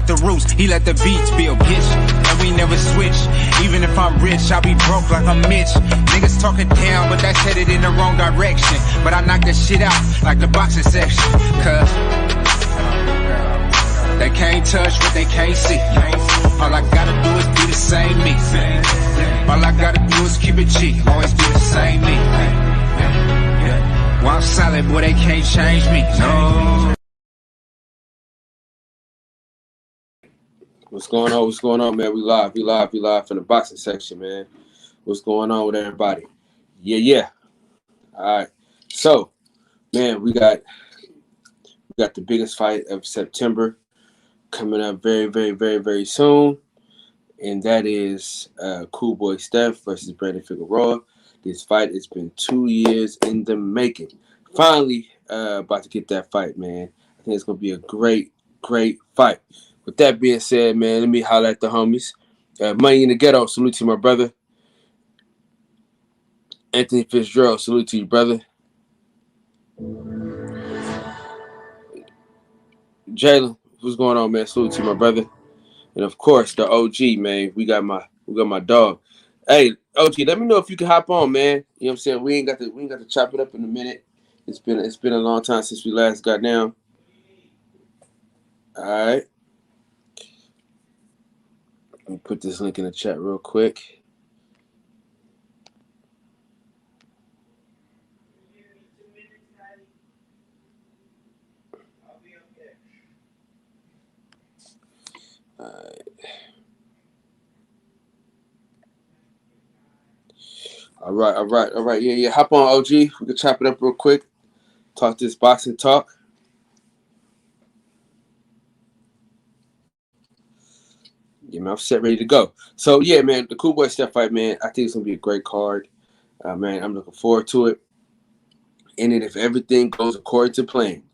got the roots, he let the beats build, bitch. And we never switch. Even if I'm rich, I'll be broke like I'm Mitch. Niggas talking down, but that's headed in the wrong direction. But I knock that shit out like the boxing section. Cause they can't touch what they can't see. All I gotta do is be the same me. All I gotta do is keep it cheap. Always be the same me. While I'm solid, boy, they can't change me. No. What's going on? What's going on, man? We live from the boxing section, man. What's going on with everybody? Yeah. All right. So, man, we got the biggest fight of September coming up very, very, very, very soon. And that is Cool Boy Steph versus Brandon Figueroa. This fight has been 2 years in the making. Finally, about to get that fight, man. I think it's going to be a great, great fight. With that being said, man, let me holler at the homies. Money in the Ghetto, salute to my brother. Anthony Fitzgerald, salute to you, brother. Jalen, what's going on, man? Salute to my brother. And of course, the OG, man. We got my dog. Hey, OG, let me know if you can hop on, man. You know what I'm saying? We ain't got to chop it up in a minute. It's been a long time since we last got down. All right. Let me put this link in the chat real quick. All right. Yeah. Hop on, OG. We can chop it up real quick. Talk this boxing talk. Yeah, man, I'm set, ready to go. So, yeah, man, the Cool Boy Steph fight, man, I think it's going to be a great card. Man, I'm looking forward to it. And then if everything goes according to plan,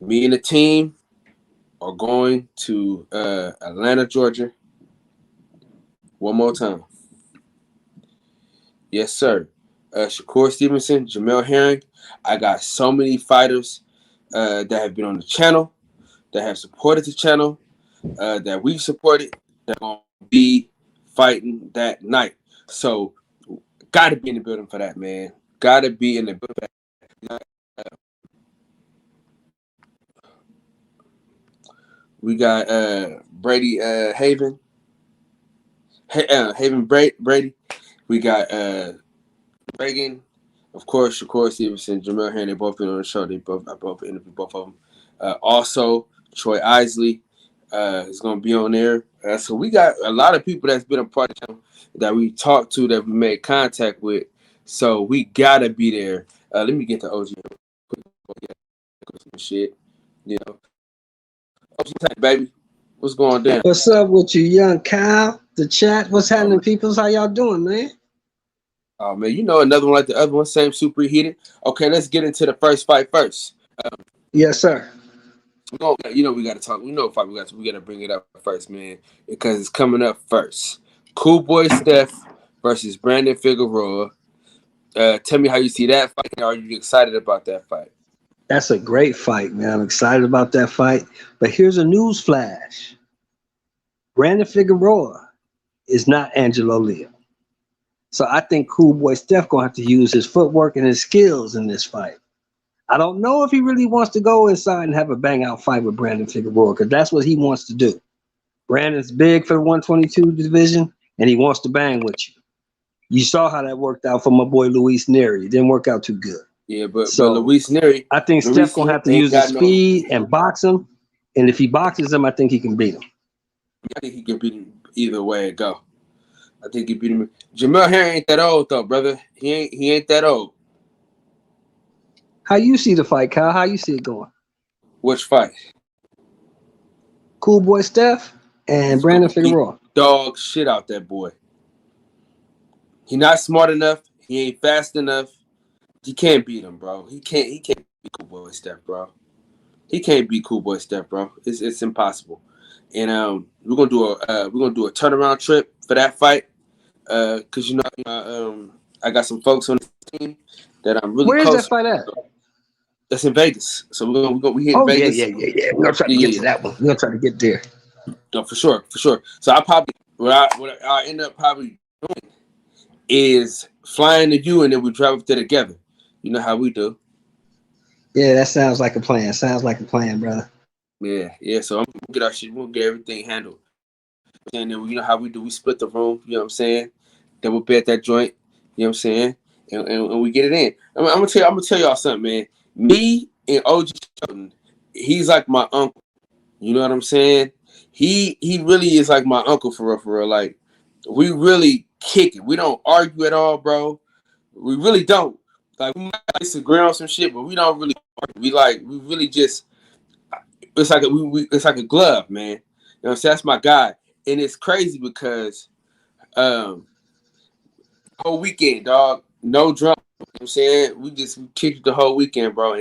me and the team are going to Atlanta, Georgia. One more time. Yes, sir. Shakur Stevenson, Jamel Herring. I got so many fighters that have been on the channel, that have supported the channel, that we've supported, that are going to be fighting that night. So, got to be in the building for that, man. Got to be in the building. We got Brady Haven. Haven Brady. We got Reagan. Of course, Shakur Stevenson, Jamel Herring. They both been on the show. I both interviewed both of them. Also, Troy Isley is going to be on there. So we got a lot of people that's been a part of the channel that we talked to, that we made contact with. So we got to be there. Let me get the OG shit. You know. OG, baby. What's going down? What's up with you, young Kyle? The chat. What's happening, peoples? How y'all doing, man? Oh, man, you know, another one like the other one, same super heated. Okay, let's get into the first fight first. Yes, sir. We got to talk. We know fight. We got to bring it up first, man, because it's coming up first. Cool Boy Steph versus Brandon Figueroa. Tell me how you see that fight. Are you excited about that fight? That's a great fight, man. I'm excited about that fight. But here's a news flash. Brandon Figueroa is not Angelo Leo. So I think Cool Boy Steph gonna have to use his footwork and his skills in this fight. I don't know if he really wants to go inside and have a bang out fight with Brandon Figueroa, because that's what he wants to do. Brandon's big for the 122 division, and he wants to bang with you. You saw how that worked out for my boy Luis Neri. It didn't work out too good. Yeah, but Luis Neri, I think Steph gonna have to use his speed and box him. And if he boxes him, I think he can beat him. I think he can beat him either way it go. I think he beat him. Jamel Herring ain't that old though, brother. He ain't that old. How you see the fight, Kyle? How you see it going? Which fight? Cool Boy Steph and Brandon Figueroa. Dog shit out that boy. He not smart enough. He ain't fast enough. He can't beat him, bro. He can't beat Cool Boy Steph, bro. He can't beat Cool Boy Steph, bro. It's impossible. And we're gonna do a turnaround trip for that fight. Cause I got some folks on the team that I'm really close. Where's that fight at? That's in Vegas. So we hit Vegas. Yeah. We're gonna try to get to that one. We're gonna try to get there. No, for sure. So I probably what I end up probably doing is flying to you, and then we drive up there together. You know how we do. Yeah, that sounds like a plan. Sounds like a plan, brother. Yeah. So I'm gonna get our shit. We'll get everything handled. And then you know how we do. We split the room. You know what I'm saying? Then we'll be at that joint. You know what I'm saying? And we get it in. I'm gonna tell y'all something, man. Me and OG Shelton, he's like my uncle. You know what I'm saying? He really is like my uncle for real. Like, we really kick it. We don't argue at all, bro. We really don't. Like, we might disagree on some shit, but we don't really argue. We really just, it's like it's like a glove, man. You know what I'm saying? That's my guy. And it's crazy because whole weekend, dog, no drama. You know what I'm saying? We kicked it the whole weekend, bro.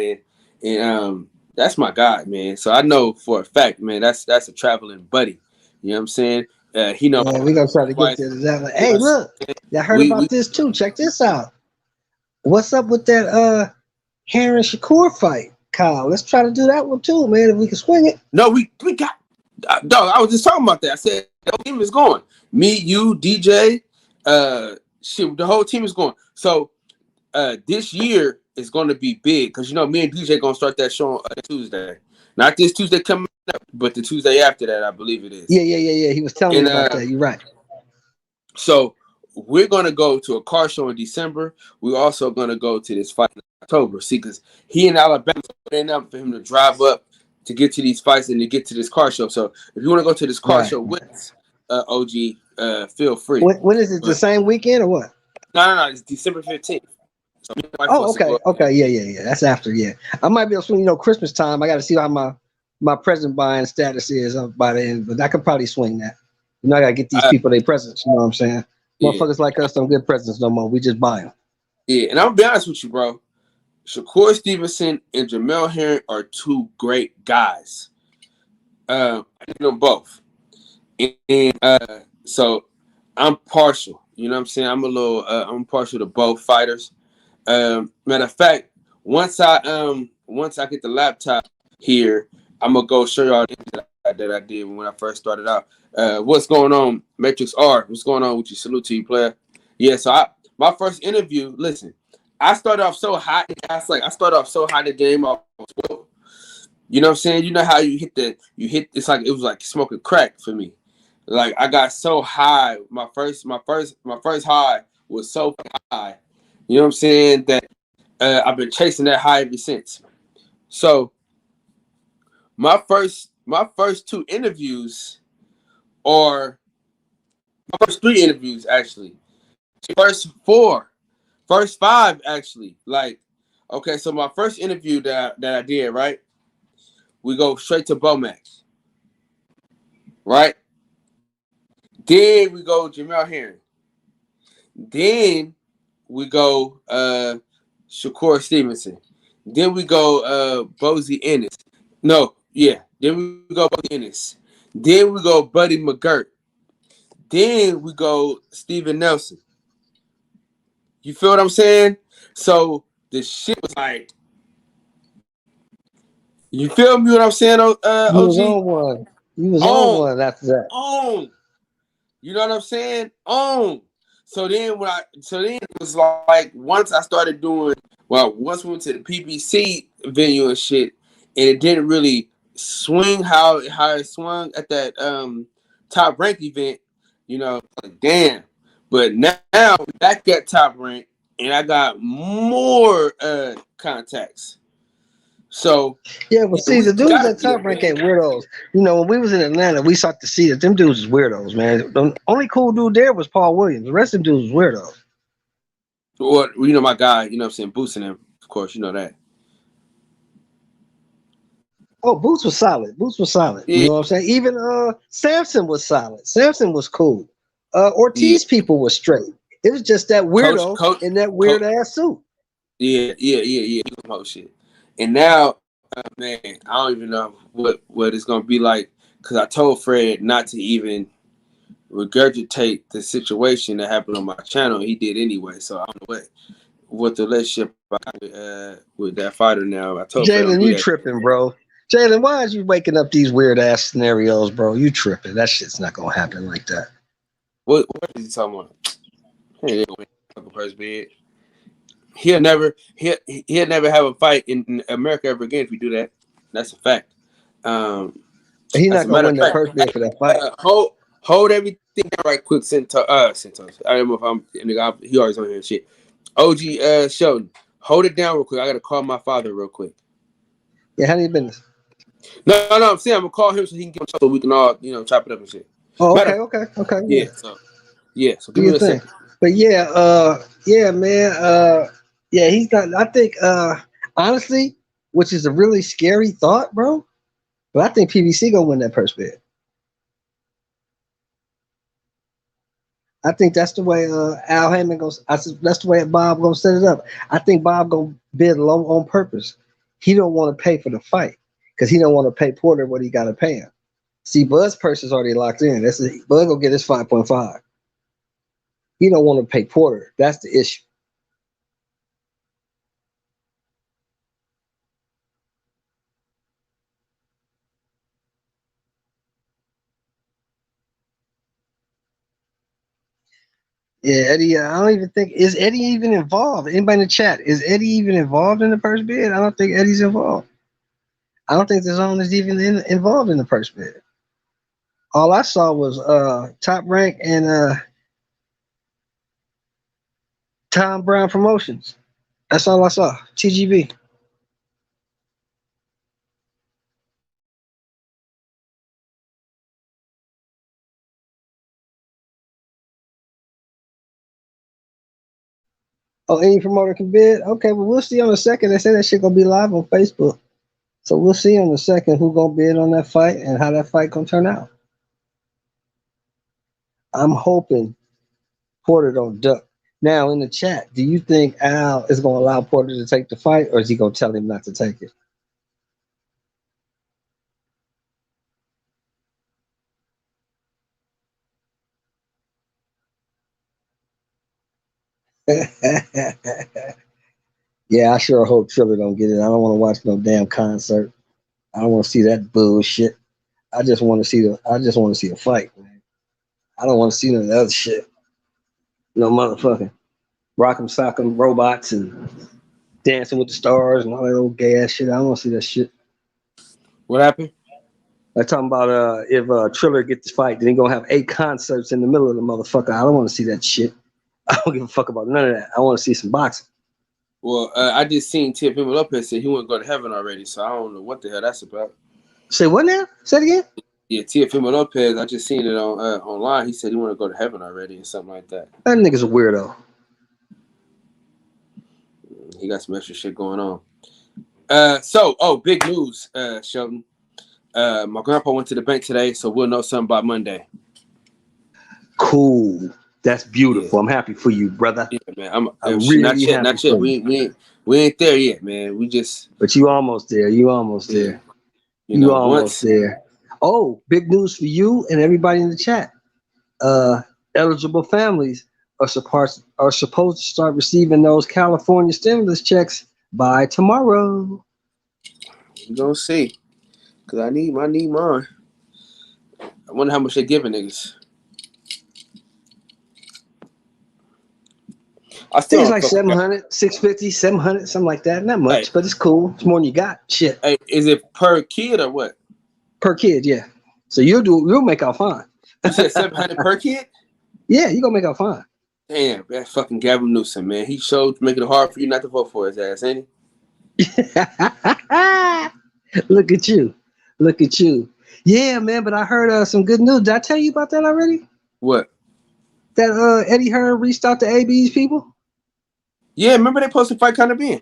And that's my guy, man. So I know for a fact, man, that's a traveling buddy. You know what I'm saying? He know. Yeah, we gonna try to get to that. Hey, look, I heard about this too. Check this out. What's up with that Heron Shakur fight, Kyle? Let's try to do that one too, man. If we can swing it. No, we got. Dog, I was just talking about that. I said the whole team is going. Me, you, DJ, shit, the whole team is going. So this year is going to be big because you know me and DJ gonna start that show on Tuesday. Not this Tuesday coming up, but the Tuesday after that, I believe it is. Yeah. He was telling me about that. You're right. So we're gonna go to a car show in December. We're also gonna go to this fight in October. See, because he in Alabama, so enough for him to drive up to get to these fights and to get to this car show. So if you want to go to this car show with OG, feel free. When is it? The same weekend or what? No. It's December 15th. So okay. Yeah. That's after. Yeah, I might be able to swing. You know, Christmas time. I got to see how my present buying status is by the end, but I could probably swing that. You know, I got to get these people their presents. You know what I'm saying? Yeah. Motherfuckers like us don't get presents no more. We just buy them. Yeah, and I'm gonna be honest with you, bro. Shakur Stevenson and Jamel Herring are two great guys. I know them both. And so I'm partial. You know what I'm saying? I'm partial to both fighters. Matter of fact, once I get the laptop here, I'm gonna go show y'all that I did when I first started out. What's going on, Matrix R? What's going on with you? Salute to you, player. Yeah, so my first interview, listen, I started off so hot. I started off so hot in the game. You know what I'm saying? You know how you hit it's like it was like smoking crack for me. Like I got so high. My first high was so high. You know what I'm saying? That I've been chasing that high ever since. So my first two interviews, or my first three interviews actually. First five actually. Like, okay, so my first interview that I did, right? We go straight to Bomax. Right? Then we go Jamel Herring. Then we go Shakur Stevenson. Then we go Bozy Ennis. No, yeah. Then we go Bozy Ennis. Then we go Buddy McGirt. Then we go Steven Nelson. You feel what I'm saying? So the shit was like, you feel me what I'm saying, OG? You was on one. You was on one after that. On. You know what I'm saying? On. So then it was like once we went to the PBC venue and shit, and it didn't really swing how it swung at that Top Rank event, you know, like damn. But now back at Top Rank, and I got more contacts. So yeah, but see, the dudes at Top Rank ain't weirdos. You know, when we was in Atlanta, we sought to see that them dudes is weirdos, man. The only cool dude there was Paul Williams. The rest of them dudes was weirdos. Well, you know my guy, you know what I'm saying, Boots and him, of course, you know that. Oh, Boots was solid. Yeah. You know what I'm saying? Even Samson was solid. Samson was cool. Ortiz people was straight. It was just that weirdo Coach, in that weird ass suit. Yeah. Shit. And now, man, I don't even know what it's gonna be like because I told Fred not to even regurgitate the situation that happened on my channel. He did anyway, so I don't know what the relationship I got with that fighter now. I told Jalen, you tripping, bro. Jalen, why is you waking up these weird ass scenarios, bro? You tripping? That shit's not gonna happen like that. What is he talking about? Hey, fucking first bed. He'll never have a fight in America ever again if you do that. That's a fact. He's As not a gonna matter win of that fact, first bid for that fight. hold everything down right quick, Santos. I don't know if I'm nigga. He always on here and shit. OG Sheldon, hold it down real quick. I gotta call my father real quick. Yeah, how do you business? No. I'm saying I'm gonna call him so he can get on so we can all chop it up and shit. Oh, Matter, okay. yeah. So Do give me your a thing. second. But yeah, man. Yeah, he's not. I think, honestly, which is a really scary thought, bro. But I think PBC gonna win that first bid. I think that's the way Al Heyman goes. That's the way Bob gonna set it up. I think Bob gonna bid low on purpose. He don't want to pay for the fight because he don't want to pay Porter what he got to pay him. See, Bud's purse is already locked in. Bud gonna get his 5.5. He don't want to pay Porter. That's the issue. Yeah, Eddie. I don't even think is Eddie even involved. Anybody in the chat, is Eddie even involved in the first bid? I don't think Eddie's involved. I don't think the zone is even involved in the first bid. All I saw was Top Rank and Tom Brown Promotions. That's all I saw. TGB. Oh, any promoter can bid. Okay, well we'll see on the second. They say that shit gonna be live on Facebook. So we'll see on the second who gonna bid on that fight and how that fight gonna turn out. I'm hoping Porter don't duck. Now in the chat, do you think Al is gonna allow Porter to take the fight, or is he gonna tell him not to take it? Yeah, I sure hope Triller don't get it. I don't want to watch no damn concert. I don't want to see that bullshit. I just want to see a fight, man. I don't want to see none of the other shit. No motherfucking rock'em sock'em robots and Dancing with the Stars and all that old gay ass shit. I don't want to see that shit. What happened? I'm talking about if Triller gets this fight, then he gonna have 8 concerts in the middle of the motherfucker. I don't want to see that shit. I don't give a fuck about none of that. I want to see some boxing. Well, I just seen Teofimo Lopez say he wouldn't go to heaven already, so I don't know what the hell that's about. Say what now? Say it again. Yeah, Teofimo Lopez. I just seen it on online. He said he want to go to heaven already or something like that. That nigga's a weirdo. He got some extra shit going on. Big news, Sheldon. My grandpa went to the bank today, so we'll know something by Monday. Cool. That's beautiful. Yeah. I'm happy for you, brother. Yeah, man. I'm really not yet. happy Not yet. We ain't there yet, man. We just. But you almost there. You almost there. You almost there. Oh, big news for you and everybody in the chat. Eligible families are supposed to start receiving those California stimulus checks by tomorrow. You gonna see? Cause I need mine. I wonder how much they're giving niggas. I think it's like 700, 650, 700, something like that. Not much, but it's cool. It's more than you got. Shit. Hey, is it per kid or what? Per kid, yeah. So you'll make out fine. You said 700 per kid? Yeah, you're gonna make out fine. Damn, that fucking Gavin Newsom, man. He showed to make it hard for you not to vote for his ass, ain't he? Look at you. Look at you. Yeah, man, but I heard some good news. Did I tell you about that already? What? That Eddie Hearn reached out to AB's people? Yeah, remember they posted Fight Conor Ben?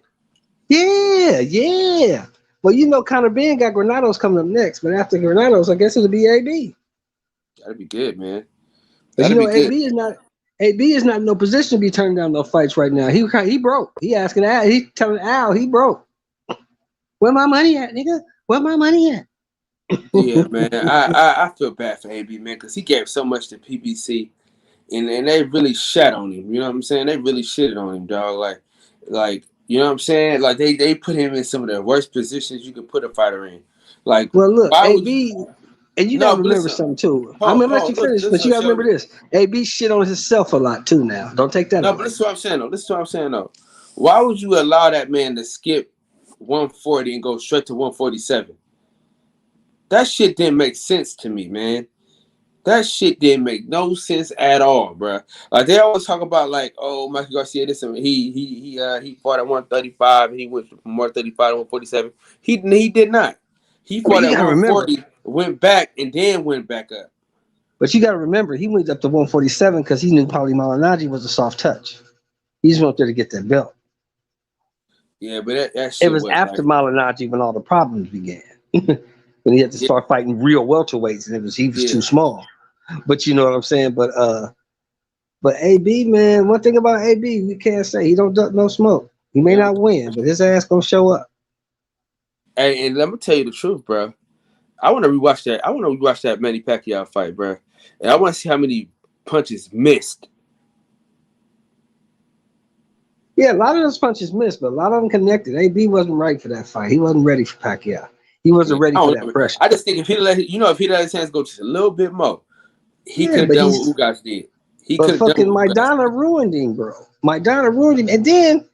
Yeah. Well, you know, Conor Ben got Granados coming up next, but after Granados, I guess it'll be AB. That'd be good, man. But you know, AB is not in no position to be turning down no fights right now. He broke. He asking Al. He telling Al he broke. Where my money at, nigga? Where my money at? Yeah, man. I feel bad for AB, man, because he gave so much to PBC, and they really shat on him. You know what I'm saying? They really shitted on him, dog. Like you know what I'm saying? Like they put him in some of the worst positions you could put a fighter in. Like, Well, look, why would you? AB, and you No, gotta but remember listen. something too. I'm Hold, gonna let hold, you look, finish, but you listen, gotta remember Shorty. this. AB shit on himself a lot too now. Don't take that No, but away. listen to what I'm saying though. Listen to what I'm saying though. Why would you allow that man to skip 140 and go straight to 147? That shit didn't make sense to me, man. That shit didn't make no sense at all, bro. Like they always talk about, like, oh, Michael Garcia, this and he fought at 135 and he went from 135 to 147. He did not. He But fought you at gotta remember. 140, went back, and then went back up. But you gotta remember, he went up to 147 because he knew Paulie Malignaggi was a soft touch. He just went there to get that belt. Yeah, but that It shit was was after like, Malignaggi when all the problems began. When he had to yeah, start fighting real welterweights, and he was yeah. too small. But you know what I'm saying. But AB, man, one thing about AB, we can't say he don't duck no smoke. He may Yeah. not win, but his ass gonna show up. Hey, and let me tell you the truth, bro. I want to rewatch that. I want to rewatch that Manny Pacquiao fight, bro. And I want to see how many punches missed. Yeah, a lot of those punches missed, but a lot of them connected. AB wasn't right for that fight. He wasn't ready for Pacquiao. He Yeah, wasn't ready I for don't that know. pressure. I just think if he let his hands go just a little bit more, he Yeah, could have but done what Ugas did. He but could have done fucking what Ugas Maidana did. ruined him, bro. Maidana ruined him. And then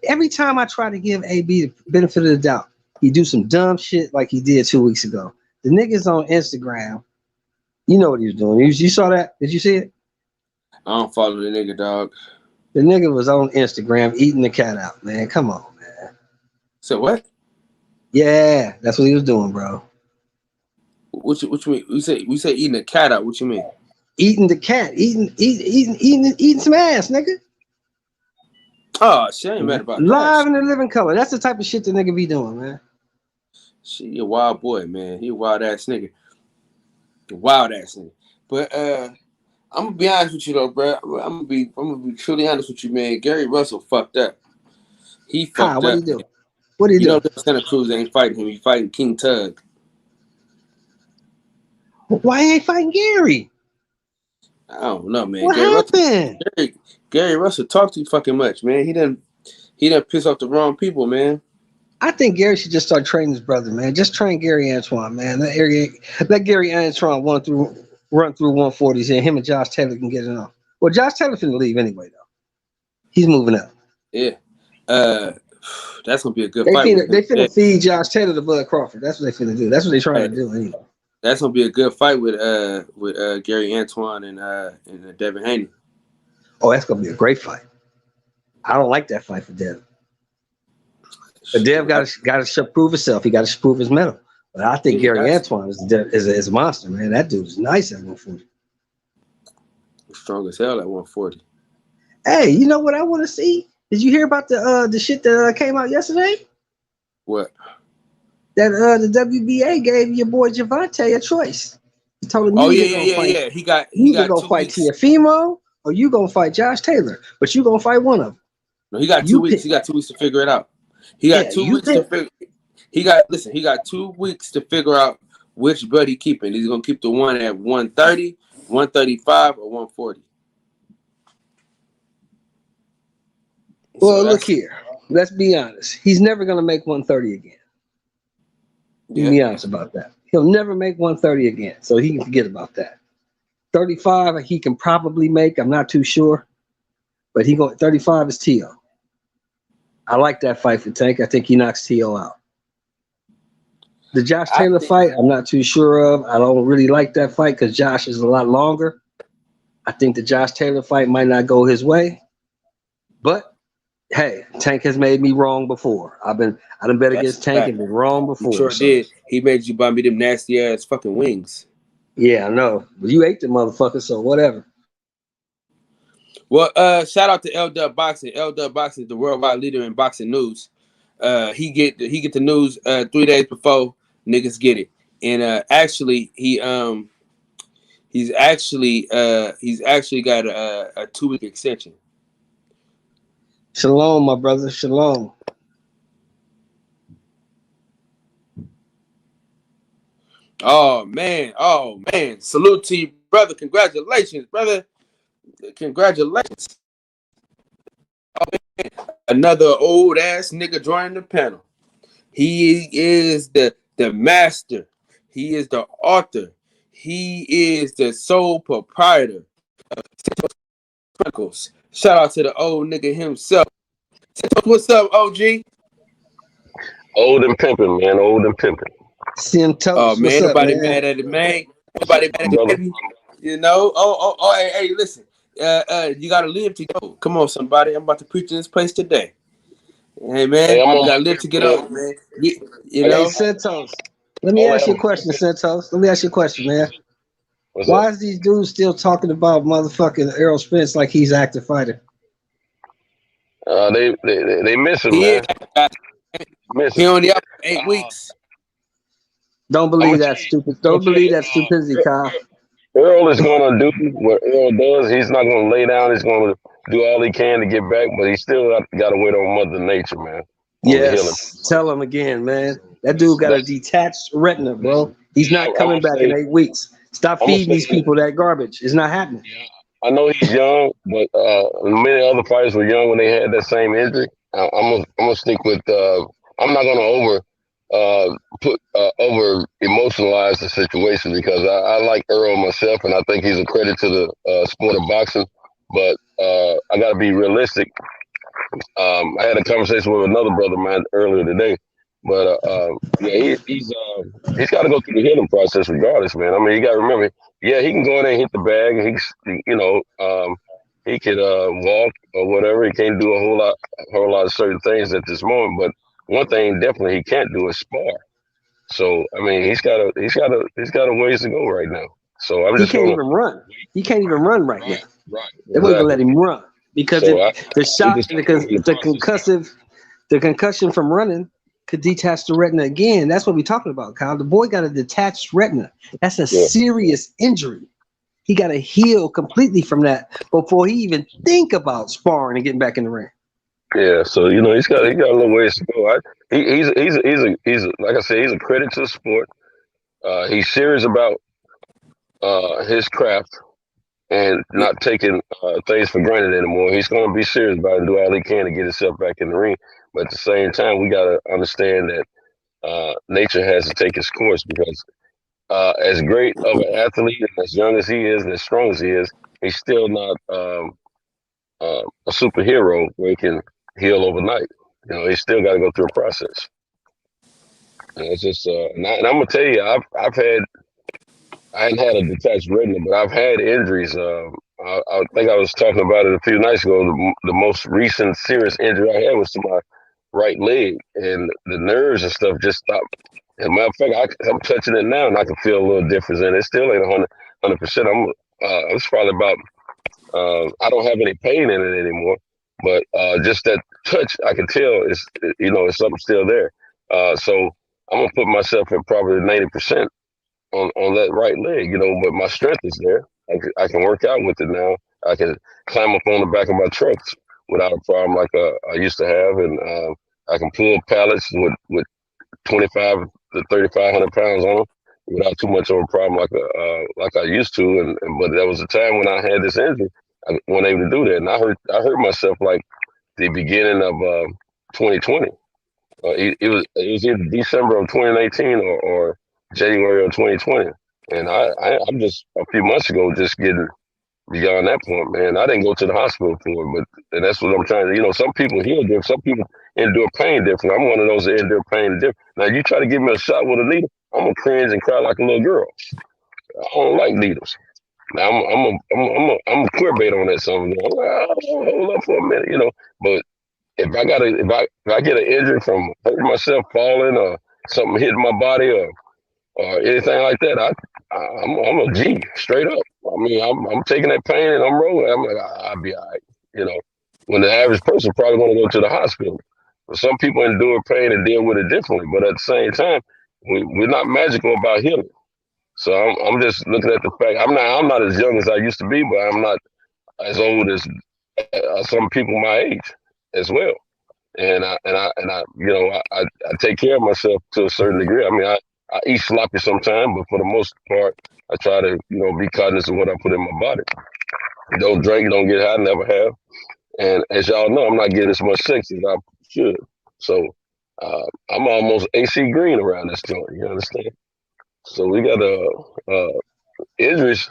every time I try to give AB the benefit of the doubt, he do some dumb shit like he did 2 weeks ago. The niggas on Instagram, you know what he was doing. You saw that? Did you see it? I don't follow the nigga, dog. The nigga was on Instagram eating the cat out, man. Come on, man. So what? Yeah, that's what he was doing, bro. What you mean? We say eating a cat out. What you mean? Eating the cat, eating some ass, nigga. Oh, she ain't mad about Live that. in the living color. That's the type of shit the nigga be doing, man. She a wild boy, man. He a wild ass nigga. Wild ass nigga. But I'm gonna be honest with you though, bro. I'm gonna be truly honest with you, man. Gary Russell fucked up. He How? fucked What do up, you man. do? What do you You know, do? Santa Cruz ain't fighting him. He fighting King Tug. Why ain't fighting Gary? I don't know, man. What happened? Gary Russell talk too fucking much, man. He done piss off the wrong people, man. I think Gary should just start training his brother, man. Just train Gary Antoine, man. Let Gary Antoine run through 140s, and him and Josh Taylor can get it on. Well, Josh Taylor finna leave anyway, though. He's moving up. Yeah. That's gonna be a good They fight with finna, him. they finna feed Josh Taylor to Bud Crawford. That's what they finna do. That's what they trying to do anyway. That's gonna be a good fight with Gary Antoine and Devin Haney. Oh, that's gonna be a great fight. I don't like that fight for Dev. But Dev got to prove himself. He got to prove his mettle. But I think Gary Antoine is a monster, man. That dude is nice at 140. Strong as hell at 140. Hey, you know what I want to see? Did you hear about the shit that came out yesterday? What? That the WBA gave your boy Javante a choice. He told him Oh you yeah, either gonna fight. yeah. He You either got gonna 2 fight weeks. Tiafimo or you gonna fight Josh Taylor. But you gonna fight one of them. No, he got 2 You weeks. pick. He got 2 weeks to figure it out. He got Yeah, 2 you weeks to pick. figure. He got 2 weeks to figure out which belt he keeping. He's gonna keep the one at 130, 135, or 140. Well, look here. Let's be honest. He's never gonna make 130 again. Yeah. Be honest about that. He'll never make 130 again, so he can forget about that. 35 he can probably make. I'm not too sure, but 35 is T.O. I like that fight for Tank. I think he knocks T.O. out. The Josh Taylor fight, I'm not too sure of. I don't really like that fight because Josh is a lot longer. I think the Josh Taylor fight might not go his way, but hey, Tank has made me wrong before. I done bet against Tank and been wrong before. He sure did. He made you buy me them nasty ass fucking wings. Yeah, I know. But you ate the motherfucker, so whatever. Well, shout out to L-Dub Boxing. L-Dub Boxing is the worldwide leader in boxing news. He get the news 3 days before niggas get it. And actually he's actually got a 2-week extension. Shalom, my brother. Shalom. Oh man. Salute to you, brother. Congratulations, brother. Congratulations. Oh, another old ass nigga joining the panel. He is the the master. He is the author. He is the sole proprietor of Santos Chronicles. Shout out to the old nigga himself. Santos, what's up, OG? Old and pimping, man. Old and pimping. Santos, Oh man, what's up, nobody man? mad at it, man. Nobody mad at it, Brother. baby. You know? Hey, listen. You gotta live to go. Come on, somebody. I'm about to preach in this place today. Hey man, Hey, I'm you on gotta my live to get fifth, up, man. You Hey, know? Santos, let me Only ask you a have question, Santos. Let me ask you a question, man. what's Why up? is these dudes still talking about motherfucking Errol Spence like he's an active fighter? They miss him, He is. man. Miss He him. only up 8 weeks. Don't I'm believe gonna that tell you. stupid. I'm gonna Don't tell believe you. that stupidity, Kyle. Earl is gonna do what Earl does. He's not gonna lay down. He's gonna do all he can to get back, but he still got to wait on Mother Nature, man, on the healing. Yes, tell him again, man. That dude got a That's, detached retina, bro. He's not I'm coming gonna back in say. 8 weeks. Stop I'm gonna feeding these say. people that garbage. It's not happening. I know he's young, but many other fighters were young when they had that same injury. I'm gonna stick with. I'm not gonna over emotionalize the situation because I like Earl myself, and I think he's a credit to the sport of boxing. But I got to be realistic. I had a conversation with another brother of mine earlier today, but yeah, he's got to go through the healing process regardless, man. I mean, you got to remember, yeah, he can go in there and hit the bag, and he could walk or whatever. He can't do a whole lot of certain things at this moment. But one thing definitely he can't do is spar. So I mean, he's got a ways to go right now. So I'm He just can't gonna even run. He can't even run right now. right, They won't even let exactly. him run because So the we shot, just gotta go through the process. the concussion from running could detach the retina again. That's what we're talking about, Kyle. The boy got a detached retina. That's a Yeah. serious injury. He got to heal completely from that before he even think about sparring and getting back in the ring. Yeah, so he's got a little ways to go. He's like I said, he's a credit to the sport. He's serious about his craft and not taking things for granted anymore. He's going to be serious about it and do all he can to get himself back in the ring. But at the same time, we got to understand that nature has to take its course because as great of an athlete and as young as he is and as strong as he is, he's still not a superhero where he can heal overnight. He's still got to go through a process. And it's just, and I'm gonna tell you, I hadn't had a detached retina, but I've had injuries. I think I was talking about it a few nights ago. The most recent serious injury I had was to my right leg, and the nerves and stuff just stopped. And matter of fact, I'm touching it now, and I can feel a little difference in it. It still ain't 100%. It's probably about. I don't have any pain in it anymore, but just that touch, I can tell it's something still there. So I'm gonna put myself at probably 90% on that right leg, but my strength is there. I can work out with it now. I can climb up on the back of my trucks without a problem like I used to have, and I can pull pallets with 25 to 3,500 pounds on them without too much of a problem like I used to. But there was a time when I had this injury, I wasn't able to do that, and I hurt myself like the beginning of 2020. It was either December of 2019 or January of 2020, and I'm just a few months ago just getting beyond that point, man. I didn't go to the hospital for it, and that's what I'm trying to. Some people heal different, some people endure pain different. I'm one of those that endure pain different. Now, you try to give me a shot with a needle, I'm gonna cringe and cry like a little girl. I don't like needles. Now I'm a queer bait on that something. I'm like, hold up for a minute, but if I get an injury from hurting myself, falling, or something hitting my body, or anything like that, I'm a G straight up. I mean, I'm taking that pain and I'm rolling. I'm like, I'll be all right. When the average person probably want to go to the hospital. But some people endure pain and deal with it differently. But at the same time, we're not magical about healing. So I'm just looking at the fact I'm not as young as I used to be, but I'm not as old as some people my age as well. And I take care of myself to a certain degree. I mean, I eat sloppy sometimes, but for the most part, I try to be cognizant of what I put in my body. Don't drink, don't get high, never have. And as y'all know, I'm not getting as much sex as I should. So I'm almost AC Green around this joint. You understand? So we got injuries.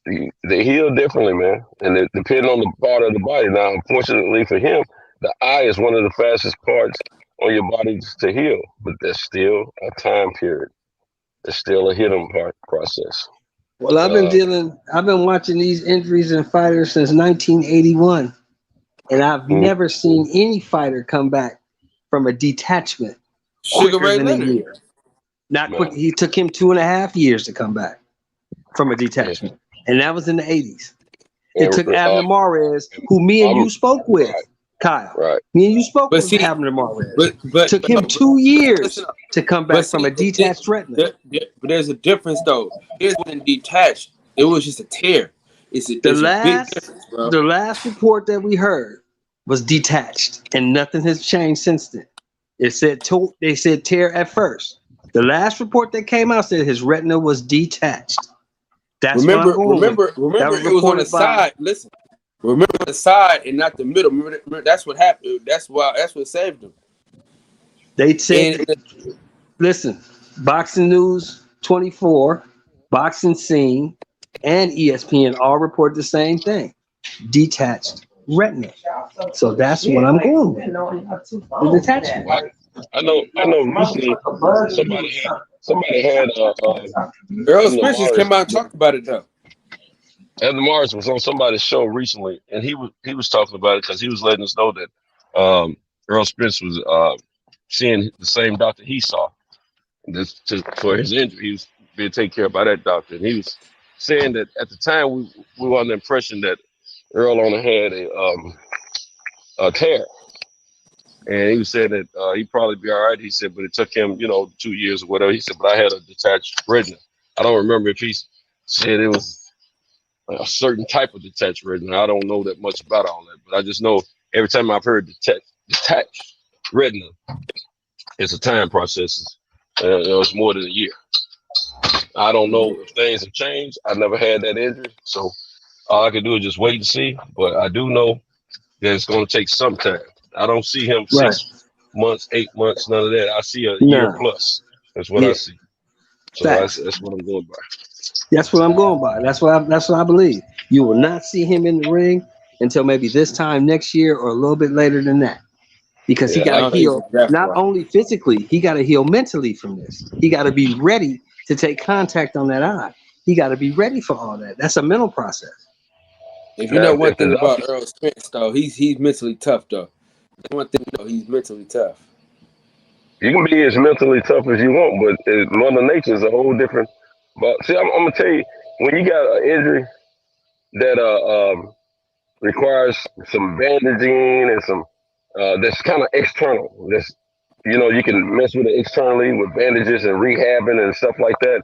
They heal differently, man, and it depends on the part of the body. Now, unfortunately for him, the eye is one of the fastest parts on your body to heal, but there's still a time period. There's still a healing process. Well, I've been watching these injuries in fighters since 1981, and I've Mhm. never seen any fighter come back from a detachment Sugar quicker Ray than a Leonard. year. Not quick. Man, He took him 2.5 years to come back from a and, detachment, and that was in the 80s. It and, took Abner Mares, who me and I'm you spoke with, right, Kyle. right. Me and you spoke But with see, Abner Mares. but Took him no, 2 listen years up. to come But back from see, a detached retina. but there's a difference though. It wasn't detached. It was just a tear. The There's a big last difference, bro. the last report that we heard was detached, and nothing has changed since then. They said tear at first. The last report that came out said his retina was detached. That's what I'm going with. That Remember, was it was on the reported by. side. Listen, remember the side and not the middle. Remember that's what happened. That's what saved him. They said, And listen, Boxing News 24, Boxing Scene, and ESPN all report the same thing: detached retina. So that's what I'm going with. The detachment. Well, I know. Recently, somebody had Earl Abner Spence just Maris. came out and talked about it though. Abner Maris was on somebody's show recently, and he was talking about it because he was letting us know that Earl Spence was seeing the same doctor he saw for his injury. He was being taken care of by that doctor, and he was saying that at the time we were under the impression that Earl only had a tear. And he was saying that he'd probably be all right. He said, but it took him, 2 years or whatever. He said, but I had a detached retina. I don't remember if he said it was a certain type of detached retina. I don't know that much about all that, but I just know every time I've heard detached retina, it's a time process. It's more than a year. I don't know if things have changed. I never had that injury, so all I can do is just wait and see. But I do know that it's going to take some time. I don't see him Right. 6 months, 8 months, none of that. I see a year No. plus. That's what I Yeah. see. So Facts. that's what I'm going by. That's what I'm going by. That's what I believe. You will not see him in the ring until maybe this time next year or a little bit later than that. Because he Yeah, got I to don't think heal it's that not far. only physically, he got to heal mentally from this. He got to be ready to take contact on that eye. He got to be ready for all that. That's a mental process. If you know one if the thing about doctor, Earl Spence though, he's mentally tough though. One thing he's mentally tough. you can be as mentally tough as you want, but Mother Nature is a whole different. But see, I'm gonna tell you, when you got an injury that requires some bandaging and some that's kind of external. That's you can mess with it externally with bandages and rehabbing and stuff like that.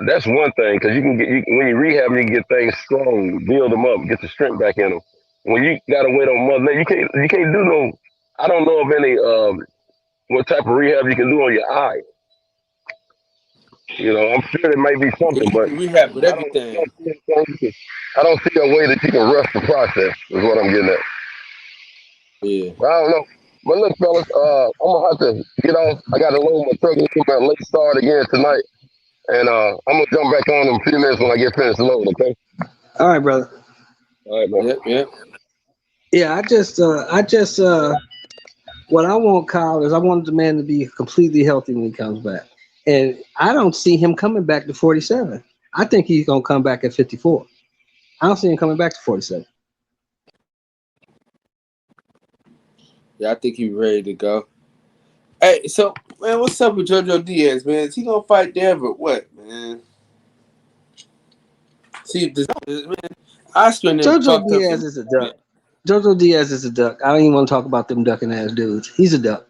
That's one thing because when you rehab, you can get things strong, build them up, get the strength back in them. When you gotta wait on Mother Nature, you can't do no. I don't know of any what type of rehab you can do on your eye. I'm sure there might be Yeah, something, you but can rehab with I don't, I everything. don't see I don't see a way that you can rush the process. Is what I'm getting at. Yeah. I don't know. But look, fellas, I'm gonna have to get off. I got to load my truck and get my late start again tonight, and I'm gonna jump back on in a few minutes when I get finished loading. Okay. All right, brother. All right, man. Yep. Yeah, what I want, Kyle, is I want the man to be completely healthy when he comes back. And I don't see him coming back to 47. I think he's going to come back at 54. I don't see him coming back to 47. Yeah, I think he's ready to go. Hey, so man, what's up with JoJo Diaz, man? Is he gonna fight Dev or what, man? See, man, Oscar never JoJo talked to Diaz him. is a duck. JoJo Diaz is a duck. I don't even want to talk about them ducking ass dudes. He's a duck.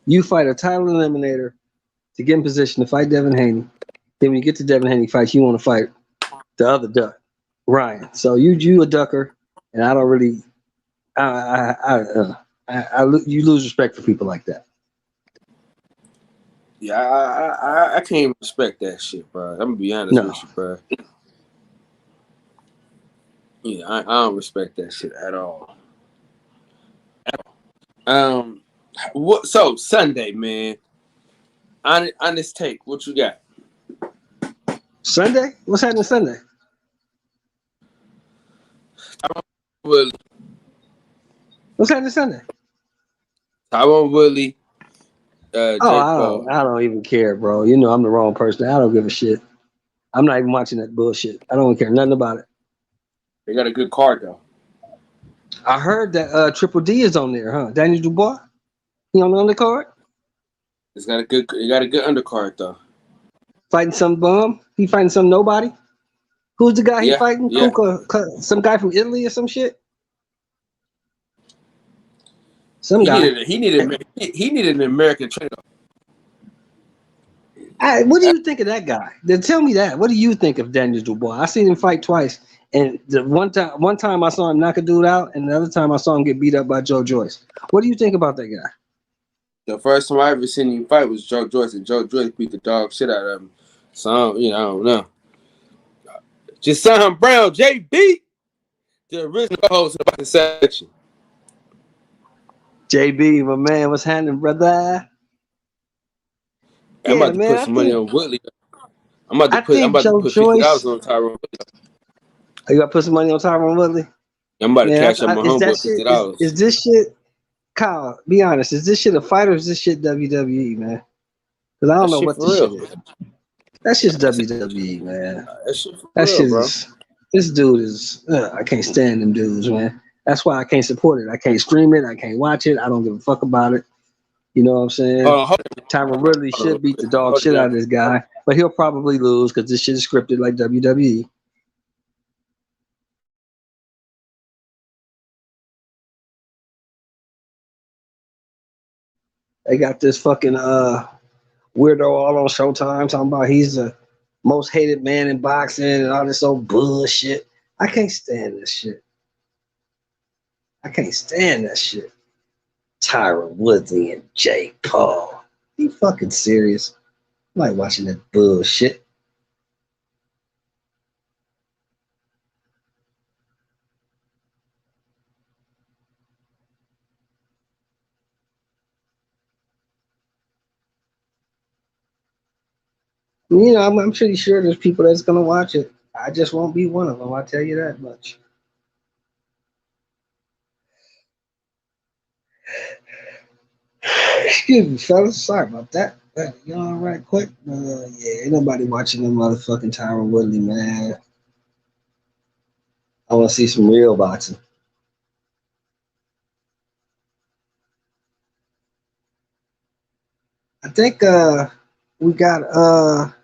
You fight a title eliminator to get in position to fight Devin Haney. Then when you get to Devin Haney fights, you want to fight the other duck, Ryan. So you a ducker, and I don't really. You lose respect for people like that. Yeah, I can't even respect that shit, bro. I'm gonna be honest No. with you, bro. Yeah, I don't respect that shit at all. What? So Sunday, man. On this take, what you got? Sunday? What's happening Sunday? Woodley. What's happening Sunday? Tyron Woodley. Jake Paul. I don't even care, bro. You know I'm the wrong person. I don't give a shit. I'm not even watching that bullshit. I don't care nothing about it. They got a good card though. I heard that Triple D is on there, huh? Daniel Dubois? He on the undercard? He got a good undercard though. Fighting some bum? He fighting some nobody? Who's the guy he fighting? Yeah. Kuka, some guy from Italy or some shit? Some He guy. needed an American trainer. What do you think of that guy? Then tell me that. What do you think of Daniel Dubois? I seen him fight twice, and the one time I saw him knock a dude out, and the other time I saw him get beat up by Joe Joyce. What do you think about that guy? The first time I ever seen him fight was Joe Joyce, and Joe Joyce beat the dog shit out of him. So I don't know. Jason Brown, JB, the original host of the section. JB, my man, what's happening, brother? I'm about to put some money on Woodley. I'm about to put $50 on Tyron Woodley. Are you about to put some money on Tyron Woodley? I'm about to cash out my homeboy $50. Is this shit, Kyle, be honest, is this shit a fight or is this shit WWE, man? Because I don't know what this shit is. That's just WWE, man. That shit bro. This dude is, I can't stand them dudes, man. That's why I can't support it. I can't stream it. I can't watch it. I don't give a fuck about it. You know what I'm saying? Tyron Woodley should beat the dog shit out of this guy, but he'll probably lose because this shit is scripted like WWE. They got this fucking weirdo all on Showtime talking about he's the most hated man in boxing and all this old bullshit. I can't stand this shit. I can't stand that shit. Tyron Woodley and Jake Paul. Be fucking serious. I like watching that bullshit. You know, I'm pretty sure there's people that's gonna watch it. I just won't be one of them. I'll tell you that much. Excuse me, fellas. Sorry about that. You know, right quick. Yeah, ain't nobody watching them motherfucking Tyron Woodley, man. I want to see some real boxing. I think we got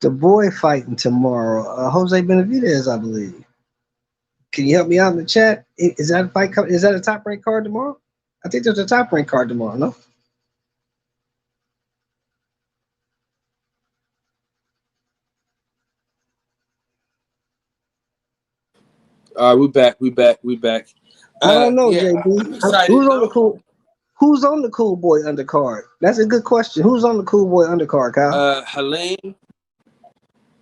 the boy fighting tomorrow. Jose Benavidez, I believe. Can you help me out in the chat? Is that a fight? Is that a top rank card tomorrow? I think there's a top rank card tomorrow. No. We back. I don't know, JB. Who's on the cool boy undercard? That's a good question. Who's on the cool boy undercard, Kyle? Halim.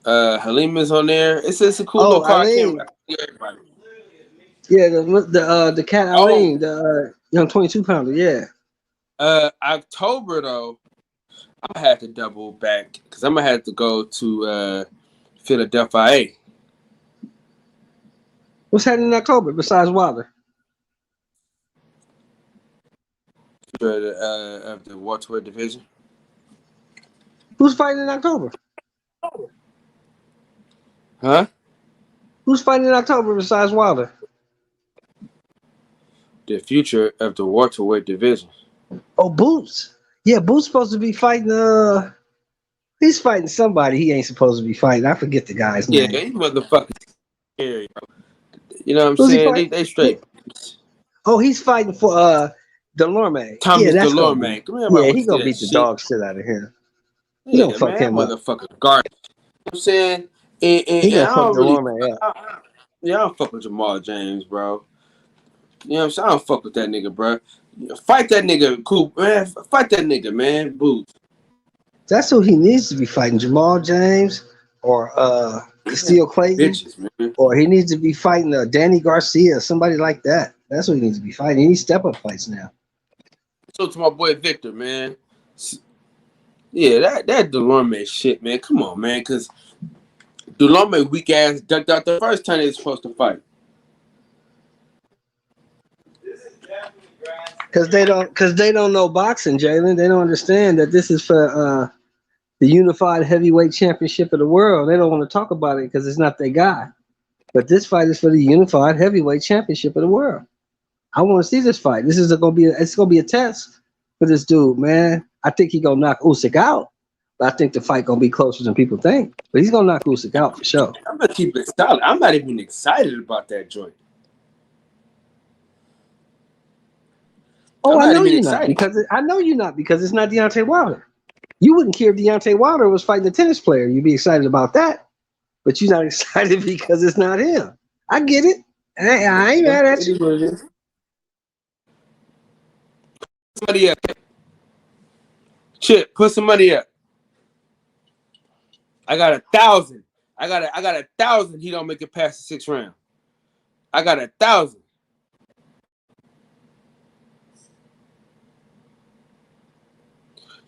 Halim is on there. It's a cool little card. Yeah, the cat Halim, the young 22 pounder. Yeah. October though, I'm gonna have to double back because I'm gonna have to go to Philadelphia. What's happening in October besides Wilder? Of the welterweight division. Who's fighting in October? Huh? Who's fighting in October besides Wilder? The future of the welterweight division. Oh, Boots. Yeah, Boots supposed to be fighting. He's fighting somebody he ain't supposed to be fighting. I forget the guy's name. Yeah, these motherfuckers scary, bro. You know what I'm saying? They straight. Oh, he's fighting for Delorme. Thomas Delorme. Yeah, he gonna beat the dog shit out of him. He don't fuck him up. Motherfucker garbage. You know what I'm saying? He gonna fuck Delorme up. I don't fuck with Jamal James, bro. You know what I'm saying? I don't fuck with that nigga, bro. Fight that nigga, cool, man. Fight that nigga, man. Boots. That's who he needs to be fighting, Jamal James or Steel Clayton. Bitches, or he needs to be fighting Danny Garcia, somebody like that. That's what he needs to be fighting. He needs step-up fights now. to my boy Victor, man. Yeah, that Delorme shit, man. Come on, man, because Delorme weak ass ducked out the first time they was supposed to fight. Because they don't know boxing, Jalen. They don't understand that this is for the unified heavyweight championship of the world. They don't want to talk about it because it's not their guy. But this fight is for the unified heavyweight championship of the world. I want to see this fight. This is gonna be a test for this dude, man. I think he's gonna knock Usyk out, but I think the fight gonna be closer than people think. But he's gonna knock Usyk out for sure. I'm gonna keep it solid. I'm not even excited about that joint. Oh, I know you're not because it's not Deontay Wilder. You wouldn't care if Deontay Wilder was fighting a tennis player. You'd be excited about that, but you're not excited because it's not him. I get it. I ain't mad at you. Somebody up. Chip, put some money up. I got 1,000. I got 1,000. He don't make it past the 6th round. I got 1,000.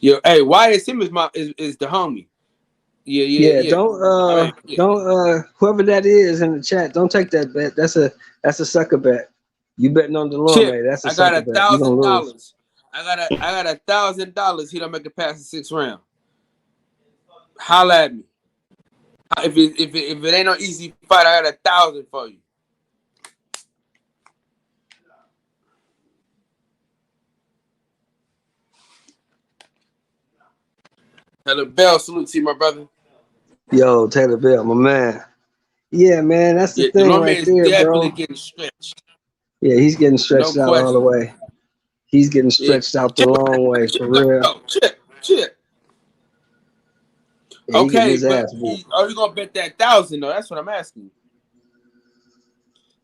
Yo, hey, Wyatt Simmons is the homie. Yeah. Don't whoever that is in the chat, don't take that bet. That's a sucker bet. You betting on Delorme. That's a sucker bet. I got $1,000. I got $1,000. He don't make it past the 6th round. Holla at me. If it ain't no easy fight, I got 1,000 for you. Taylor Bell, salute to you, my brother. Yo, Taylor Bell, my man. Yeah, man, that's the thing right there, bro. Definitely getting stretched. Yeah, he's getting stretched out all the way. He's getting stretched out the long way, for real. Chip. Yeah, okay, but are you gonna bet that 1,000 though? That's what I'm asking.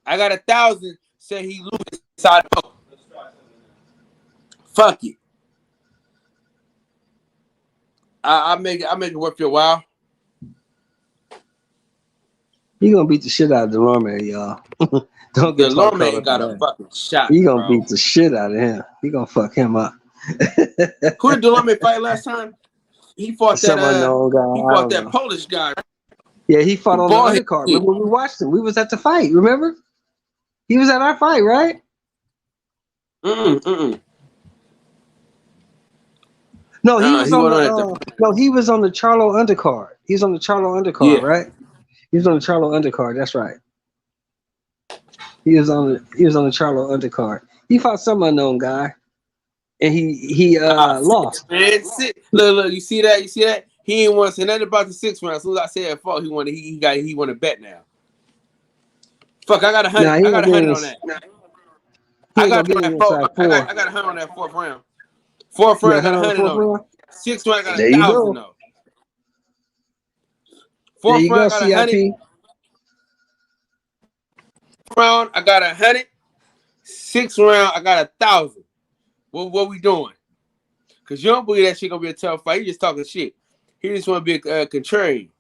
I got 1,000. Say he loses inside. Fuck it. I make it worth your while. He gonna beat the shit out of Delorme, y'all. Don't get Delorme ain't got a fucking shot. He gonna beat the shit out of him. He gonna fuck him up. Who did Delorme fight last time? He fought some unknown guy. He fought that Polish guy. Yeah, he fought on the undercard. Remember when we watched him? We was at the fight. Remember? He was at our fight, right? No, he was on the Charlo undercard. He was on the Charlo undercard, right? He was on the Charlo undercard. That's right. He was on the Charlo undercard. He fought some unknown guy, and he lost. Man, look, you see that? He ain't want to say nothing about the 6th round. As soon as I said fault, he wanted to bet now. Fuck, I got 100. I got 100 on that. I got 100 on that 4th round. 4th round, I got 100 on it. 6th round, I got 1,000 though. 4th round, I got 100. Round, I got 100. 6th round, I got 1,000. What we doing? Cause you don't believe that shit gonna be a tough fight. He just talking shit. He just want to be a contrarian.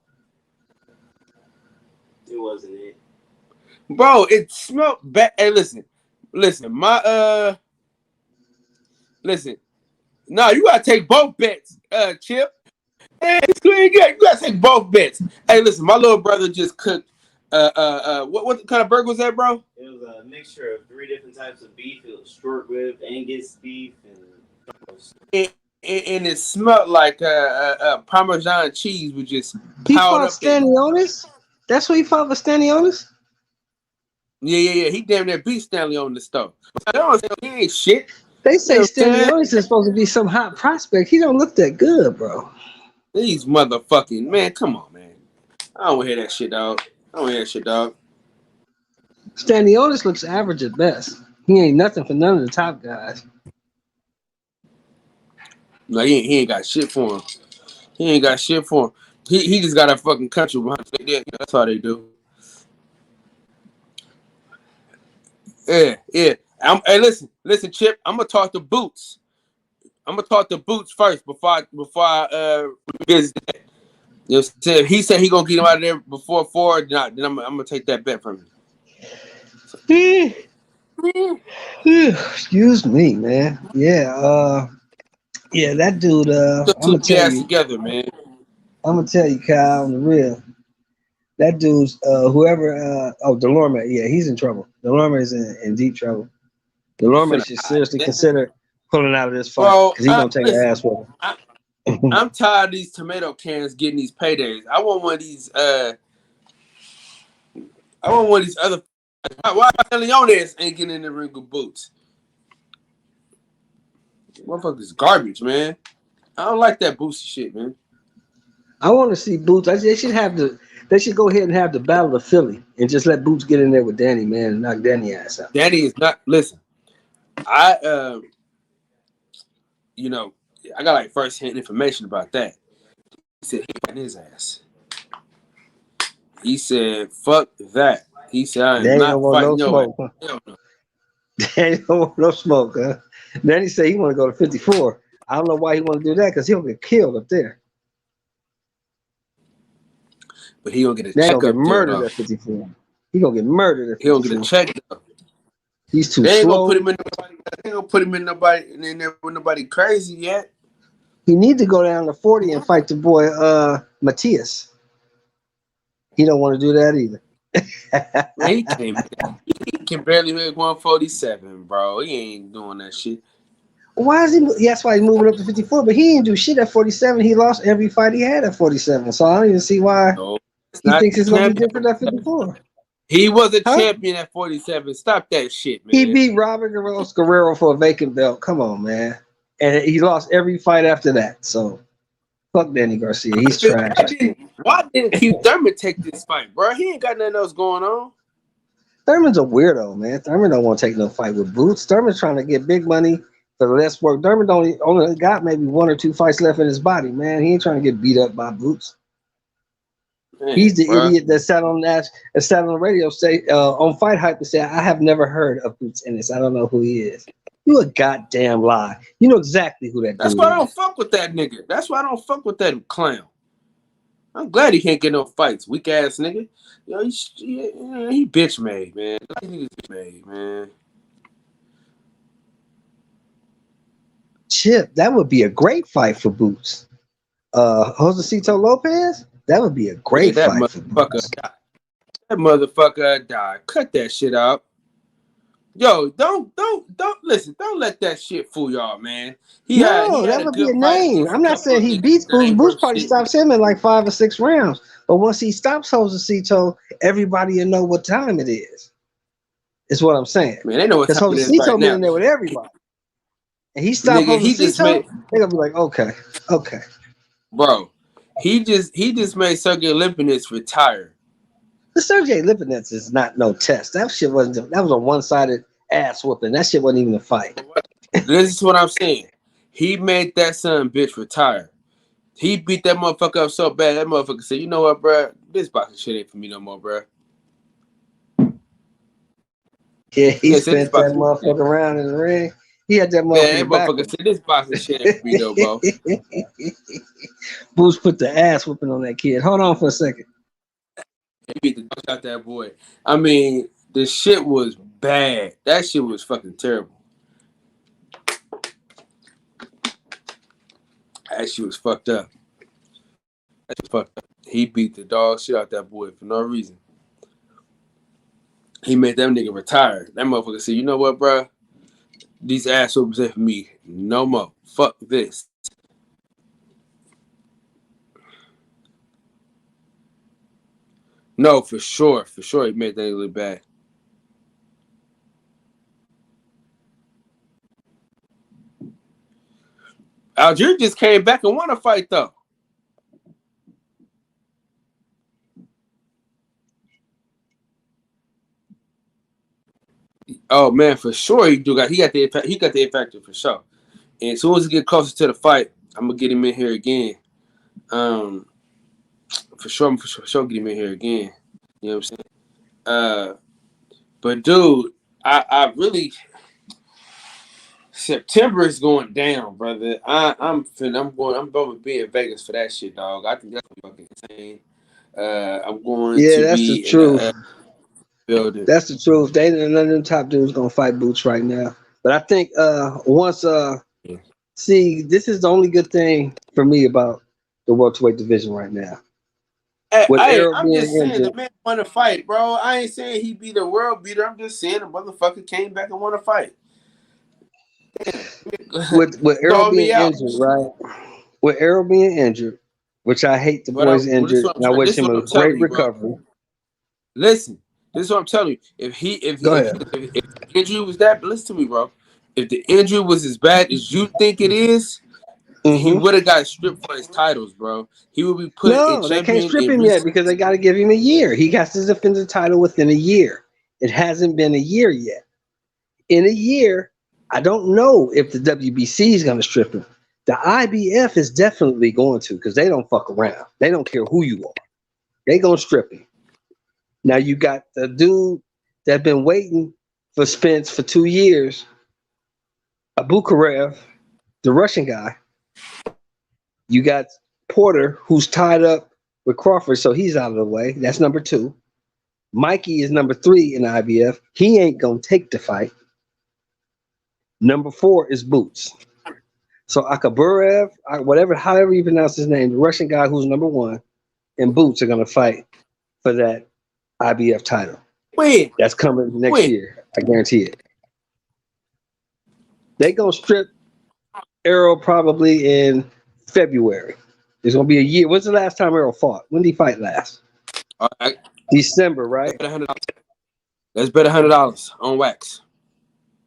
It wasn't it, bro. It smelled bad. Hey, listen. Listen. No, you gotta take both bets, Chip. Hey, you gotta take both bets. Hey, listen. My little brother just cooked. What kind of burger was that, bro? It was a mixture of 3 different types of beef. It was short rib, Angus beef, and it smelled like Parmesan cheese with just he fought Stanionis? That's what he fought for Stanionis? Yeah. He damn near beat Stanley on the stove. He ain't shit. They say Stanionis is supposed to be some hot prospect. He don't look that good, bro. These motherfucking man, come on, man. I don't want to hear that shit, dog. Stanionis looks average at best. He ain't nothing for none of the top guys. No, he ain't got shit for him. He just got a fucking country behind him. That's how they do. Yeah. Hey, listen, Chip. I'm gonna talk to Boots. First before I visit that. You know, if he said he gonna get him out of there before 4, then I'm gonna take that bet from him. Excuse me, man. Yeah, that dude. Put I'm two gonna tell gas you. together, man. I'm gonna tell you, Kyle, on the real. That dude's whoever. Delorme. Yeah, he's in trouble. Delorme is in deep trouble. Delorme Finna should hide seriously that. consider pulling out of this fight Bro, because he's gonna take an listen. ass whooping. I'm tired of these tomato cans getting these paydays. I want one of these. I want one of these other. Why Leones ain't getting in the ring with Boots? Motherfuckers garbage, man. I don't like that Boots shit, man. I want to see Boots. They should have the. They should go ahead and have the Battle of Philly and just let Boots get in there with Danny, man, and knock Danny ass out. Danny is not. Listen, I you know, I got like first hand information about that. He said he got his ass. He said, "Fuck that." He said, "I am Danny don't not want no fighting your ass." smoke. Huh? Hell no. Danny don't want no smoke. Huh? Danny said he want to go to 54. I don't know why he want to do that because he'll get killed up there. But he gonna get a Danny check gonna up get there, murdered though. at 54. He gonna get murdered at He gonna get a 54. check though. He's too They ain't gonna slow. put him in nobody. They ain't gonna put him in nobody in there with nobody crazy yet. He need to go down to 40 and fight the boy Matthias. He don't want to do that either. Man, he can barely hit 147, bro. He ain't doing that shit. Why is he? That's why he's moving up to 54. But he didn't do shit at 47. He lost every fight he had at 47. So I don't even see why No, it's he not thinks it's gonna be champion. different at 54. He was a Huh? champion at 47. Stop that shit, He man. beat Robert Guerrero for a vacant belt. Come on, man. And he lost every fight after that. So fuck Danny Garcia. He's trash. Why didn't Keith Thurman take this fight, bro? He ain't got nothing else going on. Thurman's a weirdo, man. Thurman don't want to take no fight with Boots. Thurman's trying to get big money for less work. Thurman only got maybe 1 or 2 fights left in his body, man. He ain't trying to get beat up by Boots. Man, He's the bro. idiot that sat on the radio on Fight Hype and said, "I have never heard of Boots Ennis. I don't know who he is." You a goddamn lie. You know exactly who that That's dude why I don't is. fuck with that nigga. That's why I don't fuck with that clown. I'm glad he can't get no fights, weak ass nigga. You know, he bitch made, man. He bitch made, man. Chip, that would be a great fight for Boots. Josecito Lopez, that would be a great that fight for Boots. motherfucker died. That motherfucker died. Cut that shit out. Yo, don't listen. Don't let that shit fool y'all, man. He had That a would be a good fight name. against a I'm not couple saying of he niggas beats that Boots. ain't Boots worth probably shit. stops him in like 5 or 6 rounds. But once he stops Josecito, everybody will know what time it is. Is what I'm saying. Man, they know what Because time it is Josecito right been now. in there with everybody. And he stopped Nigga, he just Josecito, made, they're gonna be like, okay. bro. He just made Sergey Olympinets retire. The Sergey Lipinets is not no test. That shit wasn't. That was a one-sided ass whooping. That shit wasn't even a fight. This is what I'm saying. He made that son bitch retire. He beat that motherfucker up so bad. That motherfucker said, "You know what, bro? This boxing shit ain't for me no more, bro." Yeah, he Yeah, said this spent that boxing. motherfucker around in the ring. He had that Man, that motherfucker motherfucker backwards. said this boxing shit ain't for me no more. Boots put the ass whooping on that kid. Hold on for a second. He beat the dog out that boy. I mean, the shit was bad. That shit was fucking terrible. That shit was fucked up. That shit was fucked up. He beat the dog shit out that boy for no reason. He made that nigga retire. That motherfucker said, "You know what, bro? These ass whoopers ain't for me no more. Fuck this." No, for sure, he made that look bad. Algier just came back and won a fight though. Oh man, for sure he got the X factor for sure. And as soon as he get closer to the fight, I'm gonna get him in here again. For sure get him in here again. You know what I'm saying? But dude, I really September is going down, brother. I'm going to be in Vegas for that shit, dog. I think that's fucking insane. I'm going Yeah, to that's the be in truth. building. That's the truth. They none of them top dudes gonna fight Boots right now. But I think once see, this is the only good thing for me about the welterweight division right now. With Errol I'm just being saying the injured, man want to fight, bro. I ain't saying he be the world beater. I'm just saying the motherfucker came back and want to fight. with Errol Call me being out. injured, right? With Errol being injured, which I hate the boy's Well, injured, and I wish this is him what a I'm telling great you, bro. recovery. Listen, this is what I'm telling you. If the injury was that, listen to me, bro. If the injury was as bad as you think it is, he would have got stripped for his titles, bro. He would be put in No, they can't champion. strip him yet because they got to give him a year. He has to defend the title within a year. It hasn't been a year yet. In a year, I don't know if the WBC is going to strip him. The IBF is definitely going to because they don't fuck around. They don't care who you are. They going to strip him. Now you got the dude that been waiting for Spence for 2 years, Abukarev, the Russian guy. You got Porter, who's tied up with Crawford, so he's out of the way. That's number 2. Mikey is number 3 in the IBF. He ain't gonna take the fight. Number 4 is Boots. So Akaburev, however you pronounce his name, the Russian guy who's number 1, and Boots are gonna fight for that IBF title. When? That's coming next year. I guarantee it. They gonna strip Errol probably in February. It's gonna be a year. When's the last time Errol fought? When did he fight last? All right. December, right? Let's bet $100 on wax.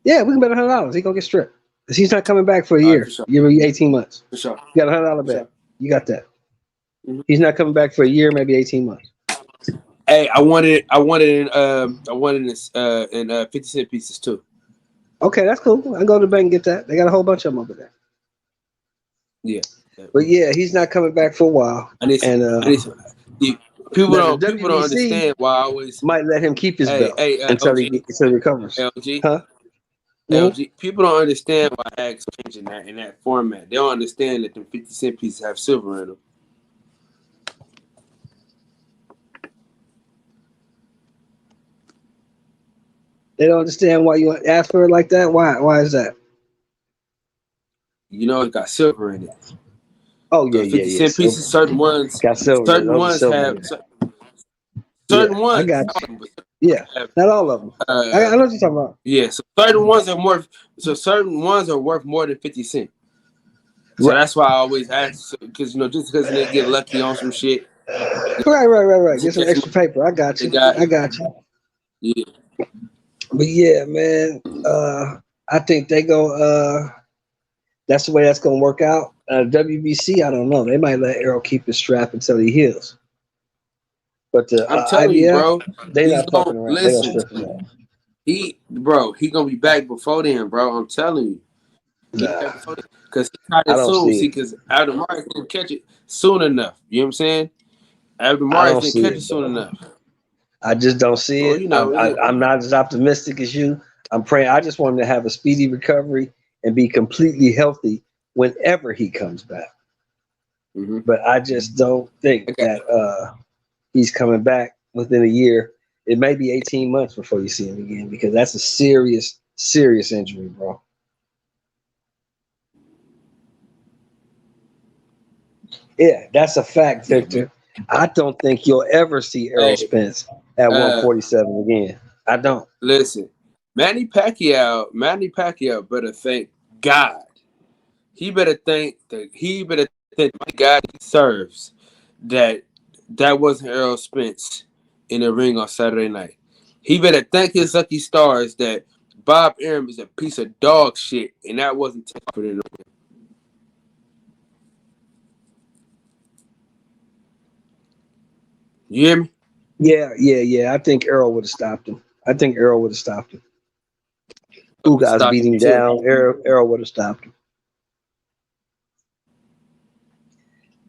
Yeah, we can bet $100. He gonna get stripped because he's not coming back for a year. For sure. Give me 18 months. For sure. You got $100 bet. Sure. You got that. Mhm. He's not coming back for a year, maybe 18 months. Hey, I wanted this in 50-cent pieces too. Okay, that's cool. I can go to the bank and get that. They got a whole bunch of them over there. Yeah. But yeah, he's not coming back for a while. People don't understand why I always might let him keep his belt until he recovers. LG. Huh? LG. People don't understand why I asked changing that in that format. They don't understand that the 50-cent pieces have silver in them. They don't understand why you ask for it like that. Why is that? You know, it got silver in it. Oh yeah, 50-cent pieces. Certain ones got silver. Certain ones have. Certain ones. I got you. Yeah, not all of them. I know what you're talking about. Yeah, so certain ones are more. So certain ones are worth more than 50 cents. So that's why I always ask, because just because they get lucky on some shit. Right. Get some extra paper. I got you. I got you. Yeah. But yeah, man. I think they go. That's the way that's gonna work out. WBC, I don't know. They might let Errol keep his strap until he heals. But the I'm telling IBF, you, bro, they not fucking around. Listen, he gonna be back before then, bro. I'm telling you. Because he caught it soon. See, because Abdul Morris didn't catch it soon enough. You know what I'm saying? Abdul Morris didn't catch it soon enough. I just don't see it. I'm not as optimistic as you. I'm praying. I just want him to have a speedy recovery and be completely healthy whenever he comes back. Mm-hmm. But I just don't think that he's coming back within a year. It may be 18 months before you see him again because that's a serious, serious injury, bro. Yeah, that's a fact, Victor. I don't think you'll ever see Errol Spence at 147 again. I don't. Listen, Manny Pacquiao better thank God. He better thank the God he serves that wasn't Errol Spence in the ring on Saturday night. He better thank his lucky stars that Bob Arum is a piece of dog shit and that wasn't Crawford in the ring. You hear me? Yeah. I think Errol would have stopped him. Ugas beat him down. Errol would have stopped him.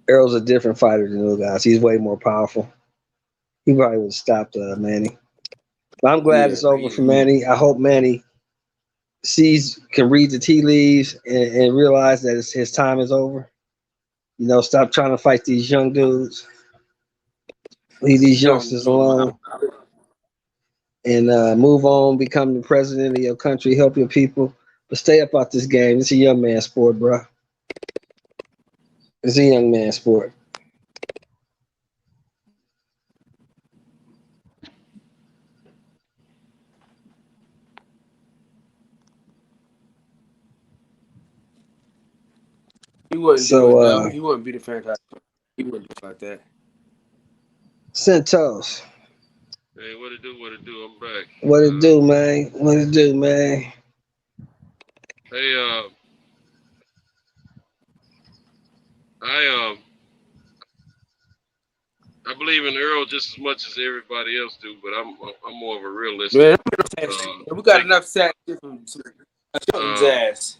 Errol's a different fighter than Ugas. He's way more powerful. He probably would have stopped Manny. But I'm glad it's over for Manny. I hope Manny can read the tea leaves and realize that his time is over. Stop trying to fight these young dudes. Leave these youngsters alone. and move on, become the president of your country, help your people. But stay up out this game. It's a young man sport, bro. It's a young man sport. He wouldn't So, do it though. He wouldn't be the franchise. He wouldn't do it like that. Santos, Hey, what it do? What it do? I'm back. what it do, man? What it do, man? Hey, I believe in Earl just as much as everybody else do, but I'm more of a realist. Man, we got enough sacks from Chilton's ass.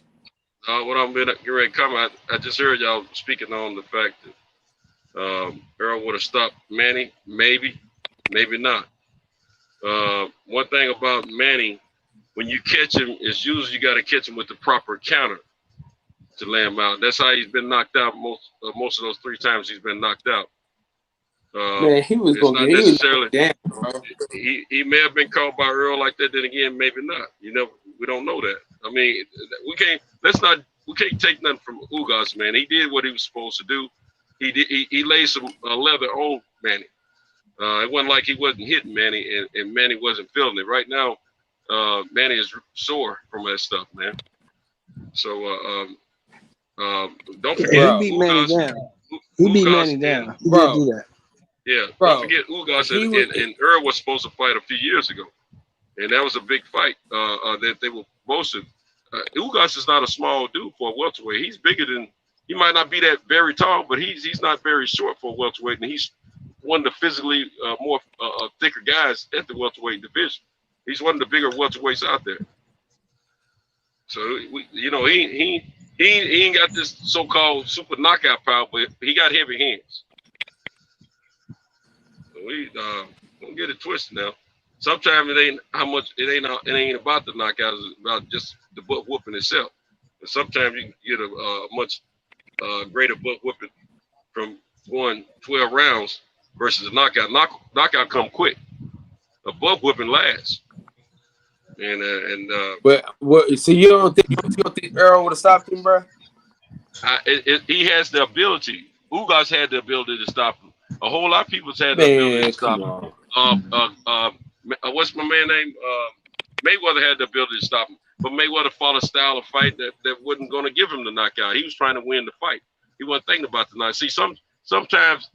What I'm getting ready to come, I just heard y'all speaking on the fact that Earl would have stopped Manny, maybe not. One thing about Manny, when you catch him, is usually you got to catch him with the proper counter to lay him out. That's how he's been knocked out most of those 3 times he's been knocked out. Man, he was going to get necessarily. Damn, bro. He may have been caught by Earl like that. Then again, maybe not. You know, we don't know that. I mean, we can't take nothing from Ugas, man. He did what he was supposed to do. He laid some leather on Manny. It wasn't like he wasn't hitting Manny and Manny wasn't feeling it. Right now, Manny is sore from that stuff, man. So don't forget, He beat Manny down. He beat Manny down. He did do that. Yeah, don't forget Ugas and Earl was supposed to fight a few years ago, and that was a big fight that they were supposed to. Ugas is not a small dude for a welterweight. He's bigger than. He might not be that very tall, but he's not very short for a welterweight, and he's one of the physically more thicker guys at the welterweight division. He's one of the bigger welterweights out there. So he ain't got this so-called super knockout power, but he got heavy hands. So we don't get it twisted now. Sometimes it ain't about the knockout. It's about just the butt whooping itself. And sometimes you can get a much greater butt whooping from going 12 rounds versus a knockout. Knockout come quick. A butt whooping lasts. But what? So you don't think Earl would have stopped him, bro? He has the ability. Ugas had the ability to stop him. A whole lot of people's had the ability to stop him. What's my man name? Mayweather had the ability to stop him, but Mayweather fought a style of fight that wasn't going to give him the knockout. He was trying to win the fight. He wasn't thinking about the knockout. See, sometimes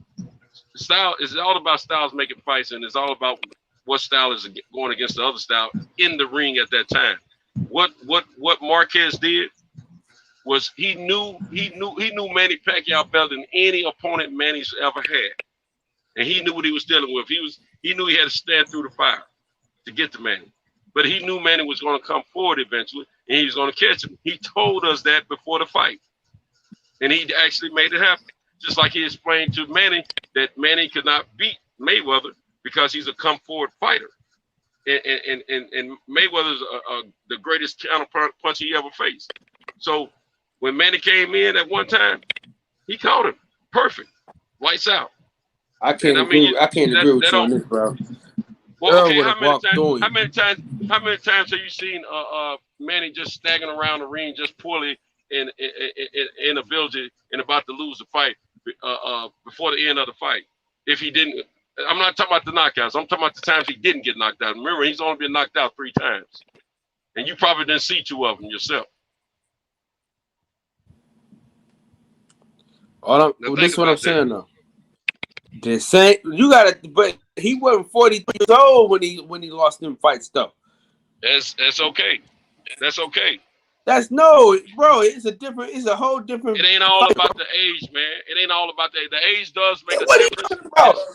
style is all about styles making fights, and it's all about what style is going against the other style in the ring at that time. What Marquez did was he knew Manny Pacquiao better than any opponent Manny's ever had, and he knew what he was dealing with. He knew he had to stand through the fire to get to Manny, but he knew Manny was going to come forward eventually, and he was going to catch him. He told us that before the fight, and he actually made it happen. Just like he explained to Manny that Manny could not beat Mayweather because he's a come forward fighter, and Mayweather's the greatest counter punch he ever faced. So when Manny came in at one time, he caught him perfect, lights out. I can't agree with you on this, bro. Well, okay, how many times have you seen Manny just staggering around the ring just poorly in ability and about to lose the fight before the end of the fight? If he didn't, I'm not talking about the knockouts. I'm talking about the times he didn't get knocked out. Remember, he's only been knocked out 3 times, and you probably didn't see 2 of them yourself. This is what I'm saying though. The same, you gotta, but he wasn't 43 years old when he lost them fights though. That's okay. That's okay. That's no, bro. It's a whole different. It ain't all about the age, man. It ain't all about the age. The age does make a difference.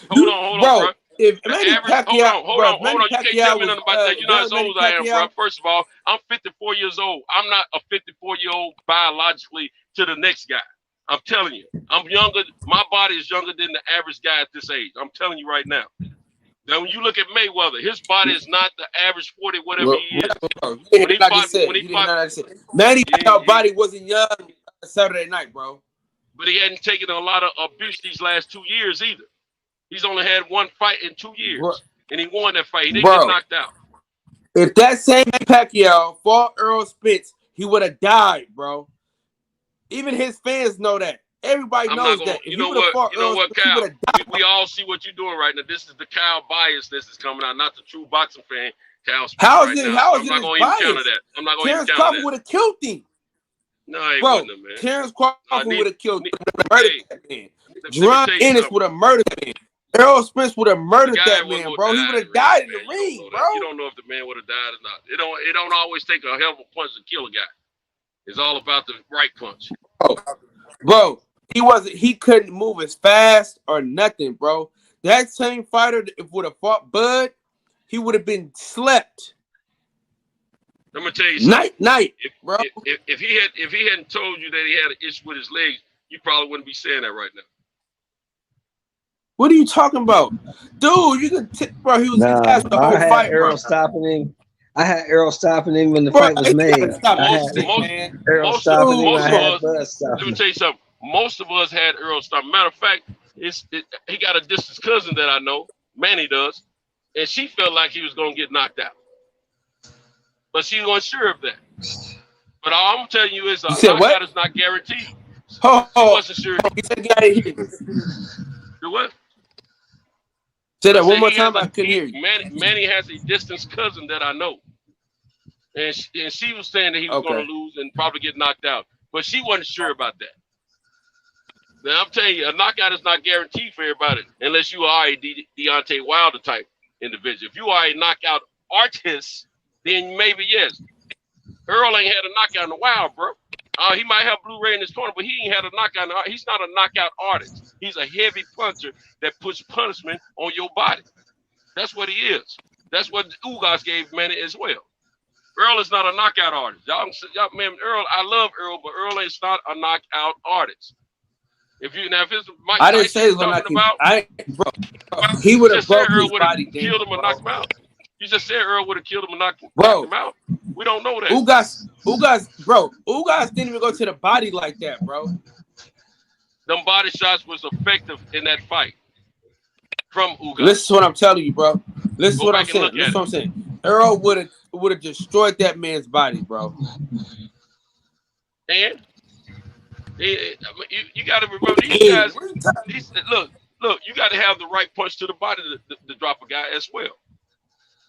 Hold on, bro. If Manny Pacquiao, hold on. You can't tell me nothing about that. You're not as old as I am, bro. First of all, I'm 54 years old. I'm not a 54-year-old biologically to the next guy. I'm telling you, I'm younger. My body is younger than the average guy at this age. I'm telling you right now. Now, when you look at Mayweather, his body is not the average 40, whatever he is. Manny Pacquiao's body wasn't young Saturday night, bro. But he hadn't taken a lot of abuse these last 2 years either. He's only had 1 fight in 2 years, and he won that fight. He didn't get knocked out. If that same Pacquiao fought Earl Spence, he would have died, bro. Even his fans know that. Everybody knows that. If You he know would have what? fought You know Earl what, Spence, he Kyle? would have died. We all see what you're doing right now. This is the Kyle bias that's coming out, not the true boxing fan. Kyle Spence How right is it? now. How is I'm it not his going to even counter bias? that. I'm not going to even Terrence counter Crawford that. would have killed him. No, he Bro, wouldn't have, man. Terrence Crawford need- would have killed need- murdered hey, that man. Let me John tell you Ennis something. would have murdered that man. Earl Spence would have murdered The guy that wasn't man, gonna bro. He die would have in died in the the ring, ring, man. bro. You don't know if the man would have died or not. It don't always take a hell of a punch to kill a guy. It's all about the right punch. Bro, he couldn't move as fast or nothing, bro. That same fighter, if would have fought Bud, he would have been slept. I'm gonna tell you something. Night, bro. If he hadn't told you that he had an issue with his legs, you probably wouldn't be saying that right now. What are you talking about? Dude, you could bro, he was his ass the whole I had fight, Errol bro. stopping him. I had Errol stopping him when the Bro, fight was he made. gotta stop I had bullshit, most- man. Errol most stopping him. most I of had us- Bud Let me stopping. tell you something. Most of us had Earl stop. Matter of fact, he got a distant cousin that I know, Manny does, and she felt like he was gonna get knocked out, but she wasn't sure of that. But all I'm telling you is a said what? knockout is not guaranteed. She Oh, wasn't sure. he said he gotta hear this. Do what? Say that one said more he time. has I couldn't hear you. Manny has a distant cousin that I know, and she was saying that he was Okay. going to lose and probably get knocked out, but she wasn't sure about that. Now I'm telling you, a knockout is not guaranteed for everybody unless you are a Deontay Wilder type individual. If you are a knockout artist, then maybe yes. Earl ain't had a knockout in a while, bro. He might have Blu-ray in his corner, but he ain't had a knockout. He's not a knockout artist. He's a heavy puncher that puts punishment on your body. That's what he is. That's what Ugas gave Manny as well. Earl is not a knockout artist. Y'all, man, Earl, I love Earl, but Earl is not a knockout artist. If it's Mike I didn't Tyson say it's you're gonna talking knock about, bro. He would have just said broke Earl his would have body down, killed him or knocked him out. You just said Earl would have killed him and knocked him out. We don't know that. Ugas didn't even go to the body like that, bro. Them body shots was effective in that fight from Ugas. Listen to what I'm telling you, bro. Listen to Go what I'm back and saying. look at Listen to what I'm saying. Earl would have destroyed that man's body, bro. And you got to remember these guys. Look, you got to have the right punch to the body to drop a guy as well.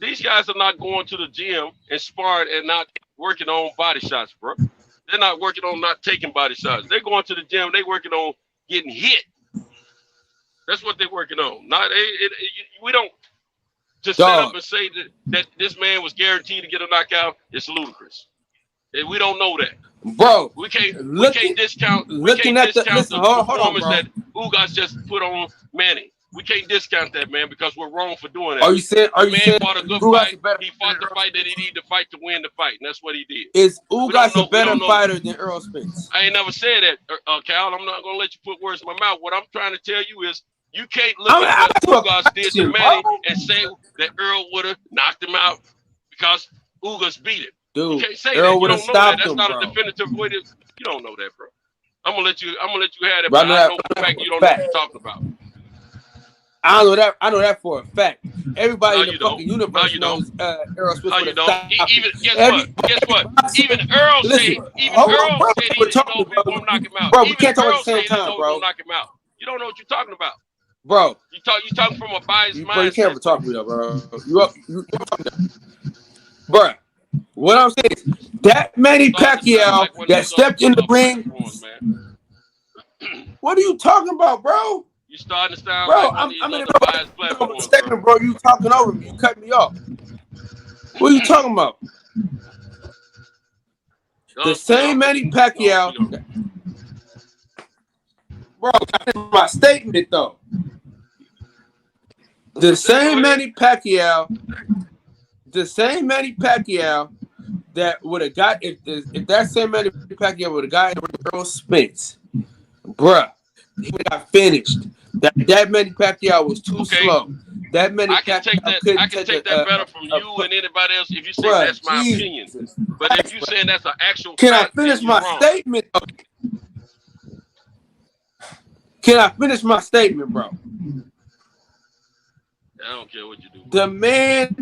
These guys are not going to the gym and sparring and not working on body shots, bro. They're not working on not taking body shots. They're going to the gym. They're working on getting hit. That's what they're working on. We don't just set up and say that this man was guaranteed to get a knockout. It's ludicrous. And we don't know that. Bro, We can't discount the performance that Ugas just put on Manny. We can't discount that, man, because we're wrong for doing that. Are you saying fought a good fight? He fought the fight that he needed to fight to win the fight, and that's what he did. Is Ugas a better fighter than Earl Spence? I ain't never said that, Cal. I'm not gonna let you put words in my mouth. What I'm trying to tell you is you can't look at what Ugas did to Manny and say that Earl would have knocked him out because Ugas beat him. Dude, you can't say Earl that. You don't know that. That's him, not bro. a definitive way to. You don't know that, bro. I'm gonna let you have that. Bro, But I know for a fact you don't know what you're talking about. I know that for a fact. Everybody in the fucking universe you knows Earl Spence. No, you don't. Guess what? Even Listen, Earl said he didn't know if he was gonna knock him out. Bro, we Even can't talk Earl at the same said he time, didn't know bro. he was gonna knock him out. You don't know what you're talking about. Bro, you talking from a biased mindset. You can't ever talk to me though, bro. You bro. What I'm saying is that Manny Pacquiao that stepped in the ring. What are you talking about, bro? You starting to sound bro, like I'm in the the biased platforms, bro. You talking over me. You cut me off. What are you talking about? The same Manny Pacquiao. Bro, that's my statement though. The same Manny Pacquiao that would have got if that same Manny Pacquiao would have gotten Earl Spence, bruh, he would have got finished. That Manny Pacquiao was too slow. That Manny Pacquiao I can take that better from you and anybody else if you say that's my opinion. But if you saying that's an actual can fact, I finish my statement? Can I finish my statement, bro? I don't care what you do. The man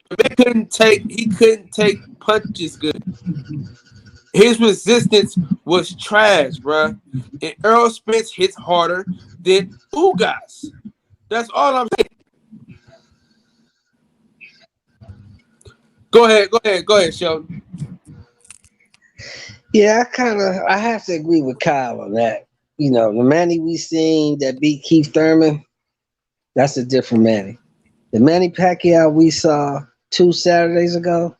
He couldn't take punches good. His resistance was trash, bruh. And Earl Spence hits harder than Ugas. That's all I'm saying. Go ahead, Sheldon. Yeah, I have to agree with Kyle on that. You know, the Manny we seen that beat Keith Thurman, that's a different Manny. The Manny Pacquiao we saw 2 Saturdays ago,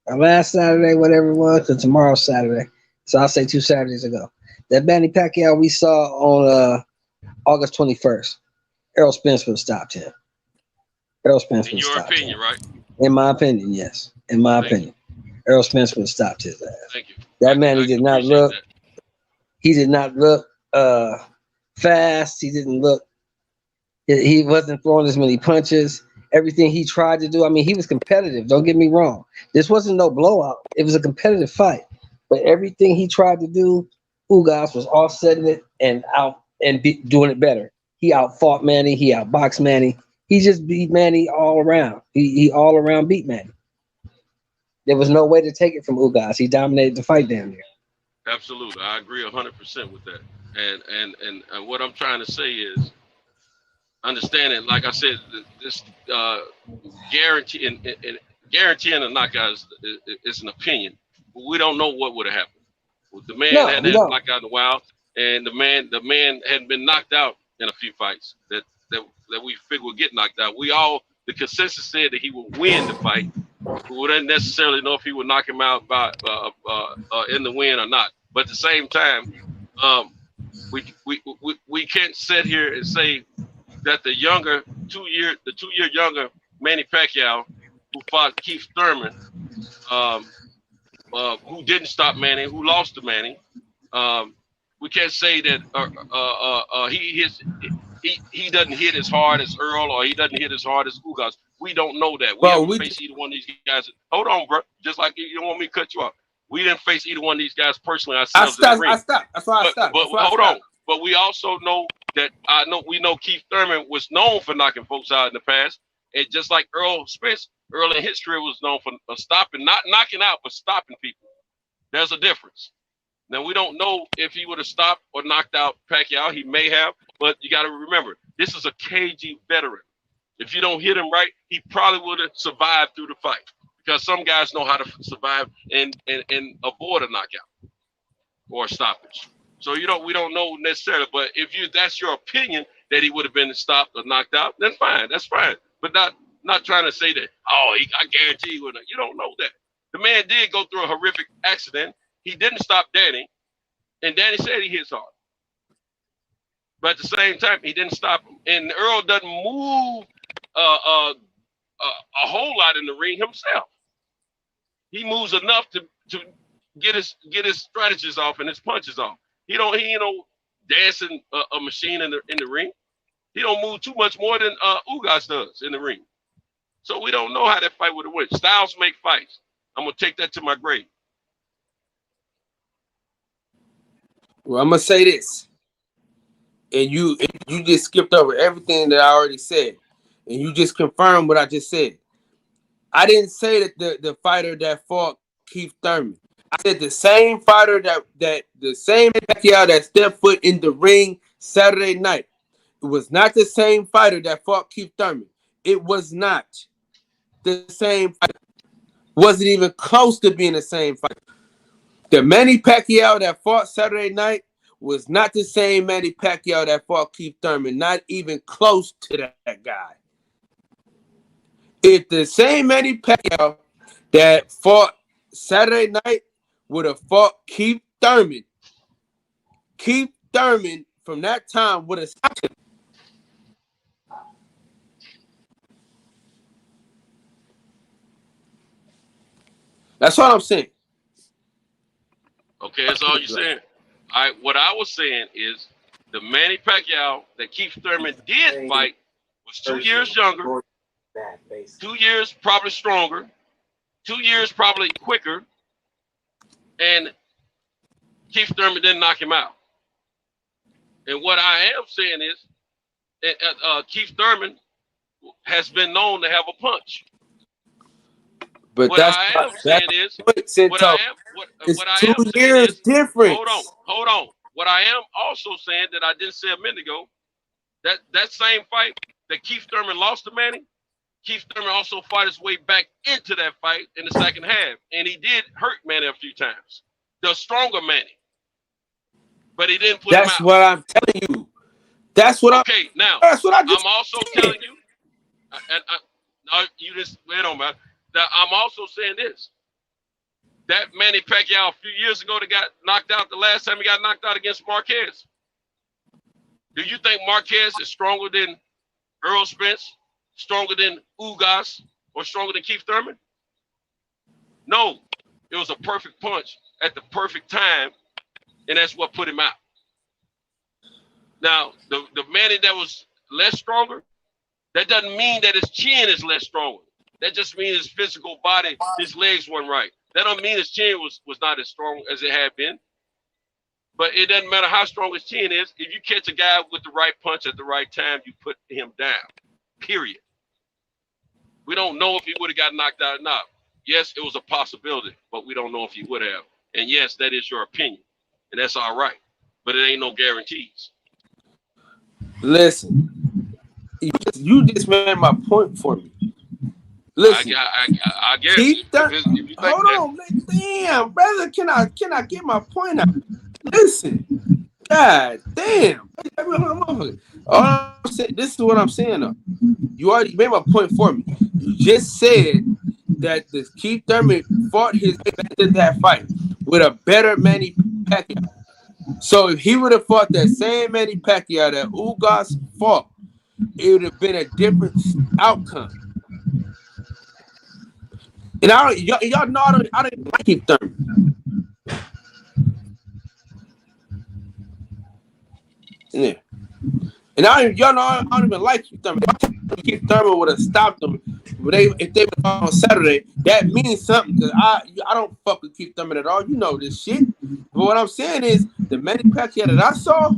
or last Saturday, whatever it was, because tomorrow's Saturday. So I'll say 2 Saturdays ago. That Manny Pacquiao we saw on August 21st, Errol Spence would have stopped him. Errol Spence would have stopped him. In your opinion, right? In my opinion, yes. In my opinion. Errol Spence would have stopped his ass. Thank you. That man, he did not look. He did not look fast. He didn't look. He wasn't throwing as many punches. Everything he tried to do. I mean, he was competitive. Don't get me wrong. This wasn't no blowout. It was a competitive fight. But everything he tried to do, Ugas was offsetting it and doing it better. He outfought Manny. He outboxed Manny. He just beat Manny all around. He all around beat Manny. There was no way to take it from Ugas. He dominated the fight down there. Absolutely, I agree 100% with that. And what I'm trying to say is, understanding, like I said, this guaranteeing a knockout is an opinion. We don't know what would have happened. The man hadn't had a knockout in a while, and the man hadn't been knocked out in a few fights that we figured would get knocked out. The consensus said that he would win the fight. We wouldn't necessarily know if he would knock him out by in the win or not. But at the same time, we can't sit here and say that the 2 year younger Manny Pacquiao, who fought Keith Thurman, who didn't stop Manny, who lost to Manny, we can't say that he doesn't hit as hard as Earl or he doesn't hit as hard as Ugas. We don't know that. We haven't faced either one of these guys. Hold on, bro. Just like you don't want me to cut you off. We didn't face either one of these guys personally ourselves. I stopped. That's why I stopped. But hold on. But we also know that we know Keith Thurman was known for knocking folks out in the past. And just like Earl Spence, Earl in history was known for stopping, not knocking out, but stopping people. There's a difference. Now, we don't know if he would have stopped or knocked out Pacquiao. He may have, but you got to remember, this is a cagey veteran. If you don't hit him right, he probably would have survived through the fight, because some guys know how to survive and avoid a knockout or a stoppage. So we don't know necessarily, but if that's your opinion that he would have been stopped or knocked out, then fine, that's fine. But not trying to say that, I guarantee you would. You don't know that. The man did go through a horrific accident. He didn't stop Danny, and Danny said he hits hard. But at the same time, he didn't stop him. And Earl doesn't move a whole lot in the ring himself. He moves enough to get his strategies off and his punches off. He ain't dancing a machine in the ring. He don't move too much more than Ugas does in the ring. So we don't know how that fight would have went. Styles make fights. I'm gonna take that to my grave. Well, I'm gonna say this, and you just skipped over everything that I already said, and you just confirmed what I just said. I didn't say that the fighter that fought Keith Thurman. I said the same fighter that the same Pacquiao that stepped foot in the ring Saturday night. It was not the same fighter that fought Keith Thurman. It was not the same fighter. Wasn't even close to being the same fighter. The Manny Pacquiao that fought Saturday night was not the same Manny Pacquiao that fought Keith Thurman. Not even close to that guy. If the same Manny Pacquiao that fought Saturday night would have fought Keith Thurman from that time would have stopped him. That's what I'm saying. Okay, that's all you're saying. All right, what I was saying is the Manny Pacquiao that Keith Thurman did fight was 2 years younger, 2 years probably stronger, 2 years probably quicker, and Keith Thurman didn't knock him out. And what I am saying is Keith Thurman has been known to have a punch. But What that's I am that's saying is, what what Cinto. I am, It's what I 2 am saying years is, difference. hold on. What I am also saying that I didn't say a minute ago, that same fight that Keith Thurman lost to Manny, Keith Thurman also fought his way back into that fight in the second half, and he did hurt Manny a few times. The stronger Manny, but he didn't put him That's out. what I'm telling you. That's what Okay, now that's what I just I'm also said. telling you, no, you just wait on, man. That I'm also saying this. That Manny Pacquiao a few years ago that got knocked out the last time he got knocked out against Marquez. Do you think Marquez is stronger than Earl Spence, stronger than Ugas, or stronger than Keith Thurman? No. It was a perfect punch at the perfect time, and that's what put him out. Now, the Manny that was less stronger, that doesn't mean that his chin is less stronger. That just means his physical body, his legs weren't right. That don't mean his chin was not as strong as it had been. But it doesn't matter how strong his chin is. If you catch a guy with the right punch at the right time, you put him down, period. We don't know if he would have got knocked out or not. Yes, it was a possibility, but we don't know if he would have. And yes, that is your opinion, and that's all right. But it ain't no guarantees. Listen, you just made my point for me. Listen, I guess. Keith If you think hold that, on, man. Damn, brother, can I get my point out? Listen, God damn. All I'm saying, this is what I'm saying though. You already made my point for me. You just said that this Keith Thurman fought his way back to that fight with a better Manny Pacquiao. So if he would have fought that same Manny Pacquiao that Ugas fought, it would have been a different outcome. And y'all know I don't like Keith Thurman. Yeah. And y'all know I don't even like Keith Thurman. Keith Thurman would have stopped them, but if they would have on Saturday, that means something because I don't fuck with Keith Thurman at all. You know this shit. But what I'm saying is the Manny Pacquiao that I saw,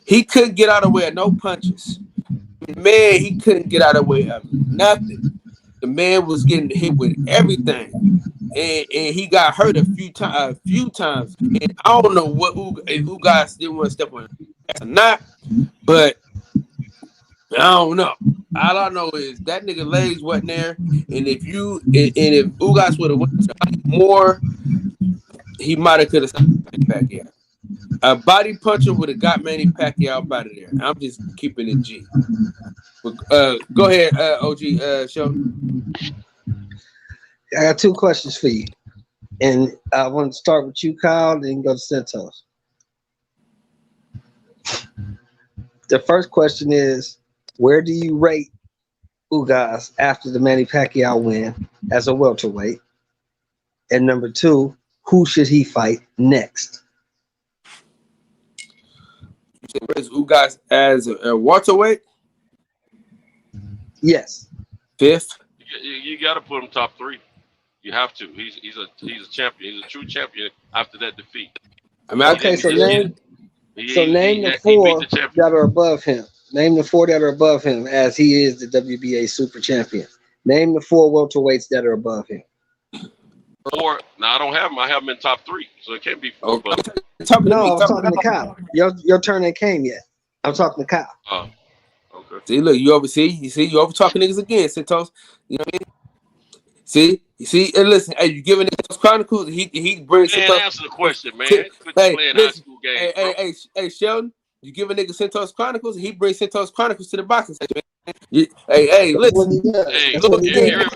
he couldn't get out of the way of no punches. Man, he couldn't get out of the way of nothing. The man was getting hit with everything, and he got hurt a few times. And I don't know what Ugas didn't want to step on or not, but I don't know. All I know is that nigga legs wasn't there, and if Ugas would have went more, he might have could have stopped Pacquiao. A body puncher would have got Manny Pacquiao out of there. I'm just keeping it G. Go ahead, OG Sheldon. I got 2 questions for you. And I want to start with you, Kyle, then go to Santos. The first question is, where do you rate Ugas after the Manny Pacquiao win as a welterweight? And number 2, who should he fight next? Where's Ugas as a welterweight? Yes. 5th. you got to put him top 3. You have to. He's a champion. He's a true champion after that defeat. I mean, Okay, so name the 4 that are above him. Name the 4 that are above him, as he is the WBA super champion. Name the 4 welterweights that are above him. 4. Now I don't have him. I have him in top 3, so it can't be 4. Okay. No, I'm talking to Kyle. Your turn ain't came yet. I'm talking to Kyle. Oh, okay. See, look, you over talking niggas again, Santos. You know what I mean? See, and listen, hey, you giving Santos Chronicles? He brings. Man, Santos. answer the question, man. Hey, Quit playing high listen, school games. hey, Sheldon, you give a nigga Santos Chronicles, he brings Santos Chronicles to the boxing section. Hey, listen. Hey,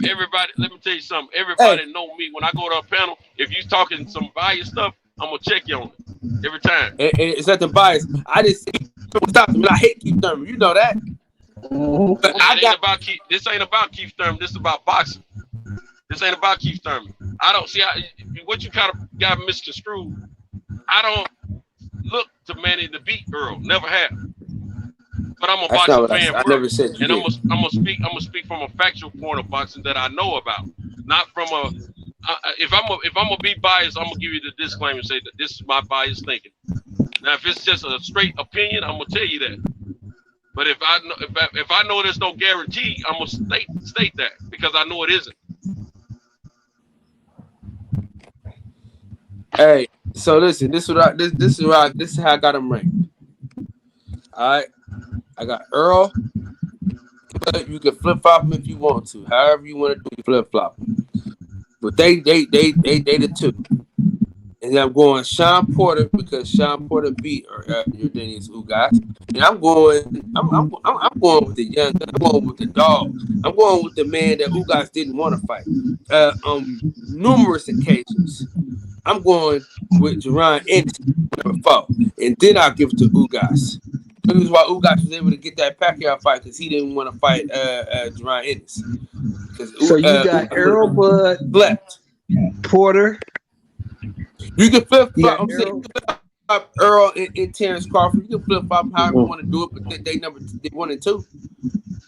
everybody, let me tell you something. Everybody know me. When I go to a panel, if you talking some bias stuff, I'm gonna check you on it every time. And it's not the bias. I just stop him. I hate Keith Thurman. You know that. Mm-hmm. This ain't about Keith Thurman. This is about boxing. This ain't about Keith Thurman. I don't see what you kind of got misconstrued. I don't look to Manny to beat Earl. Never have. But I'm a boxing fan first. I never said you did. I'm gonna speak from a factual point of boxing that I know about, not from a. If I'm gonna be biased, I'm gonna give you the disclaimer and say that this is my biased thinking. Now, if it's just a straight opinion, I'm gonna tell you that. But if I know there's no guarantee, I'm gonna state that because I know it isn't. Hey, so listen, this is how I got them ranked. All right, I got Earl. You can flip flop them if you want to. However you want to do, flip flop. But they the two. And I'm going Sean Porter because Sean Porter beat Yordenis Ugas. And I'm going with the young. I'm going with the dog. I'm going with the man that Ugas didn't want to fight. Numerous occasions. I'm going with Jerron Ennis number 4, and then I'll give it to Ugas. The reason why Ugas was able to get that Pacquiao fight because he didn't want to fight Jerron Ennis. So you got Errol Bud, left Porter. You can flip flop. Yeah, I'm saying you can flip flop Earl and Terrence Crawford. You can flip flop however you want to do it, but they 1 and 2.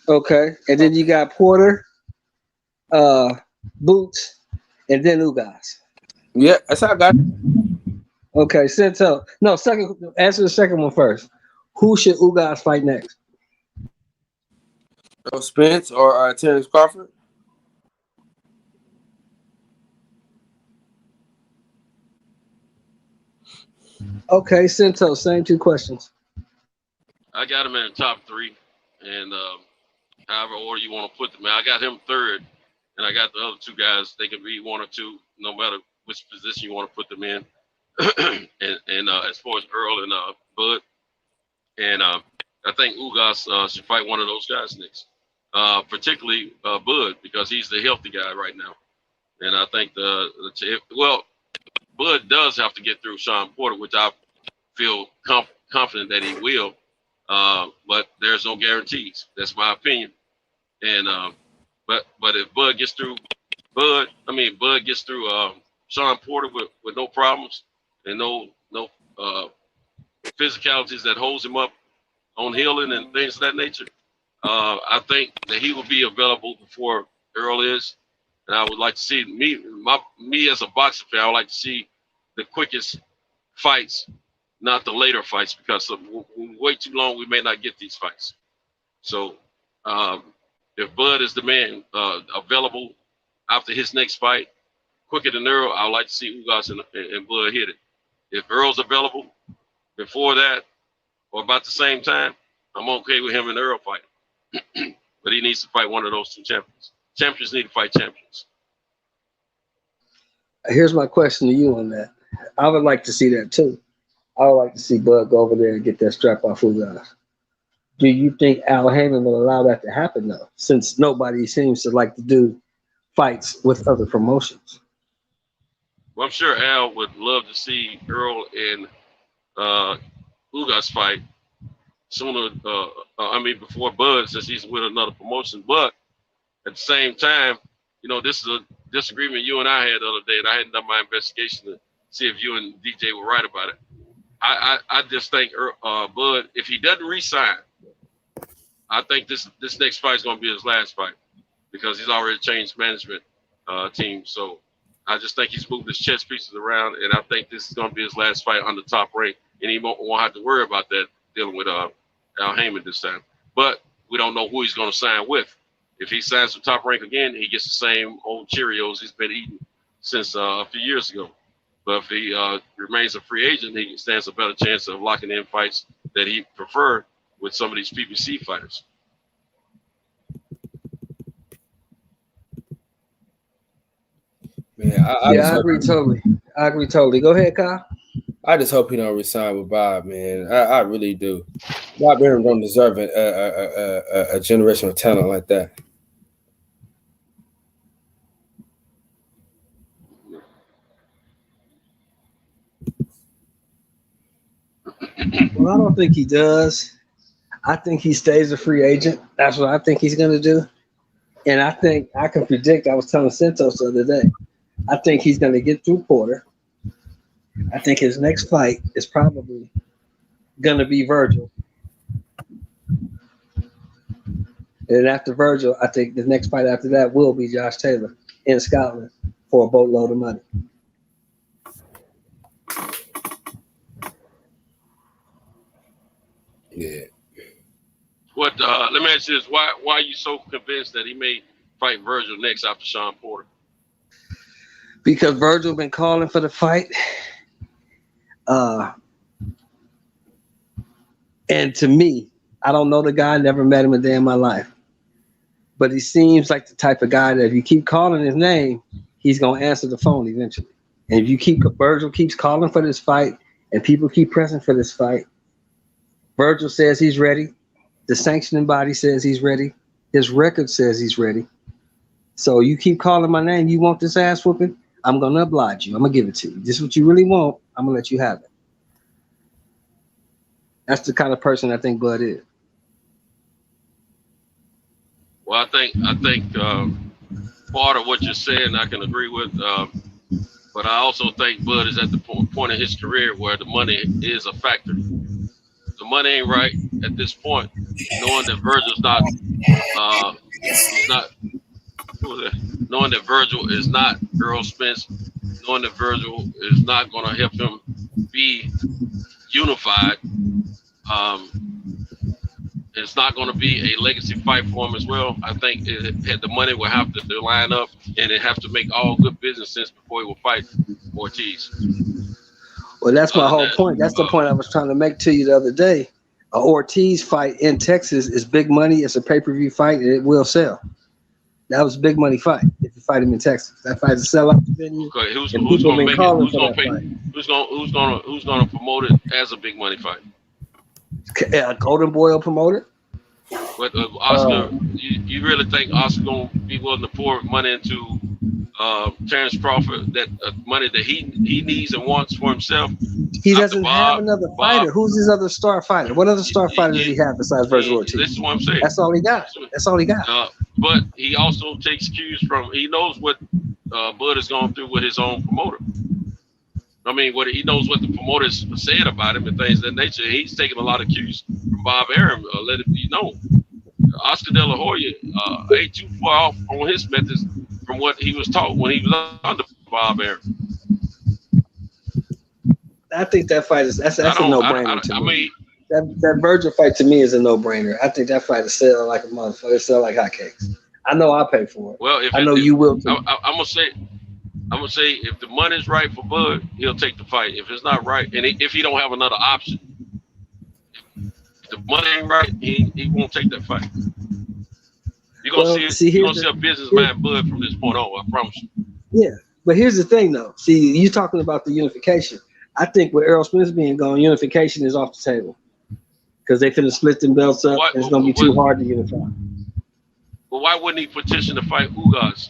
Okay, and then you got Porter, Boots, and then Ugas. Yeah, that's how I got it. Okay, Cinto. No, second. Answer the second one first. Who should Ugas fight next? Earl Spence or Terrence Crawford? Okay, Cinto. Same 2 questions. I got him in the top 3, and however order you want to put them. I got him 3rd, and I got the other 2 guys. They can be 1 or 2, no matter which position you want to put them in. and as far as Earl and Bud, and I think Ugas should fight one of those guys next, particularly Bud, because he's the healthy guy right now. And I think Bud does have to get through Sean Porter, which I feel confident that he will. But there's no guarantees. That's my opinion. And but if Bud gets through Sean Porter with no problems and no physicalities that holds him up on healing and things of that nature, I think that he will be available before Earl is. And I would like to see me as a boxing fan. I would like to see the quickest fights, not the later fights, because we wait too long, we may not get these fights. So if Bud is the man available after his next fight, quicker than Earl, I would like to see Ugas and Bud hit it. If Earl's available before that or about the same time, I'm okay with him and Earl fighting. But he needs to fight one of those 2 champions. Champions need to fight champions. Here's my question to you on that. I would like to see that too. I would like to see Bud go over there and get that strap off Ugas. Do you think Al Heyman will allow that to happen though? Since nobody seems to like to do fights with other promotions. Well, I'm sure Al would love to see Earl and Ugas fight sooner. Before Bud, since he's with another promotion. But at the same time, this is a disagreement you and I had the other day, and I hadn't done my investigation to see if you and DJ were right about it. I just think Bud, if he doesn't re-sign, I think this next fight is going to be his last fight because he's already changed management team. So I just think he's moved his chess pieces around, and I think this is going to be his last fight on the Top Rank, and he won't have to worry about that dealing with Al Heyman this time. But we don't know who he's going to sign with. If he signs for Top Rank again, he gets the same old Cheerios he's been eating since a few years ago. But if he remains a free agent, he stands a better chance of locking in fights that he prefer with some of these PBC fighters. Man, I agree totally. I agree totally. Go ahead, Kyle. I just hope he don't resign with Bob, man. I really do. Bob Arum don't deserve a generational talent like that. Well, I don't think he does. I think he stays a free agent. That's what I think he's going to do. And I think I can predict, I was telling Santos the other day, I think he's going to get through Porter. I think his next fight is probably going to be Virgil. And after Virgil, I think the next fight after that will be Josh Taylor in Scotland for a boatload of money. Yeah. What? Let me ask you this: Why are you so convinced that he may fight Virgil next after Sean Porter? Because Virgil been calling for the fight, And to me, I don't know the guy, never met him a day in my life. But he seems like the type of guy that if you keep calling his name, he's going to answer the phone eventually. And if you Virgil keeps calling for this fight and people keep pressing for this fight, Virgil says he's ready. The sanctioning body says he's ready. His record says he's ready. So you keep calling my name, you want this ass whooping? I'm going to oblige you. I'm going to give it to you. This is what you really want. I'm going to let you have it. That's the kind of person I think Bud is. Well, I think part of what you're saying I can agree with, but I also think Bud is at the point in his career where the money is a factor. The money ain't right at this point, knowing that Virgil's not, knowing that Virgil is not Earl Spence, knowing that Virgil is not going to help him be unified. It's not going to be a legacy fight for him as well. I think the money will have to line up, and it have to make all good business sense before he will fight Ortiz. Well, that's my whole point. That's the point I was trying to make to you the other day. A Ortiz fight in Texas is big money. It's a pay-per-view fight, and it will sell. That was a big money fight. If you fight him in Texas, that fight is sell out the venue. Okay, who's going to make it? Who's going to promote it as a big money fight? Golden Boy will promote it. But Oscar, you really think Oscar gonna be willing to pour money into Terrence Crawford, that money that he needs and wants for himself? He doesn't have another fighter. Who's his other star fighter? What other star fighter does he have besides Virgil Ortiz? This is what I'm saying. That's all he got. That's all he got. But he also takes cues from. He knows what Bud has gone through with his own promoter. I mean, he knows what the promoters said about him and things of that nature. He's taking a lot of cues from Bob Arum. Let it be known. Oscar De La Hoya ain't too far off on his methods from what he was taught when he was under Bob Arum. I think that fight is that's a no-brainer to me. I mean, that Virgil fight to me is a no-brainer. I think that fight will sell like a motherfucker. Sell like hotcakes. I know I'll pay for it. Well, you will too. I'm gonna say if the money's right for Bud, he'll take the fight. If it's not right, and if he don't have another option, if the money ain't right, he won't take that fight. You're gonna see a businessman Bud from this point on. I promise you. Yeah, but here's the thing, though. See, you're talking about the unification. I think with Errol Spence being gone, unification is off the table because they finna split them belts up, and it's gonna be too hard to unify. But why wouldn't he petition to fight Ugas?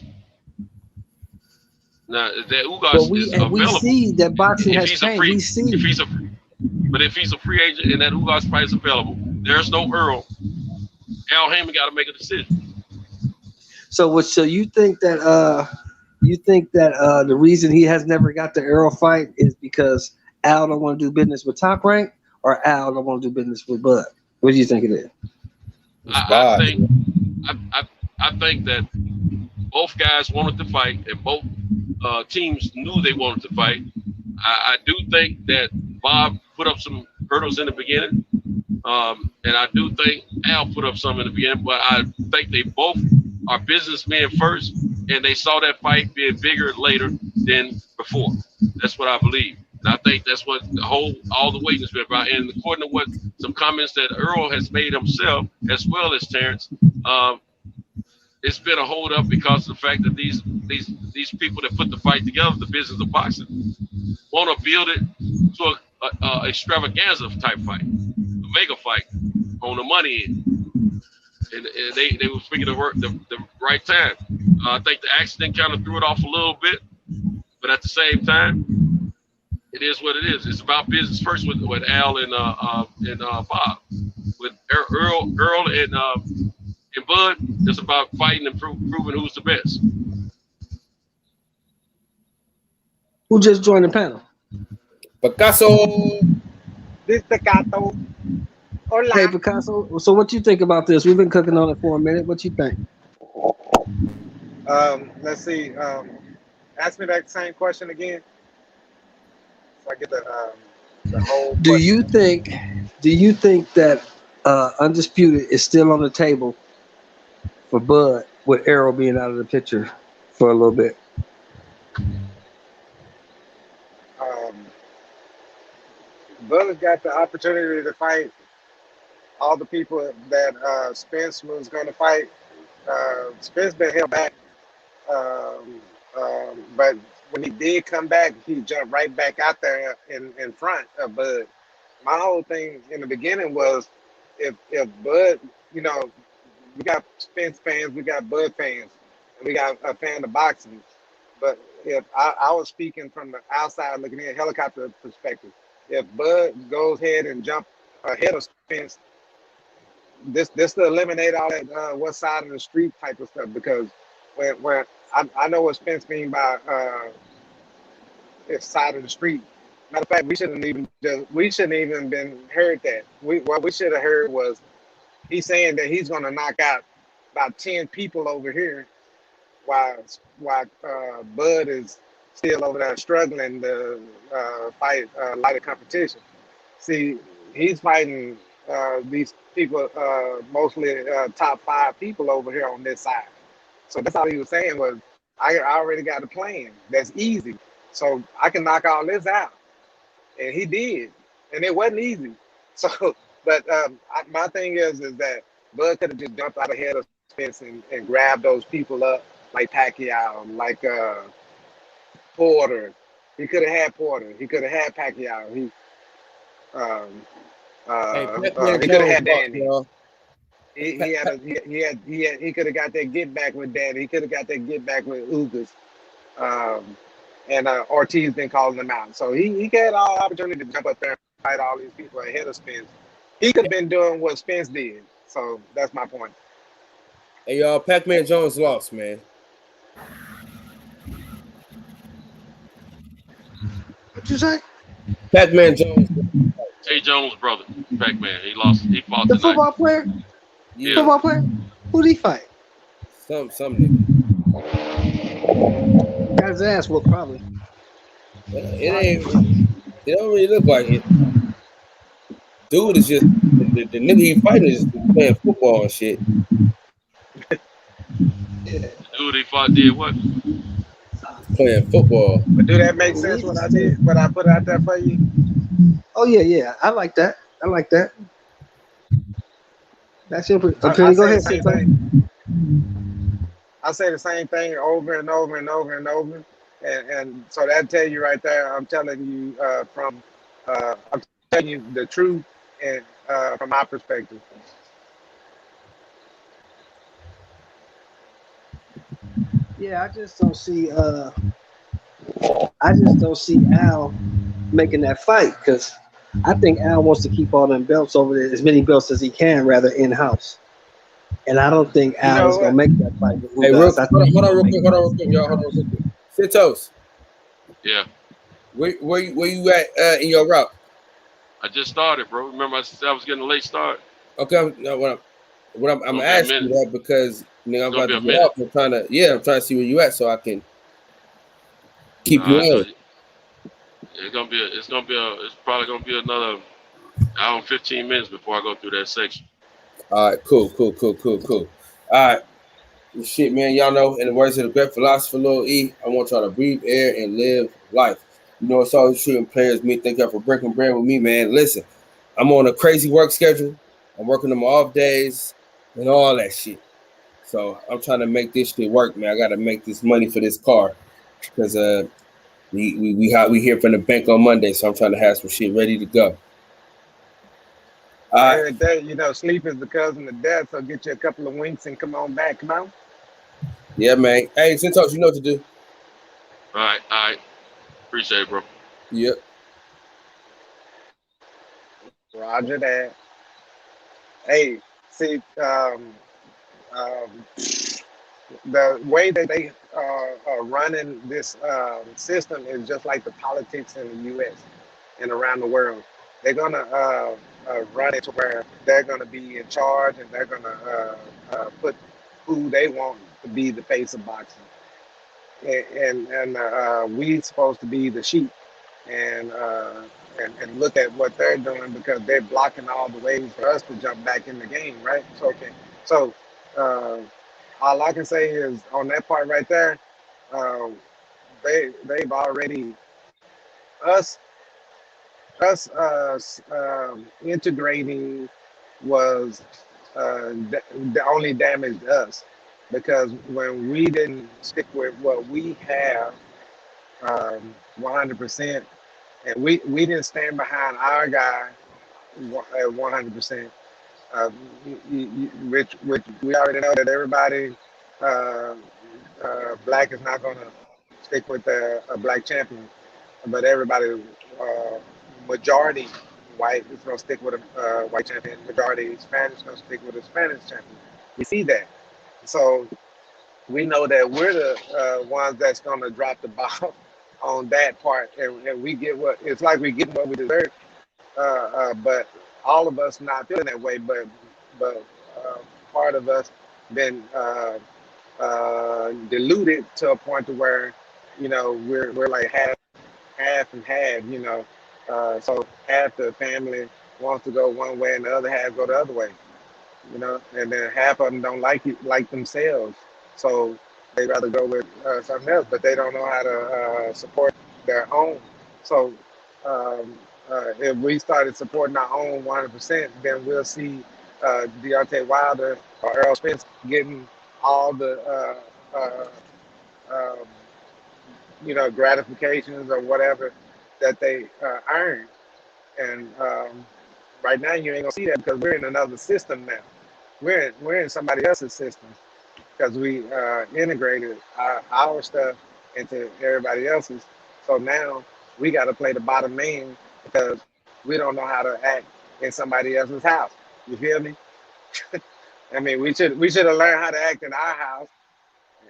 Now that Ugas is available, we see that boxing has changed. But if he's a free agent and that Ugas fight is available, there's no Earl. Al Heyman got to make a decision. So you think that the reason he has never got the Earl fight is because Al don't want to do business with Top Rank, or Al don't want to do business with Bud? What do you think it is? I think that both guys wanted to fight, and both teams knew they wanted to fight. I do think that Bob put up some hurdles in the beginning, and I do think Al put up some in the beginning, but I think they both are businessmen first, and they saw that fight being bigger later than before. That's what I believe. And I think that's what all the waiting has been about. And according to what some comments that Earl has made himself, as well as Terrence, it's been a hold up because of the fact that these people that put the fight together, the business of boxing, want to build it to a extravaganza type fight, a mega fight on the money end. And they were speaking the right time. I think the accident kind of threw it off a little bit, but at the same time, it is what it is. It's about business first with Al and Bob. With Earl and Bud, it's about fighting and proving who's the best. Who just joined the panel? Picasso. This Picasso. Hola. Hey, Picasso. So what you think about this? We've been cooking on it for a minute. What you think? Let's see. Ask me that same question again, so I get the whole. Do you think that Undisputed is still on the table for Bud with Errol being out of the picture for a little bit? Bud got the opportunity to fight all the people that Spence was going to fight. Spence been held back, but when he did come back, he jumped right back out there in front of Bud. My whole thing in the beginning was if Bud, you know, we got Spence fans, we got Bud fans, and we got a fan of boxing. But if I was speaking from the outside looking in, helicopter perspective, if Bud goes ahead and jump ahead of Spence, this to eliminate all that what side of the street type of stuff, because when I know what Spence mean by its side of the street. Matter of fact, we shouldn't even been heard that. What we should have heard was he's saying that he's gonna knock out about 10 people over here while Bud is still over there struggling to fight lighter competition. See, he's fighting these people, mostly top 5 people over here on this side. So that's all he was saying was, I already got a plan that's easy, so I can knock all this out. And he did, and it wasn't easy. So, but my thing is that Bud could have just jumped out ahead of Spence and grabbed those people up, like Pacquiao, like Porter. He could have had Porter. He could have had Pacquiao. Um, he could have had Danny. He could have got that get back with Danny. He could have got that get back with Ugas. And Ortiz been calling him out. So he had all opportunity to jump up there and fight all these people ahead of Spence. He could have been doing what Spence did. So that's my point. Hey, y'all, Pac-Man Jones lost, man. What you say? Pac-Man Jones. Tay Jones' brother, Pac-Man. He lost. He fought The tonight. football player? Yeah, Football player? Who did he fight? some nigga. Got his ass whooped, probably. It don't really look like it. Dude is just the nigga he fighting is just playing football and shit. The dude he fought did what? Playing football. But do that make sense what I did? What I put out there for you? Oh yeah. I like that. That's your opinion. I Go say ahead. the same thing. I say the same thing over and over and over and over. And so that tell you right there, I'm telling you I'm telling you the truth and from my perspective. Yeah, I just don't see Al making that fight, because I think Al wants to keep all them belts over there, as many belts as he can, rather in house. And I don't think Al is gonna make that fight with Hey, Ugas. hold on real quick, y'all. Hold on real quick. Santos, Yeah. where you at in your route? I just started, bro. Remember I said I was getting a late start? Okay, I'm asking you that because nigga, I'm about to get off. I'm trying to see where you at so I can keep you on. It's probably gonna be another hour and 15 minutes before I go through that section. All right, cool. All right, shit, man. Y'all know, in the words of the great philosopher Lil E, I want y'all to breathe air and live life. You know, it's always shooting players. Me, thank y'all for breaking bread with me, man. Listen, I'm on a crazy work schedule. I'm working on my off days and all that shit. So I'm trying to make this shit work, man. I got to make this money for this car because we hear from the bank on Monday, so I'm trying to have some shit ready to go. I heard that, you know, sleep is the cousin of death, so get you a couple of winks and come on back. Come on. Yeah, man. Hey, Santos, you know what to do. All right. Appreciate it, bro. Yep. Roger that. Hey, see, the way that they are running this system is just like the politics in the U.S. and around the world. They're gonna run it to where they're gonna be in charge, and they're gonna put who they want to be the face of boxing, and we supposed to be the sheep, and look at what they're doing because they're blocking all the ways for us to jump back in the game, right? So okay, so all I can say is on that part right there, they've already us us integrating was the only damaged us because when we didn't stick with what we have 100%, and we didn't stand behind our guy at 100%. Which we already know that everybody uh, black is not going to stick with a black champion, but everybody majority white is going to stick with a white champion. Majority Spanish is going to stick with a Spanish champion. We see that, so we know that we're the ones that's going to drop the ball on that part, and we get what it's like. We get what we deserve, but all of us not feeling that way. But part of us been diluted to a point to where we're like half and half. So half the family wants to go one way and the other half go the other way. And then half of them don't like themselves, so they rather go with something else, but they don't know how to support their own. So if we started supporting our own 100%, then we'll see Deontay Wilder or Earl Spence getting all the um, gratifications or whatever that they earn. And right now, you ain't gonna see that because we're in another system now. We're in somebody else's system because we integrated our stuff into everybody else's. So now we got to play the bottom man because we don't know how to act in somebody else's house. You feel me? I mean, we should have learned how to act in our house,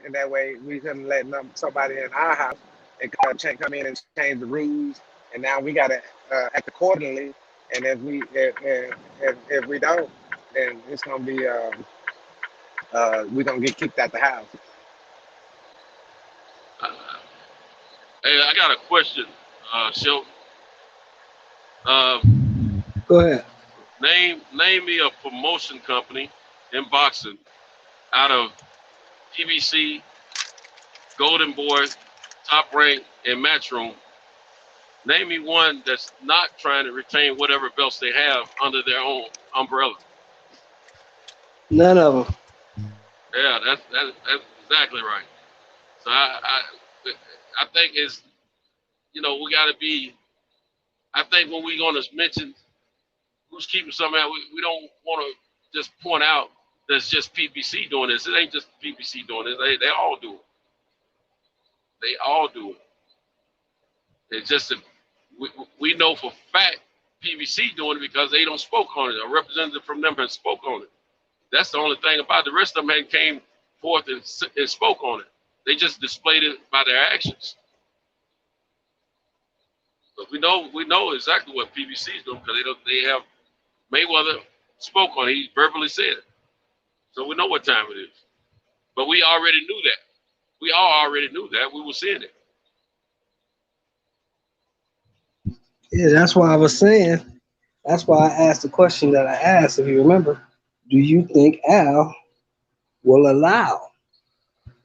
and that way we couldn't let somebody in our house and come in and change the rules. And now we got to act accordingly. And if we don't, then it's gonna be we're gonna get kicked out the house. Hey, I got a question, Shelton. Go ahead. Name me a promotion company in boxing out of PBC, Golden Boy, Top Rank, and Matchroom. Name me one that's not trying to retain whatever belts they have under their own umbrella. None of them. Yeah, that's exactly right. So I think it's, we got to be. I think when we're going to mention who's keeping something out, we don't want to just point out that's just PBC doing this. It ain't just PBC doing this. They all do it. They all do it. It's just that we know for fact PBC doing it because they don't spoke on it. A representative from them has spoke on it. That's the only thing about it. The rest of them had came forth and spoke on it. They just displayed it by their actions. But we know exactly what PBC is doing because they have Mayweather spoke on it. He verbally said it. So we know what time it is. But we already knew that. We all already knew that. We were seeing it. Yeah, that's why I was saying. That's why I asked the question that I asked. If you remember, do you think Al will allow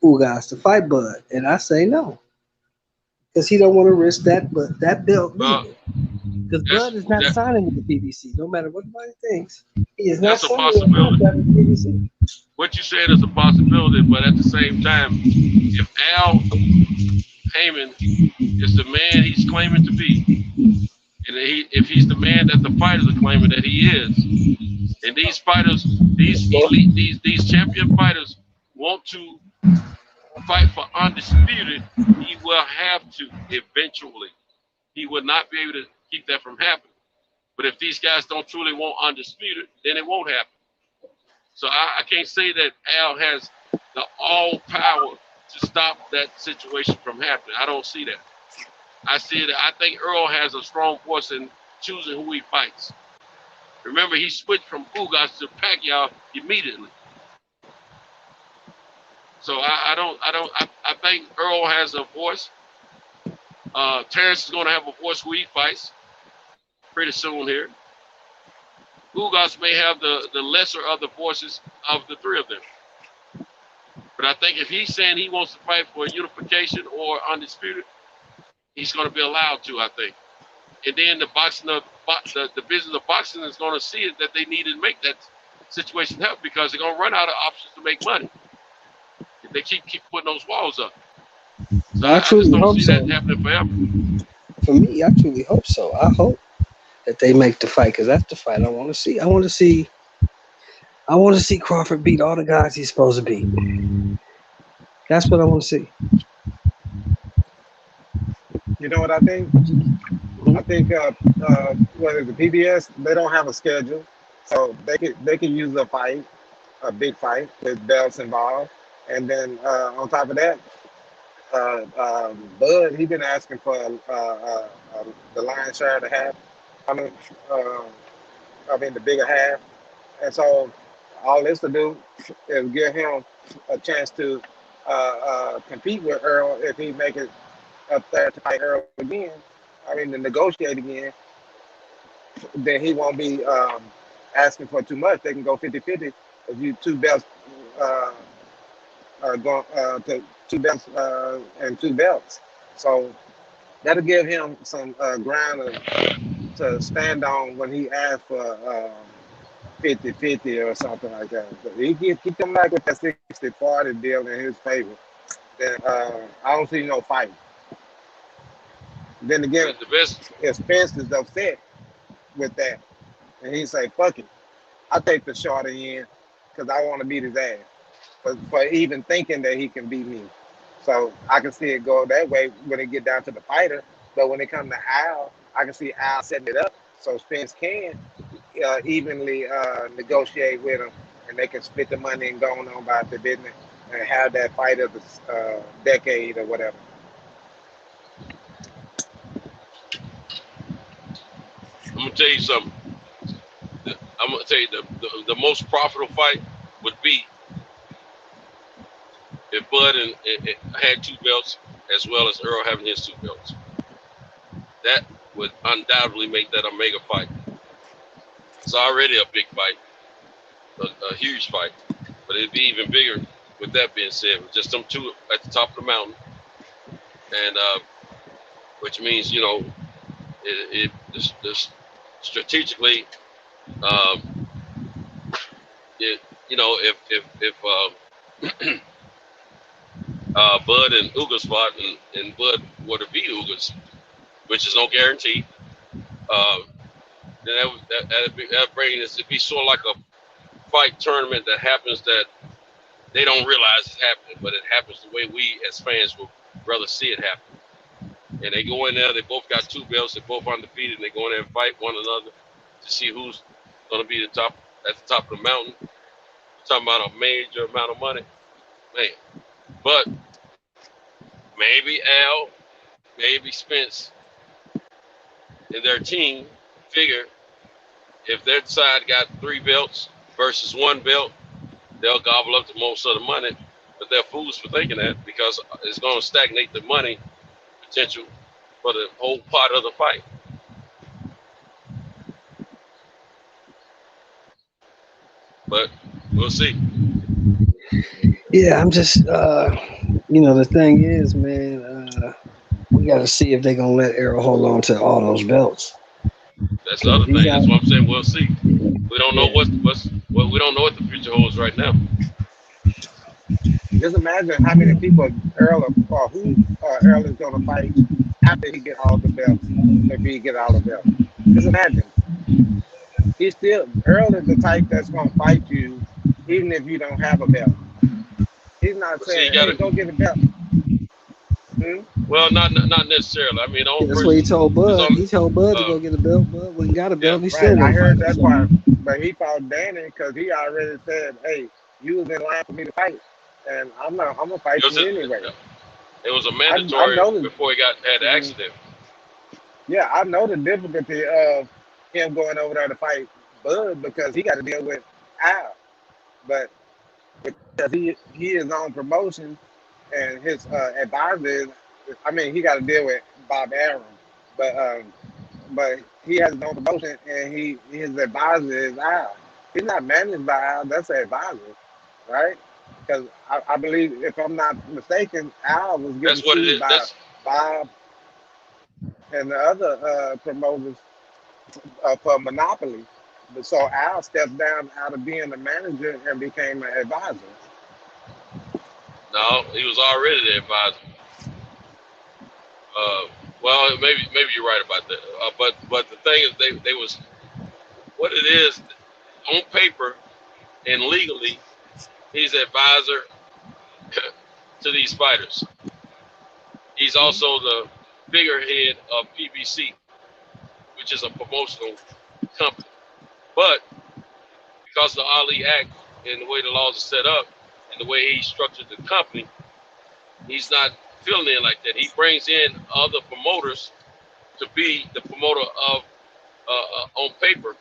Ugas to fight Bud? And I say no, because he don't want to risk that belt. Because Bud is not signing with the PBC, no matter what anybody thinks. He is not signing with the PBC. What you said is a possibility, but at the same time, if Al Heyman is the man he's claiming to be, and if he's the man that the fighters are claiming that he is, and these fighters, these elite, these champion fighters want to fight for undisputed, he will have to eventually. He will not be able to keep that from happening. But if these guys don't truly want undisputed, then it won't happen. So I can't say that Al has the all power to stop that situation from happening. I don't see that. I see that. I think Earl has a strong force in choosing who he fights. Remember, he switched from Ugas to Pacquiao immediately. So I think Earl has a voice. Terrence is going to have a voice who he fights pretty soon here. Ugas may have the lesser of the voices of the three of them. But I think if he's saying he wants to fight for unification or undisputed, he's going to be allowed to, I think. and then the business of boxing is going to see it that they need to make that situation help because they're going to run out of options to make money if they keep putting those walls up. So I I just truly don't hope see so. that happening forever. For me, I truly hope so. I hope that they make the fight because that's the fight I want to see. I want to see Crawford beat all the guys he's supposed to beat. That's what I want to see. You know what I think? I think whether the PBS, they don't have a schedule, so they could use a big fight with belts involved, and then on top of that, Bud he been asking for the lion's share of the half. I mean, the bigger half, and so all this to do is give him a chance to compete with Earl if he make it up there to fight Earl again. I mean, to negotiate again, then he won't be asking for too much. They can go 50-50 if you two belts go to two belts and two belts. So that'll give him some ground to stand on when he asks for 50-50 or something like that. But he come back with that 60-40 deal in his favor, then I don't see no fight. Then again, The best, if Spence is upset with that, and he say, "Fuck it, I take the shorty in because I want to beat his ass," for even thinking that he can beat me. So I can see it go that way when it get down to the fighter. But when it comes to Al, I can see Al setting it up so Spence can evenly negotiate with him, and they can split the money and go on about the business and have that fight of the decade or whatever. I'm gonna tell you something. I'm gonna tell you the most profitable fight would be if Bud and had two belts as well as Earl having his two belts. That would undoubtedly make that a mega fight. It's already a big fight, a huge fight, but it'd be even bigger. With that being said, with just them two at the top of the mountain, and which means this strategically, if Bud and Ugas fought and Bud were to beat Ugas, which is no guarantee, then that bring this to be sort of like a fight tournament that happens that they don't realize is happening, but it happens the way we as fans would rather see it happen. And they go in there, they both got two belts, they're both undefeated, and they go in there and fight one another to see who's going to be at the top of the mountain. We're talking about a major amount of money, man. But maybe Al, maybe Spence, and their team figure if their side got three belts versus one belt, they'll gobble up the most of the money. But they're fools for thinking that because it's going to stagnate the money potential for the whole part of the fight. But we'll see. Yeah, I'm just, the thing is, man, we got to see if they're going to let Errol hold on to all those belts. That's the other thing. That's what I'm saying. We'll see. We don't know we don't know what the future holds right now. Just imagine how many people Earl is going to fight after he get all the belts. If he get all the belts, just imagine. Earl is the type that's going to fight you even if you don't have a belt. He's not saying, "Hey, go get a belt." Well, not necessarily. I mean, that's what he told Bud. He told Bud to go get a belt. Bud when he got a belt, he still. I heard that part, but he fought Danny because he already said, "Hey, you was in line for me to fight, and I'm gonna fight you anyway." It was a mandatory before he had the accident. Yeah, I know the difficulty of him going over there to fight Bud because he got to deal with Al, but because he is on promotion and his advisor is, he got to deal with Bob Arum, but he has his own promotion and his advisor is Al. He's not managed by Al, that's an advisor, right? Because I believe, if I'm not mistaken, Al was getting sued by Bob. and the other promoters for monopoly. But so Al stepped down out of being the manager and became an advisor. No, he was already the advisor. Well, maybe you're right about that. But the thing is, they was what it is on paper and legally. He's an advisor to these fighters. He's also the figurehead of PBC, which is a promotional company. But because of the Ali Act and the way the laws are set up and the way he structured the company, he's not filling in like that. He brings in other promoters to be the promoter of on paper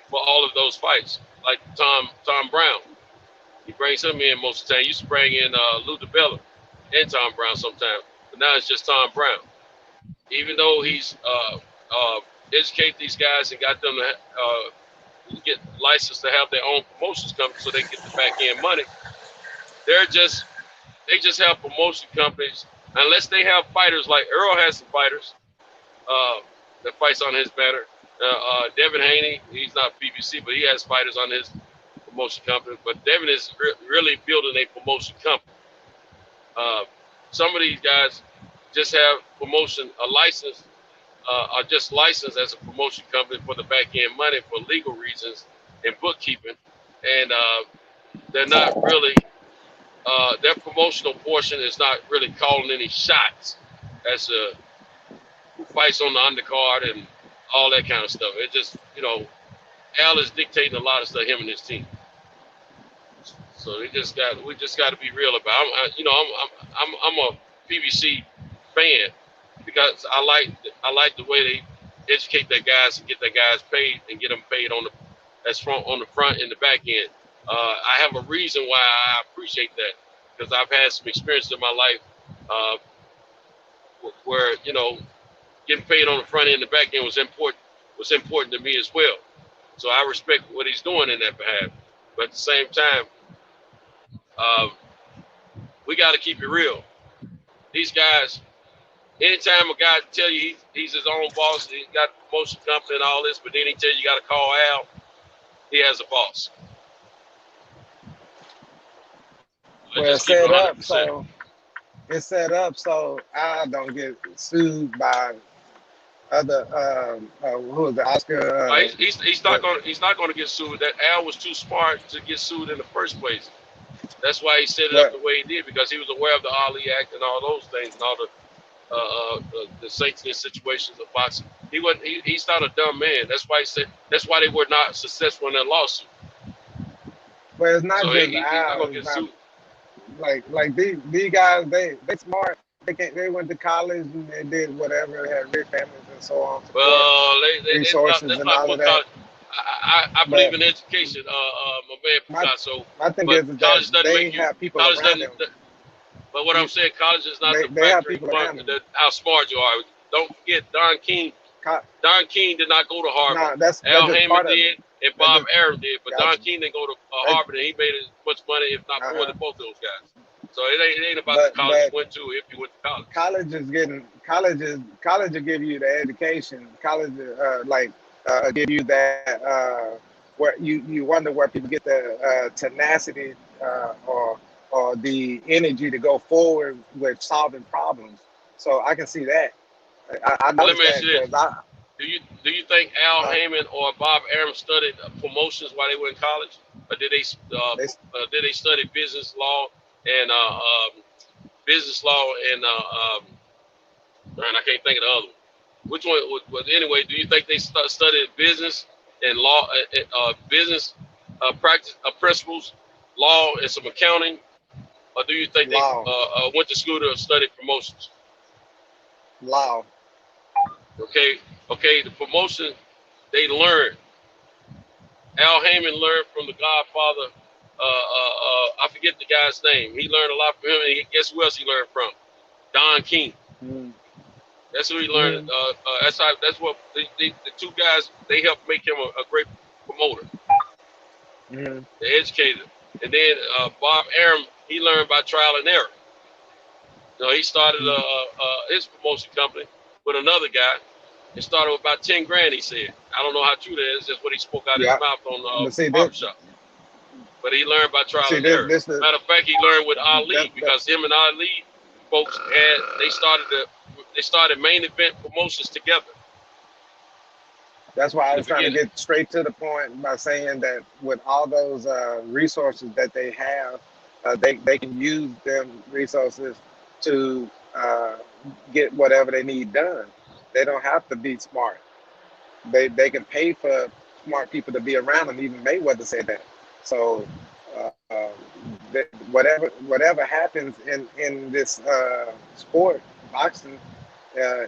for all of those fights, like Tom Brown. He brings him in most of the time. He used to bring in Lou DiBella and Tom Brown sometimes, but now it's just Tom Brown. Even though he's educated these guys and got them to get licensed to have their own promotions company so they get the back end money, they just have promotion companies unless they have fighters like Earl has some fighters that fights on his banner. Devin Haney, he's not PBC, but he has fighters on his promotion company. But Devin is really building a promotion company. Some of these guys just have promotion, a license, are just licensed as a promotion company for the back end money for legal reasons and bookkeeping. And they're not really, their promotional portion is not really calling any shots as to who fights on the undercard and all that kind of stuff. It just, Al is dictating a lot of stuff, him and his team. So we just got to be real about it. I'm a PBC fan because I like the way they educate their guys and get their guys paid and get them paid on the front and the back end. I have a reason why I appreciate that because I've had some experience in my life where getting paid on the front end and the back end was important to me as well. So I respect what he's doing in that behalf. But at the same time, we got to keep it real. These guys, anytime a guy tell you he's his own boss, he's got a promotion company and all this, but then he tell you got to call Al, he has a boss. Well, it's set up so Al don't get sued by other who was the Oscar? He's not going to get sued. That Al was too smart to get sued in the first place. That's why he set it up the way he did, because he was aware of the Ali Act and all those things and all the safety situations of boxing. He's not a dumb man. That's why they were not successful in their lawsuit. But it's not so just he's Al. not gonna get sued. Like these guys, they smart. They went to college and they did whatever. They had rich families and so on. Well, resources and all of that. I believe in education, my man Picasso. I think but college doesn't they make you. have people College around doesn't. them. But what I'm saying, college is not the they have factory people around them. how smart you are. Don't forget, Don King. Don King did not go to Harvard. Al Heyman did, and Bob Arum did, but Don King didn't go to Harvard, and he made as much money, if not more, than both those guys. So it ain't about the college you went to if you went to college. College will give you the education. College give you that where you wonder where people get the tenacity or the energy to go forward with solving problems. So I can see that. I know that. Do you think Al Heyman or Bob Arum studied promotions while they were in college, or did they study business law and man, I can't think of the other one. Which one? Anyway, do you think they studied business and law, business practice principles, law, and some accounting, or do you think they went to school to study promotions? Law. Okay, the promotion they learned. Al Heyman learned from the Godfather. I forget the guy's name. He learned a lot from him, and guess who else he learned from? Don King. That's who he learned. That's what the two guys, they helped make him a great promoter. They educated him. And then Bob Arum, he learned by trial and error. He started his promotion company with another guy, It started with about 10 grand, he said. I don't know how true that is. That's what he spoke out his Yeah, mouth on but the barbershop. But he learned by trial and error. this the Matter of fact, he learned with Ali that because him and Ali folks they started main event promotions together that's why I in the was trying to beginning. get straight to the point by saying that with all those resources that they have, they can use them resources to get whatever they need done. They don't have to be smart. They can pay for smart people to be around them. Even Mayweather said that. So whatever happens in this sport, boxing, uh,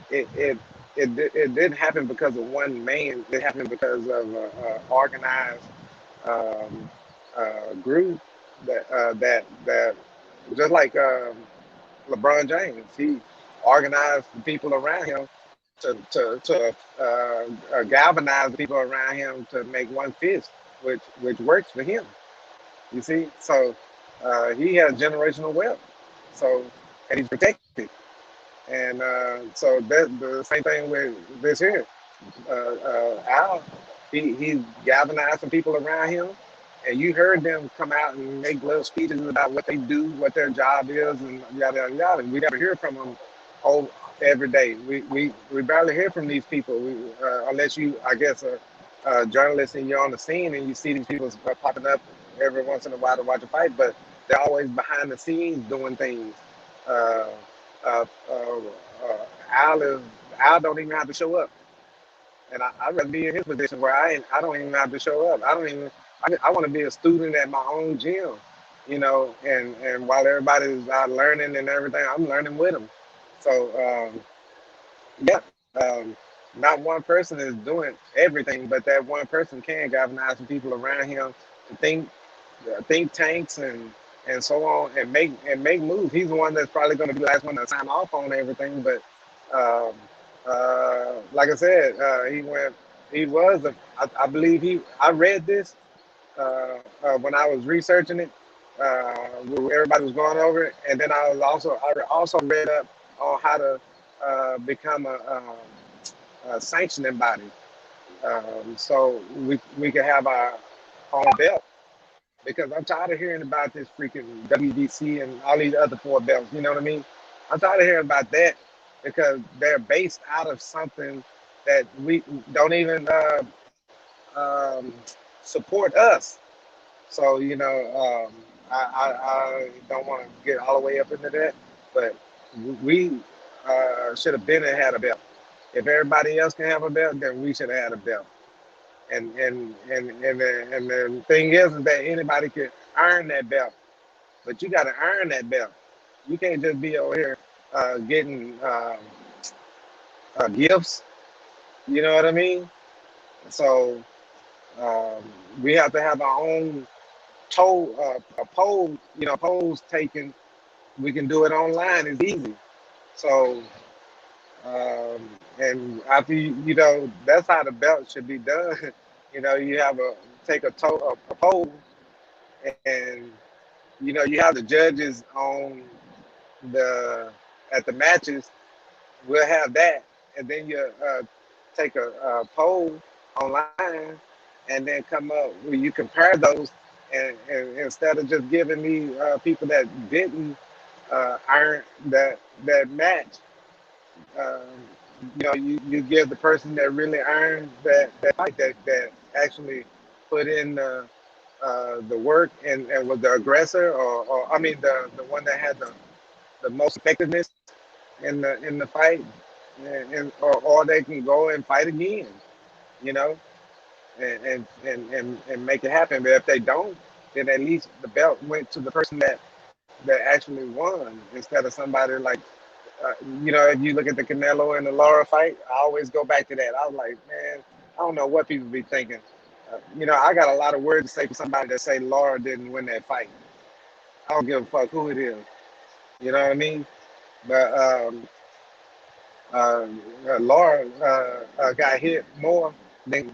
it, it it didn't happen because of one man. It happened because of organized um, group that just like LeBron James, he organized the people around him to galvanize the people around him to make one fist, which works for him. You see, so he has generational wealth. So and he's protected, and so that the same thing with this here. Al, he galvanized some people around him, and you heard them come out and make little speeches about what they do, what their job is, and yada yada yada. We never hear from them every day. We barely hear from these people, unless you, I guess, a journalist and you're on the scene and you see these people popping up every once in a while to watch a fight, but they're always behind the scenes doing things. Uh, uh, uh, Al is Al don't even have to show up. And I'd rather be in his position where I don't even have to show up. I want to be a student at my own gym, and while everybody's out learning and everything, I'm learning with them. So, yeah, um, not one person is doing everything, but that one person can galvanize some people around him to think tanks and so on and make moves. He's the one that's probably going to be the last one to sign off on everything. But um, like I said, I believe I read this when I was researching it, where everybody was going over it, and then I also read up on how to become a sanctioning body, so we can have our own belt, because I'm tired of hearing about this freaking WBC and all these other four belts. You know what I mean? I'm tired of hearing about that because they're based out of something that we don't even um, support us. So I don't want to get all the way up into that, but we should have been and had a belt. If everybody else can have a belt, then we should have had a belt. And the thing is that anybody can earn that belt, but you got to earn that belt. You can't just be over here getting gifts. You know what I mean? So um, we have to have our own polls taken. We can do it online. It's easy. So and after that's how the belt should be done. You have take a poll, and you have the judges on the at the matches. We'll have that, and then you take a poll online, and then come up where you compare those, and instead of just giving me people that didn't earn that match, um, you give the person that really earned that fight, that actually put in the work and was the aggressor, or I mean the one that had the most effectiveness in the fight, or they can go and fight again, you know, and make it happen. But if they don't, then at least the belt went to the person that actually won, instead of somebody like if you look at the Canelo and the Lara fight, I always go back to that. I was like, man, I don't know what people be thinking. I got a lot of words to say for somebody that say Lara didn't win that fight. I don't give a fuck who it is. You know what I mean? But uh, Lara got hit more than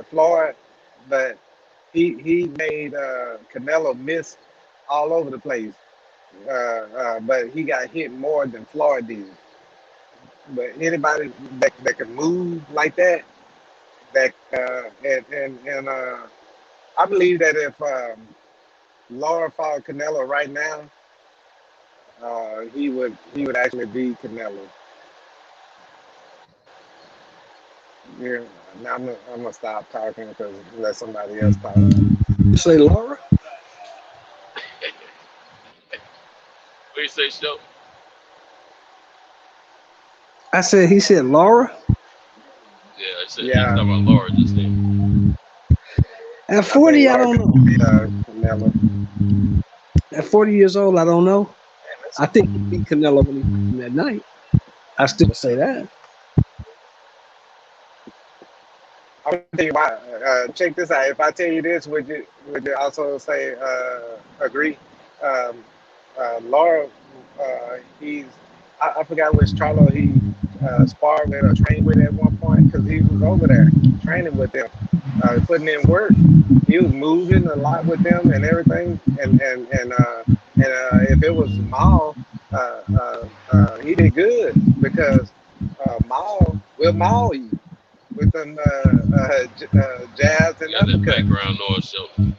Floyd, but he made Canelo miss all over the place. But he got hit more than Floyd did. but anybody that can move like that, and I believe that if Laura fought Canelo right now, he would actually beat Canelo. Yeah. Now I'm gonna stop talking because let somebody else talk. You say Laura? What you say, Shelton? I said he said Laura. Yeah, I said he's Yeah, talking about Laura just then. At I think 40, I Laura don't could beat know. Canelo. At 40 years old, I don't know. I think he beat Canelo when he beat him that night. I still say that. I'm gonna tell you why. Check this out. If I tell you this, would you also say agree? Um, Laura, he's I forgot which Charlo he sparred with or trained with at one point because he was over there training with them, putting in work. He was moving a lot with them and everything. And if it was Maul, he did good because Maul will maul you with them jabs and You got that uppercuts. background noise, Shelton.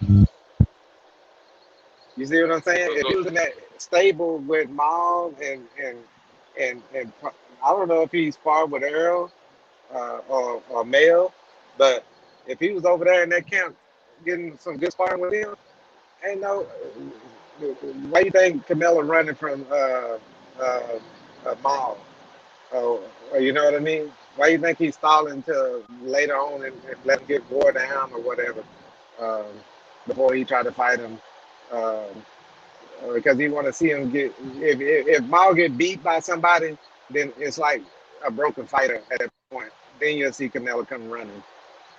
You see what I'm saying? Go, If go. he was in that stable with Maul and I don't know if he sparred with Earl or Mel, but if he was over there in that camp getting some good sparring with him, ain't no. Why you think Canelo running from Maul? Or you know what I mean? Why you think he's stalling till later on and let him get wore down or whatever um, before he tried to fight him? Um, because he want to see him get. If Maul get beat by somebody, then it's like a broken fighter at that point. Then you'll see Canelo come running,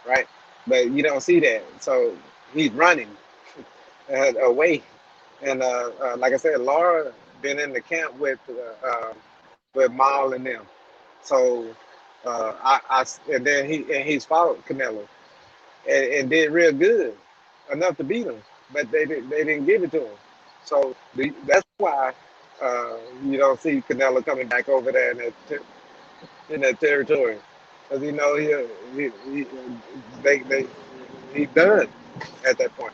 right? But you don't see that, so he's running away. And like I said, Laura been in the camp with Maul and them. So and then he's fought Canelo and did real good, enough to beat him, but they didn't give it to him. So that's why you don't see Canelo coming back over there in that territory, because he he's done at that point.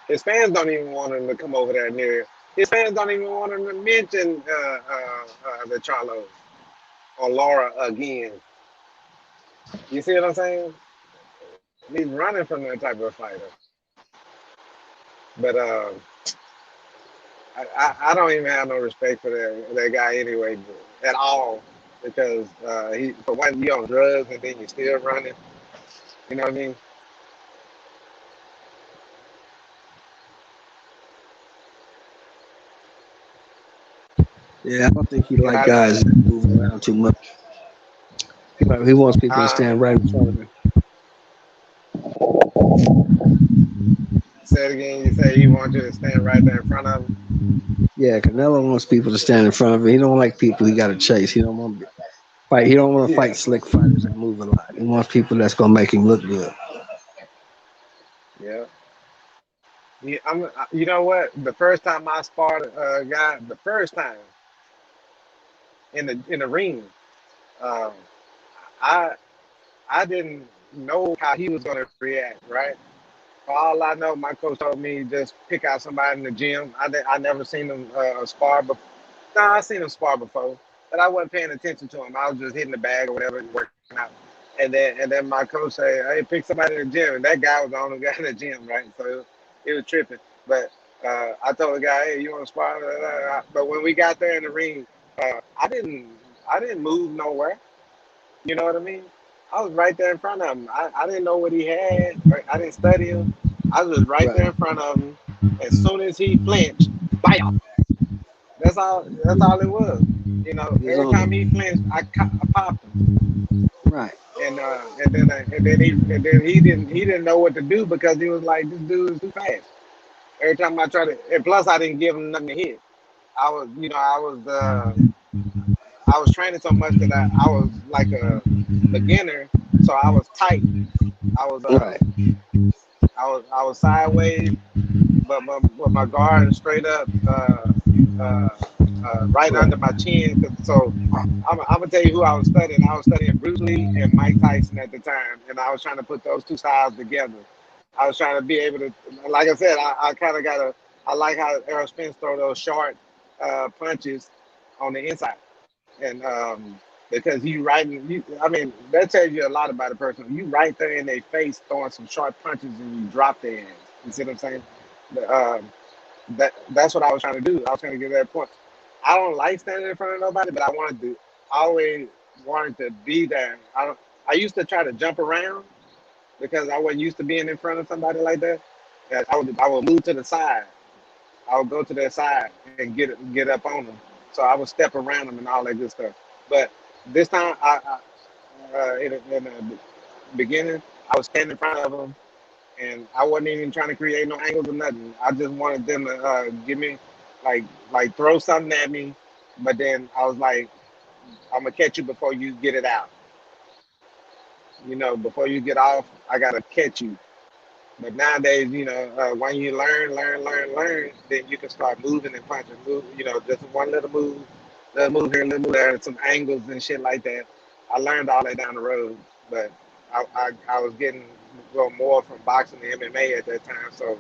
His fans don't even want him to come over there near. His fans don't even want him to mention the Charlos or Laura again. You see what I'm saying? He's running from that type of fighter. But I don't even have no respect for that guy anyway, at all. Because he, for one, you on drugs and then you're still running. You know what I mean? Yeah, I don't think he like Yeah, guys that move around too much. He wants people to I stand right in front of him. said again. You say he wants you to stand right there in front of him. Yeah, Canelo wants people to stand in front of him. He don't like people he got to chase. He don't want to fight. He don't want to Yeah, fight slick fighters that move a lot. He wants people that's gonna make him look good. yeah. You know what? The first time I sparred a guy, the first time in the ring, um, I I didn't know how he was gonna react. Right. For all I know, my coach told me just pick out somebody in the gym. I never seen him spar before. No, I seen him spar before, but I wasn't paying attention to him. I was just hitting the bag or whatever, and working out. And then my coach said, "Hey, pick somebody in the gym." And that guy was the only guy in the gym, right? So it was tripping. But I told the guy, "Hey, you want to spar?" But when we got there in the ring, I didn't move nowhere. You know what I mean? I was right there in front of him. I didn't know what he had. Right? I didn't study him. I was right there Right. in front of him. As soon as he flinched, bam! That's all. That's all it was. You know, He was every on time he him. flinched, I popped him. Right. And then he didn't know what to do because he was like, this dude is too fast. Every time I tried to, and plus I didn't give him nothing to hit. I was training so much that I was like a beginner, so I was tight. I was Right. I was sideways, with my guard straight up, right Right. under my chin. So I'm gonna tell you who I was studying. I was studying Bruce Lee and Mike Tyson at the time, and I was trying to put those two styles together. I was trying to be able to, like I said, I kind of got a. I like how Errol Spence throw those short punches on the inside, and because you right, I mean that tells you a lot about a person. You right there in their face throwing some short punches and you drop their ass. You see what I'm saying? Um, that's what I was trying to do. I was trying to get to that point. I don't like standing in front of nobody, but I wanted to. I always wanted to be there. I used to try to jump around because I wasn't used to being in front of somebody like that. And I would move to the side. I would go to their side and get up on them. So I would step around them and all that good stuff. But this time, in the beginning, I was standing in front of them, and I wasn't even trying to create no angles or nothing. I just wanted them to give me, like throw something at me, but then I was like, I'm gonna catch you before you get it out. Before you get off, I gotta catch you. But nowadays, when you learn, then you can start moving and punching. Move, just one little move here, little move there, and some angles and shit like that. I learned all that down the road, but I was getting a little more from boxing and MMA at that time, so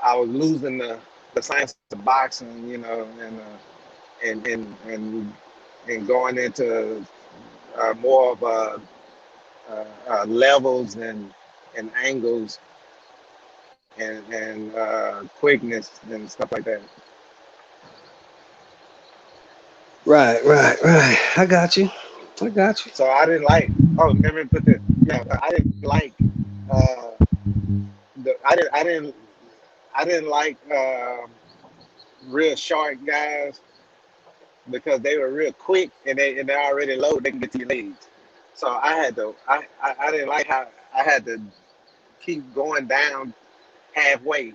I was losing the science of boxing, and going into more of levels and angles and quickness and stuff like that. Right. I got you. I got you. So I didn't like. Oh, let me put this. Yeah, I didn't like. Uh, I didn't like real short guys because they were real quick and they're already low. They can get to your legs. So I had to. I didn't like how I had to keep going down halfway.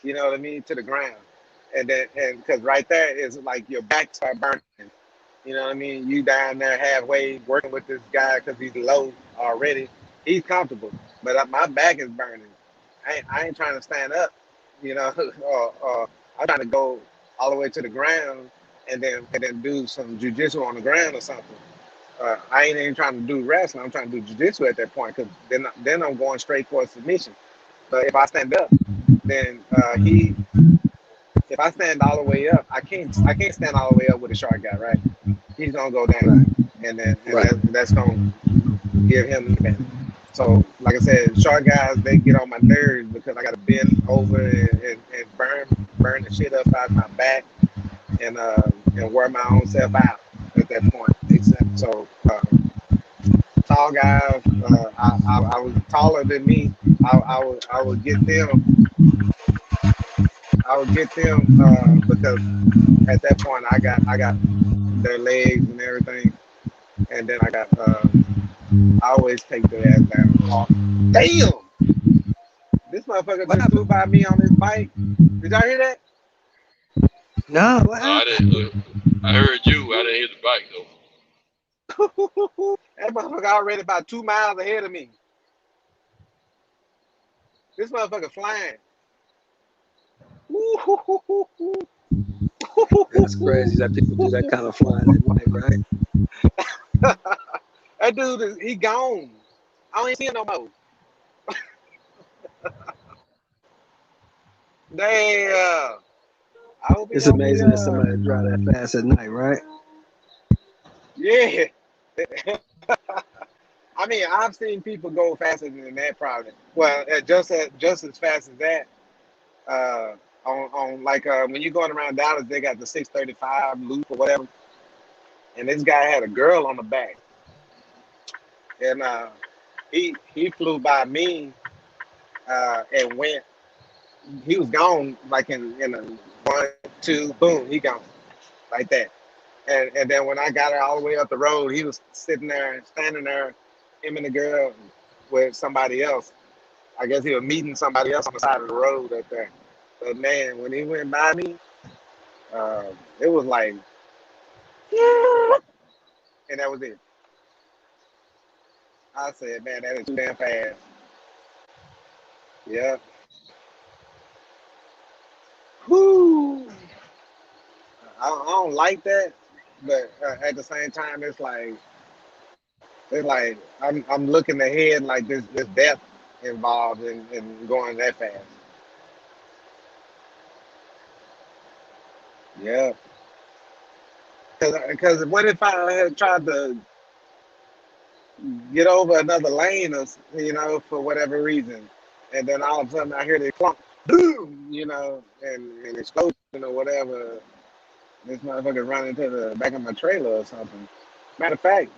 You know what I mean, to the ground, and because right there is like your back start burning. You know what I mean? You down there halfway working with this guy because he's low already. He's comfortable, but my back is burning. I ain't trying to stand up, or I'm trying to go all the way to the ground and then do some jujitsu on the ground or something. I ain't even trying to do wrestling. I'm trying to do jujitsu at that point because then I'm going straight for a submission. But if I stand up, then if I stand all the way up, I can't stand all the way up with a short guy, right? He's gonna go Right. down, and Right. that's gonna give him the advantage. So, like I said, short guys they get on my nerves because I got to bend over and burn the shit up out my back and wear my own self out at that point. Exactly. So, tall guys, I was taller than me. I would get them. I would get them because at that point I got their legs and everything, and then I always take their ass down. Oh, damn! This motherfucker What just flew happened? by me on his bike. Did y'all hear that? No, what No, I happened? didn't. I heard you. I didn't hear the bike though. That motherfucker already about 2 miles ahead of me. This motherfucker flying. That's crazy that people do that kind of flying at night, right? That dude he gone. I don't even see him no more. Damn. I hope he It's don't be amazing that somebody drive that fast at night, right? yeah. I mean, I've seen people go faster than that probably. Well, just as fast as that. Uh, on like when you're going around Dallas, they got the 635 loop or whatever, and this guy had a girl on the back, and he flew by me and went. He was gone like in a one, two, boom, he gone like that. And then when I got her all the way up the road, he was sitting there, standing there, him and the girl with somebody else. I guess he was meeting somebody else on the side of the road up there. But man, when he went by me, uh, it was like, and that was it. I said, man, that is too damn fast. Yeah. Whoo! I don't like that, but at the same time, it's like I'm looking ahead like this death involved in going that fast. Yeah, because what if I had tried to get over another lane, or for whatever reason, and then all of a sudden I hear the clunk, boom, and an explosion or whatever. This motherfucker run into the back of my trailer or something. Matter of fact,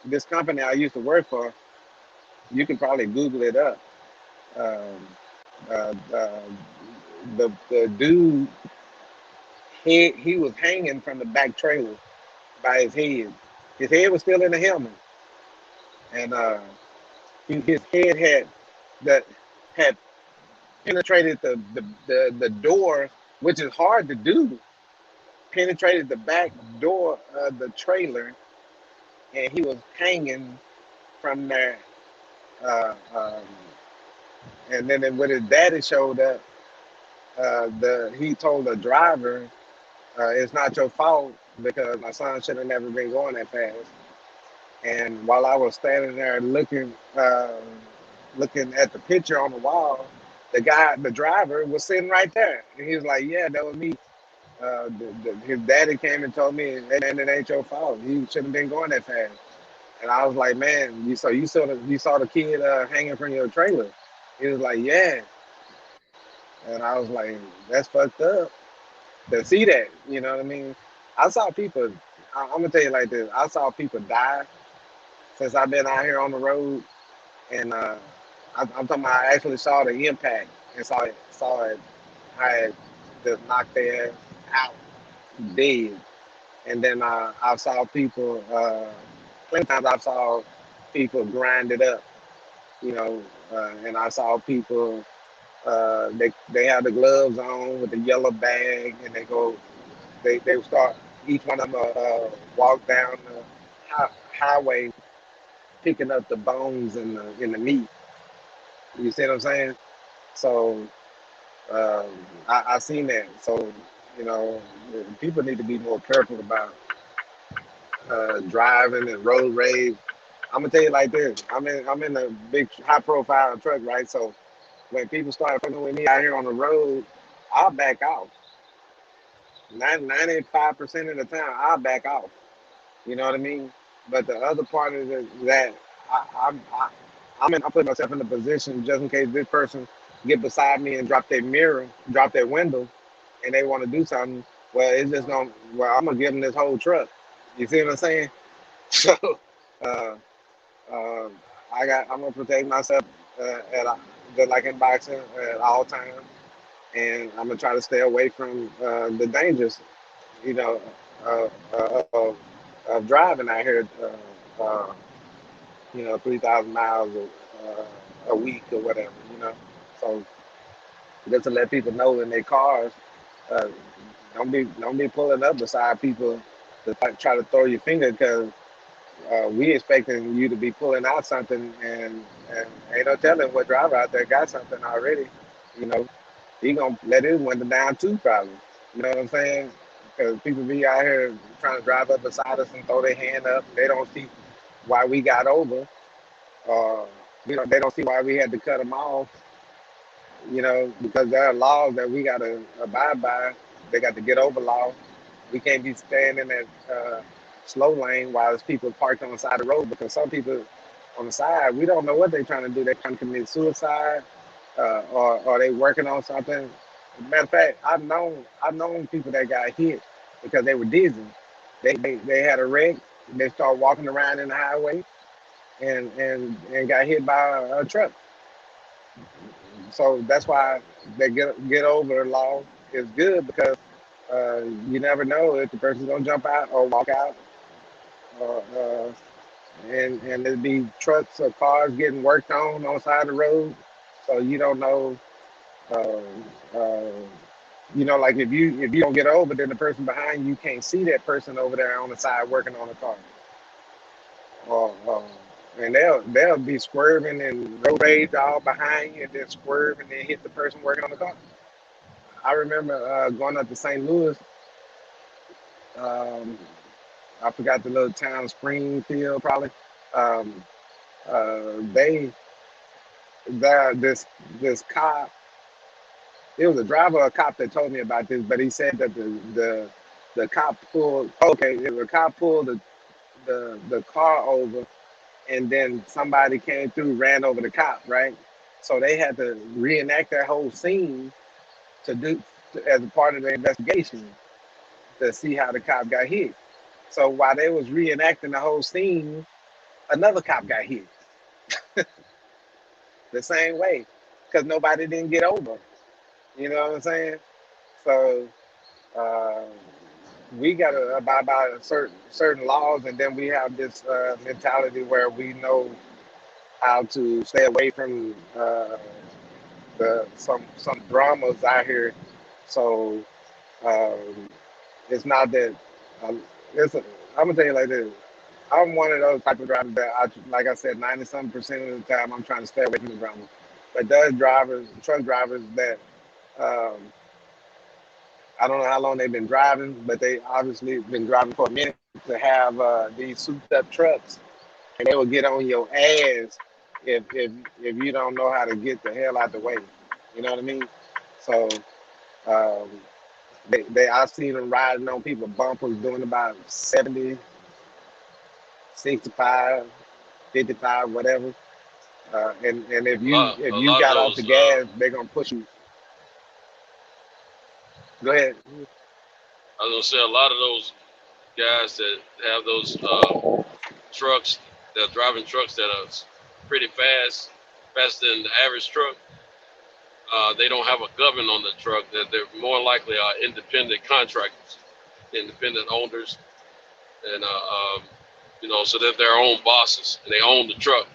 this company I used to work for, you can probably Google it up. Um, the dude, he was hanging from the back trailer by his head. His head was still in the helmet, and his head that had penetrated the door, which is hard to do. Penetrated the back door of the trailer, and he was hanging from there. Um, and then when his daddy showed up, he told the driver, "It's not your fault because my son should have never been going that fast." And while I was standing there looking at the picture on the wall, the driver, was sitting right there, and he was like, "Yeah, that was me." His daddy came and told me, "Hey, man, it ain't your fault. You shouldn't have been going that fast." And I was like, "Man, you saw the kid hanging from your trailer?" He was like, "Yeah." And I was like, "That's fucked up to see that." You know what I mean? I saw people. I'm gonna tell you like this. I saw people die since I've been out here on the road, and I'm talking about I actually saw the impact and saw it. I had just knocked their ass out dead. And then I saw people, plenty times I saw people grind it up, you know, and I saw people, they have the gloves on with the yellow bag, and they would start, each one of them walk down the highway picking up the bones and the meat. You see what I'm saying? So I seen that. So, you know, people need to be more careful about driving and road rage. I'm gonna tell you like this. I'm in a big high profile truck, right? So when people start fucking with me out here on the road, I'll back off. 95% of the time, I'll back off. You know what I mean? But the other part is that I'm putting myself in a position just in case this person get beside me and drop their mirror, drop their window, and they want to do something. Well, it's just gonna. Well, I'm gonna give them this whole truck. You see what I'm saying? So, uh, uh, I'm gonna protect myself just like in boxing at all times, and I'm gonna try to stay away from the dangers, you know, of driving out here, 3,000 miles a week or whatever, you know. So just to let people know in their cars, uh, don't be pulling up beside people to try to throw your finger because we expecting you to be pulling out something, and ain't no telling what driver out there got something already. You know, he gonna let his window down too, probably. You know what I'm saying? Because people be out here trying to drive up beside us and throw their hand up. They don't see why we got over. Uh, they don't see why we had to cut them off. Because there are laws that we gotta abide by. They got to get over law. We can't be staying in that slow lane while there's people parked on the side of the road because some people on the side, we don't know what they're trying to do. They're trying to commit suicide, or they working on something. Matter of fact, I've known people that got hit because they were dizzy. They had a wreck. They start walking around in the highway and got hit by a truck. So that's why they get over the law is good because you never know if the person's gonna jump out or walk out, or and there'd be trucks or cars getting worked on the side of the road, so you don't know. Uh, uh, like if you don't get over, then the person behind you can't see that person over there on the side working on the car, or and they'll be swerving and road rage all behind you, and then swerve and then hit the person working on the car. I remember going up to St. Louis. Um, I forgot the little town, Springfield, probably. Um, they there this cop. It was a driver or a cop that told me about this, but he said that the cop pulled. Okay, the cop pulled the car over, and then somebody came through, ran over the cop, right? So they had to reenact that whole scene to do as a part of the investigation to see how the cop got hit. So while they was reenacting the whole scene, another cop got hit the same way because nobody didn't get over. You know what I'm saying? So uh, we got to abide by certain laws, and then we have this mentality where we know how to stay away from some dramas out here. So um, it's not that. Um, I'm gonna tell you like this. I'm one of those type of drivers that, like I said, 90-something% of the time, I'm trying to stay away from the drama. But those drivers, truck drivers that um, I don't know how long they've been driving, but they obviously been driving for a minute to have these souped up trucks, and they will get on your ass if you don't know how to get the hell out the way. You know what I mean? So um, I've seen them riding on people's bumpers doing about 70, 65, 55, whatever. And if A you lot of got off those. the gas, they're gonna push you. Go ahead. I was gonna say a lot of those guys that have those trucks, they're driving trucks that are pretty fast, faster than the average truck. They don't have a government on the truck. That they're more likely are independent contractors, independent owners, and so they're their own bosses and they own the truck,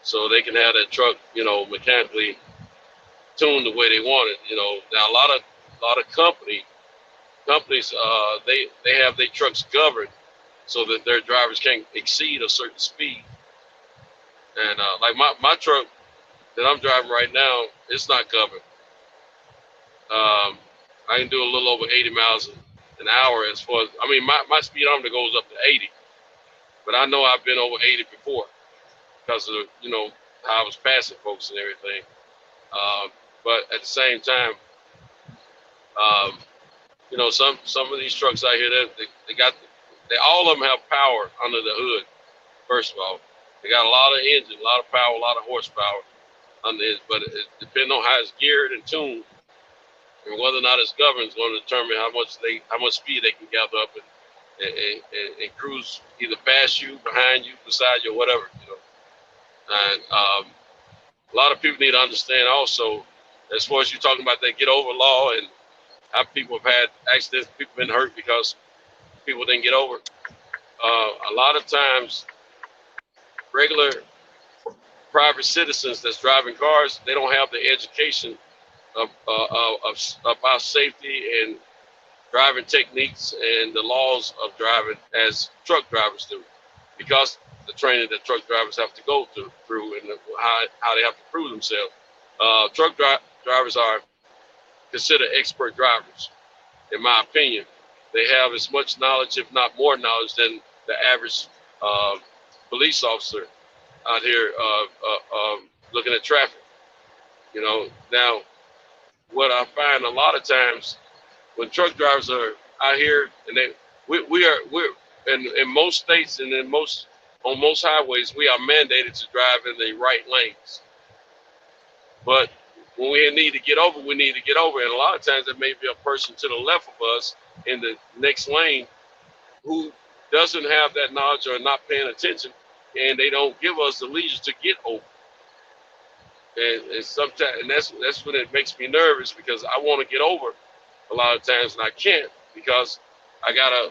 so they can have that truck, mechanically tuned the way they want it. Now a lot of companies, they have their trucks governed so that their drivers can't exceed a certain speed. And like my truck that I'm driving right now, it's not governed. I can do a little over 80 miles an hour as far as, my speedometer goes up to 80, but I know I've been over 80 before because of, how I was passing folks and everything. But at the same time, some of these trucks out here, they all of them have power under the hood. First of all, they got a lot of engine, a lot of power, a lot of horsepower under it, but it depends on how it's geared and tuned, and whether or not it's governed is going to determine how much speed they can gather up and cruise either past you, behind you, beside you, or whatever. And a lot of people need to understand also, as far as you're talking about that get over law and how people have had accidents, people been hurt because people didn't get over. A lot of times, regular private citizens that's driving cars, they don't have the education of about safety and driving techniques and the laws of driving as truck drivers do, because the training that truck drivers have to go through and how they have to prove themselves. Truck drivers are considered expert drivers, in my opinion. They have as much knowledge, if not more knowledge, than the average police officer out here looking at traffic. Now what I find a lot of times when truck drivers are out here, and we're in most states and on most highways, we are mandated to drive in the right lanes. But when we need to get over, we need to get over. And a lot of times there may be a person to the left of us in the next lane who doesn't have that knowledge or not paying attention, and they don't give us the leisure to get over. And sometimes, and that's when it makes me nervous, because I want to get over a lot of times and I can't, because I got a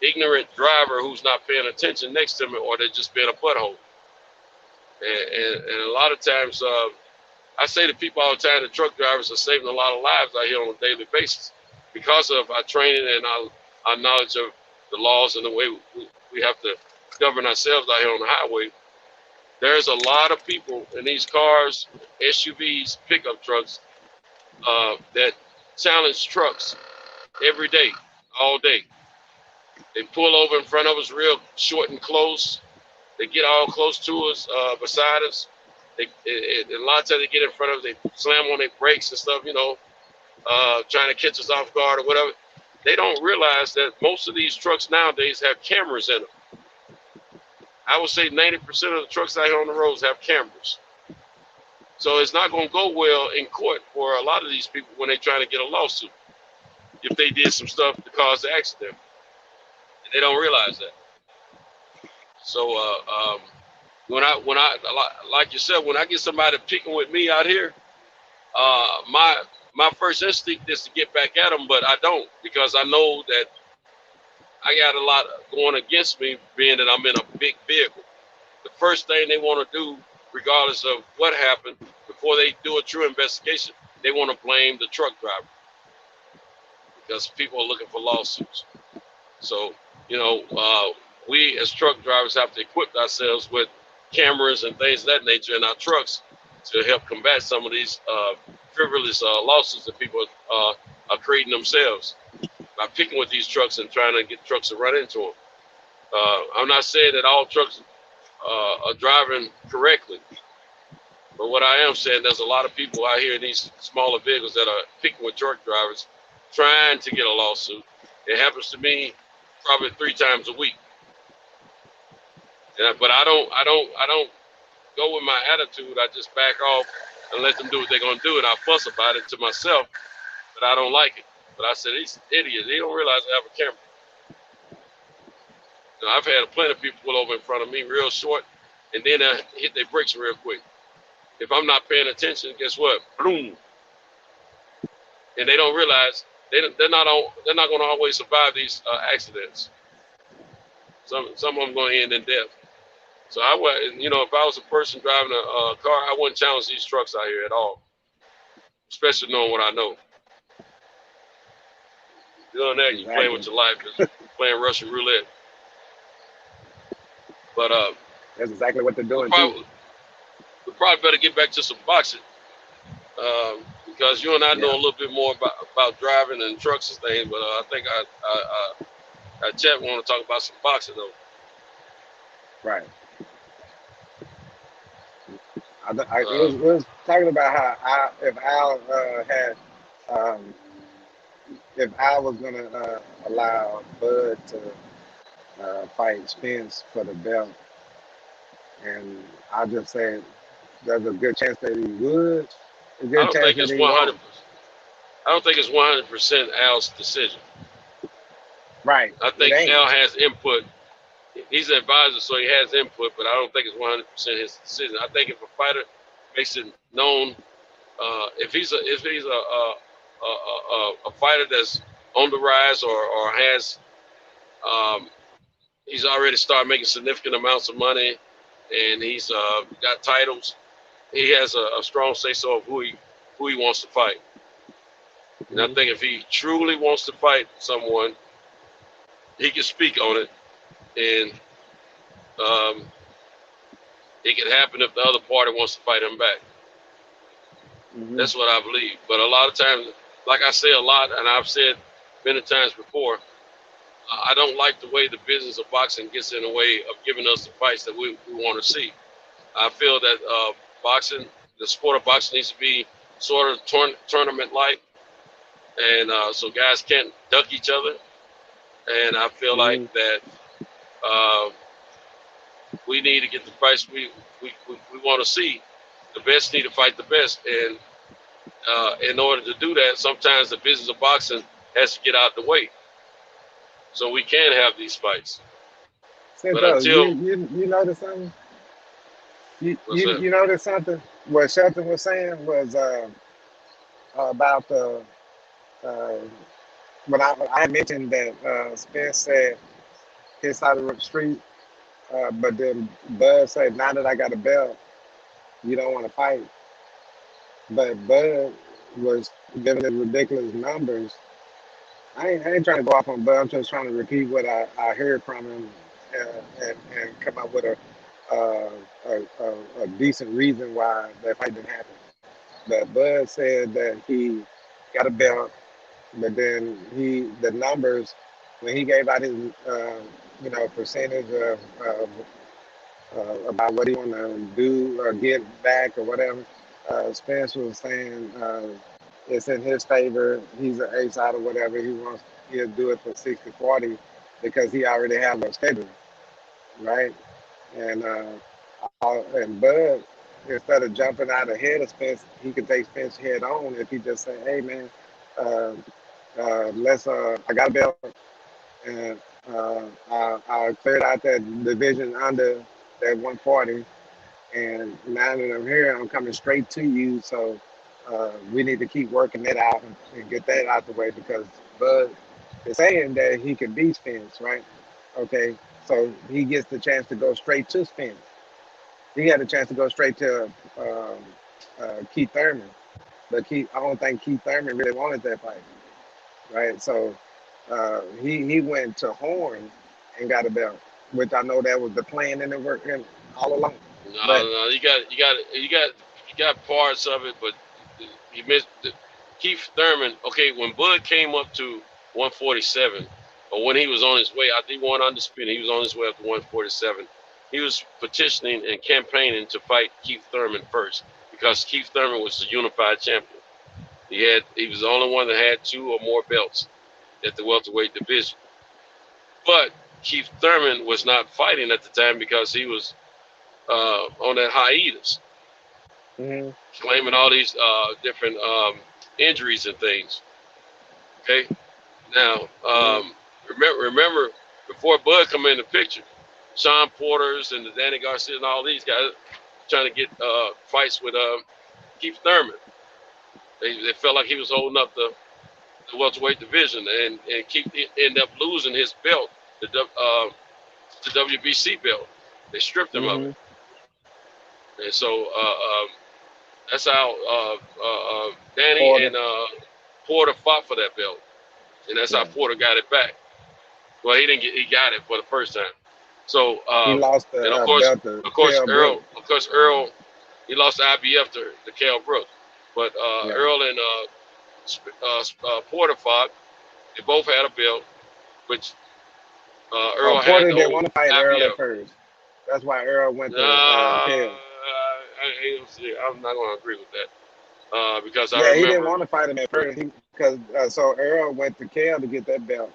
ignorant driver who's not paying attention next to me, or they're just being a butthole. And a lot of times, I say to people all the time, the truck drivers are saving a lot of lives out here on a daily basis because of our training and our knowledge of the laws and the way we have to govern ourselves out here on the highway. There's a lot of people in these cars, SUVs, pickup trucks, that challenge trucks every day, all day. They pull over in front of us real short and close. They get all close to us, beside us. A lot of times they get in front of us, they slam on their brakes and stuff, trying to catch us off guard or whatever. They don't realize that most of these trucks nowadays have cameras in them. I would say 90% of the trucks out here on the roads have cameras. So it's not going to go well in court for a lot of these people when they're trying to get a lawsuit if they did some stuff to cause the accident. And they don't realize that. So when I like you said, when I get somebody picking with me out here, my first instinct is to get back at them, but I don't, because I know that I got a lot going against me, being that I'm in a big vehicle. The first thing they want to do, regardless of what happened, before they do a true investigation, they want to blame the truck driver, because people are looking for lawsuits. So, we as truck drivers have to equip ourselves with cameras and things of that nature in our trucks to help combat some of these frivolous lawsuits that people are creating themselves by picking with these trucks and trying to get trucks to run into them. I'm not saying that all trucks are driving correctly, but what I am saying, there's a lot of people out here in these smaller vehicles that are picking with truck drivers, trying to get a lawsuit. It happens to me probably 3 times a week. But I don't go with my attitude. I just back off and let them do what they're gonna do, and I fuss about it to myself, but I don't like it. But I said, these idiots, they don't realize I have a camera. I've had plenty of people pull over in front of me real short, and then hit their brakes real quick. If I'm not paying attention, guess what? Boom. And they don't realize they're not going to always survive these accidents. Some of them going to end in death. So I would, if I was a person driving a car, I wouldn't challenge these trucks out here at all, especially knowing what I know. Doing that, you're playing with your life, you're playing Russian roulette. But that's exactly what they're doing. We probably better get back to some boxing, because you and I know a little bit more about driving and trucks and things. But I think I chat want to talk about some boxing though. Right. I was talking about how if Al was gonna allow Bud to fight Spence for the belt, and I just said there's a good chance that he would. A good I don't chance think that it's he 100%. won't. I don't think it's 100% Al's decision. Right. I think Al has input. He's an advisor, so he has input, but I don't think it's 100% his decision. I think if a fighter makes it known, if he's a fighter that's on the rise or has he's already started making significant amounts of money, and he's got titles, he has a strong say-so of who he wants to fight. And I think if he truly wants to fight someone, he can speak on it, and it can happen if the other party wants to fight him back. That's what I believe. But a lot of times, like I say a lot, and I've said many times before, I don't like the way the business of boxing gets in the way of giving us the fights that we want to see. I feel that boxing, the sport of boxing, needs to be sort of tournament-like, and so guys can't duck each other. And I feel like that we need to get the fights we want to see. The best need to fight the best, and in order to do that, sometimes the business of boxing has to get out the way, so we can have these fights. But until you notice something? You notice something? What Shelton was saying was about when I mentioned that Spence said his side of the street, but then Bud said, now that I got a belt, you don't want to fight. But Bud was giving his ridiculous numbers. I ain't trying to go off on Bud. I'm just trying to repeat what I heard from him and come up with a decent reason why that fight didn't happen. But Bud said that he got a belt but then the numbers when he gave out his percentage of about what he want to do or get back or whatever. Spence was saying it's in his favor. He's an ace out or whatever. He'll do it for 60-40 because he already have a schedule, right? And Bud, instead of jumping out ahead of Spence, he could take Spence head on if he just say, "Hey man, let's I got a belt and I cleared out that division under that 140, and now that I'm here, I'm coming straight to you. So we need to keep working that out and get that out the way because Bud is saying that he can beat Spence, right? Okay, so he gets the chance to go straight to Spence. He had a chance to go straight to Keith Thurman, but I don't think Keith Thurman really wanted that fight, right? So he went to Horn and got a belt, which I know that was the plan and the work and all along. But No, you got parts of it, but you missed Keith Thurman. Okay, when Bud came up to 147, or when he was on his way, I think he won undisputed. He was on his way up to 147. He was petitioning and campaigning to fight Keith Thurman first because Keith Thurman was the unified champion. He was the only one that had 2 or more belts at the welterweight division. But Keith Thurman was not fighting at the time because he was on that hiatus, claiming all these different injuries and things. Okay, now remember before Bud come in the picture, Sean Porter's and the Danny Garcia and all these guys trying to get fights with Keith Thurman. They felt like he was holding up the welterweight division, and Keith ended up losing his belt, the WBC belt. They stripped him of it. And so that's how Danny Porter. and Porter fought for that belt, and that's how Porter got it back. Well, he got it for the first time. So he lost the and of belt to Kell Earl, he lost the IBF to Kell Brooks, but Earl and Porter fought. They both had a belt, which Earl had Porter no didn't want to fight Earl IBF. at first. That's why Earl went to Kell. I'm not going to agree with that because I Yeah, remember. he didn't want to fight him at first because so Earl went to Kell to get that belt.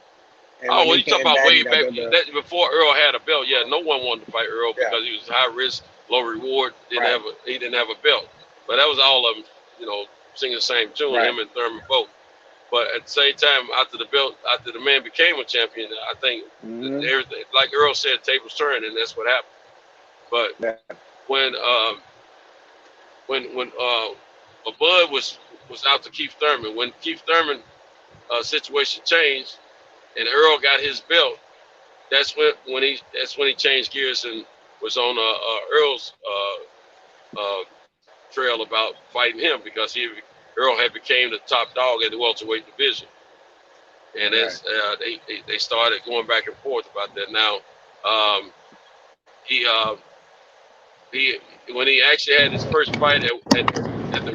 And Oh, when well, he you talking came about back, way he got back that belt. before Earl had a belt? Yeah, no one wanted to fight Earl Yeah. because he was high risk, low reward. He Right. didn't have a belt, but that was all of them, singing the same tune. Right. Him and Thurman both. But at the same time, after the man became a champion, I think everything, like Earl said, tables turned, and that's what happened. But Yeah. when Bud was out to Keith Thurman, when Keith Thurman situation changed and Earl got his belt, that's when he changed gears and was on Earl's trail about fighting him because Earl had became the top dog at the welterweight division, and as they started going back and forth about that. Now he when he actually had his first fight at the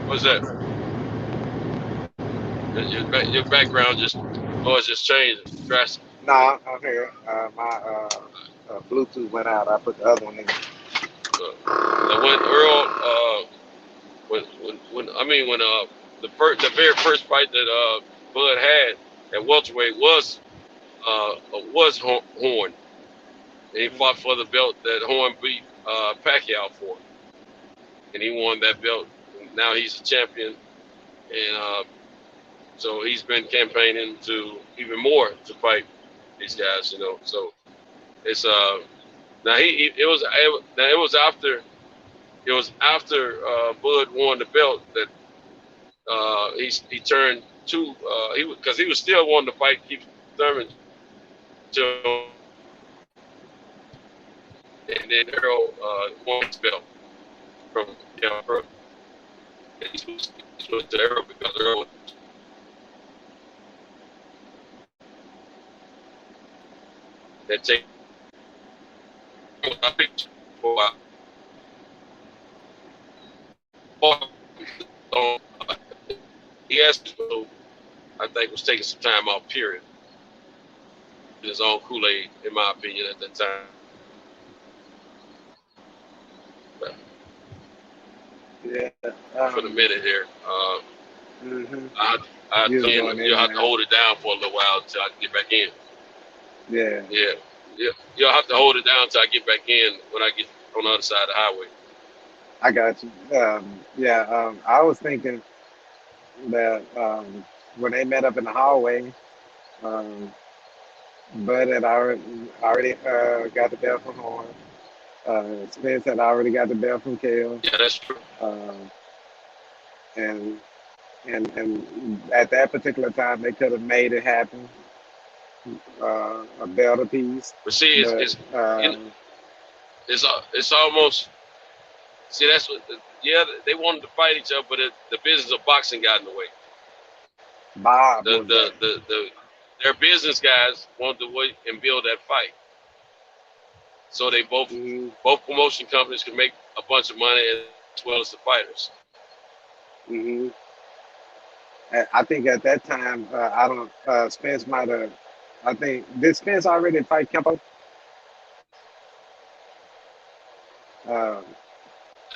what's that? Your background just changed drastically. Nah, I'm here. My Bluetooth went out. I put the other one in. When Earl, when the very first fight that Bud had at welterweight was Horn, and he fought for the belt that Horn beat Pacquiao for, and he won that belt. And now he's a champion, and so he's been campaigning to even more to fight these guys, So it's now it was after Bud won the belt that he turned to because he was still wanting to fight Keith Thurman and then Earl won his belt from Earl. And he switched to Earl because Earl. That take for he asked I think was taking some time off. Period. His own Kool-Aid, in my opinion, at that time. But Yeah. for the minute here, Mhm. You was going in you'll have and to out. hold it down for a little while until I can get back in. Yeah. Yeah, you'll have to hold it down until I get back in when I get on the other side of the highway. I got you. I was thinking that when they met up in the hallway, um, Bud had already got the bell from Horn. Spence had already got the bell from Kale. Yeah, that's true. Um, and and at that particular time, they could have made it happen, a belt apiece. But see, But it's almost that's what. Yeah, they wanted to fight each other, but the business of boxing got in the way. Bob was there. Their business guys wanted to wait and build that fight, so they both promotion companies could make a bunch of money as well as the fighters. hmm I think at that time, I don't. Spence might have. I think did Spence already fight Kempo? Uh,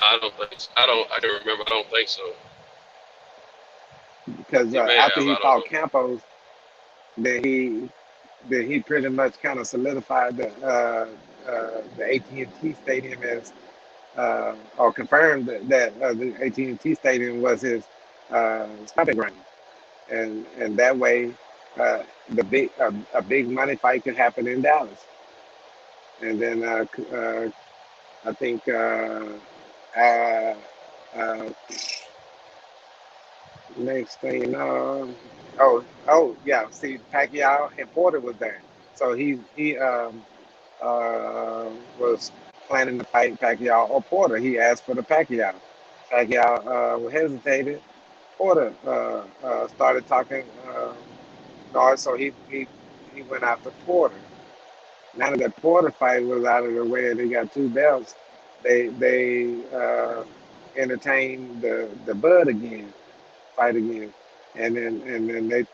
I don't think so. I don't remember. I don't think so. because He may after have. he I don't fought know. Campos, then he pretty much kind of solidified the AT&T Stadium as or confirmed that the AT&T Stadium was his stomping ground, and that way a big money fight could happen in Dallas, and then I think uh, uh, next thing you know, yeah, see Pacquiao and Porter was there, so he was planning to fight Pacquiao or Porter. He asked for the Pacquiao. Pacquiao hesitated. Porter started talking north, so he went after Porter. Now that the Porter fight was out of the way and they got two belts, they entertained the Bud again, fight again, and then they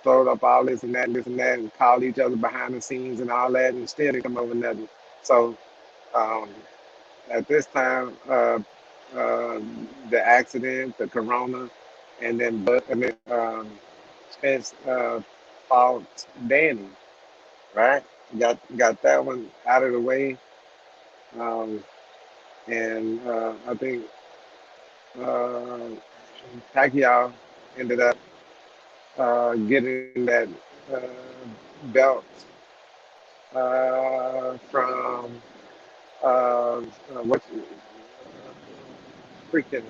throwed up all this and that, and called each other behind the scenes and all that, and still didn't come over nothing. So um, at this time, the accident, the corona, and then Spence fought Danny, right? Got that one out of the way, um, and I think uh, Pacquiao ended up getting that uh, belt from what freaking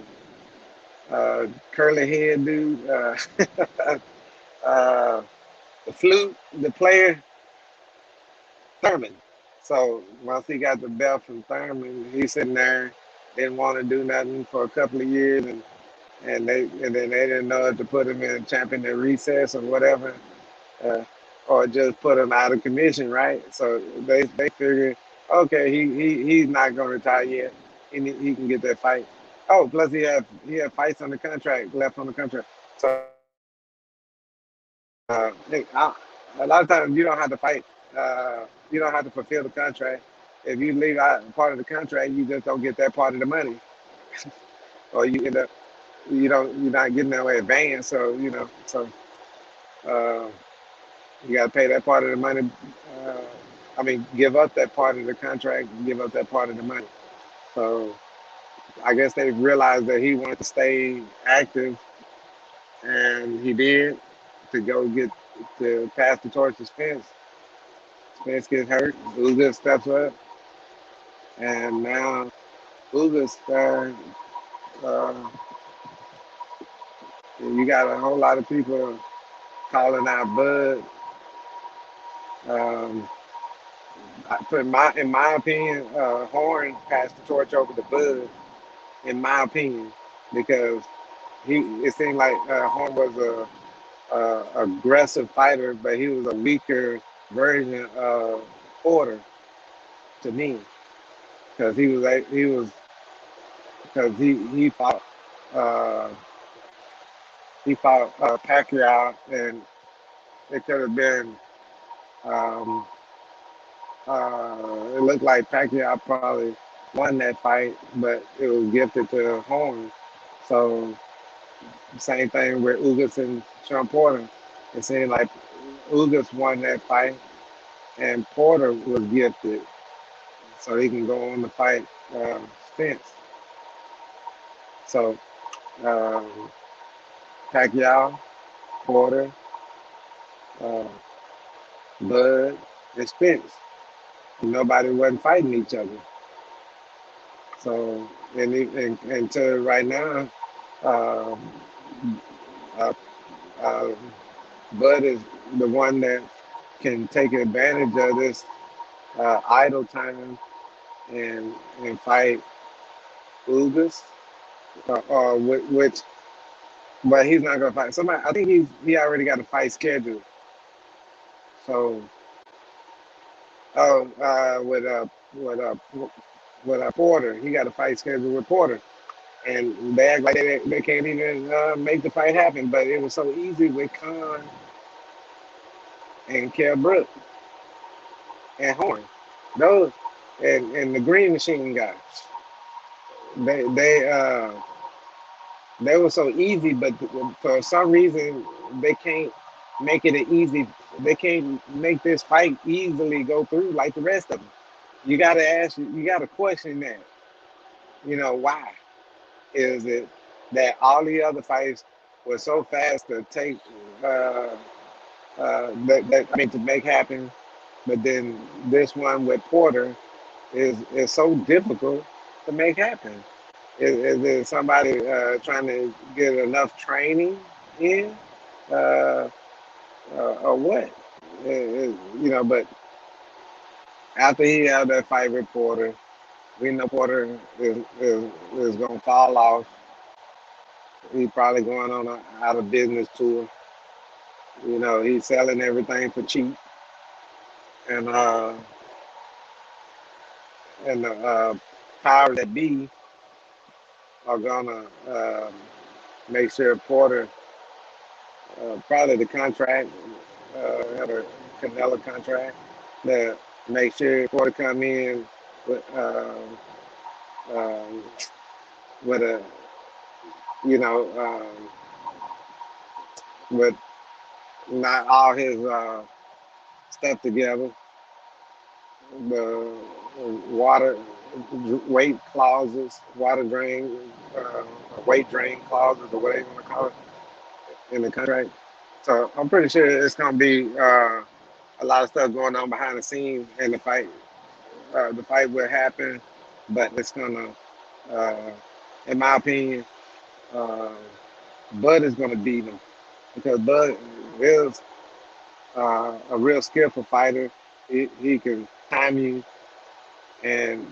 curly head dude, uh, the flute, the player Thurman. So once he got the belt from Thurman, he's sitting there, didn't want to do nothing for a couple of years, and then they didn't know if to put him in champion at recess or whatever, uh, or just put him out of commission, right? So they figured, okay, he's not gonna retire yet. He can get that fight. Oh, plus he had fights on the contract left on the contract. So a lot of times you don't have to fight. You don't have to fulfill the contract. If you leave out part of the contract, you just don't get that part of the money, or you end up you're not getting that way advance. So uh, you got to pay that part of the money. Uh, I mean, give up that part of the contract, give up that part of the money. So I guess they realized that he wanted to stay active, and he did to go get to pass the torch to Spence. Spence gets hurt, Uga steps up, and now Uga's uh, you got a whole lot of people calling out Bud. Um, in my opinion, Horn passed the torch over to Bud. In my opinion, because it seemed like Horn was a aggressive fighter, but he was a weaker version of Porter to me, because he fought uh, he fought Pacquiao, and it could have been. Um, it looked like Pacquiao probably won that fight, but it was gifted to Horn. So same thing with Ugas and Sean Porter. It seemed like Ugas won that fight, and Porter was gifted, so he can go on to fight Spence. So um, Pacquiao, Porter, uh, Bud, and Spence. Nobody wasn't fighting each other. So and until right now, um, uh, uh, Bud is the one that can take advantage of this idle time and fight Ugas, which, but he's not gonna fight somebody. I think he already got a fight scheduled. So, with with uh with Porter, he got a fight scheduled with Porter, and they act like they can't even make the fight happen. But it was so easy with Khan and Kell Brook and Horn, those and the Green Machine guys. They they uh they were so easy, but for some reason they can't make it an easy. They can't make this fight easily go through like the rest of them. You got to ask. You got to question that. Why is it that all the other fights were so fast to take, to make happen, but then this one with Porter is so difficult to make happen. Is it somebody trying to get enough training in, uh, or what? But after he had that fight with Porter, we know Porter is going to fall off. He's probably going on a out of business tour. He's selling everything for cheap, and the powers that be are gonna make sure Porter, probably the contract, had a Canelo contract, to make sure Porter come in with um, with a you know with not all his stuff together, the water weight clauses, water drain, uh, weight drain clauses, or whatever you want to call it in the contract. So I'm pretty sure it's gonna be a lot of stuff going on behind the scenes, and the fight will happen, but it's gonna, uh, in my opinion, uh, Bud is gonna beat him because Bud is a real skillful fighter. He can time you, and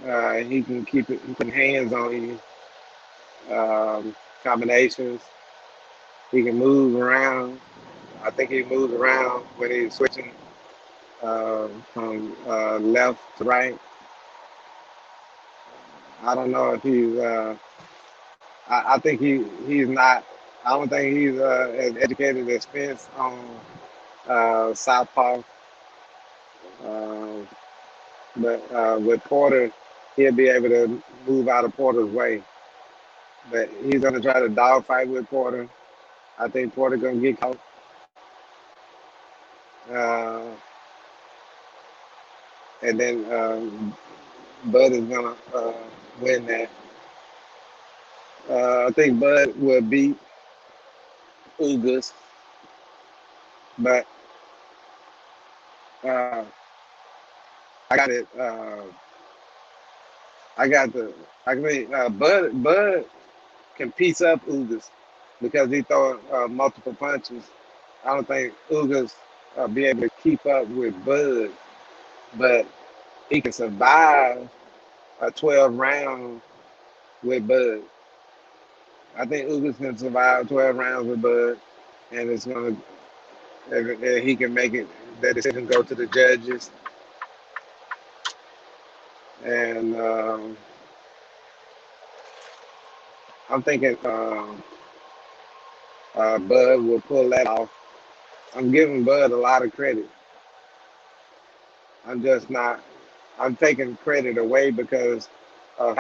he can keep it, he can hands on you, combinations. He can move around. I think he moves around when he's switching from left to right. I don't know if he's. I think he's not. I don't think he's as educated as Spence on southpaw. Uh, but with Porter, he'll be able to move out of Porter's way. But he's gonna try to dogfight with Porter. I think Porter gonna get caught, uh, and then Bud is gonna win that. I think Bud will beat Ugas, but uh, I got it. I got the. I mean, Bud can piece up Ugas because he throw multiple punches. I don't think Ugas be able to keep up with Bud, but he can survive a 12 round with Bud. I think Ugas can survive 12 rounds with Bud, and it's gonna. And he can make it. That decision go to the judges, and I'm thinking Bud will pull that off. I'm giving Bud a lot of credit. I'm just not. I'm taking credit away because of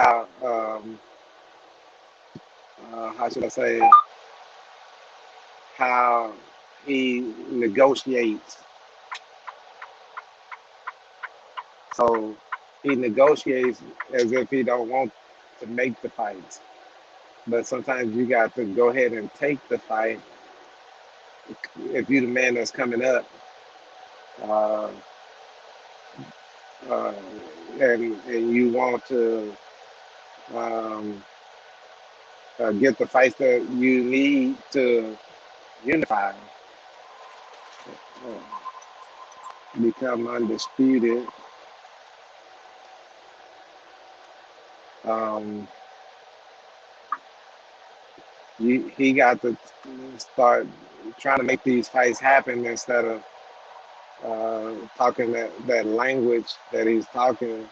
how should I say, how he negotiates. So he negotiates as if he don't want to make the fights. But sometimes you got to go ahead and take the fight if you're the man that's coming up. Uh, uh, and you want to um, get the fights that you need to unify, become undisputed. Um, he got to start trying to make these fights happen instead of talking that language that he's talking,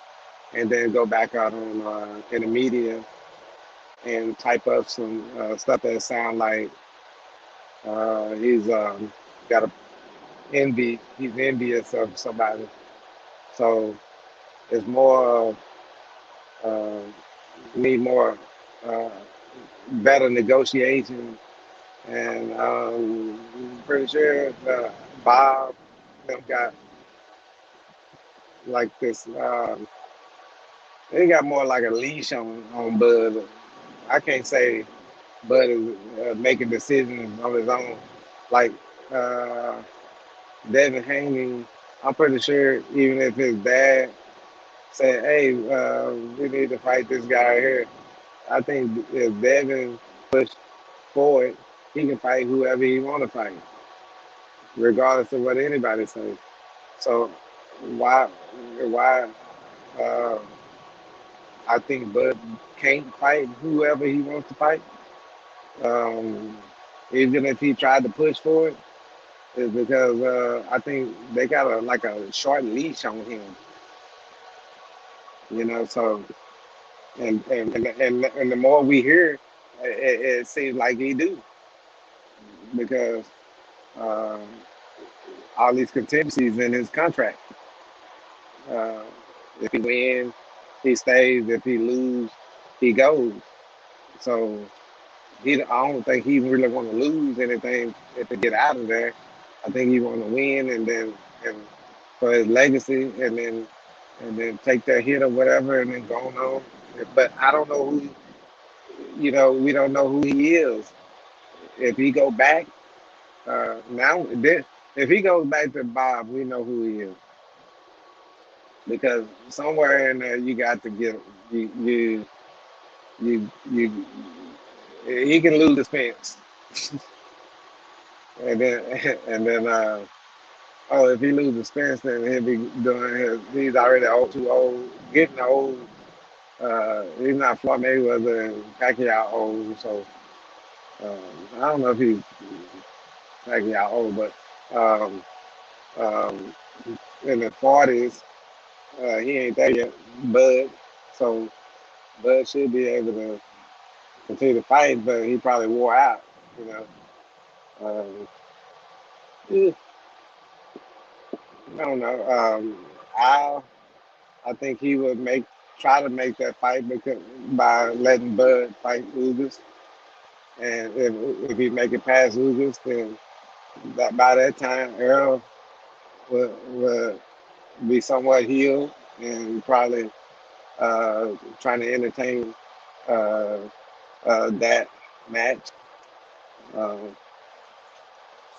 and then go back out on in the media and type up some stuff that sound like he's got a envy. He's envious of somebody. So it's more uh, need more uh, better negotiation, and I'm pretty sure Bob them got like this. They got more like a leash on Bud. I can't say Bud is making decisions on his own. Like uh, Devin Haney, I'm pretty sure even if his dad said, "Hey, we need to fight this guy here," I think if Devin pushed forward, he can fight whoever he want to fight, regardless of what anybody says. So why uh, I think Bud can't fight whoever he wants to fight, um, even if he tried to push for it, is because I think they got a short leash on him, you know. So and the more we hear, it seems like he do because uh, all these contingencies in his contract. Uh, if he wins, he stays. If he lose, he goes. So I don't think he really want to lose anything to get out of there. I think he want to win and for his legacy and then take that hit or whatever and then go on. But I don't know who we don't know who he is. If he go back if he goes back to Bob, we know who he is because somewhere in there you got to get you you he can lose the fence and then if he loses Spence, then he'll be he's already old, too old, getting old. He's not Floyd Mayweather and Pacquiao old, so I don't know if he's Pacquiao old, but um, um, in the 40s, he ain't there yet, Bud. So Bud should be able to continue to fight, but he probably wore out, you know. Yeah, I don't know. I think he would try to make that fight by letting Bud fight Ugas, and if he make it past Ugas, then by that time Earl would be somewhat healed and probably trying to entertain uh, that match. Uh,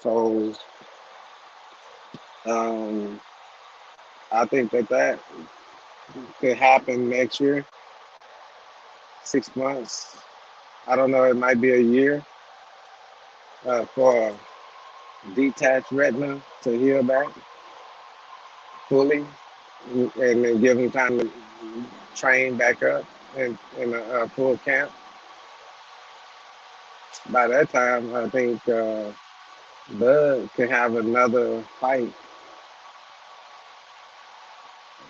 so um, I think that could happen next year, 6 months. I don't know. It might be a year for detached retina to heal back fully, and then give him time to train back up in a full camp. By that time, I think Bud can have another fight,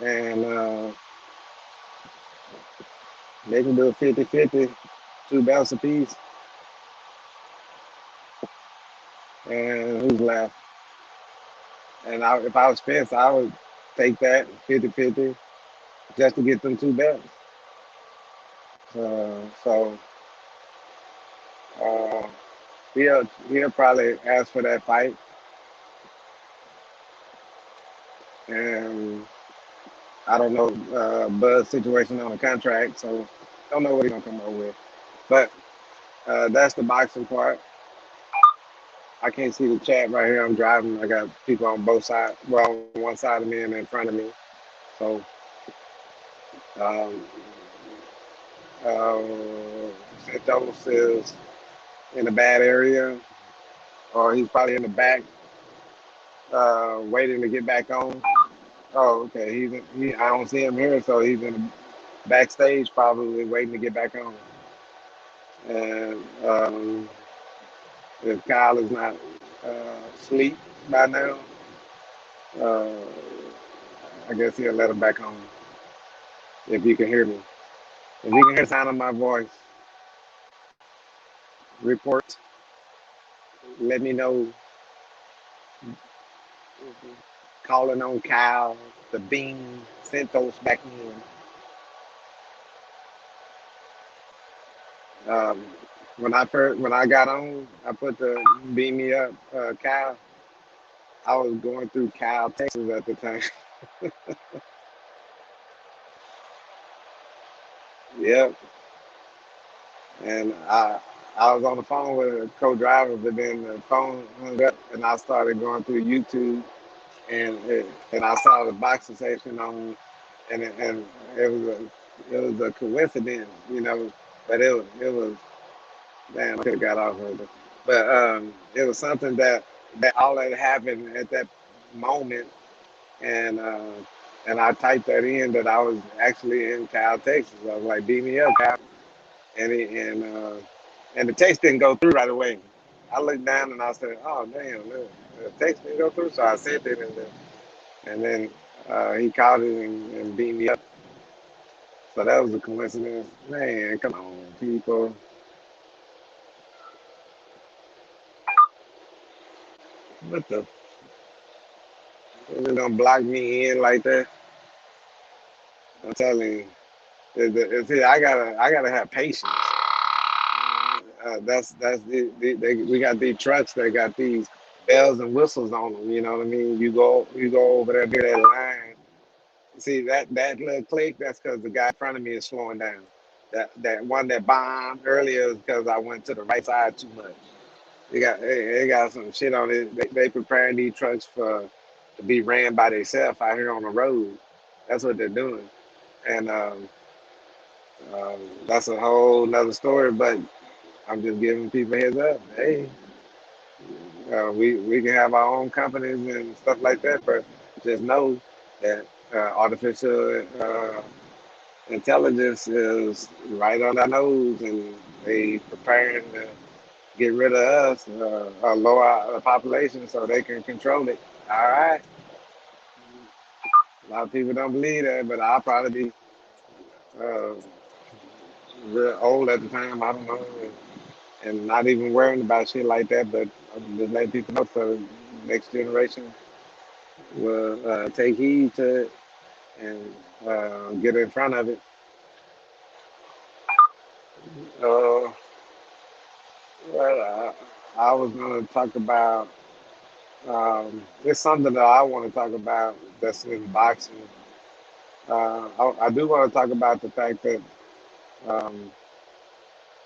and they can do a 50-50, 2 belts apiece. And who's left? And if I was Spence, I would take that 50-50 just to get them two belts. So uh, he'll probably ask for that fight, and I don't know Bud's situation on the contract, so don't know what he's gonna come up with. But that's the boxing part. I can't see the chat right here. I'm driving. I got people on both sides. Well, on one side of me and in front of me. So, um, uh, Santos is in a bad area, or he's probably in the back, waiting to get back on. Oh, okay. I don't see him here, so he's in the backstage, probably waiting to get back on. And if Kyle is not asleep by now, uh, I guess he'll let him back on. If you can hear me, if you can hear the sound of my voice, report. Let me know. Calling on Kyle, the Bean, Santos back in. When I got on, I put the beam me up, Kyle. I was going through Kyle, Texas at the time. Yep. And I was on the phone with a co-driver, but then the phone hung up, and I started going through YouTube, and I saw the boxing section on, and it was a coincidence, but it was damn, I could have got off of it, but it was something that all that happened at that moment, and I typed that in that I was actually in Cal, Texas. I was like, "Beat me up, Cal," and the text didn't go through right away. I looked down and I said, "Oh damn, the text didn't go through." So I sent it, and then he called it and beat me up. So that was a coincidence. Man, come on, people. What the? They're gonna block me in like that? I'm telling you. See, I gotta have patience. We got these trucks that got these bells and whistles on them. You know what I mean? You go over there near that line. See that little click? That's because the guy in front of me is slowing down. That one that bombed earlier is because I went to the right side too much. They got some shit on it. They preparing these trucks to be ran by themselves out here on the road. That's what they're doing, and that's a whole nother story. But I'm just giving people a heads up. Hey, we can have our own companies and stuff like that, but just know that artificial intelligence is right on our nose, and they preparing to get rid of us or lower the population so they can control it. All right. A lot of people don't believe that, but I'll probably be uh, real old at the time. I don't know, and not even worrying about shit like that. But I'm just letting people know so the next generation will take heed to it and get in front of it. Uh, I was going to talk about. It's something that I want to talk about that's in boxing. I do want to talk about the fact that, um,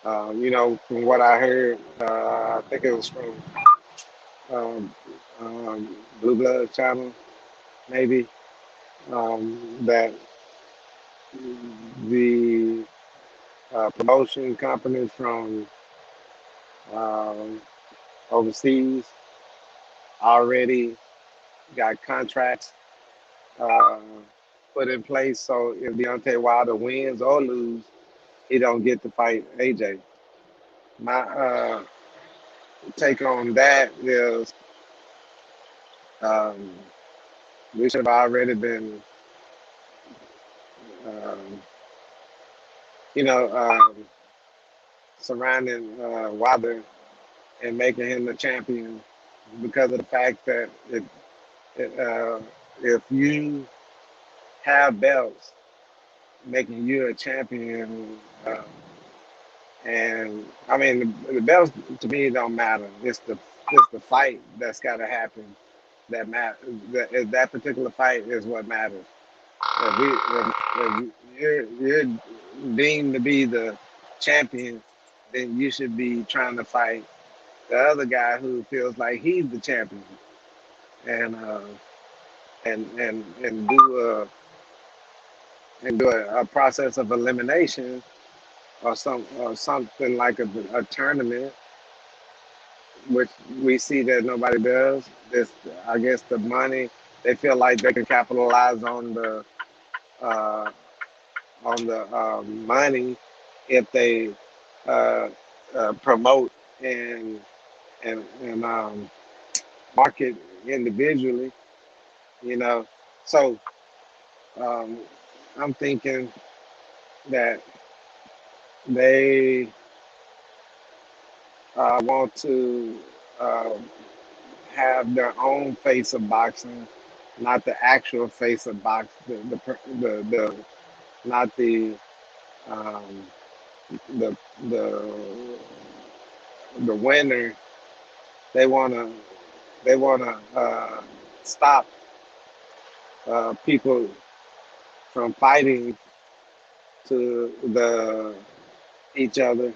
from what I heard, I think it was from um, Blue Blood Channel, maybe, that the promotion companies from um, overseas already got contracts uh, put in place. So if Deontay Wilder wins or lose, he don't get to fight AJ. My take on that is um, we should have already been, um, you know, surrounding Wilder and making him the champion because of the fact that if you have belts making you a champion, and I mean the belts to me don't matter. It's the fight that's got to happen that matters. That particular fight is what matters. If you're deemed to be the champion, then you should be trying to fight the other guy who feels like he's the champion, and and do a process of elimination or something like a tournament, which we see that nobody does. This, I guess, the money, they feel like they can capitalize uh, on the money if they uh, promote and market individually, you know. So um, I'm thinking that they want to uh, have their own face of boxing, not the actual face of boxing, the not um, the the the winner. They wanna stop people from fighting to the each other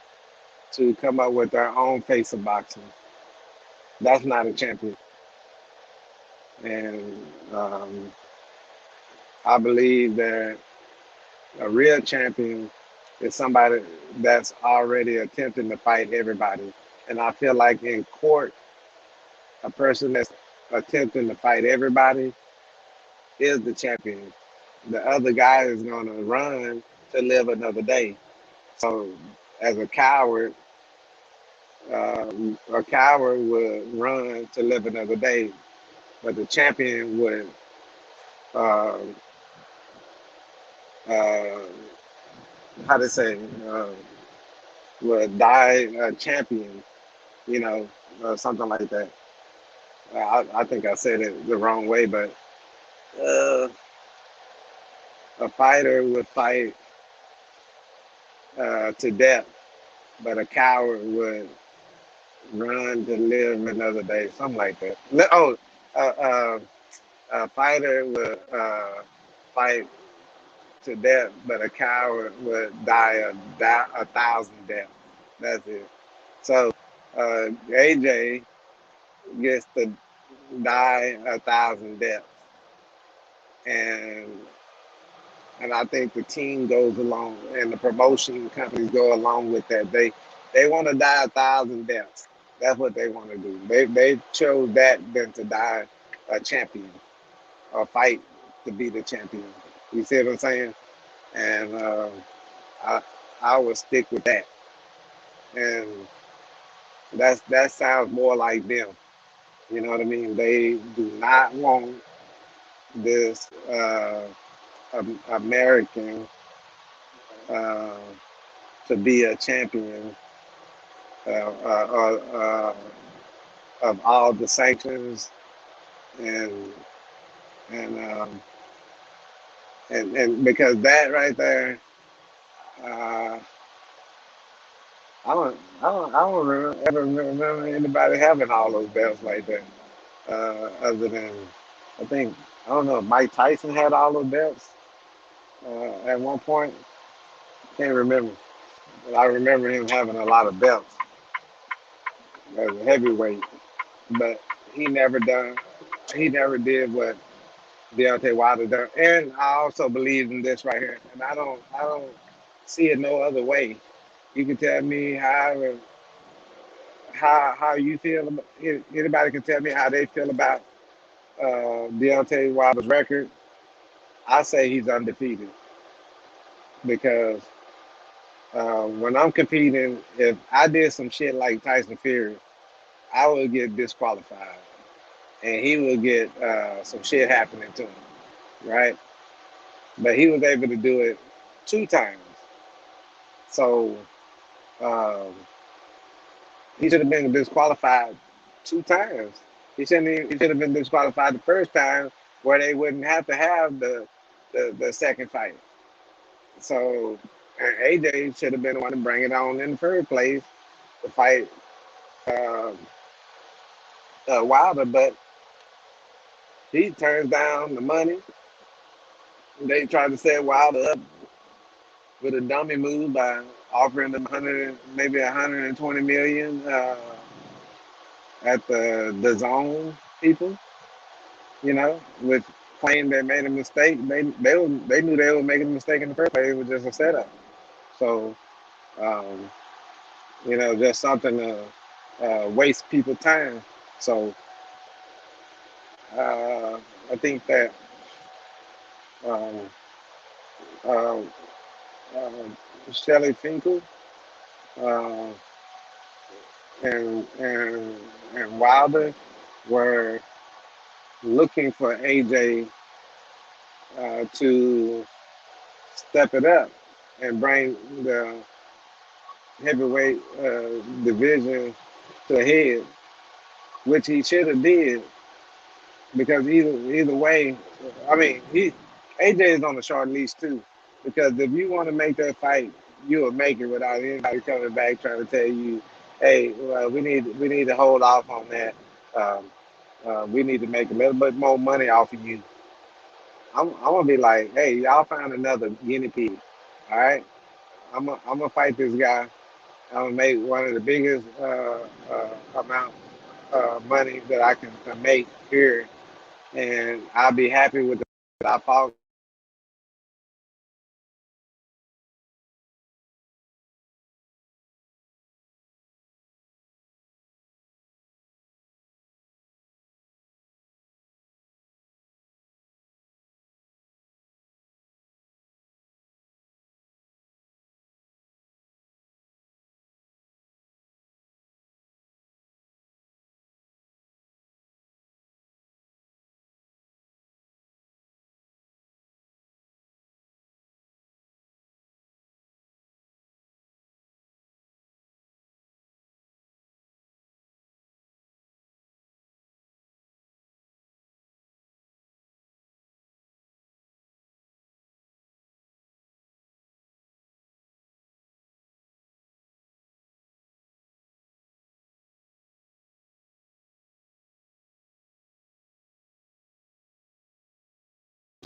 to come up with their own face of boxing. That's not a champion, and I believe that a real champion is somebody that's already attempting to fight everybody. And I feel like in court, a person that's attempting to fight everybody is the champion. The other guy is going to run to live another day. So, as a coward would run to live another day, but the champion would uh, uh, how to say would die a champion, you know, something like that. I think I said it the wrong way, but uh, a fighter would fight to death, but a coward would run to live another day, something like that. Oh, uh, uh, a fighter would fight to death, but a coward would die a thousand deaths. That's it. So AJ gets to die a thousand deaths, and I think the team goes along, and the promotion companies go along with that. They want to die a thousand deaths. That's what they want to do. They chose that than to die a champion or fight to be the champion. You see what I'm saying? And I I would stick with that. And that sounds more like them. You know what I mean? They do not want this American uh, to be a champion of all the sanctions and and um, and because that right there, uh, ever remember anybody having all those belts like that. Other than I think I don't know if Mike Tyson had all those belts at one point. Can't remember, but I remember him having a lot of belts as a heavyweight. But he never done. He never did what Deontay Wilder done. And I also believe in this right here, and I don't see it no other way. You can tell me how you feel about. Anybody can tell me how they feel about Deontay Wilder's record. I say he's undefeated because when I'm competing, if I did some shit like Tyson Fury, I would get disqualified, and he would get some shit happening to him, right? But he was able to do it 2 times, so um, he should have been disqualified 2 times. He should have been disqualified the first time, where they wouldn't have to have the second fight. So and AJ should have been the one to bring it on in the first place to fight uh, Wilder, but he turns down the money. They tried to set Wilder up with a dummy move by offering them 100, maybe 120 million at the zone people, which claimed they made a mistake. They knew they were making a mistake in the first place. It was just a setup. So um, just something to waste people's time. So I think that um, uh, uh, Shelly Finkel uh, and Wilder were looking for AJ to step it up and bring the heavyweight division to a head, which he should have did because either way, I mean, AJ is on a short leash too. Because if you want to make that fight, you will make it without anybody coming back trying to tell you, "Hey, well, we need to hold off on that. Um, we need to make a little bit more money off of you." I'm gonna be like, "Hey, y'all find another guinea pig, all right? I'm gonna fight this guy. I'm gonna make one of the biggest amount money that I can make here, and I'll be happy with the I fought."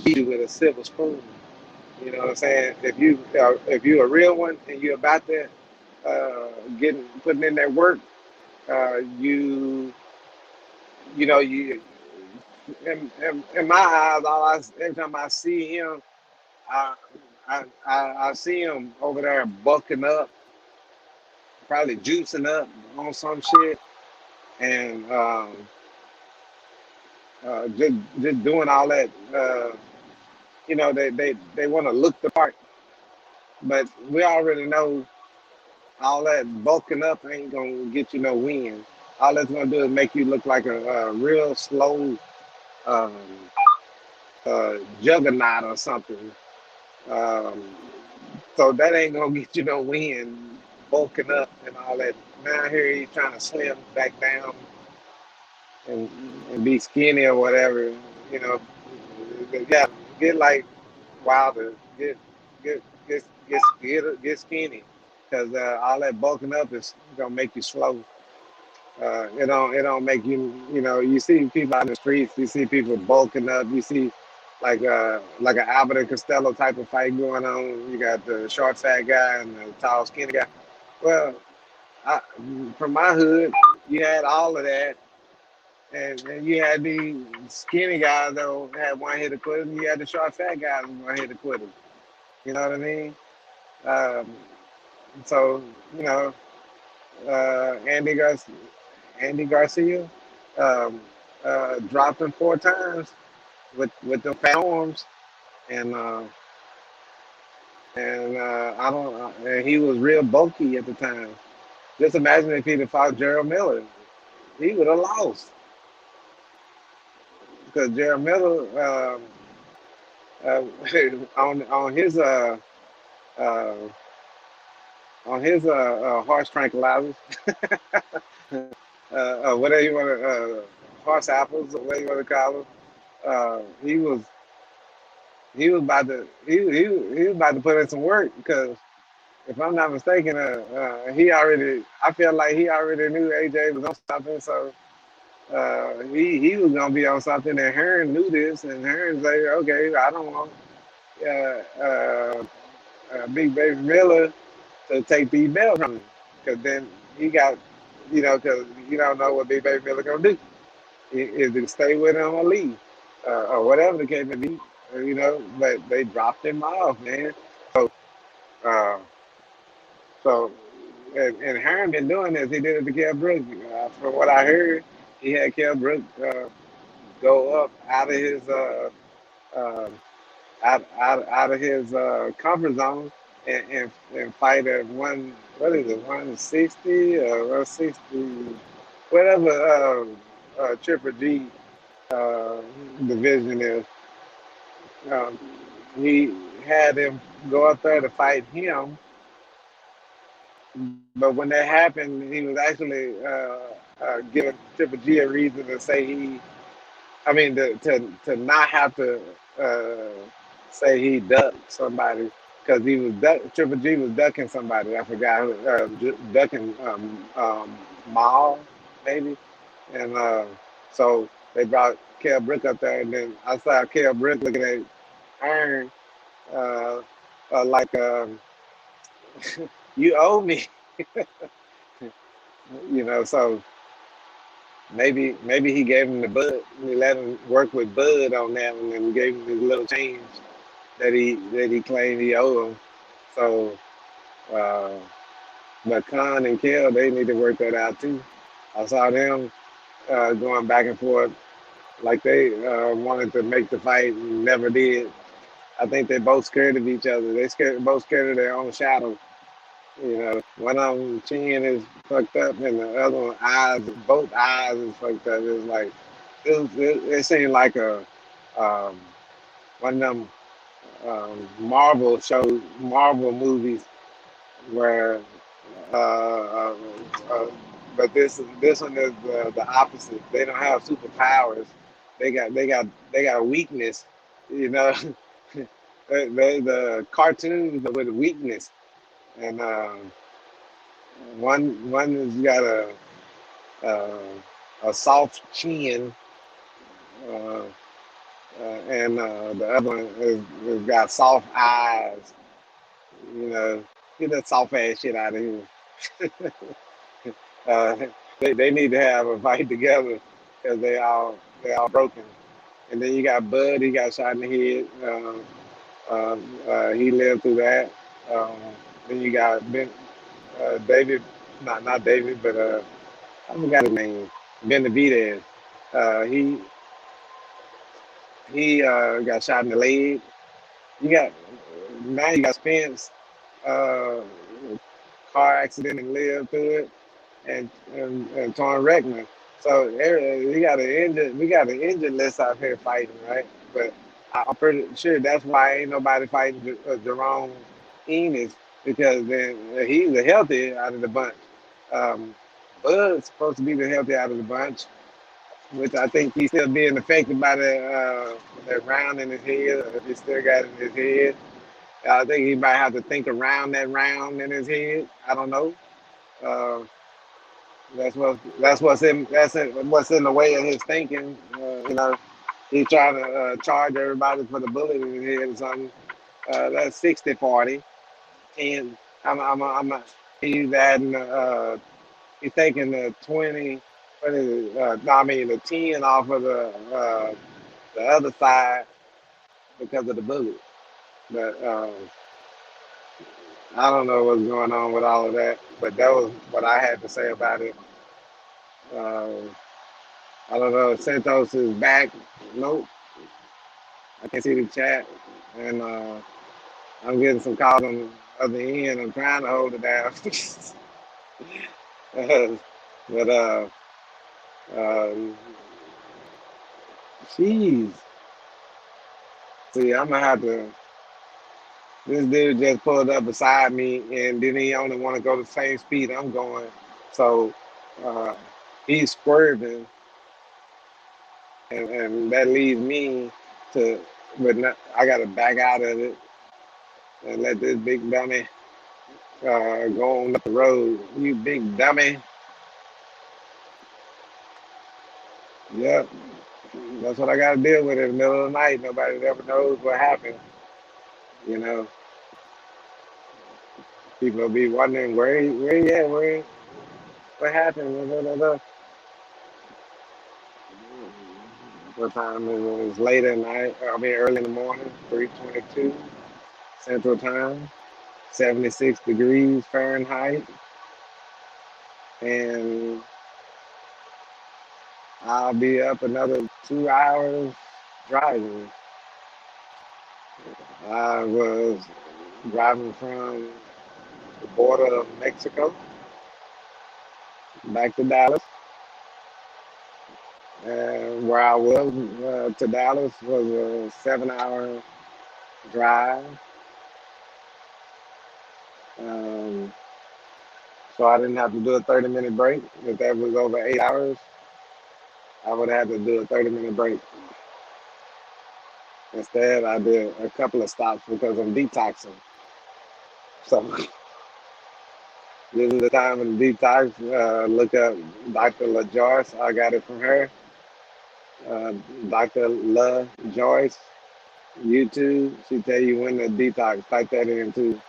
You with a silver spoon. You know what I'm saying? If you a real one and you're about to getting putting in that work, you in my eyes, every time I see him, I, I see him over there bulking up, probably juicing up on some shit, and just doing all that. They want to look the part, but we already know all that bulking up ain't gonna get you no win. All that's gonna do is make you look like a real slow um, juggernaut or something. Um, so that ain't gonna get you no win, bulking up and all that. Now here he's trying to slim back down and be skinny or whatever. You know, yeah, get like Wilder, get skinny, because all that bulking up is gonna make you slow. It don't make you, you see people out in the streets, you see people bulking up, you see like an Albert and Costello type of fight going on. You got the short fat guy and the tall skinny guy. Well, I, from my hood, you had all of that, and you had the skinny guys that had one hit to quit him. You had the short fat guys that one hit to quit him. You know what I mean? Um, so you know, Andy Garcia. Andy Garcia um, dropped him 4 times with the fat arms, and I don't. And he was real bulky at the time. Just imagine if he'd have fought Gerald Miller, he would have lost because Gerald Miller uh, on his uh, horse tranquilizers, whatever you want to. horse apples, or what you want to call them. He was about to he was about to put in some work because if I'm not mistaken, I feel like he already knew AJ was on something, so he was gonna be on something, and Hearn knew this, and Hearn said, okay, I don't want uh, uh, Big Baby Miller to take the belt from him, because then he got, because you don't know what Big Baby Miller gonna do. Is to stay with him or leave, or whatever the case may be, But they dropped him off, man. So, uh, so and Hearn been doing this. He did it to Kell Brooks. From what I heard, he had Kell Brooks go up uh, out of his comfort zone and fight at what is it, 160 or 160, whatever Triple G uh, division is. Um, he had him go up there to fight him, but when that happened, he was actually giving Triple G a reason to say to not have to say he ducked somebody because Triple G was ducking somebody. I forgot, ducking Maul maybe, and so they brought Kell Brook up there, and then I saw Kell Brook looking at Hearn uh, like you owe me, So maybe he gave him the Bud. He let him work with Bud on that one and gave him his little change that he claimed he owed him. So, uh, but Khan and Kell, they need to work that out too. I saw them going back and forth like they wanted to make the fight and never did. I think they're both scared of each other. Both scared of their own shadow. One of them chin is fucked up, and the other one both eyes is fucked up. It's like it seemed like a one of them Marvel movies where, uh, uh, uh, but this one is the opposite. They don't have superpowers. They got a weakness. You know, the cartoons with a weakness, and one has got a soft chin, uh, and the other one has got soft eyes. Get that soft ass shit out of here. uh, they need to have a fight together because they all broken. And then you got Bud. He got shot in the head. He lived through that. Then you got David, not David, but I forgot his name. Benavidez. He got shot in the leg. You got Spence, uh, car accident and lived through it, and Torn Reckman. So we got an injured list out here fighting, right? But I'm pretty sure that's why ain't nobody fighting Jerome Enos, because then he's the healthy out of the bunch. Bud's supposed to be the healthy out of the bunch, which I think he's still being affected by that round in his head, or if he still got it in his head. I think he might have to think around that round in his head. I don't know. Uh, what's in the way of his thinking. He's trying to charge everybody for the bullet in his head or something. That's 60-40. And he's adding. He's taking the 20. What is it? No, I mean the 10 off of the other side because of the bullet. But I don't know what's going on with all of that. But that was what I had to say about it. I don't know if Santos is back. Nope. I can see the chat. And I'm getting some calls on the other end. I'm trying to hold it down. But jeez. See, I'm gonna have to. This dude just pulled up beside me, and then he only want to go the same speed I'm going. So he's swerving, and that leads me to, I got to back out of it and let this big dummy go on up the road. You big dummy. Yep, that's what I got to deal with in the middle of the night. Nobody ever knows what happened. You know, people will be wondering where he at, what happened. Da, da, da. What time it was? Late at night. I mean, early in the morning. 3:22 Central Time. 76 degrees Fahrenheit, and I'll be up another 2 hours driving. I was driving from the border of Mexico back to Dallas. And where I was to Dallas was a 7 hour drive. Um, so I didn't have to do a 30-minute break. If that was over 8 hours, I would have to do a 30-minute break. Instead, I did a couple of stops because I'm detoxing. So this is the time in detox. Look up Dr. La Joyce. I got it from her. Dr. La Joyce, YouTube. She tell you when to detox. Type that in too.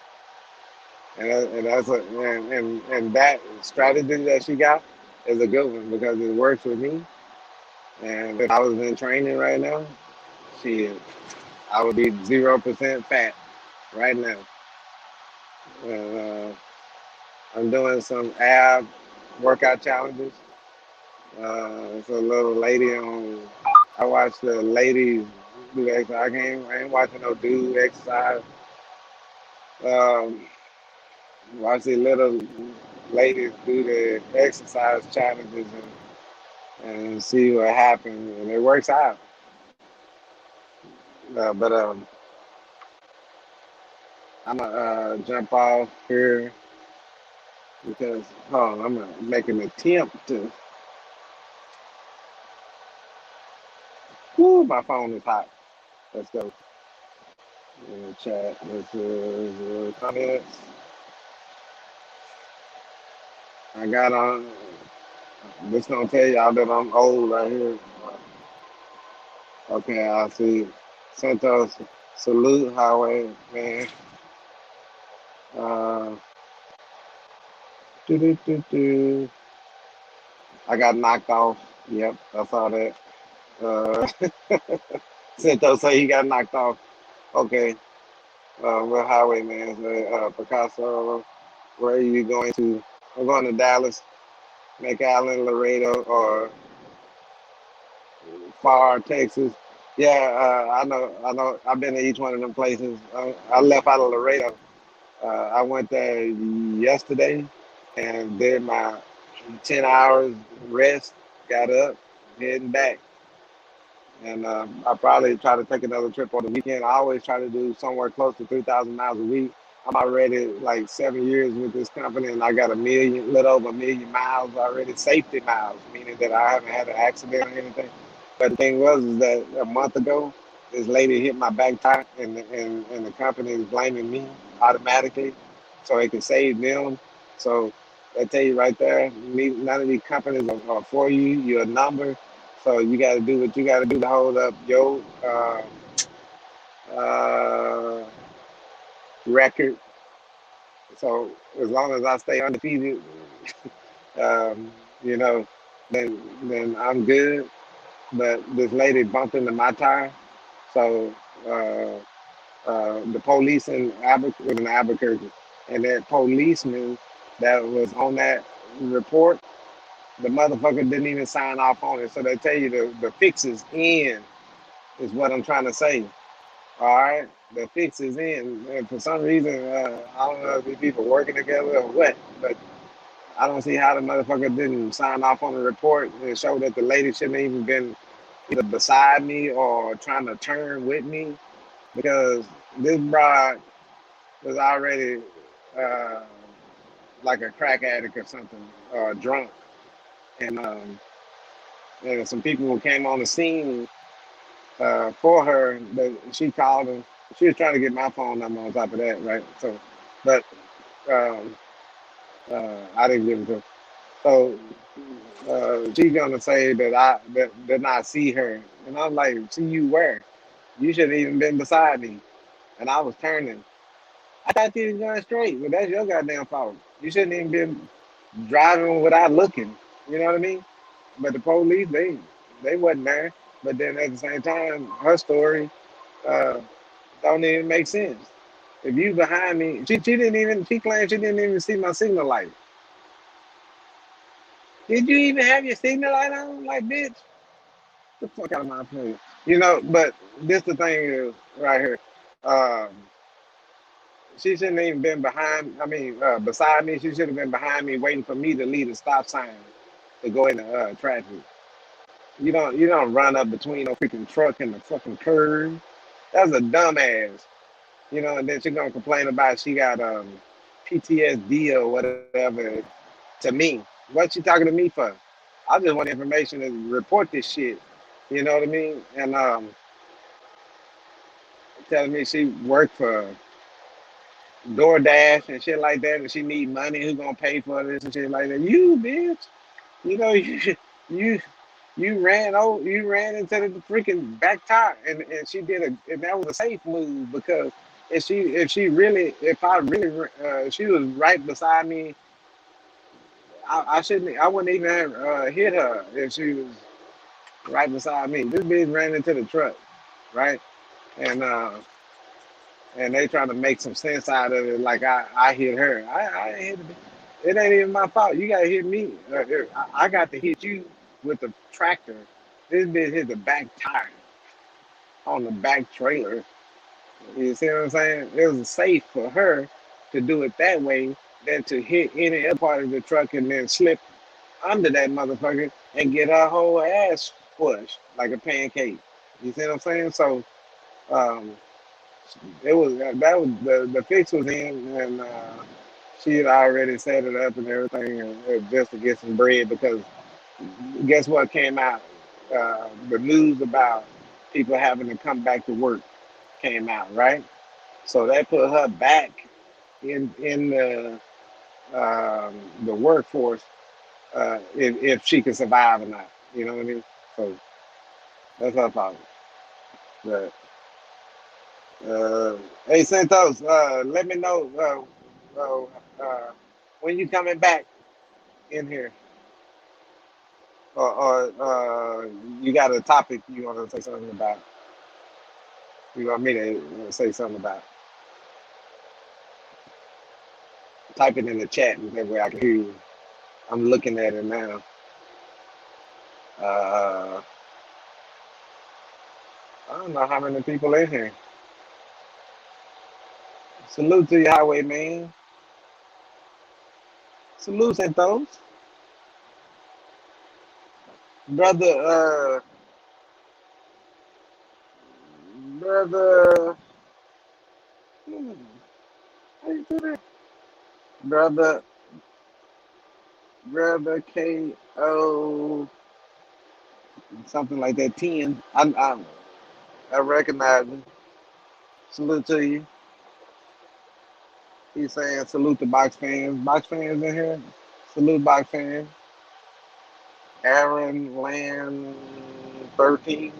And that strategy that she got is a good one because it works with me. And if I was in training right now, shit, I would be 0% fat right now. Uh, I'm doing some ab workout challenges. It's a little lady on. I watch the ladies do exercise. I ain't watching no dude exercise. Um, Watch the little ladies do the exercise challenges and see what happens, and it works out. But I'm gonna jump off here because I'm gonna make an attempt to. Whoo, my phone is hot. Let's go. In the chat. This is comments. I got on. This gonna tell y'all that I'm old right here. Okay, I see. Santos Salute Highway, man. Uh, do. I got knocked off. Yep, I saw that. Uh, Santos say he got knocked off. Okay. What highway, man? Picasso, where are you going to? I'm going to Dallas, McAllen, Laredo, or Far, Texas. Yeah, I know. I've been to each one of them places. I left out of Laredo. I went there yesterday and did my 10 hours rest, got up, heading back. And I probably try to take another trip on the weekend. I always try to do somewhere close to 3,000 miles a week. I'm already like 7 years with this company, and I got little over a million miles already, safety miles, meaning that I haven't had an accident or anything. But the thing was is that a month ago, this lady hit my back tire, and the company is blaming me automatically, so it can save them. So I tell you right there, none of these companies are for you. You're a number. So you got to do what you got to do to hold up your uh, record. So as long as I stay undefeated, um, you know, then I'm good. But this lady bumped into my tire, so the police in Albuquerque, and that policeman that was on that report, the motherfucker didn't even sign off on it. So they tell you the fix is in, is what I'm trying to say. All right, the fix is in, and for some reason, I don't know if these people working together or what, but I don't see how the motherfucker didn't sign off on the report and show that the lady shouldn't have even been either beside me or trying to turn with me, because this bride was already uh, like a crack addict or something, or drunk, and and some people who came on the scene for her. But she called and she was trying to get my phone number on top of that, right? So, but um, I didn't give it to her. So she's gonna say that I did not see her, and I'm like, see you where? You should have even been beside me, and I was turning. I thought you was going straight, but that's your goddamn fault. You shouldn't even been driving without looking. You know what I mean? But the police, they wasn't there. But then at the same time, her story uh, don't even make sense. If you behind me, she didn't even. She claimed she didn't even see my signal light. Did you even have your signal light on? Like, bitch, the fuck out of my place. You know. But this the thing is right here. Um, she shouldn't even been behind. I mean, beside me. She should have been behind me, waiting for me to leave a stop sign to go into traffic. You don't run up between no freaking truck and the fucking curb. That's a dumbass. You know, and then she gonna complain about she got PTSD or whatever to me. What she talking to me for? I just want information to report this shit. You know what I mean? And telling me she worked for DoorDash and shit like that, and she need money. Who gonna pay for this and shit like that? You bitch. You know you you ran into the freaking back tire, and she did and that was a safe move because if I really she was right beside me, I wouldn't even have hit her if she was right beside me. This bitch ran into the truck, right, and uh and they trying to make some sense out of it like I hit her. I ain't hit her. It ain't even my fault. You gotta hit me. I got to hit you with the tractor. This bitch hit the back tire on the back trailer. You see what I'm saying? It was safe for her to do it that way than to hit any other part of the truck and then slip under that motherfucker and get her whole ass squished like a pancake. You see what I'm saying? So um, it was that was the fix was in, and she had already set it up and everything, just to get some bread because guess what came out? The news about people having to come back to work came out, right? So that put her back in the workforce if she can survive or not. You know what I mean? So that's her problem. But hey Santos, let me know when you coming back in here, or you got a topic you want to say something about. You want me to say something about? Type it in the chat, and that way I can hear you. I'm looking at it now. Uh, I don't know how many people in here. Salute to you, Highwayman. Salute, Santos. Brother, brother, hmm, how you do that? Brother, brother KO, something like that, 10. I recognize him. Salute to you. He's saying salute to box fans. Box fans in here. Salute box fans. Aaron Land 13.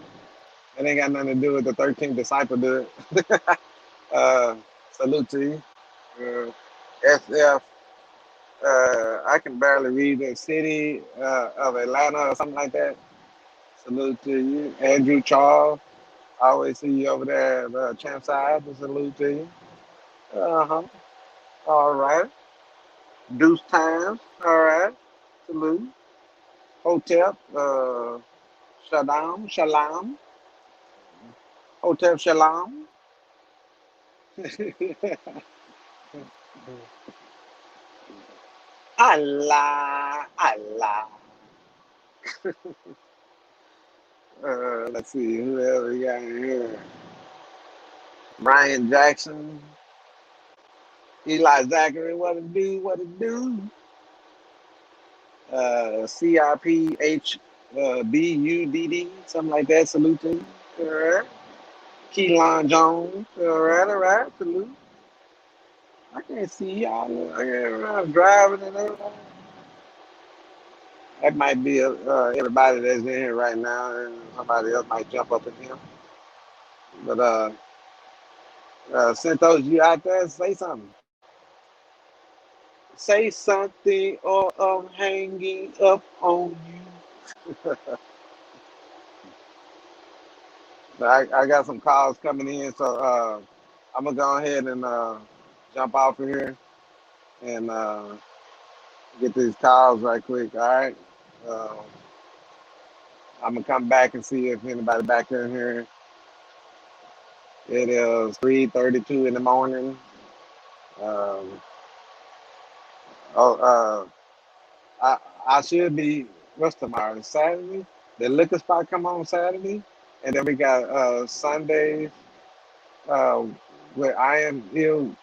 It ain't got nothing to do with the 13th disciple, do it. Salute to you. SF, I can barely read the city of Atlanta or something like that. Salute to you. Andrew Charles, I always see you over there at Champside. Salute to you. Uh-huh. All right. Deuce Times. All right. Salute. Hotel. Shalom. Shalom. Hotel Shalom. Allah. Allah. Let's see. Who else we got in here? Brian Jackson. Eli Zachary. What it do? What it do? CIPH BUDD, something like that. Salute to you. All right. Keelan Jones. All right. Salute. I can't see y'all. I'm driving and everything. That might be everybody that's in here right now, and somebody else might jump up in here. But Santos, you out there? Say something. Say something, or I'm hanging up on you. But I got some calls coming in, so I'm gonna go ahead and jump off of here and get these calls right quick. All right. Uh, I'm gonna come back and see if anybody back in here. It is 3:32 in the morning. Um, oh, I I should be. What's tomorrow? Saturday. The liquor spot come on Saturday, and then we got Sunday uh, where I am ill.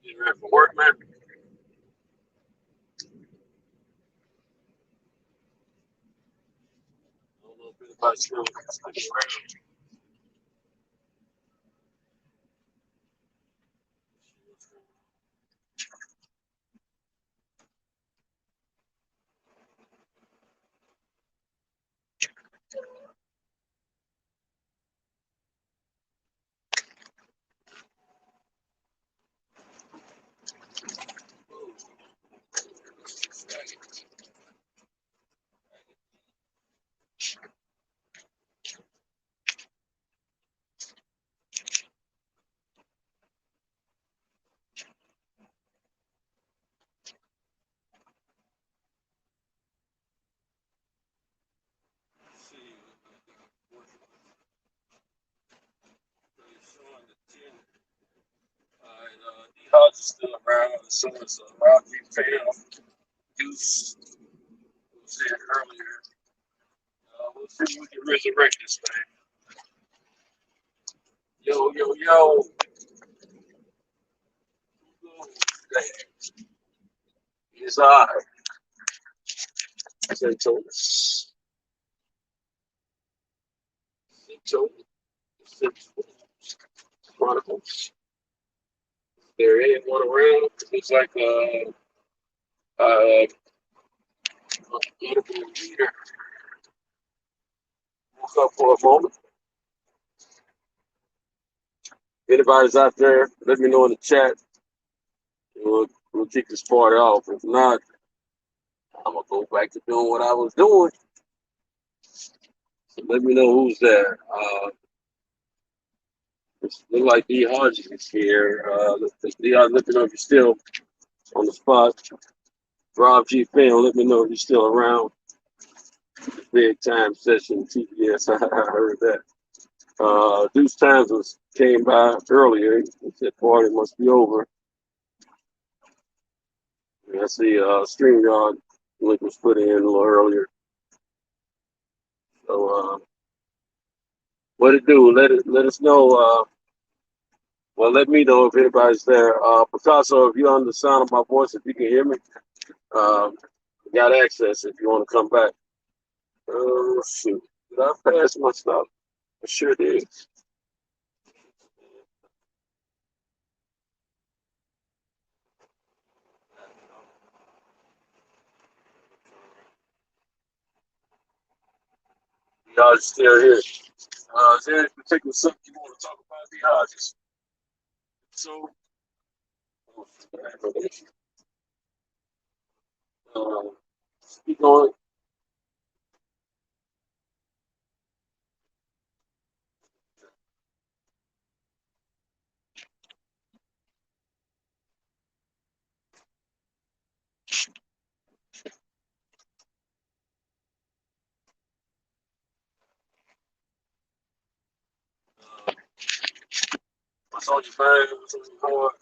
You ready for work, man? I don't know if anybody's still sticking around. D Hodge is still around. So is Rocky Fail. Deuce was here earlier. We'll see if we can resurrect this thing. Yo, yo, yo. It's I. Central. Chronicles. There ain't one around. Looks like notable leader. Woke up for a moment. Anybody's out there, let me know in the chat. We'll kick this party off. If not, I'm gonna go back to doing what I was doing. So let me know who's there. It look like D Hodges is here. D Hodges, let me know if you're still on the spot. Rob G. Fan, let me know if you're still around. Big time session, TPS. I heard that. Deuce Times came by earlier. He said party must be over. And I see StreamYard link was put in a little earlier. So what it do? Let us know. Well, let me know if anybody's there. Picasso, if you're on the sound of my voice, if you can hear me, you got access if you want to come back. Oh, shoot. Did I pass my stuff? I sure did. Y'all still here. Is there any particular something you want to talk about, the Hodges? So, speak on it. What's on your mind? What's on your heart?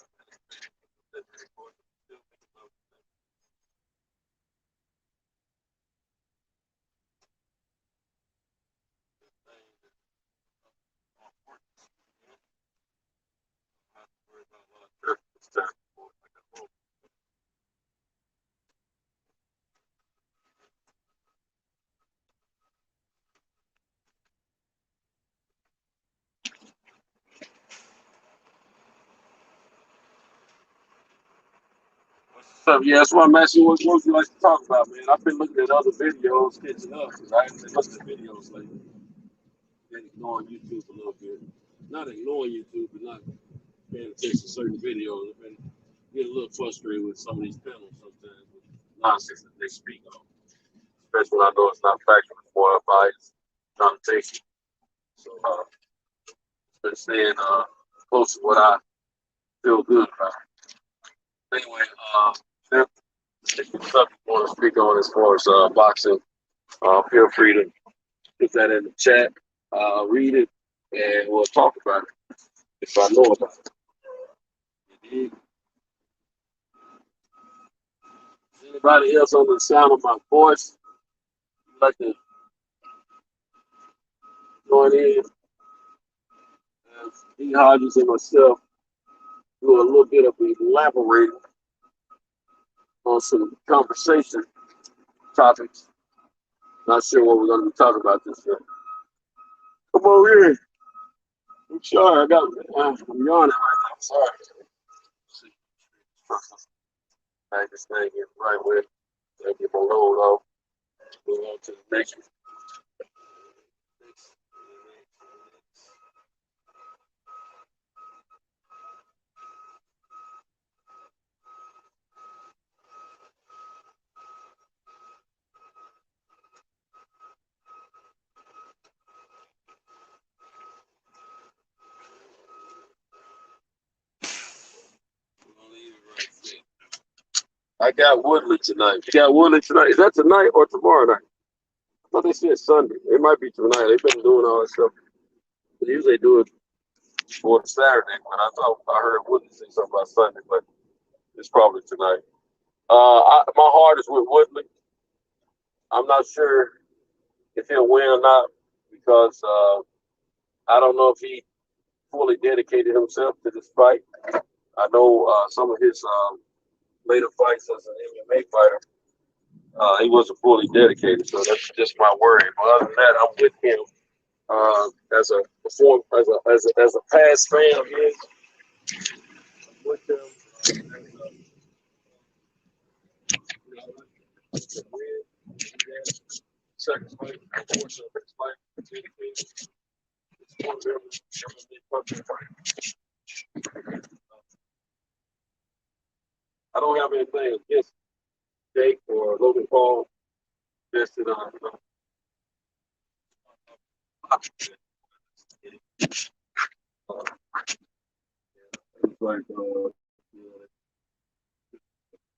So, yeah, that's why I'm asking what would you like to talk about, man. I've been looking at other videos, catching up, because I haven't been looking at videos lately. Been ignoring YouTube a little bit. Not ignoring YouTube, but not paying attention to certain videos. I've been getting a little frustrated with some of these panels sometimes, with nonsense that they speak on. Especially when I know it's not factual before I'm trying to take it. So, been staying close to what I feel good about. Anyway, if there's something you want to speak on as far as boxing, feel free to put that in the chat, read it, and we'll talk about it if I know about it. Is anybody else on the sound of my voice like to join in? D. Hodges and myself do a little bit of elaborating on some conversation topics. Not sure what we're going to be talking about this year. Come over here. I'm sorry, I'm yawning right now. Sorry. Back this thing in right with. Get my load off. Move on to the next one. I got Woodley tonight. You got Woodley tonight. Is that tonight or tomorrow night? I thought they said Sunday. It might be tonight. They've been doing all that stuff. They usually do it for Saturday, but I thought I heard Woodley say something about Sunday, but it's probably tonight. My heart is with Woodley. I'm not sure if he'll win or not because I don't know if he fully dedicated himself to this fight. I know some of his later fights as an MMA fighter, he wasn't fully dedicated, so that's just my worry. But other than that, I'm with him as a past fan of his. I'm with him. Second fight, first fight, dedicated. It's one of them. I don't have anything against Jake or Logan Paul. Just that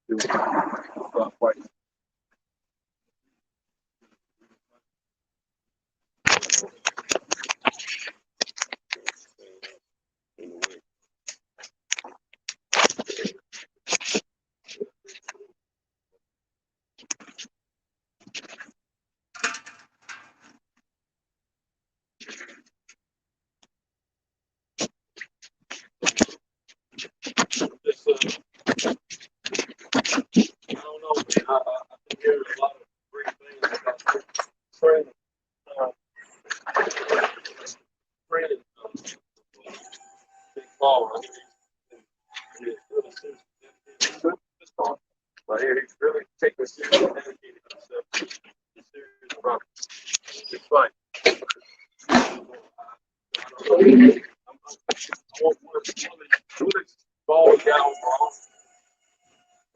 it's like fighting. I don't know, man. I've been hearing a lot of great things about training. Training. Big Paul. I hear he's really taking serious and dedicated himself to serious about this fight. I want Woodley's ball down wrong.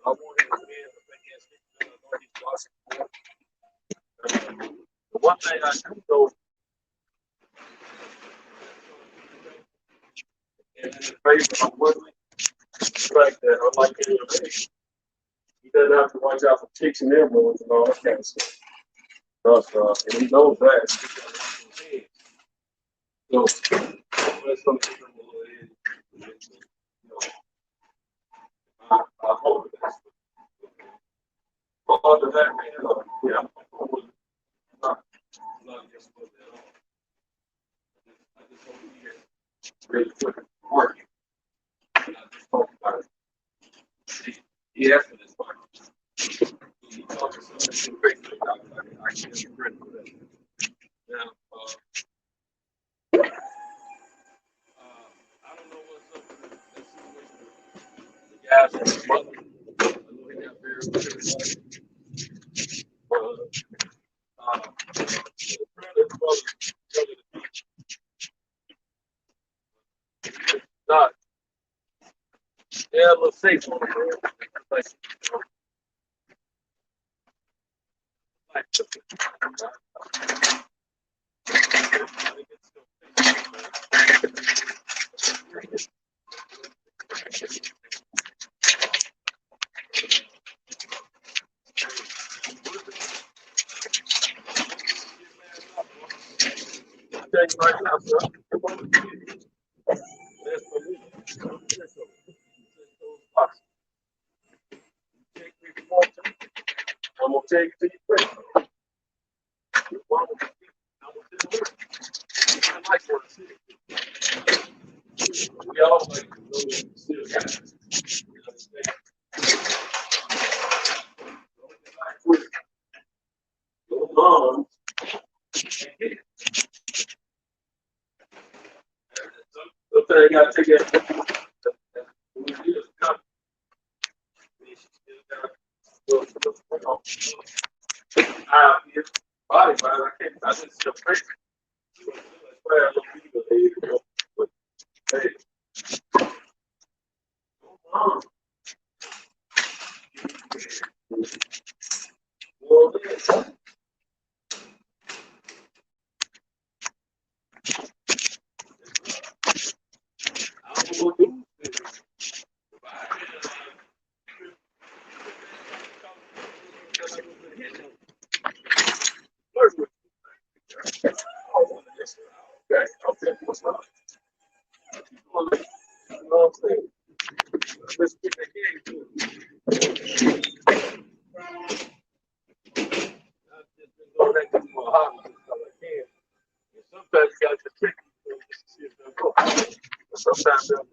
I want him to win against him. I know he's lost before. The one thing I do know, and in favor of Woodley, the fact that unlike MMA, he doesn't have to watch out for kicks and elbows and all that kind of stuff. And he knows that. So that's something a little edge. I hope that's other than that, man, yeah, not against Woodley at all. I just hope he gets really quick work. And I just hope about it. He asked for this fight. He talked to some great things. I can't give credit for that. Now, I don't know what's up with that situation with the guys from his mother. I know he got very good. Not, yeah, a little safe on him, bro. Right now, sir. That's for me. Take me before I'm gonna take it to your face. I'm gonna do it. I like what I see. Still got it. You understand? Go on. Sometimes you gotta take that. Body, but I can't. I just see a face. Hey. Okay. What's up? Let's get the game to it. I've just been going back to my hobby because I can. And sometimes you got to trick people just to see if they'll go. But sometimes they'll go.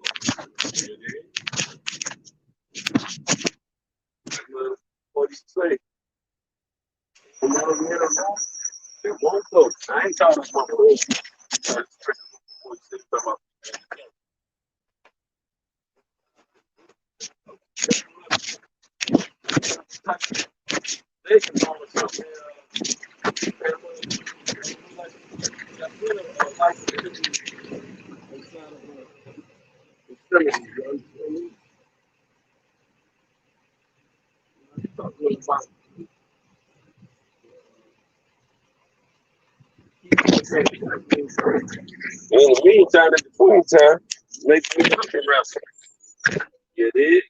What do you say? You want to win or not? They won't go. I ain't talking about the rules. They can always come in the meantime, at the point in time, make me fucking wrestle. You did?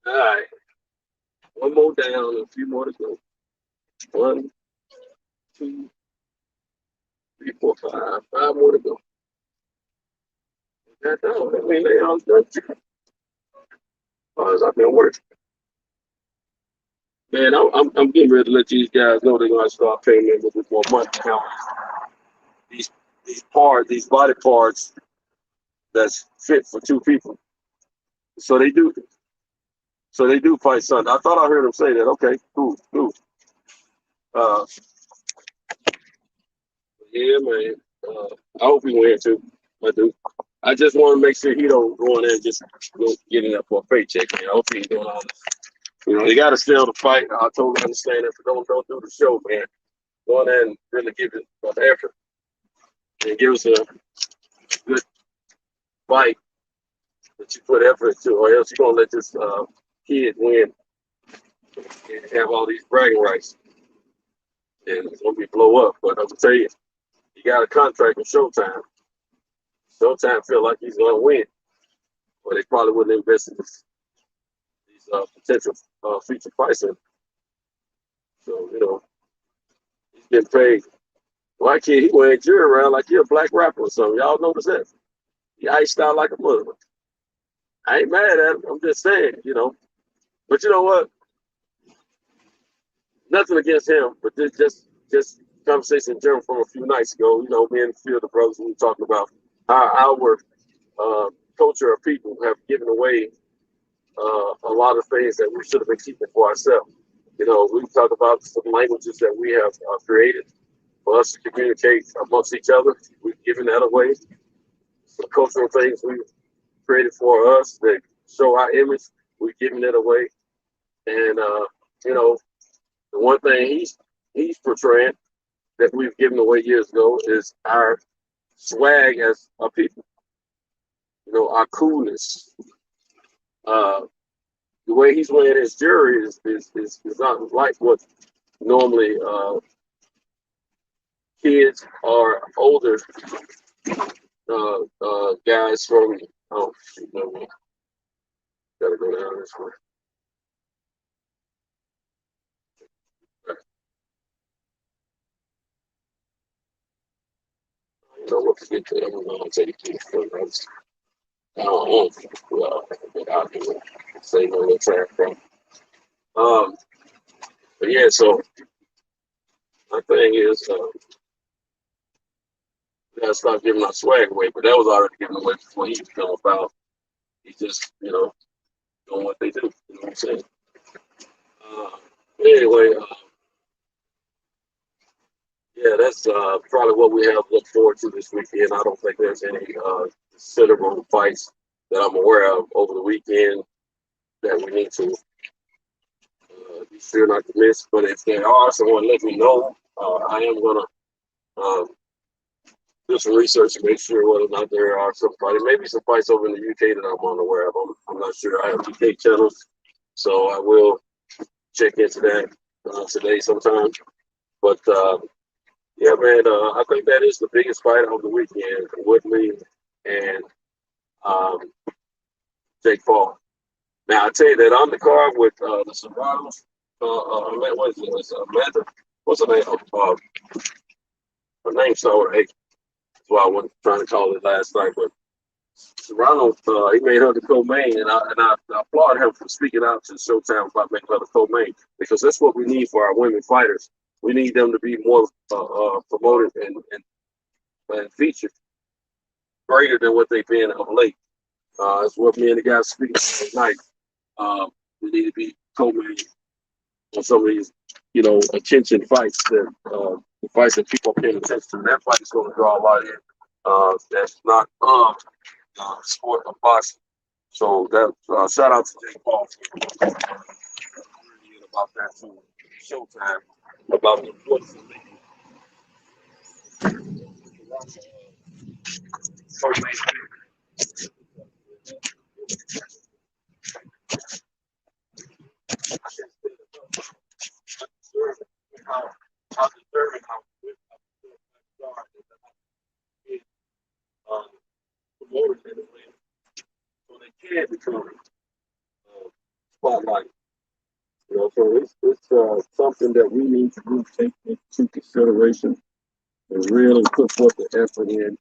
All right. One more down, a few more to go. 1, 2, 3, 4, 5. 5 more to go. That's all. I mean, they all done. As far as I've been working. Man, I'm getting ready to let these guys know they're gonna start paying me with more money now. These body parts that's fit for 2 people. So they do fight Sunday. I thought I heard him say that. Okay, cool. Yeah, man. I hope he win too. I do. I just want to make sure he don't go in there and just go getting up for a paycheck. Man. I hope he's doing all this. You know, you got to sell the fight. I totally understand if you don't do the show, man. Go in there and really give it an effort and give us a good fight that you put effort into, or else you're gonna let this kid win and have all these bragging rights, and it's gonna be blow up. But I'm gonna tell you, you got a contract with Showtime. Showtime feel like he's gonna win, but they probably wouldn't invest in these potential future pricing. So you know, he's getting paid. Why can't he wearing jury around like you're a black rapper or something? Y'all notice that? He iced out like a mother. I ain't mad at him. I'm just saying, you know. But you know what? Nothing against him, but this just conversation in general from a few nights ago. You know, me and a few of the brothers, we were talking about how our culture of people have given away a lot of things that we should have been keeping for ourselves. You know, we talk about some languages that we have created for us to communicate amongst each other. We've given that away. Some cultural things we've created for us that show our image, we've given it away. And you know, the one thing he's portraying that we've given away years ago is our swag as a people. You know, our coolness. The way he's wearing his jewelry is not like what normally kids or older guys from gotta go down this way. You know what to get to them. I'm gonna take it to the front. I don't know but I'll do it. Save a little track from. But yeah, so my thing is gotta start giving our swag away. But that was already given away before he became a foul. He's just, doing what they do. You know what I'm saying? Uh, anyway, yeah, that's probably what we have to look forward to this weekend. I don't think there's any considerable fights that I'm aware of over the weekend that we need to be sure not to miss. But if there are, someone let me know. I am gonna do some research to make sure whether or not there are some fights, maybe some fights over in the UK that I'm unaware of. I'm not sure. I have UK channels, so I will check into that today sometime. But yeah, man, I think that is the biggest fight of the weekend: Woodley and um, Jake Paul. Now I tell you that undercard with the Serranos, what is it? It's Amanda. What's her name? Her name started with A. That's why I wasn't trying to call it last night. But Serrano, he made her the co-main, and I applaud him for speaking out to Showtime about making her the co-main, because that's what we need for our women fighters. We need them to be more promoted and featured greater than what they've been of late. That's what me and the guys speaking tonight. We need to be co-main on some of these, attention fights that the fights that people are paying attention to. That fight is going to draw a lot in. That's not sport of boxing. So that shout out to Jake Paul about that too. Showtime about the importance of making how deserving how promoters in the way, so they can become spotlight. So it's something that we need to really take into consideration and really put forth the effort in.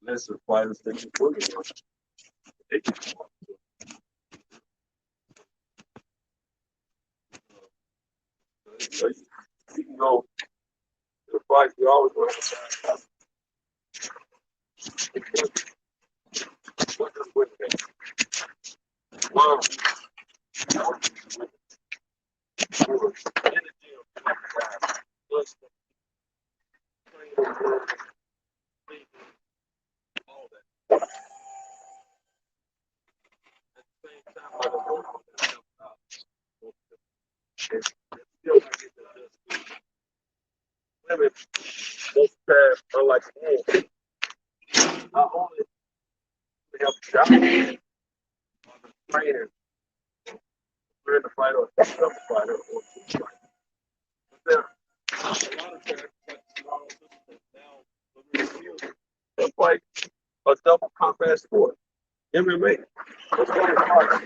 Lesser fighters that can put it on. They can you can go to the fight, you always want to have what does with that? Well, in the gym, plus all that. At the same time, I don't know still not get that women, most times, unlike men, not only help you out, but the trainer, we're in the fight or a fighter or two fighter. But there, a lot of times, it's like a double combat sport. MMA. It's very hard.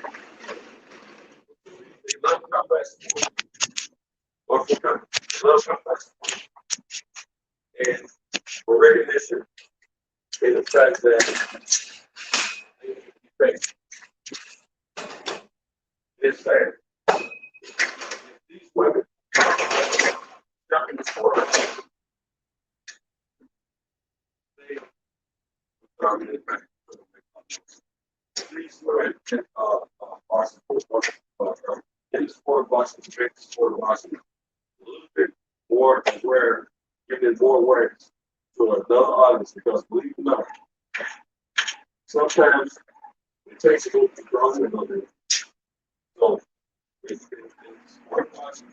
They love combat sport. Or for combat. They love combat sport. And for recognition, in the fact that it's sad. These women jump in the sport. They these women are in the sport of boxing, the sport of boxing, a little bit more aware, giving more awareness to another audience, because believe it or not, sometimes it takes a little to grow a little bit. So it's sport of boxing.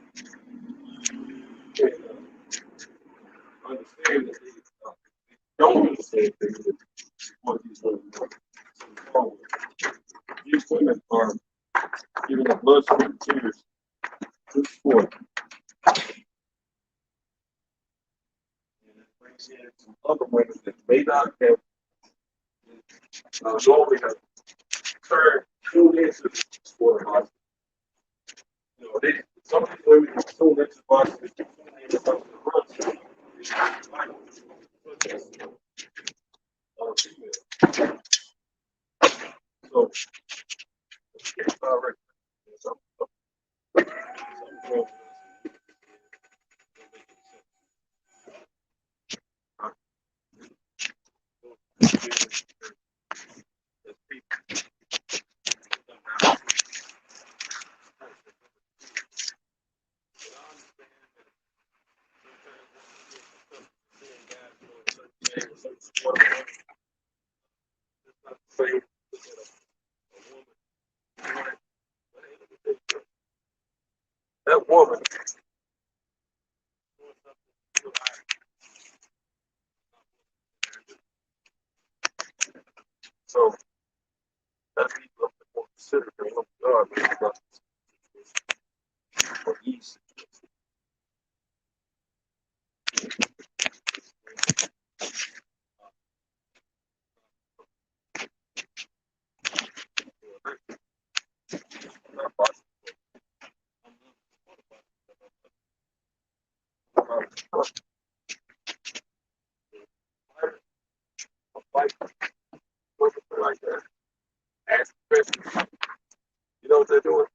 Understand that they don't understand things that what these women are. These women are giving the blood, sweat, and tears to the sport. And it brings in some other women that may not have normally have tuned into the sport of boxing. Some of these women are tuned into boxing, they tuned into boxing. That woman. So that's people more considered than what we are for ease. Like that. Ask questions. You know what they're doing?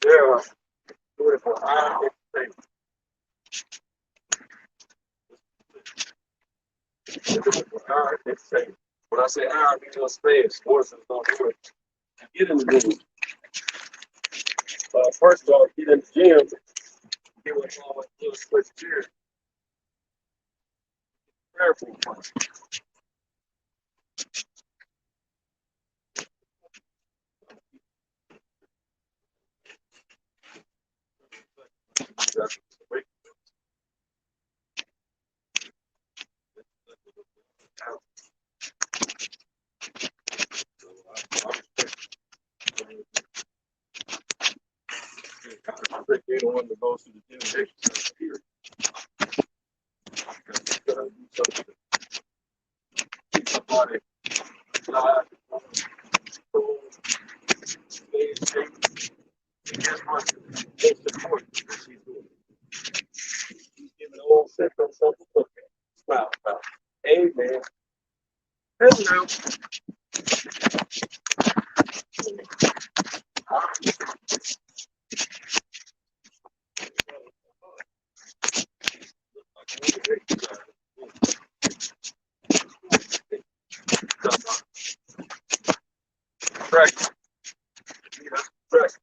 They're doing it for our entertainment. They're doing it for our entertainment. When I say our, I mean your space. Sports is don't do it. Get in the gym. First of all, get in the gym. Get what's called a little switch gear. Careful. I think they're the one that goes to the gym exercise here. You gotta do something to keep your body alive, cool, stay in shape. And guess what? Most important that she's doing. She's giving old symptoms something to look at. Smile about. Amen. Hello. Correct. Correct.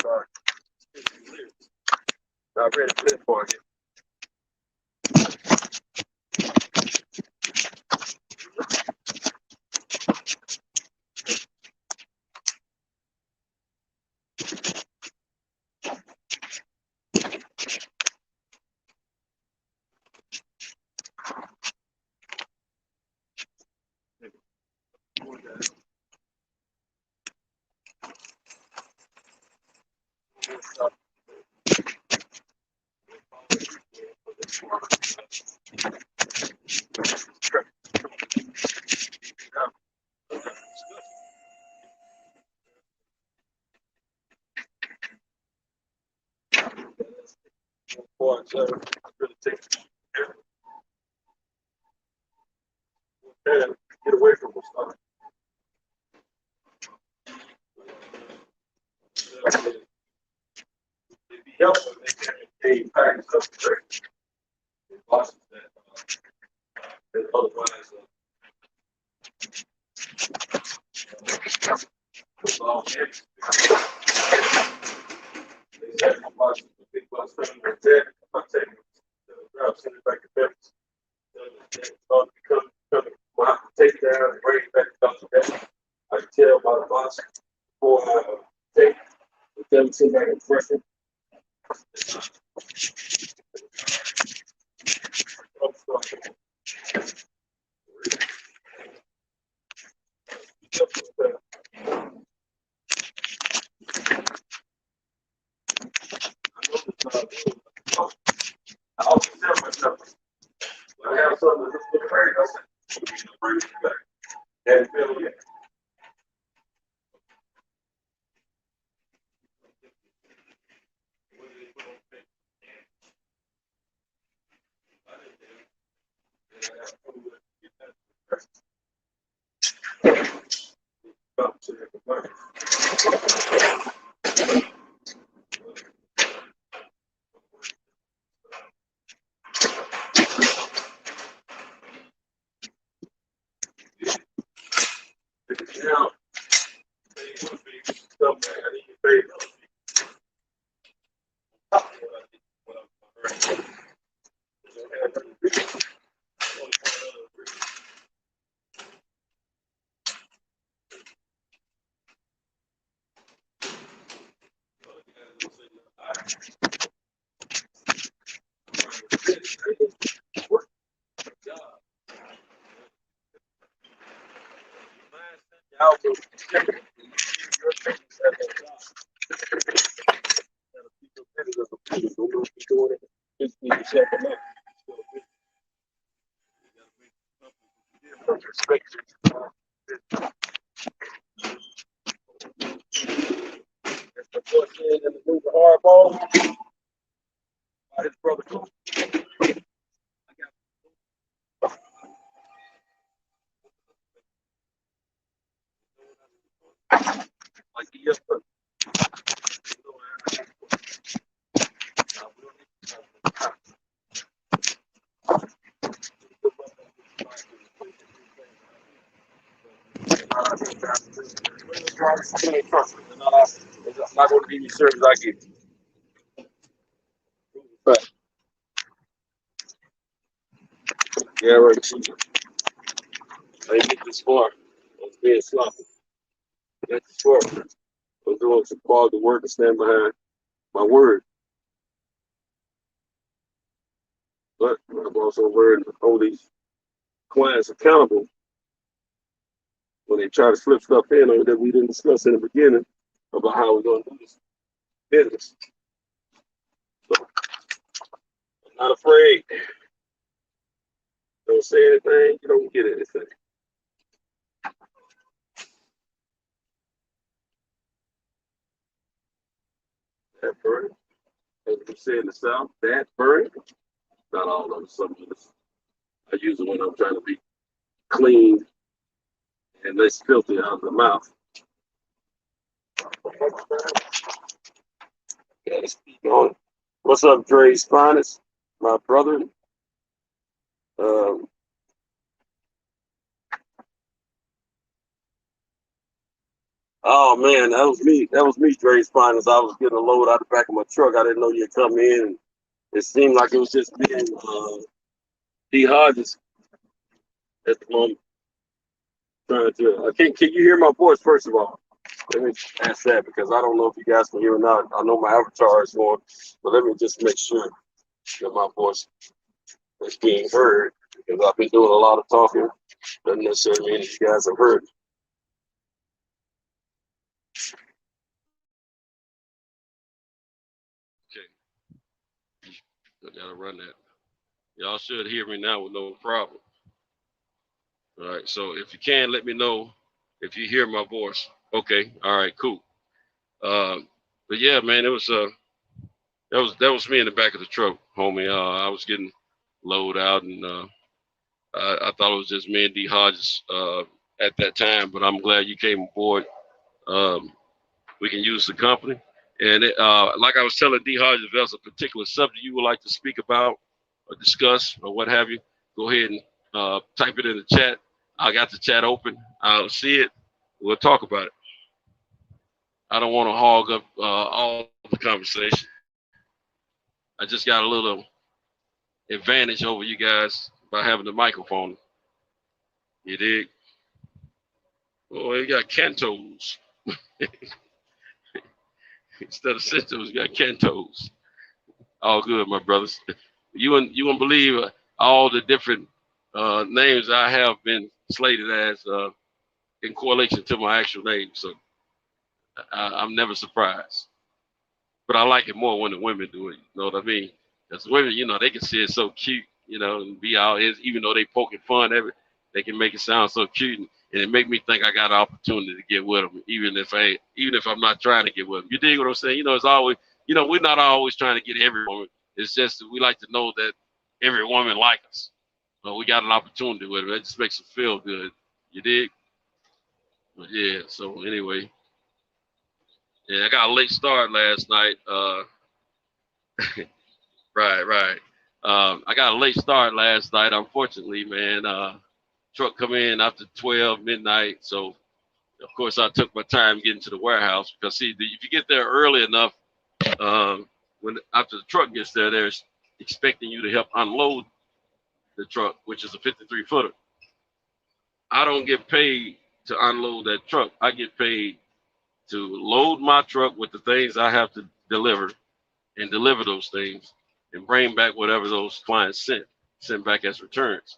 Sorry. I read a clip for you. Boy, so really take care. And get away from the stuff. It'd be helpful if they package up the church. It bosses that otherwise long edge. They said the big bus thing right there. I'm taking grab send it back to Memphis. When I take it down and bring it back to Memphis, I can tell by the boss before I take it, tell me sit back and fresh it. always tell myself, when I have something that's look great, I say, bring it back. And feel it. I'm not going to give you service I give you. But, yeah, right. I didn't get this far. I was being sloppy. That's this far. I was doing some quality work and stand behind my word. But I'm also learned to hold these clients accountable when they try to slip stuff in or that we didn't discuss in the beginning about how we're going to do this business. So I'm not afraid. Don't say anything, you don't get anything. That burning, as we say in the South, that burning, not all of them, some of this. I use it when I'm trying to be clean and less filthy out of the mouth. Yeah, let's keep going. What's up, Dre's Finest, my brother? Oh man, that was me. That was me, Dre's Finest. I was getting a load out the back of my truck. I didn't know you'd come in. It seemed like it was just me and D. Hodges at the moment. Trying to. Can you hear my voice first of all? Let me ask that because I don't know if you guys can hear or not. I know my avatar is on, but let me just make sure that my voice is being heard because I've been doing a lot of talking. Doesn't necessarily mean that you guys have heard. Okay. I gotta run that. Y'all should hear me now with no problem. All right. So if you can, let me know if you hear my voice. Okay. All right. Cool. But yeah, man, it was that was me in the back of the truck, homie. I was getting load out, and I thought it was just me and D. Hodges at that time. But I'm glad you came aboard. We can use the company, and like I was telling D. Hodges, if there's a particular subject you would like to speak about or discuss or what have you, go ahead and type it in the chat. I got the chat open. I'll see it. We'll talk about it. I don't want to hog up all the conversation. I just got a little advantage over you guys by having the microphone. You dig? Oh, you got Cantos. Instead of Centos, you got Cantos. All good, my brothers. You wouldn't believe all the different names I have been slated as in correlation to my actual name. So I'm never surprised. But I like it more when the women do it. You know what I mean? Because women, they can say it's so cute, and be out, even though they poking fun at it, they can make it sound so cute, and it make me think I got an opportunity to get with them, even if I'm not trying to get with them. You dig what I'm saying? It's always, we're not always trying to get every woman. It's just that we like to know that every woman like us. But we got an opportunity with them. It just makes them feel good. You dig? But yeah. So anyway. Yeah, I got a late start last night. Right. I got a late start last night, unfortunately, man. Truck come in after 12 midnight. So, of course, I took my time getting to the warehouse because, see, if you get there early enough, when after the truck gets there, they're expecting you to help unload the truck, which is a 53-footer. I don't get paid to unload that truck. I get paid to load my truck with the things I have to deliver and deliver those things and bring back whatever those clients sent back as returns.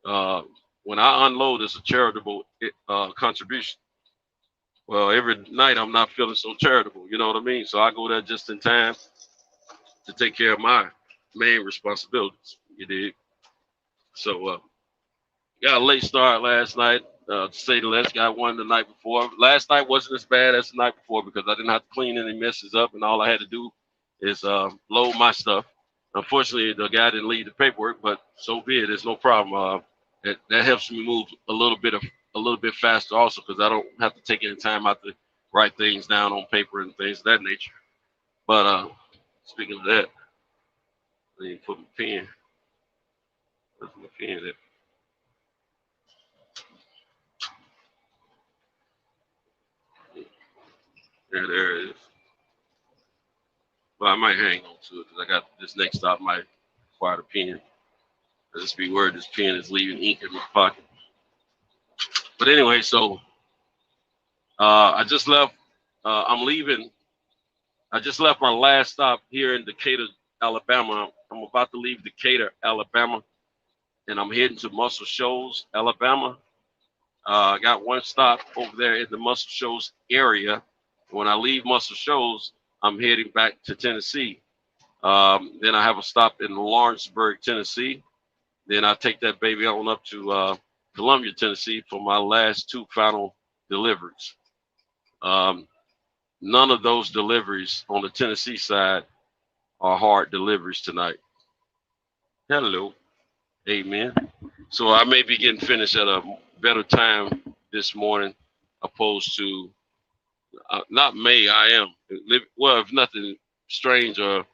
When I unload, it's a charitable contribution. Well, every night I'm not feeling so charitable, you know what I mean? So I go there just in time to take care of my main responsibilities, you dig? So got a late start last night. To say the least, got one the night before. Last night wasn't as bad as the night before because I didn't have to clean any messes up, and all I had to do is load my stuff. Unfortunately, the guy didn't leave the paperwork, but so be it. It's no problem. That helps me move a little bit faster also because I don't have to take any time out to write things down on paper and things of that nature. But speaking of that, let me put my pen. Put my pen there. There it is. Well, I might hang on to it because I got this next stop might require the pen. Let's be worried this pen is leaving ink in my pocket. But anyway, so I just left. I'm leaving. I just left my last stop here in Decatur, Alabama. I'm about to leave Decatur, Alabama, and I'm heading to Muscle Shoals, Alabama. I got one stop over there in the Muscle Shoals area. When I leave Muscle Shoals, I'm heading back to Tennessee. Then I have a stop in Lawrenceburg, Tennessee. Then I take that baby on up to Columbia, Tennessee for my last two final deliveries. None of those deliveries on the Tennessee side are hard deliveries tonight. Hello. Amen. So I may be getting finished at a better time this morning opposed to, not may, I am. Well, if nothing strange or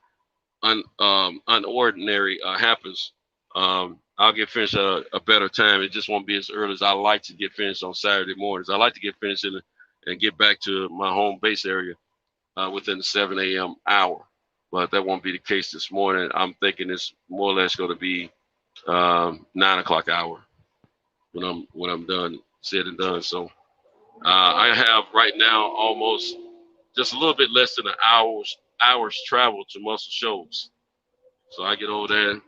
unordinary happens, I'll get finished at a better time. It just won't be as early as I like to get finished on Saturday mornings. I like to get finished and get back to my home base area within the 7 a.m. hour. But that won't be the case this morning. I'm thinking it's more or less going to be 9 o'clock hour when I'm done, said and done. So I have right now almost just a little bit less than an hour's travel to Muscle Shoals. So I get over there,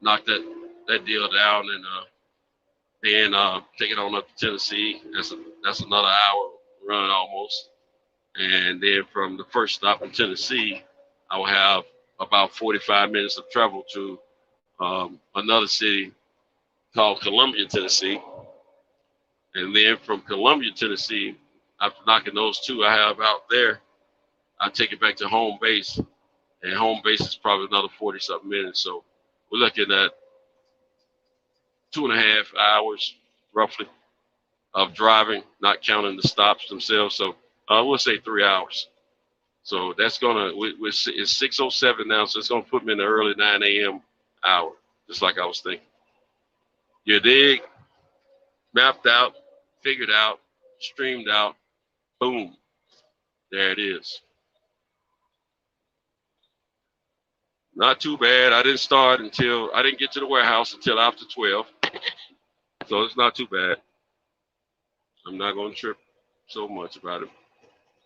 knock that deal down, and then take it on up to Tennessee. That's another hour run almost. And then from the first stop in Tennessee, I will have about 45 minutes of travel to another city called Columbia, Tennessee. And then from Columbia, Tennessee, after knocking those two I have out there, I take it back to home base. And home base is probably another 40-something minutes. So we're looking at 2.5 hours, roughly, of driving, not counting the stops themselves. So we'll say 3 hours. So that's gonna, it's 6:07 now, so it's gonna put me in the early 9 a.m. hour, just like I was thinking. You dig? Mapped out, figured out, streamed out, boom, there it is. Not too bad. I didn't get to the warehouse until after 12. So it's not too bad. I'm not going to trip so much about it,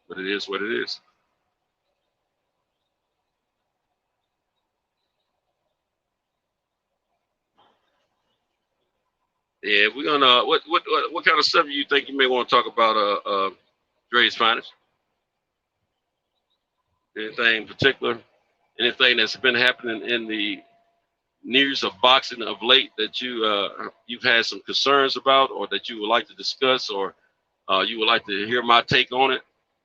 but it is what it is. Yeah, we're gonna. What kind of stuff you think you may want to talk about? Dre's Finest. Anything in particular? Anything that's been happening in the news of boxing of late that you've had some concerns about, or that you would like to discuss, or you would like to hear my take on it?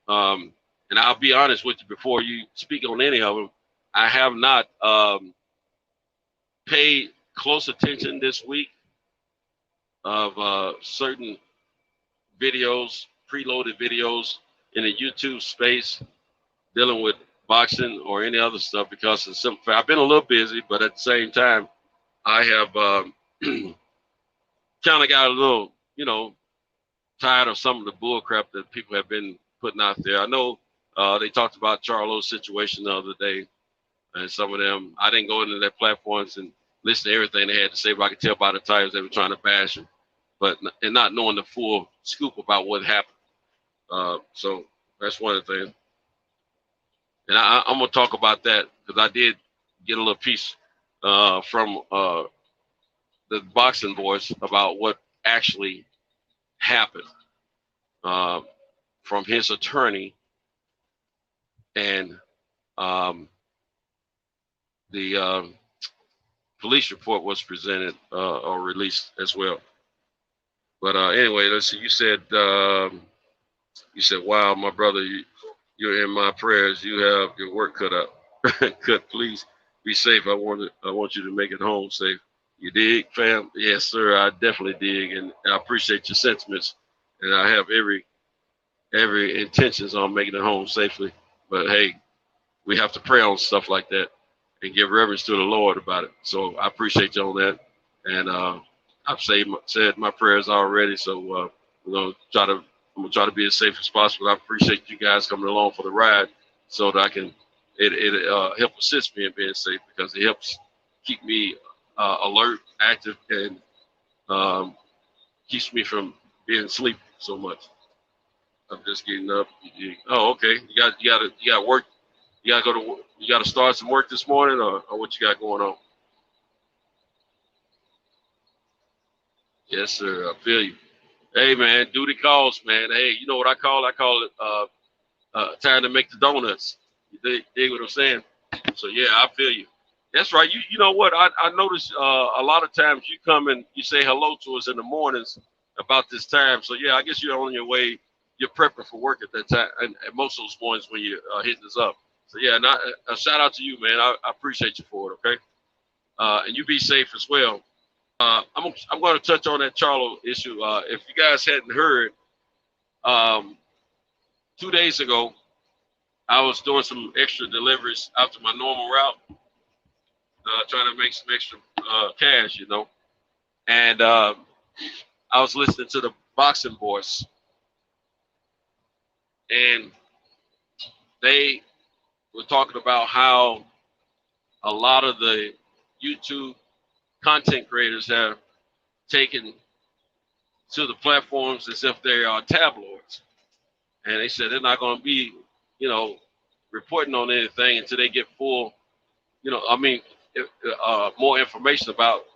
And I'll be honest with you before you speak on any of them. I have not paid close attention this week of certain videos, preloaded videos in the YouTube space dealing with boxing or any other stuff, because it's simple fact, I've been a little busy, but at the same time, I have kind of got a little, tired of some of the bull crap that people have been putting out there. I know they talked about Charlo's situation the other day, and some of them, I didn't go into their platforms and listen to everything they had to say, but I could tell by the titles they were trying to bash him, and not knowing the full scoop about what happened. So that's one of the things. And I'm going to talk about that because I did get a little piece from the boxing voice about what actually happened from his attorney, and the police report was presented or released as well. But anyway, let's see. You said, "Wow, my brother, you're in my prayers. You have your work cut out. Please be safe. I want you to make it home safe." You dig, fam? Yes, sir. I definitely dig, and I appreciate your sentiments. And I have every intentions on making it home safely. But hey, we have to pray on stuff like that and give reverence to the Lord about it. So I appreciate you on that. And I've said my prayers already. So we're gonna I'm gonna try to be as safe as possible. I appreciate you guys coming along for the ride, so that I can help assist me in being safe, because it helps keep me alert, active, and keeps me from being sleepy so much. I'm just getting up. Oh, okay. You got work. You got to start some work this morning, or what you got going on? Yes, sir. I feel you. Hey, man, duty calls, man. Hey, you know what I call it? I call it time to make the donuts. You dig what I'm saying? So, yeah, I feel you. That's right. You know what? I notice a lot of times you come and you say hello to us in the mornings about this time. So, yeah, I guess you're on your way. You're prepping for work at that time, and most of those mornings when you're hitting us up. So, yeah, a shout out to you, man. I appreciate you for it, okay? And you be safe as well. I'm going to touch on that Charlo issue. If you guys hadn't heard, 2 days ago, I was doing some extra deliveries after my normal route, trying to make some extra cash, And I was listening to the boxing voice, and they were talking about how a lot of the YouTube content creators have taken to the platforms as if they are tabloids. And they said they're not going to be, reporting on anything until they get full, more information about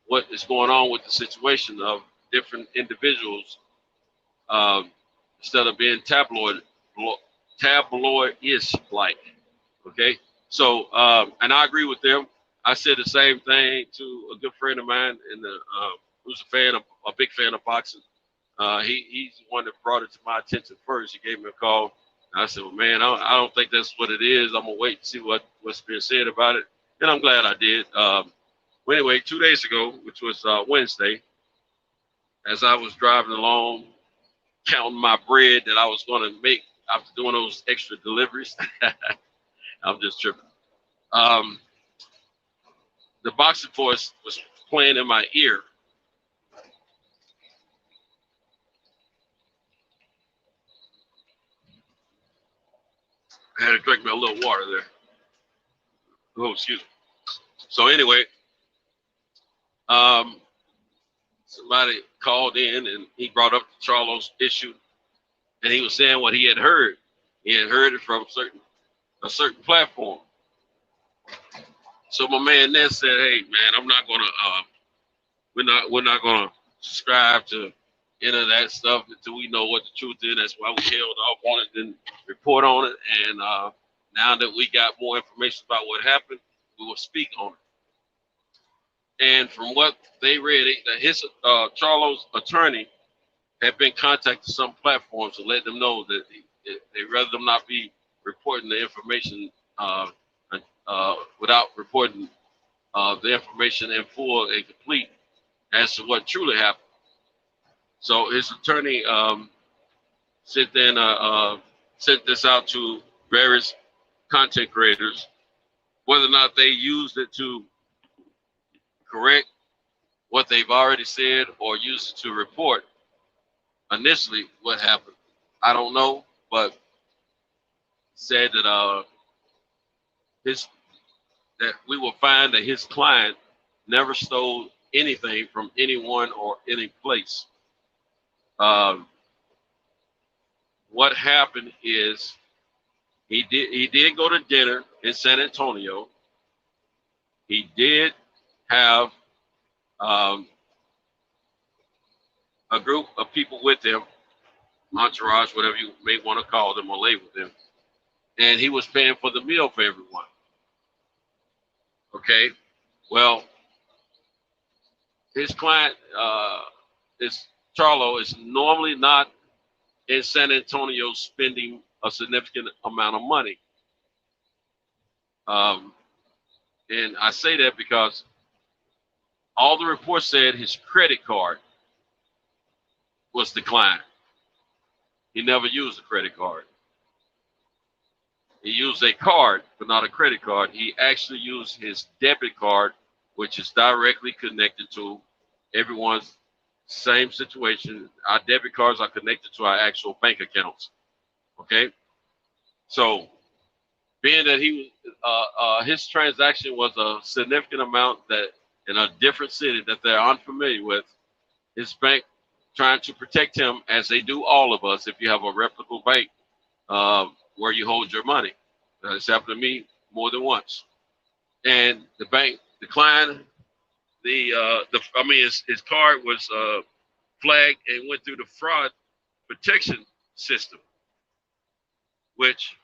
what is going on with the situation of different individuals, instead of being tabloid-ish like. Okay. So, and I agree with them. I said the same thing to a good friend of mine who's a big fan of boxing. He's the one that brought it to my attention first. He gave me a call. And I said, well, man, I don't think that's what it is. I'm going to wait and see what's being said about it. And I'm glad I did. Well, anyway, 2 days ago, which was Wednesday, as I was driving along, counting my bread that I was going to make after doing those extra deliveries. I'm just tripping. The boxing voice was playing in my ear. I had to drink me a little water there. Oh, excuse me. So anyway, somebody called in and he brought up the Charlo's issue, and he was saying what he had heard. He had heard it from a certain platform. So my man then said, "Hey, man, I'm not gonna. We're not gonna subscribe to any of that stuff until we know what the truth is. That's why we held off on it, didn't report on it. And now that we got more information about what happened, we will speak on it. And from what they read, that his Charlo's attorney had been contacting some platforms to let them know that they rather them not be reporting the information without reporting the information in full and complete as to what truly happened. So his attorney sent this out to various content creators, whether or not they used it to correct what they've already said or used it to report initially what happened. I don't know, but said that that we will find that his client never stole anything from anyone or any place. What happened is he did go to dinner in San Antonio. He did have a group of people with him, entourage, whatever you may want to call them or label them, and he was paying for the meal for everyone. Okay, well, his client Charlo is normally not in San Antonio spending a significant amount of money. And I say that because all the reports said his credit card was declined. He never used a credit card. He used a card, but not a credit card. He actually used his debit card, which is directly connected to everyone's same situation. Our debit cards are connected to our actual bank accounts. Okay, so being that he his transaction was a significant amount that in a different city that they're unfamiliar with, his bank trying to protect him, as they do all of us if you have a reputable bank where you hold your money. It's happened to me more than once, and the bank declined his card was flagged and went through the fraud protection system, which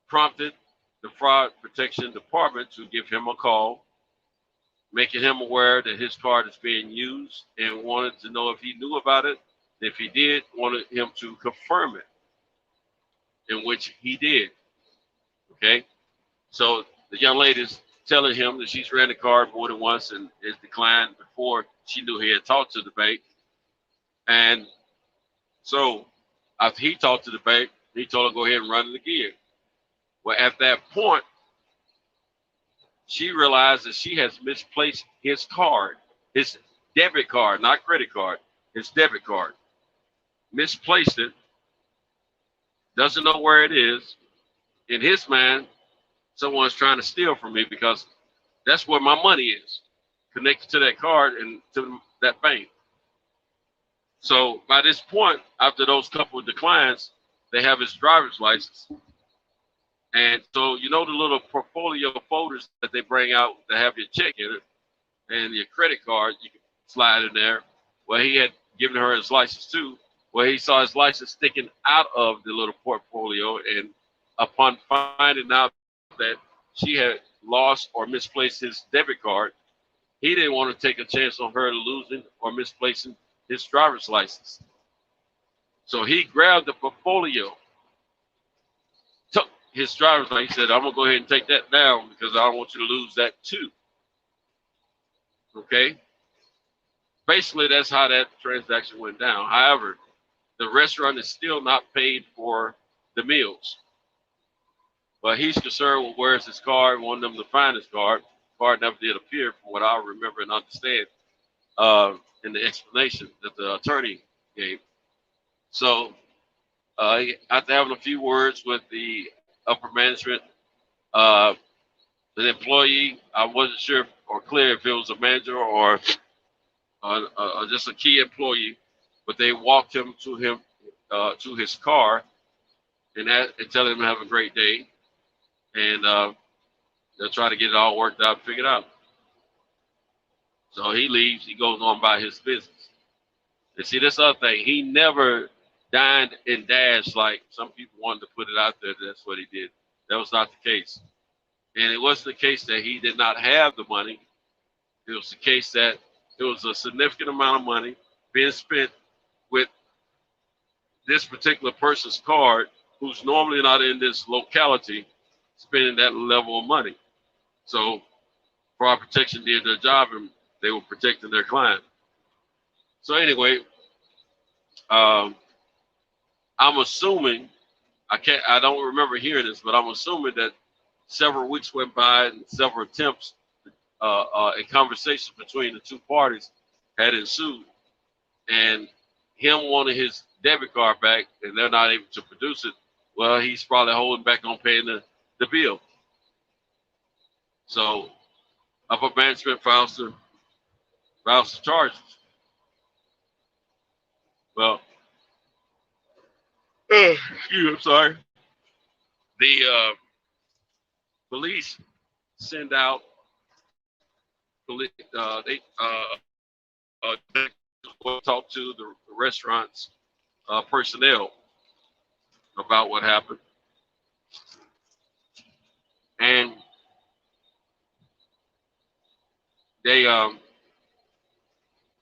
prompted the fraud protection department to give him a call, making him aware that his card is being used, and wanted to know if he knew about it. If he did, wanted him to confirm it, in which he did. Okay, so the young lady's telling him that she's ran the card more than once and is declined before she knew he had talked to the bank. And so after he talked to the bank, he told her go ahead and run it again. Well, at that point, she realized that she has misplaced his card, his debit card, not credit card, his debit card. Misplaced it, doesn't know where it is. In his mind, someone's trying to steal from me because that's where my money is, connected to that card and to that bank. So by this point, after those couple of declines, they have his driver's license. And so, you know, the little portfolio folders that they bring out that have your check in it and your credit card, you can slide in there. Well, he had given her his license too. Well, he saw his license sticking out of the little portfolio, and upon finding out that she had lost or misplaced his debit card, he didn't want to take a chance on her losing or misplacing his driver's license. So he grabbed the portfolio, took his driver's license. He said, I'm going to go ahead and take that down because I don't want you to lose that too. Okay? Basically, that's how that transaction went down. However, the restaurant is still not paid for the meals. But he's concerned with where's his card, wanted them to find his card. The card never did appear from what I remember and understand in the explanation that the attorney gave. So after having a few words with the upper management, the employee, I wasn't sure or clear if it was a manager or just a key employee, but they walked him to his car and tell him to have a great day. And they'll try to get it all worked out, figured out. So he leaves. He goes on by his business. And see, this other thing, he never dined and dashed like some people wanted to put it out there. That's what he did. That was not the case. And it wasn't the case that he did not have the money. It was the case that there was a significant amount of money being spent with this particular person's card who's normally not in this locality spending that level of money. So fraud protection did their job and they were protecting their client. So anyway, I'm assuming, I don't remember hearing this, but I'm assuming that several weeks went by and several attempts, a conversation between the two parties had ensued, and him wanting his debit card back and they're not able to produce it. Well, he's probably holding back on paying the bill. So upper management files the charges. Well, I'm sorry. The police send out they talk to the restaurant's personnel about what happened, and they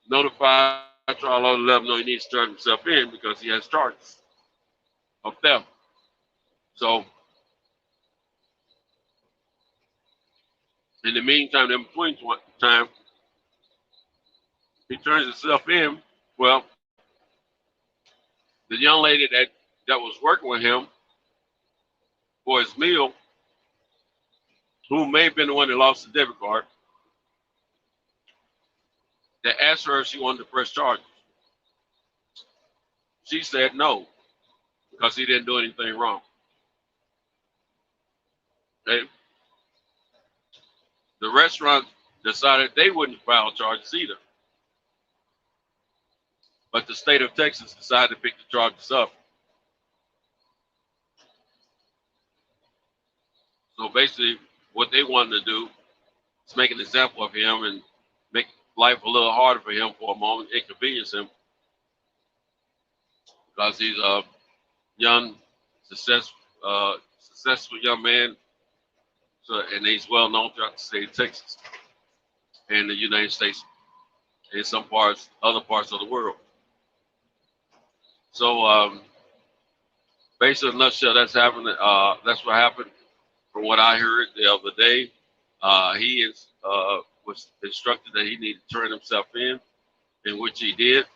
notify Charlo to let him know he needs to turn himself in because he has charges of theft. So in the meantime, in between time, he turns himself in. Well, the young lady that was working with him for his meal, who may have been the one that lost the debit card, they asked her if she wanted to press charges. She said no, because he didn't do anything wrong. Okay. The restaurant decided they wouldn't file charges either. But the state of Texas decided to pick the charges up. So basically, what they wanted to do is make an example of him and make life a little harder for him for a moment, inconvenience him, because he's a young, successful young man, so, and he's well known throughout the state of Texas and the United States and some other parts of the world. So basically, in a nutshell, that's happened. That's what happened. From what I heard the other day, he was instructed that he needed to turn himself in which he did,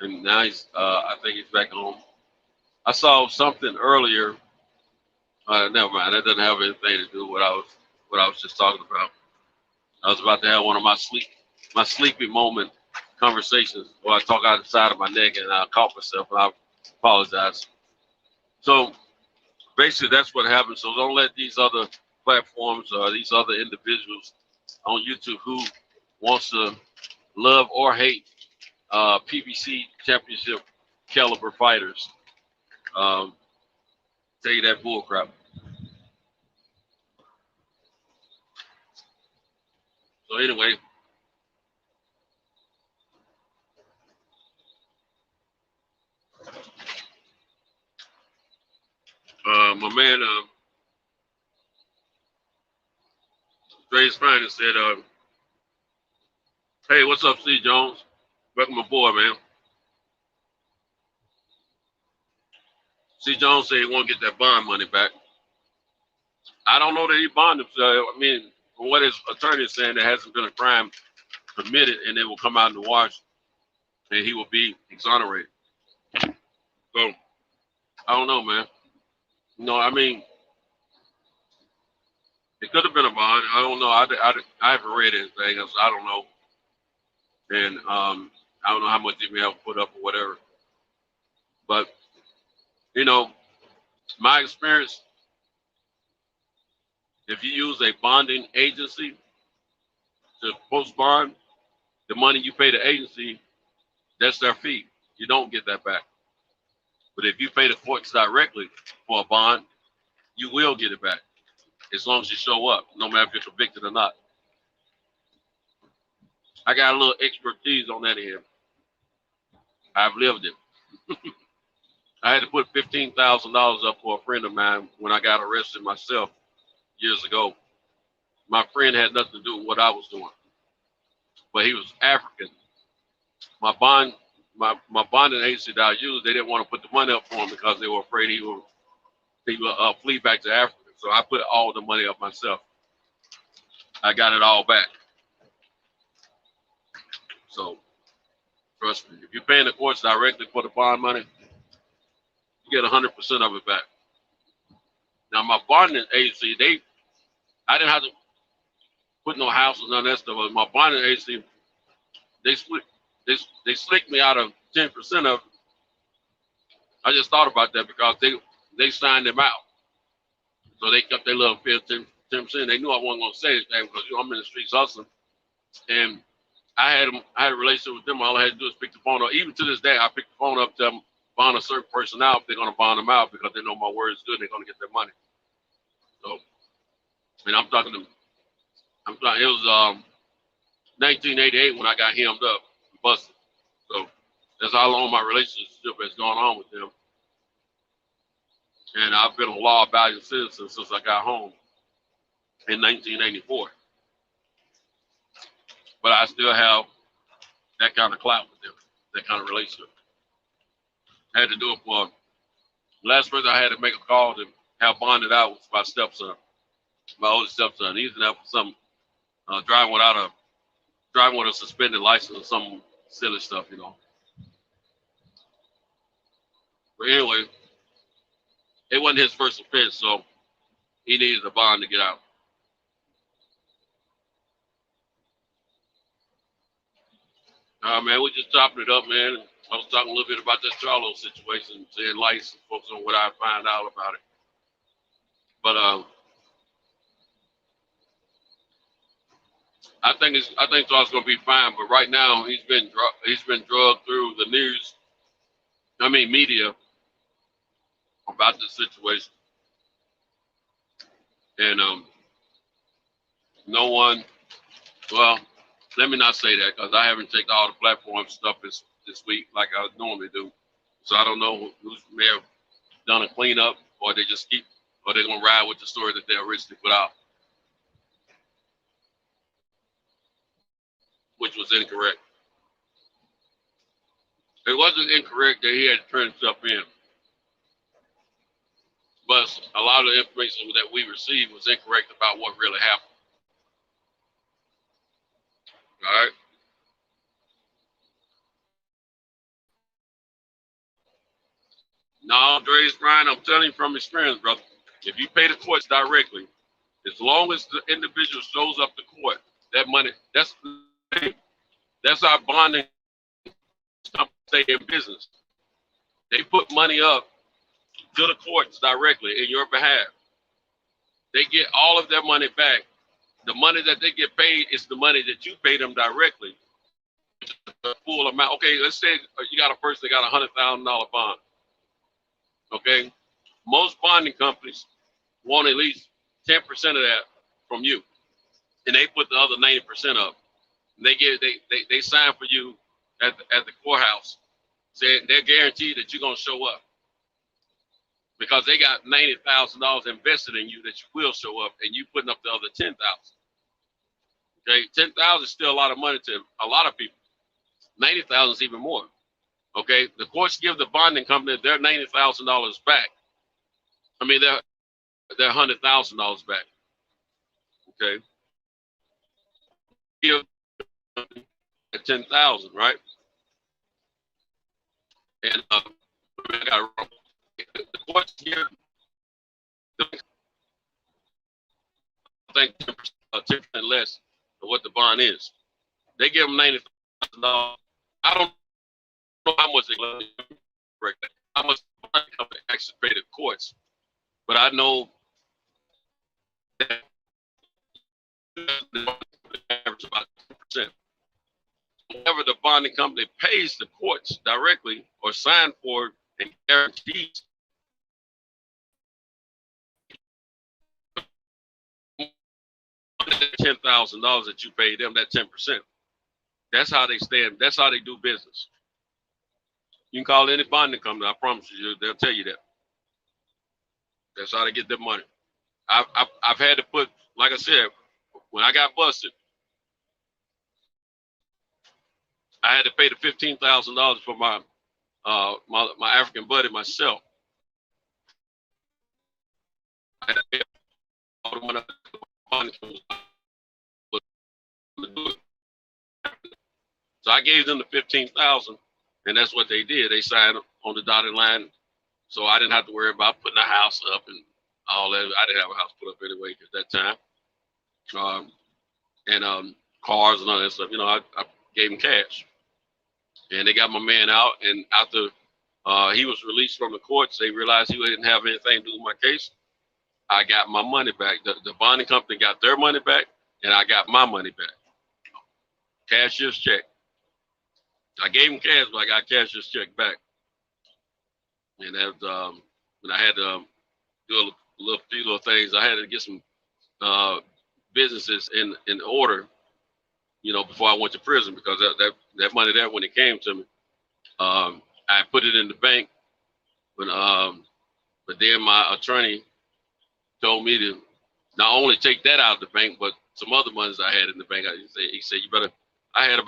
and now he's. I think he's back home. I saw something earlier. Never mind. That doesn't have anything to do with what I was just talking about. I was about to have one of my sleepy moment conversations where I talk out the side of my neck and I caught myself, and I apologize. So basically, that's what happened. So don't let these other platforms or these other individuals on YouTube who wants to love or hate PBC championship caliber fighters tell you that bull crap. So anyway, my man Dre's Finest said, hey, what's up, C. Jones? Welcome aboard, man. C. Jones said he won't get that bond money back. I don't know that he bonded himself. I mean, from what his attorney is saying, there hasn't been a crime committed, and it will come out in the wash, and he will be exonerated. So, I don't know, man. No, I mean, it could have been a bond. I don't know. I haven't read anything, so I don't know. And I don't know how much they may have put up or whatever. But, you know, my experience, if you use a bonding agency to post bond, the money you pay the agency, that's their fee. You don't get that back. But if you pay the courts directly for a bond, you will get it back, as long as you show up, no matter if you're convicted or not. I got a little expertise on that end. I've lived it. I had to put $15,000 up for a friend of mine when I got arrested myself years ago. My friend had nothing to do with what I was doing, but he was African. My bonding agency that I used, they didn't want to put the money up for him because they were afraid he would flee back to Africa. So I put all the money up myself. I got it all back. So trust me, if you're paying the courts directly for the bond money, you get 100% of it back. Now my bonding agency, I didn't have to put no house or none of that stuff. But my bonding agency, they slicked me out of 10% of it. I just thought about that because they signed them out. So they kept their little 10%. They knew I wasn't going to say anything because I'm in the streets hustling. And I had a relationship with them. All I had to do is pick the phone up. Even to this day, I pick the phone up, tell them, bond a certain person out. They're going to bond them out because they know my word is good. They're going to get their money. So, and it was 1988 when I got hemmed up and busted. So that's how long my relationship has gone on with them. And I've been a law-abiding citizen since I got home in 1984. But I still have that kind of clout with them, that kind of relationship. I had to do it for the last person I had to make a call to have bonded out was my stepson, my oldest stepson. He's in there for some driving with a suspended license or some silly stuff, you know. But anyway, it wasn't his first offense, so he needed a bond to get out. Man, we just chopping it up, man. I was talking a little bit about this Charlo situation, saying license folks on what I find out about it. But I think Charles gonna be fine. But right now, he's been drugged through the news. Media about this situation, and no one. Well, let me not say that because I haven't checked all the platform stuff this week like I normally do. So I don't know who may have done a cleanup or they're gonna ride with the story that they originally put out, which was incorrect. It wasn't incorrect that he had to turn himself in, but a lot of the information that we received was incorrect about what really happened. All right. No, Dre's Brian, I'm telling you from experience, brother. If you pay the courts directly, as long as the individual shows up to court, that money, that's our bonding stay in business. They put money up to the courts directly in your behalf. They get all of their money back. The money that they get paid is the money that you pay them directly. The full amount. Okay, let's say you got a person that got $100,000 bond. Okay, most bonding companies want at least 10% of that from you, and they put the other 90% up. And they sign for you at the courthouse, saying they're guaranteed that you're gonna show up because they got $90,000 invested in you that you will show up, and you putting up the other 10,000. Okay, 10,000 is still a lot of money to a lot of people. 90,000 is even more. Okay, the courts give the bonding company their $90,000 back. Their $100,000 back. Okay, give 10,000, right? And I got it wrong. The courts give, I think 10% less of what the bond is. They give them $90,000. I don't know how much how much the bond company actually pay the courts, but I know that average about 10%. Whatever the bonding company pays the courts directly or sign for and guarantees $10,000 that you pay them, that 10%. That's how they stand. That's how they do business. You can call any bonding company. I promise you, they'll tell you that. That's how they get their money. I've had to put, like I said, when I got busted, I had to pay the $15,000 for my African buddy myself. I had to pay all the money. So I gave them the $15,000, and that's what they did. They signed on the dotted line, so I didn't have to worry about putting a house up and all that. I didn't have a house put up anyway at that time, and cars and all that stuff. You know, I gave them cash, and they got my man out. And after he was released from the courts, they realized he didn't have anything to do with my case. I got my money back. The bonding company got their money back, and I got my money back. Cashier's check. I gave him cash, but I got cashier's check back. And that, when I had to do a few little things, I had to get some businesses in order, you know, before I went to prison, because that money there, when it came to me, I put it in the bank. But then my attorney told me to not only take that out of the bank, but some other monies I had in the bank. He said, you better. I had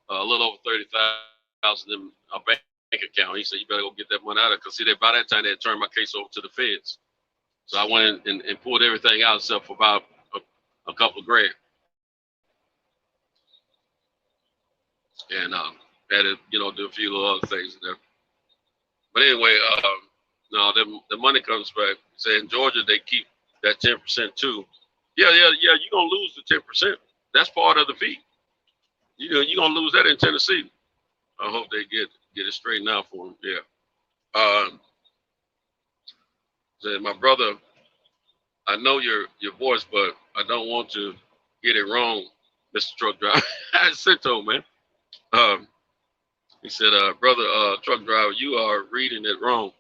a little over 30,000 in a bank account. He said, you better go get that money out of it, because see, by that time they had turned my case over to the feds. So I went in and pulled everything out except for about a couple of grand. And had to, you know, do a few little other things there. But anyway, no, the money comes back. Say in Georgia they keep that 10% too. Yeah, you're gonna lose the 10%. That's part of the fee. You're gonna lose that in Tennessee. I hope they get it straightened out for them. Yeah. Said, my brother, I know your voice, but I don't want to get it wrong, Mr. Truck Driver. I said to him, man. He said, brother truck driver, you are reading it wrong.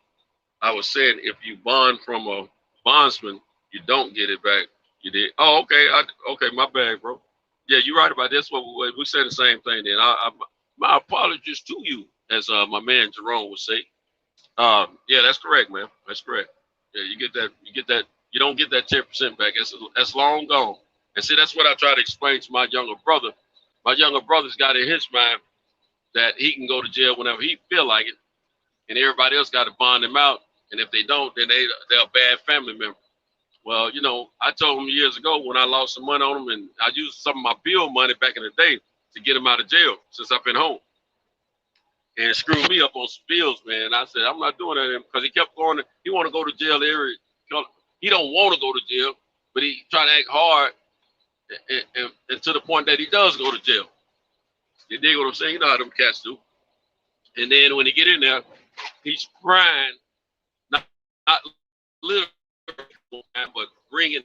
I was saying if you bond from a bondsman, you don't get it back. You did. Oh, okay. Okay, my bad, bro. Yeah, you're right about this. What we said the same thing then. My apologies to you, as my man Jerome would say. Yeah, that's correct, man. That's correct. Yeah, you get that. You don't get that 10% back. That's long gone. And see, that's what I try to explain to my younger brother. My younger brother's got in his mind that he can go to jail whenever he feel like it, and everybody else got to bond him out. And if they don't, then they're a bad family member. Well, you know, I told him years ago when I lost some money on him, and I used some of my bill money back in the day to get him out of jail since I've been home. And it screwed me up on some bills, man. I said, I'm not doing that because he kept going. He want to go to jail he don't want to go to jail, but he trying to act hard and to the point that he does go to jail. You dig what I'm saying? You know how them cats do. And then when he get in there, he's crying, not literally, but bringing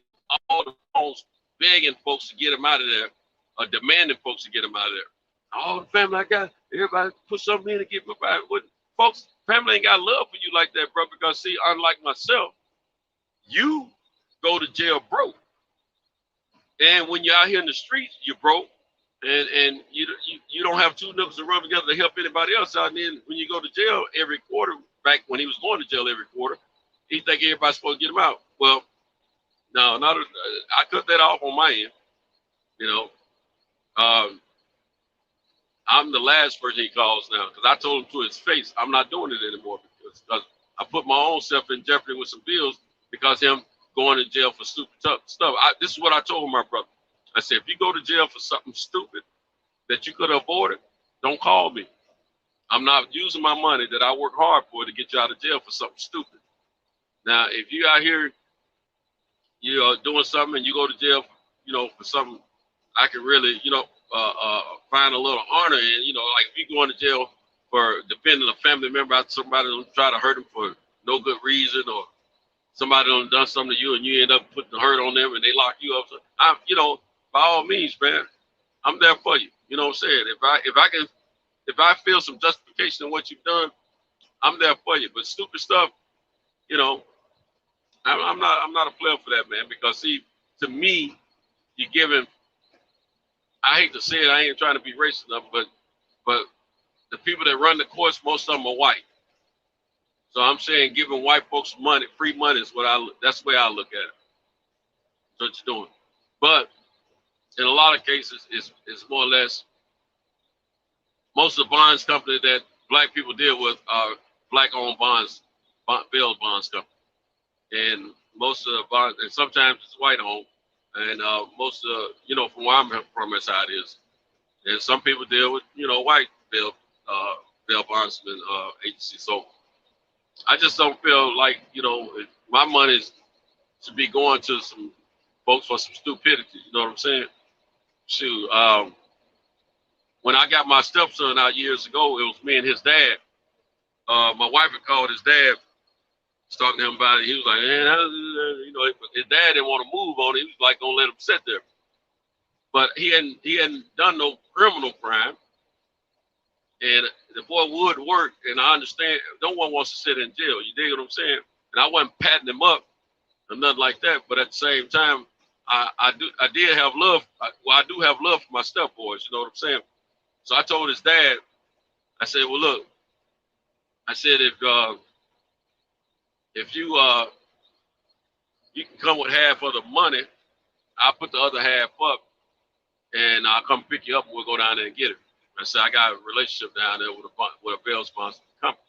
all the phones, begging folks to get him out of there, or demanding folks to get him out of there. All the family I got, everybody put something in to get me back. Folks, family ain't got love for you like that, bro, because see, unlike myself, you go to jail broke. And when you're out here in the streets, you're broke. And you don't have two nickels to rub together to help anybody else out. And then when you go to jail every quarter, back when he was going to jail every quarter, he think everybody's supposed to get him out. Well, no, I cut that off on my end. You know, I'm the last person he calls now, because I told him to his face, I'm not doing it anymore, because I put my own self in jeopardy with some bills because him going to jail for stupid stuff. This is what I told my brother. I said, if you go to jail for something stupid that you could have avoided, don't call me. I'm not using my money that I work hard for to get you out of jail for something stupid. Now, if you out here, you know, doing something and you go to jail, you know, for something I can really, you know, find a little honor in, you know, like if you going to jail for defending a family member out somebody who try to hurt him for no good reason, or somebody done something to you and you end up putting the hurt on them and they lock you up. So you know, by all means, man, I'm there for you. You know what I'm saying? If I feel some justification in what you've done, I'm there for you. But stupid stuff, you know, I'm not a player for that, man. Because see, to me, you're giving I hate to say it, I ain't trying to be racist enough, but the people that run the course, most of them are white. So I'm saying giving white folks money, free money is that's the way I look at it. That's what you're doing. But in a lot of cases, it's more or less, most of the bonds company that black people deal with are black-owned bail bonds company. And most of the bonds, and sometimes it's white-owned, and most of the, from where I'm from, that's how it is. And some people deal with, white bail bondsman agency. So I just don't feel like, my money should be going to some folks for some stupidity. You know what I'm saying? Shoot, when I got my stepson out years ago, it was me and his dad. My wife had called his dad, was talking to him about it. He was like, man, his dad didn't want to move on it. He was like, gonna let him sit there. But he hadn't done no criminal crime. And the boy would work, and I understand no one wants to sit in jail. You dig what I'm saying? And I wasn't patting him up or nothing like that. But at the same time, I did have love. I do have love for my step boys. You know what I'm saying? So I told his dad, I said, well, look, I said, if you can come with half of the money, I'll put the other half up, and I'll come pick you up, and we'll go down there and get it. I said, I got a relationship down there with a bail sponsor company.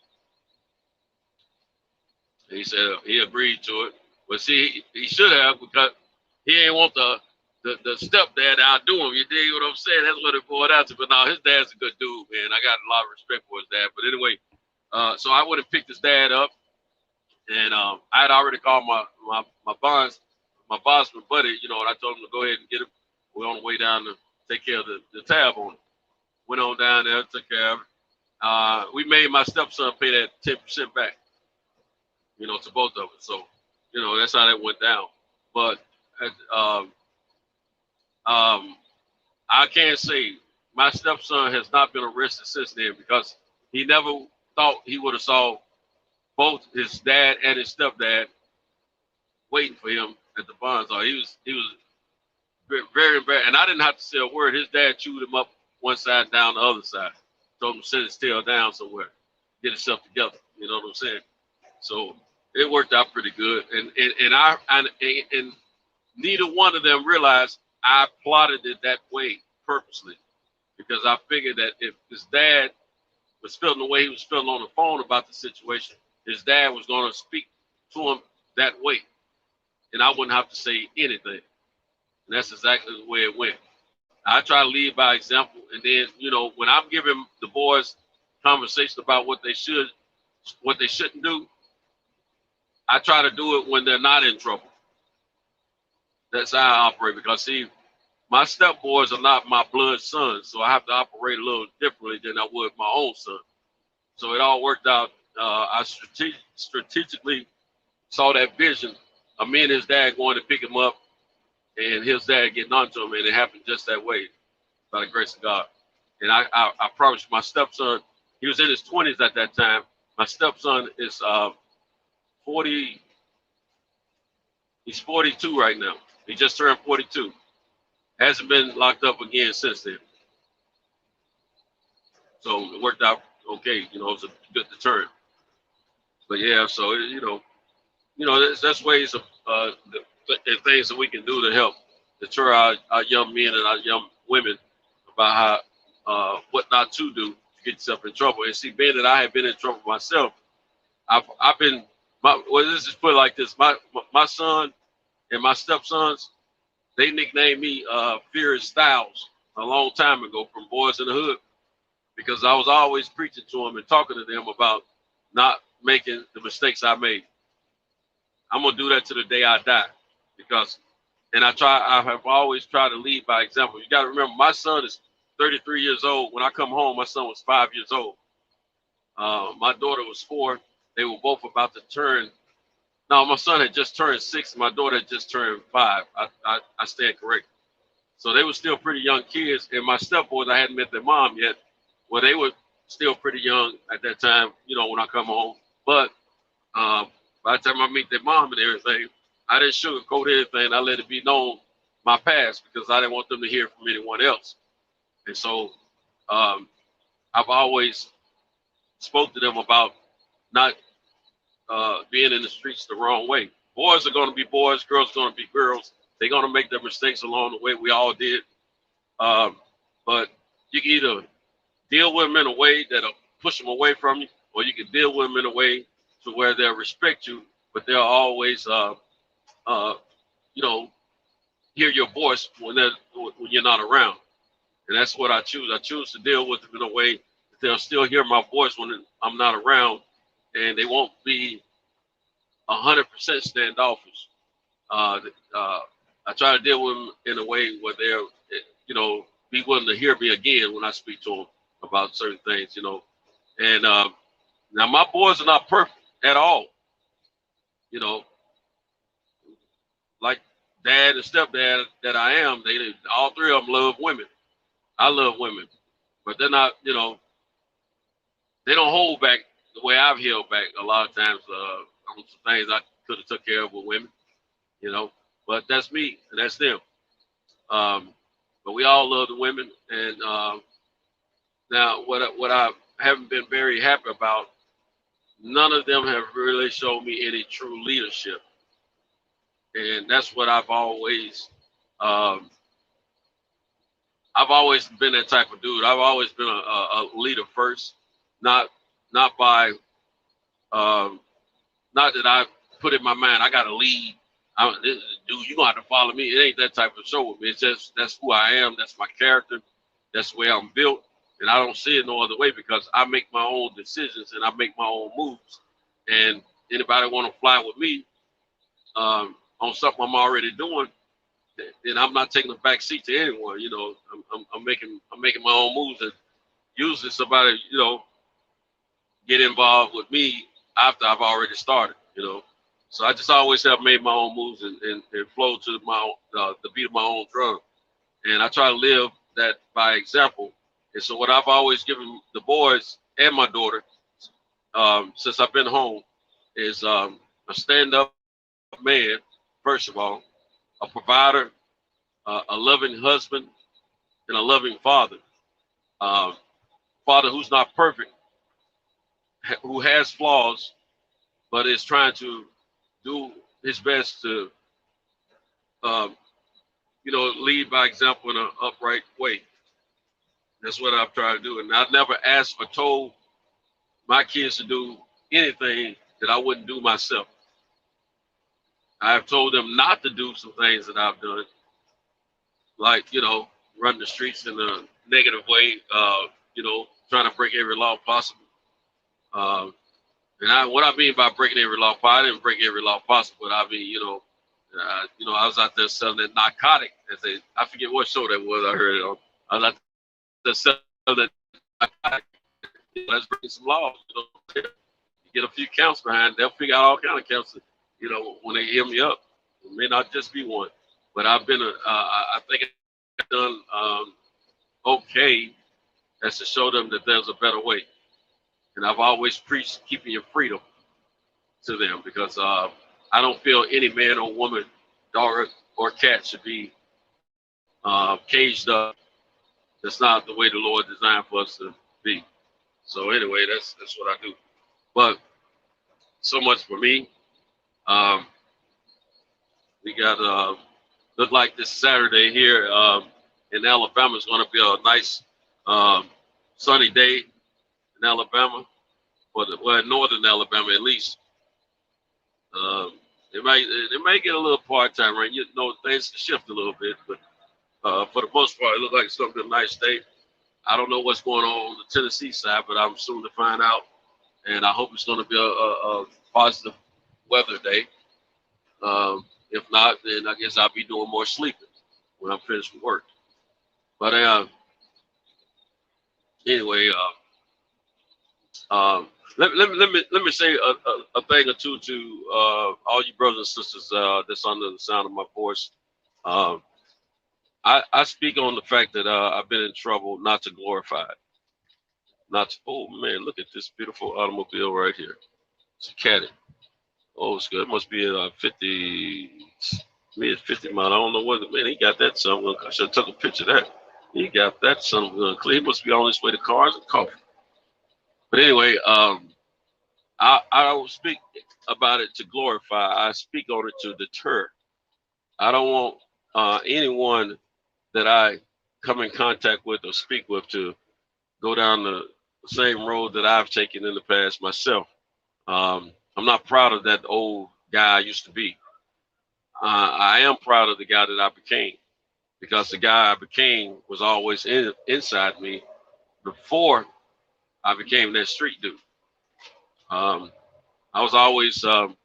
And he said he agreed to it. But see, he should have, because he ain't want the stepdad outdo him. You dig what I'm saying? That's what it boiled out to. But no, his dad's a good dude, man. I got a lot of respect for his dad. But anyway, so I would have picked his dad up, and I had already called my bondsman buddy, and I told him to go ahead and get him. We're on the way down to take care of the tab on it. Went on down there, took care of it. We made my stepson pay that 10% back, to both of us. So, that's how that went down. But I can't say my stepson has not been arrested since then, because he never thought he would have saw both his dad and his stepdad waiting for him at the bonds. He was very embarrassed, and I didn't have to say a word. His dad chewed him up one side, down the other side. Told him to sit his tail down somewhere, get himself together. You know what I'm saying? So it worked out pretty good, and neither one of them realized I plotted it that way purposely, because I figured that if his dad was feeling the way he was feeling on the phone about the situation, his dad was going to speak to him that way, and I wouldn't have to say anything. And that's exactly the way it went. I try to lead by example, and then, when I'm giving the boys conversation about what they shouldn't do, I try to do it when they're not in trouble. That's how I operate, because see, my step boys are not my blood sons, so I have to operate a little differently than I would my own son. So it all worked out. I strategically saw that vision of me and his dad going to pick him up, and his dad getting onto him, and it happened just that way, by the grace of God. And I promise you, my stepson, he was in his 20s at that time. My stepson is 40. He's 42 right now. He just turned 42. Hasn't been locked up again since then. So it worked out okay. It was a good deterrent. But yeah, so that's ways of and things that we can do to help deter our young men and our young women about how what not to do to get yourself in trouble. And see, being that I have been in trouble myself, let's just put it like this: my son and my stepsons, they nicknamed me Furious Styles a long time ago from Boys in the Hood, because I was always preaching to them and talking to them about not making the mistakes I made. I'm gonna do that to the day I die, and I have always tried to lead by example. You got to remember, my son is 33 years old. When I come home, my son was 5 years old. My daughter was 4. They were both about to turn. No, my son had just turned 6. My daughter had just turned 5. I stand correct. So they were still pretty young kids. And my stepboys, I hadn't met their mom yet. Well, they were still pretty young at that time, when I come home. But by the time I meet their mom and everything, I didn't sugarcoat anything. I let it be known my past because I didn't want them to hear from anyone else. And so I've always spoke to them about not being in the streets the wrong way. Boys are going to be boys, girls are going to be girls. They're going to make their mistakes along the way. We all did. But you can either deal with them in a way that'll push them away from you, or you can deal with them in a way to where they'll respect you, but they'll always, hear your voice when you're not around. And that's what I choose. I choose to deal with them in a way that they'll still hear my voice when I'm not around, and they won't be 100% standoffish. I try to deal with them in a way where they're, be willing to hear me again when I speak to them about certain things, And now my boys are not perfect at all, like dad and stepdad that I am. They all three of them love women. I love women, but they're not, they don't hold back the way I've held back a lot of times on some things I could have took care of with women, but that's me and that's them. But we all love the women. And now what I haven't been very happy about, none of them have really shown me any true leadership. And that's what I've always been that type of dude. I've always been a leader first, not by, not that I put in my mind, I got to lead. Dude, you're going to have to follow me. It ain't that type of show with me. It's just, that's who I am. That's my character. That's the way I'm built. And I don't see it no other way because I make my own decisions and I make my own moves. And anybody want to fly with me on something I'm already doing, then I'm not taking a back seat to anyone. I'm making my own moves, and usually somebody, get involved with me after I've already started, So I just always have made my own moves and flow to the beat of my own drum. And I try to live that by example. And so what I've always given the boys and my daughter, since I've been home, is a stand-up man, first of all, a provider, a loving husband, and a loving father. Father who's not perfect, who has flaws, but is trying to do his best to, lead by example in an upright way. That's what I've tried to do. And I've never asked or told my kids to do anything that I wouldn't do myself. I've told them not to do some things that I've done, like, run the streets in a negative way, trying to break every law possible. And what I mean by breaking every law, I didn't break every law possible, but I mean, I was out there selling that narcotic. I forget what show that was. I heard it on. I was out there selling that narcotic. Let's break some laws. You get a few counts behind, they'll figure out all kind of counts. When they hear me up, it may not just be one. But I've been, I think I've done okay as to show them that there's a better way. And I've always preached keeping your freedom to them because I don't feel any man or woman, dog or cat should be caged up. That's not the way the Lord designed for us to be. So anyway, that's what I do. But so much for me. We got look like this Saturday here in Alabama is going to be a nice sunny day in Alabama, northern Alabama at least. It may get a little part-time rain. Things shift a little bit, but for the most part, it looks like it's going to be a nice day. I don't know what's going on the Tennessee side, but I'm soon to find out. And I hope it's going to be a positive weather day. If not, then I guess I'll be doing more sleeping when I'm finished with work. But anyway, let me say a thing or two to all you brothers and sisters that's under the sound of my voice. I speak on the fact that I've been in trouble not to glorify it. Oh man, look at this beautiful automobile right here. It's a Caddy. Oh, it's good. It must be a 50, Me at 50 mile. I don't know what, man, he got that son of a gun. I should have took a picture of that. He got that son of a gun. He must be on his way to cars and coffee. But anyway, I don't speak about it to glorify. I speak on it to deter. I don't want anyone that I come in contact with or speak with to go down the same road that I've taken in the past myself. I'm not proud of that old guy I used to be. I am proud of the guy that I became, because the guy I became was always inside me before I became that street dude. I was always sought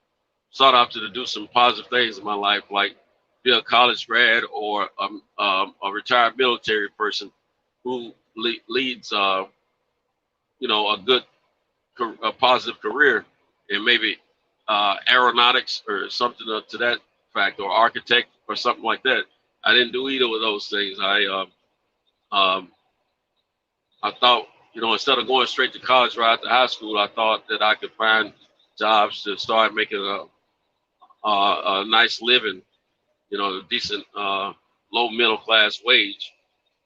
after to do some positive things in my life, like be a college grad or a retired military person who leads, a good, a positive career in maybe aeronautics or something to that fact, or architect or something like that. I didn't do either of those things. I thought, instead of going straight to college right after high school, I thought that I could find jobs to start making a nice living, a decent low middle class wage,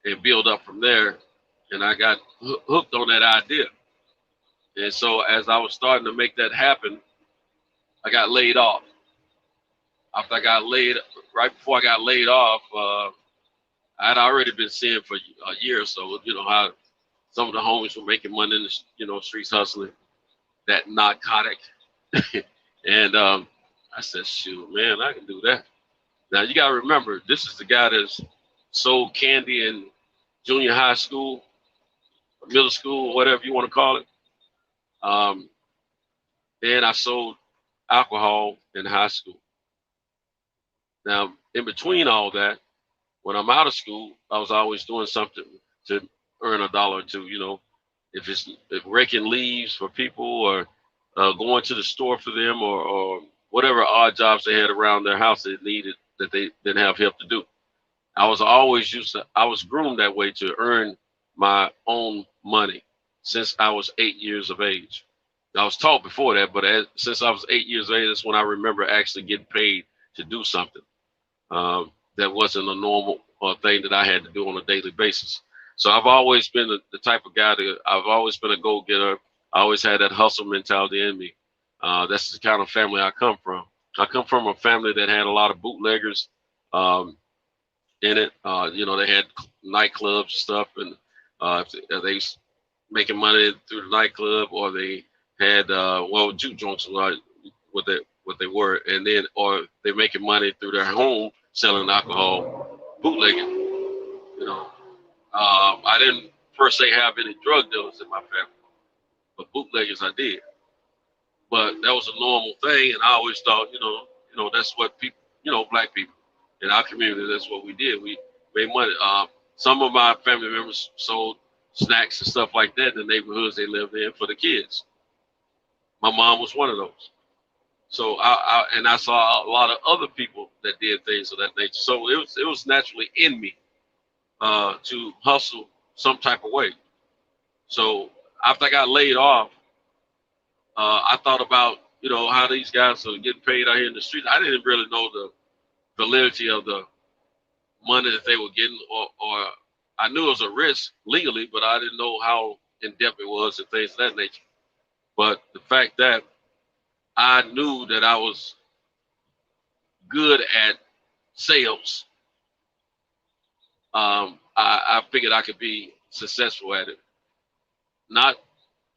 and build up from there. And I got hooked on that idea. And so as I was starting to make that happen, I got laid off. Right before I got laid off, I had already been seeing for a year or so, how some of the homies were making money in the, streets hustling that narcotic. And I said, shoot, man, I can do that. Now you got to remember, this is the guy that's sold candy in junior high school, middle school, whatever you want to call it. And I sold alcohol in high school. Now, in between all that, when I'm out of school, I was always doing something to earn $1 or $2, if it's raking leaves for people, or going to the store for them, or whatever odd jobs they had around their house that needed, that they didn't have help to do. I was groomed that way to earn my own money since I was 8 years of age. I was taught before that, but since I was 8 years of age, that's when I remember actually getting paid to do something that wasn't a normal thing that I had to do on a daily basis. So I've always been the type of guy I've always been a go-getter. I always had that hustle mentality in me. That's the kind of family I come from. I come from a family that had a lot of bootleggers in it. They had nightclubs and stuff, and they making money through the nightclub, or they had juke joints were what they were, and then or they're making money through their home selling alcohol, bootlegging. I didn't per se have any drug dealers in my family, but bootleggers I did. But that was a normal thing, and I always thought, that's what people, black people in our community, that's what we did. We made money. Some of my family members sold snacks and stuff like that in the neighborhoods they lived in for the kids. My mom was one of those. So I saw a lot of other people that did things of that nature. So it was naturally in me to hustle some type of way. So after I got laid off, I thought about, how these guys are getting paid out here in the streets. I didn't really know the validity of the money that they were getting, or I knew it was a risk legally, but I didn't know how in depth it was and things of that nature. But the fact that I knew that I was good at sales, I figured I could be successful at it. Not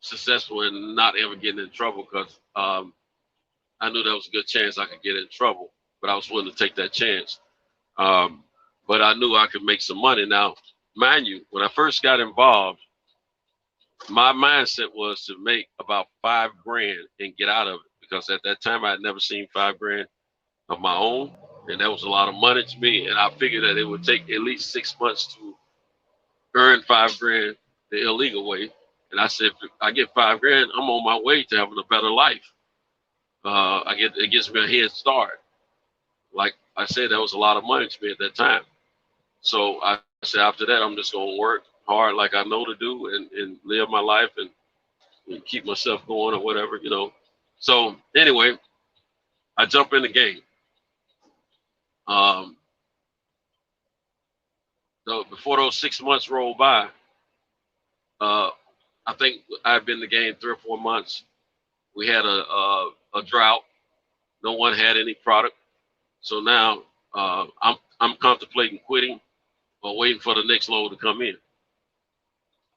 successful and not ever getting in trouble, because I knew there was a good chance I could get in trouble, but I was willing to take that chance. But I knew I could make some money. Now, mind you, when I first got involved, my mindset was to make about $5,000 and get out of it, because at that time I had never seen $5,000 of my own, and that was a lot of money to me. And I figured that it would take at least 6 months to earn $5,000 the illegal way. And I said, if I get $5,000, I'm on my way to having a better life. It gives me a head start. Like I said, that was a lot of money to me at that time. So I said, after that, I'm just gonna work hard like I know to do, and live my life and keep myself going or whatever, So anyway, I jump in the game. So before those 6 months rolled by, I think I've been in the game 3 or 4 months. We had a drought. No one had any product. So now I'm contemplating quitting or waiting for the next load to come in.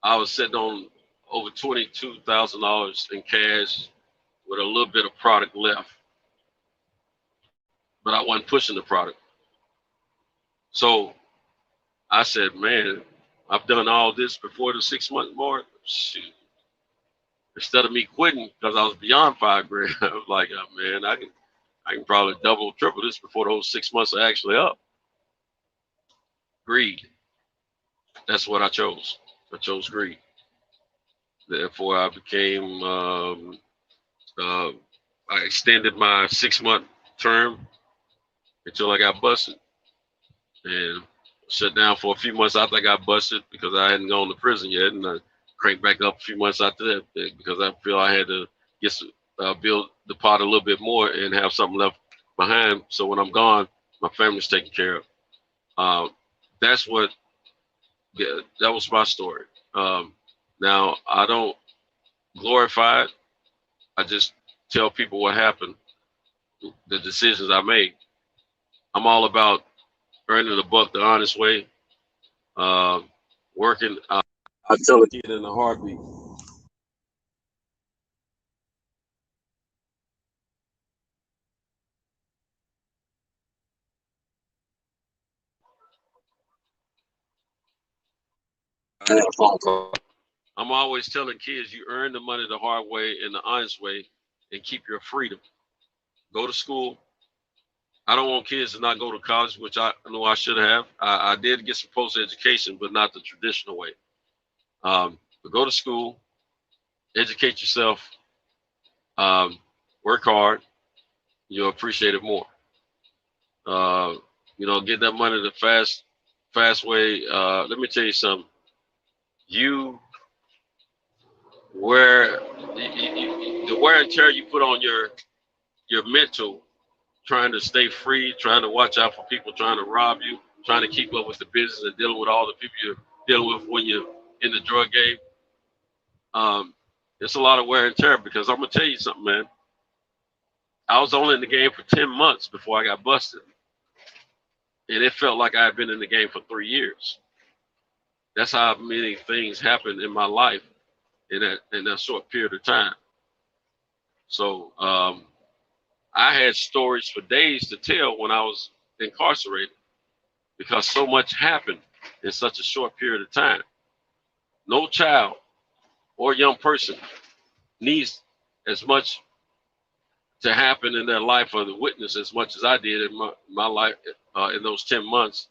I was sitting on over $22,000 in cash with a little bit of product left, but I wasn't pushing the product. So I said, man, I've done all this before the 6 month mark. Shoot. Instead of me quitting because I was beyond $5 grand, I was like, oh, man, I can probably double, triple this before those 6 months are actually up. Greed. That's what I chose. I chose greed. Therefore, I became, I extended my 6 month term until I got busted, and shut down for a few months after I got busted because I hadn't gone to prison yet, and I cranked back up a few months after that because I feel I had to get build the pot a little bit more and have something left behind. So when I'm gone, my family's taken care of. That's what. Yeah, that was my story. Now I don't glorify it. I just tell people what happened, the decisions I made. I'm all about earning a buck the honest way, working. I tell a kid in a heartbeat. I had a phone call. I'm always telling kids you earn the money the hard way and the honest way and keep your freedom. Go to school. I don't want kids to not go to college, which I know I should have. I did get some post-education, but not the traditional way. But go to school, educate yourself, work hard. You'll appreciate it more. Get that money the fast way. Let me tell you something. The wear and tear you put on your mental, trying to stay free, trying to watch out for people trying to rob you, trying to keep up with the business and dealing with all the people you're dealing with when you're in the drug game. It's a lot of wear and tear because I'm gonna tell you something, man. I was only in the game for 10 months before I got busted, and it felt like I had been in the game for 3 years. That's how many things happened in my life in that short period of time. So I had stories for days to tell when I was incarcerated because so much happened in such a short period of time. No child or young person needs as much to happen in their life or to witness as much as I did in my life in those 10 months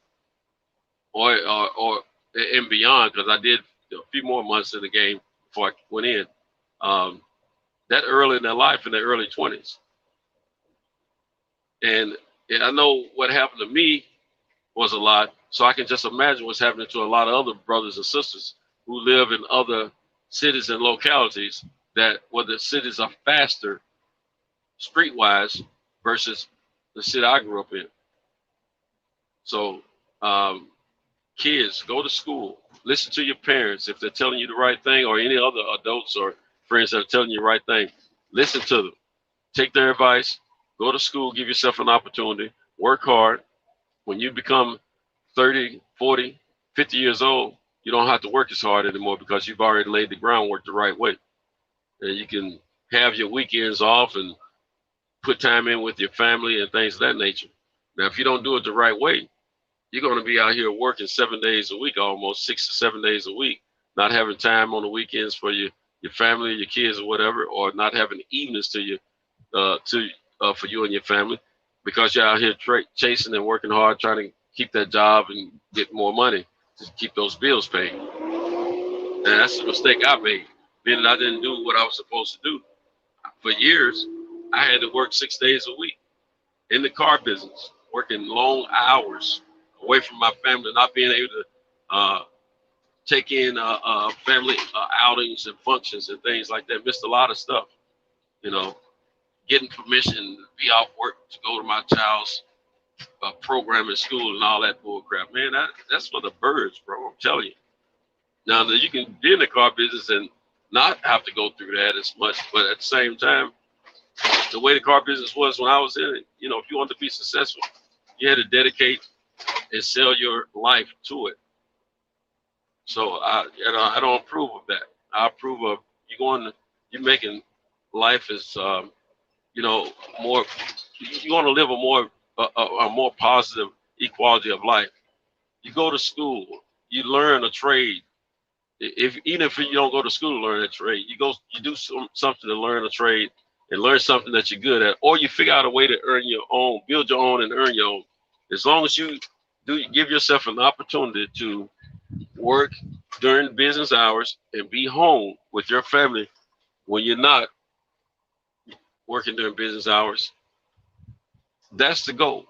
or and beyond, because I did a few more months in the game before I went in. That early in their life, in their early 20s. And I know what happened to me was a lot, so I can just imagine what's happening to a lot of other brothers and sisters who live in other cities and localities where the cities are faster streetwise versus the city I grew up in. So kids, go to school, listen to your parents. If they're telling you the right thing, or any other adults or friends that are telling you the right thing, listen to them. Take their advice, go to school, give yourself an opportunity, work hard. When you become 30, 40, 50 years old, you don't have to work as hard anymore because you've already laid the groundwork the right way. And you can have your weekends off and put time in with your family and things of that nature. Now, if you don't do it the right way, you're going to be out here working 7 days a week, almost 6 to 7 days a week, not having time on the weekends for your family, your kids, or whatever, or not having evenings for you and your family, because you're out here chasing and working hard, trying to keep that job and get more money to keep those bills paid. And that's the mistake I made, being that I didn't do what I was supposed to do. For years, I had to work 6 days a week in the car business, working long hours away from my family, not being able to take in family outings and functions and things like that. Missed a lot of stuff, getting permission to be off work to go to my child's program in school and all that bull crap, man. That's for the birds, bro. I'm telling you. Now that you can be in the car business and not have to go through that as much, but at the same time, the way the car business was when I was in it, you know, if you want to be successful, you had to dedicate and sell your life to it. So I don't approve of that. I approve of you're making life as you know, more. You want to live a more positive equality of life. You go to school, you learn a trade. Even if you don't go to school to learn a trade, you do something to learn a trade and learn something that you're good at, or you figure out a way to earn your own, build your own, and earn your own. As long as you give yourself an opportunity to work during business hours and be home with your family when you're not working during business hours, that's the goal.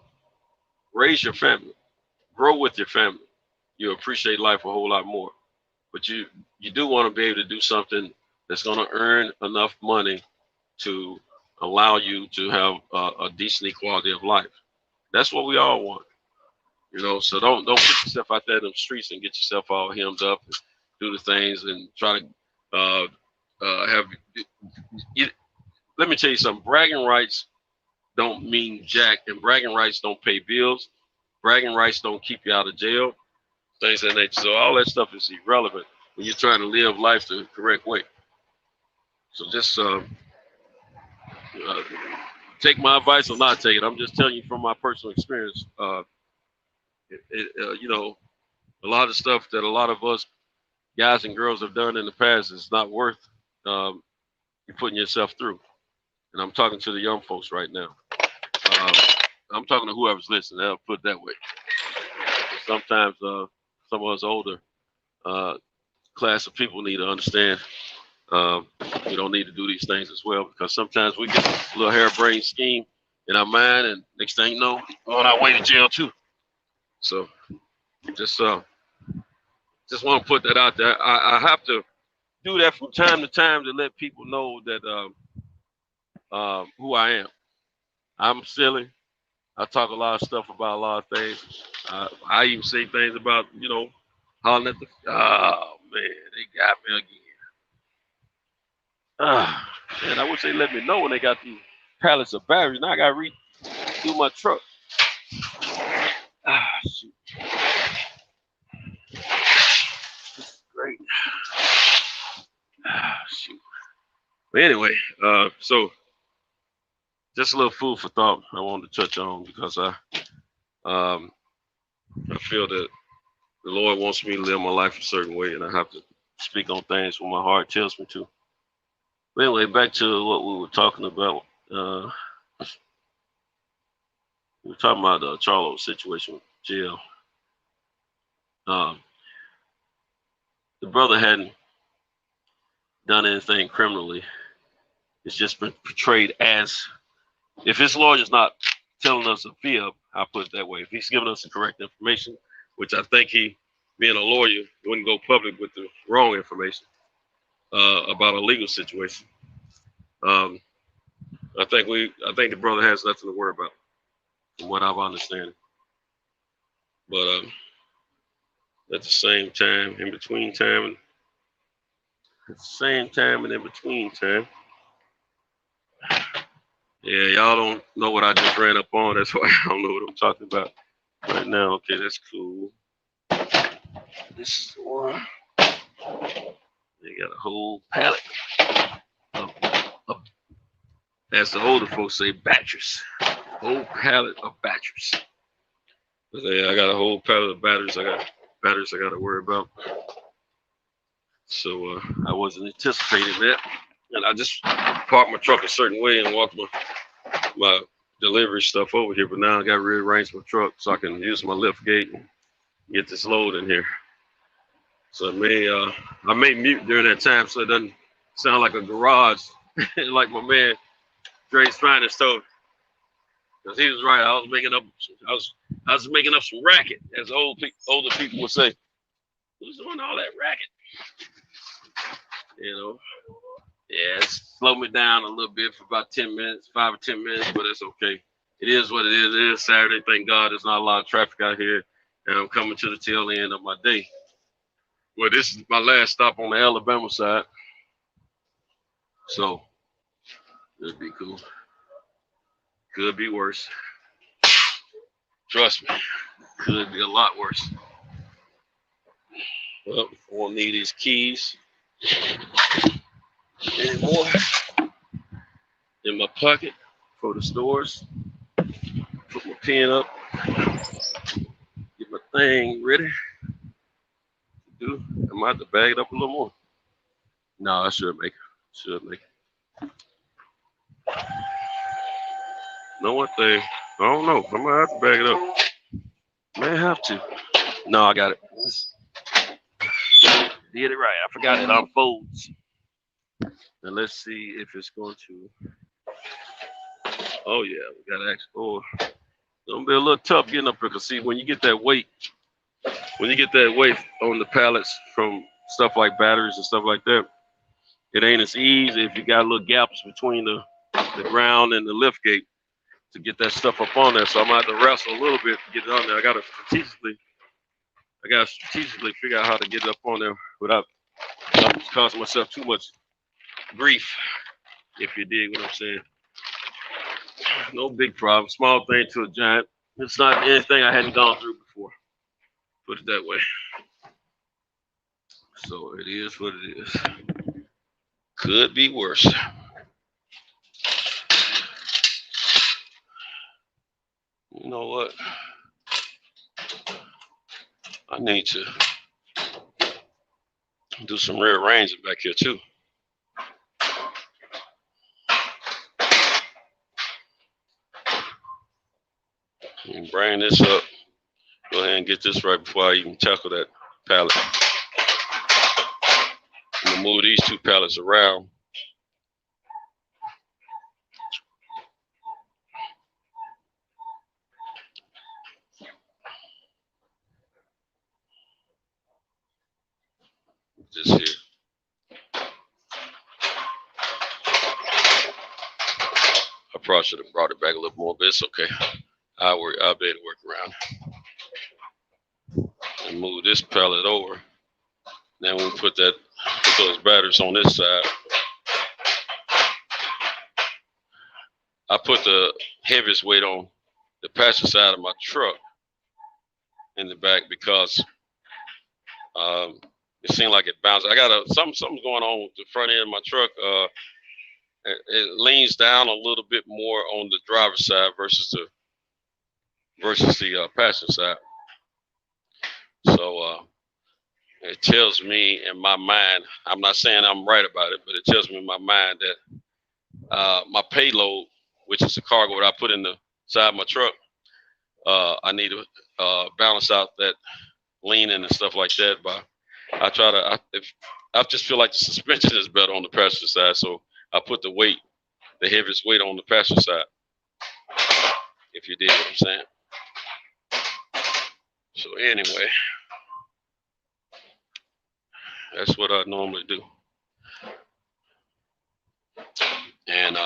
Raise your family, grow with your family. You appreciate life a whole lot more. But you do want to be able to do something that's going to earn enough money to allow you to have a decent equality of life. That's what we all want, you know. So don't put yourself out there in the streets and get yourself all hemmed up and do the things and try to have. Let me tell you something. Bragging rights don't mean jack, and bragging rights don't pay bills. Bragging rights don't keep you out of jail. Things of that nature. So all that stuff is irrelevant when you're trying to live life the correct way. So just take my advice or not take it. I'm just telling you from my personal experience. You know, a lot of stuff that a lot of us guys and girls have done in the past is not worth you putting yourself through. And I'm talking to the young folks right now. I'm talking to whoever's listening. I'll put it that way. Sometimes some of us older class of people need to understand we don't need to do these things as well, because sometimes we get a little harebrained scheme in our mind, and next thing you know, we're on our way to jail too. So just want to put that out there. I have to do that from time to time to let people know that who I am. I'm silly. I talk a lot of stuff about a lot of things. I even say things about, you know, hollering at the, oh man, they got me again. Man, I wish they let me know when they got these pallets of batteries. Now I got to redo my truck. Shoot. This is great. Shoot. But anyway, so just a little food for thought I wanted to touch on, because I feel that the Lord wants me to live my life a certain way, and I have to speak on things when my heart tells me to. But anyway, back to what we were talking about. We were talking about the Charlo situation with jail. The brother hadn't done anything criminally. It's just been portrayed as, if his lawyer's not telling us a fib, I'll put it that way. If he's giving us the correct information, which I think he, being a lawyer, wouldn't go public with the wrong information about a legal situation. I think the brother has nothing to worry about, from what I've understood. But at the same time, in between time, yeah, y'all don't know what I just ran up on. That's why I don't know what I'm talking about right now. Okay, that's cool. This one, they got a whole pallet of as the older folks say, batteries. Whole pallet of batteries. I got a whole pallet of batteries. I got batteries I got to worry about. So I wasn't anticipating that. And I just parked my truck a certain way and walked my delivery stuff over here. But now I got to rearrange my truck so I can use my lift gate and get this load in here. So I may mute during that time so it doesn't sound like a garage, like my man Dre's Finest told. Because he was right. I was making up some racket, as older people would say. Who's doing all that racket? You know. Yeah, it slowed me down a little bit for about 10 minutes, 5 or 10 minutes, but it's okay. It is what it is. It is Saturday. Thank God there's not a lot of traffic out here. And I'm coming to the tail end of my day. Well, this is my last stop on the Alabama side. So, it'll be cool. Could be worse. Trust me. Could be a lot worse. Well, I won't need these keys anymore in my pocket for the stores. Put my pen up. Get my thing ready to do. I might have to bag it up a little more. No, I should make it. Should make it. Know one thing? I don't know. I might have to bag it up. May have to. No, I got it. Did it right. I forgot it unfolds. And let's see if it's going to. Oh yeah, we got to ask. Oh, it's gonna be a little tough getting up here. Cause see, when you get that weight on the pallets from stuff like batteries and stuff like that, it ain't as easy if you got little gaps between the ground and the lift gate to get that stuff up on there. So I'm gonna have to wrestle a little bit to get it on there. I gotta strategically figure out how to get it up on there without causing myself too much grief, if you dig what I'm saying. No big problem. Small thing to a giant. It's not anything I hadn't gone through before. Put it that way. So it is what it is. Could be worse. You know what? I need to do some rearranging back here too. And bring this up. Go ahead and get this right before I even tackle that pallet. I'm gonna move these two pallets around. This here. I probably should have brought it back a little more, but it's okay. I'll be able to work around. And move this pallet over. Then we'll put those batteries on this side. I put the heaviest weight on the passenger side of my truck in the back because it seemed like it bounced. I got something's going on with the front end of my truck. It leans down a little bit more on the driver's side versus the passenger side. So it tells me in my mind, I'm not saying I'm right about it, but it tells me in my mind that my payload, which is the cargo that I put in the side of my truck, I need to balance out that leaning and stuff like that. But I just feel like the suspension is better on the passenger side, so I put the heaviest weight on the passenger side. If you dig what I'm saying. So anyway, that's what I normally do. And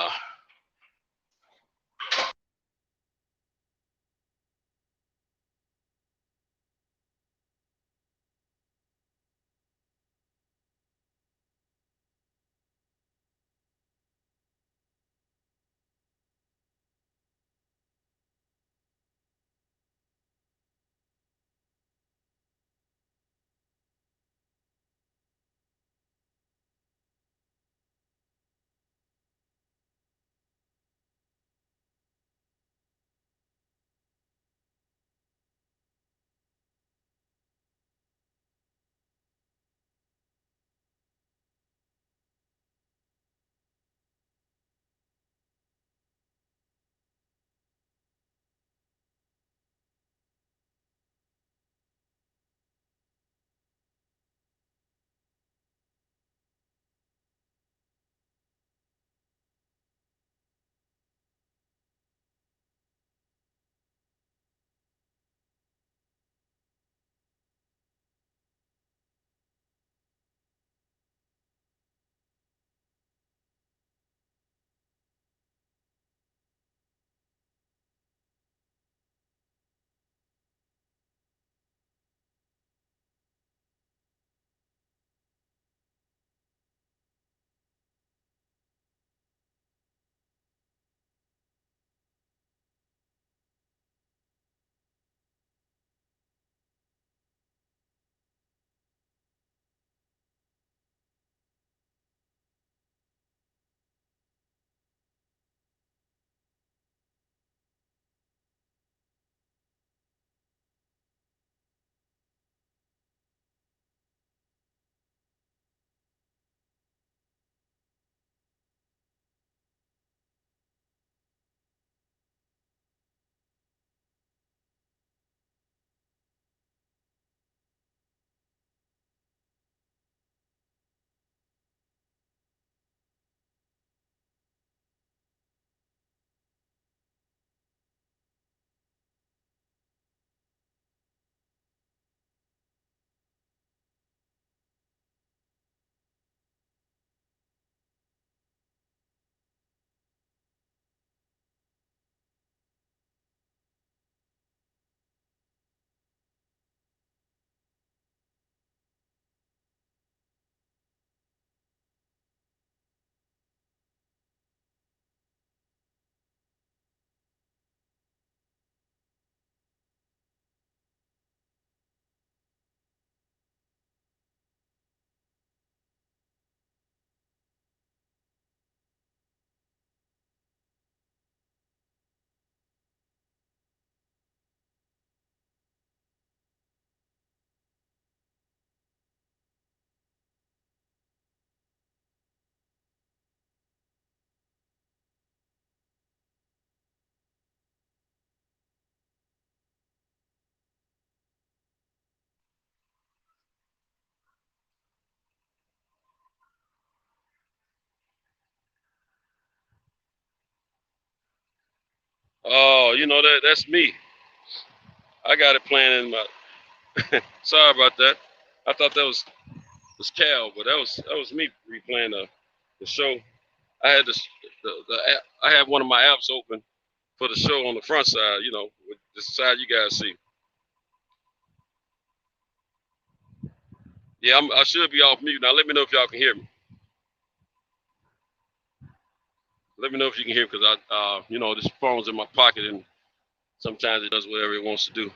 you know that's me. I got it playing in my. Sorry about that. I thought that was Cal, but that was me replaying the show. I had the app, I had one of my apps open for the show on the front side, you know, with the side you guys see. Yeah, I should be off mute now. Let me know if y'all can hear me. Let me know if you can hear, because you know, this phone's in my pocket and sometimes it does whatever it wants to do.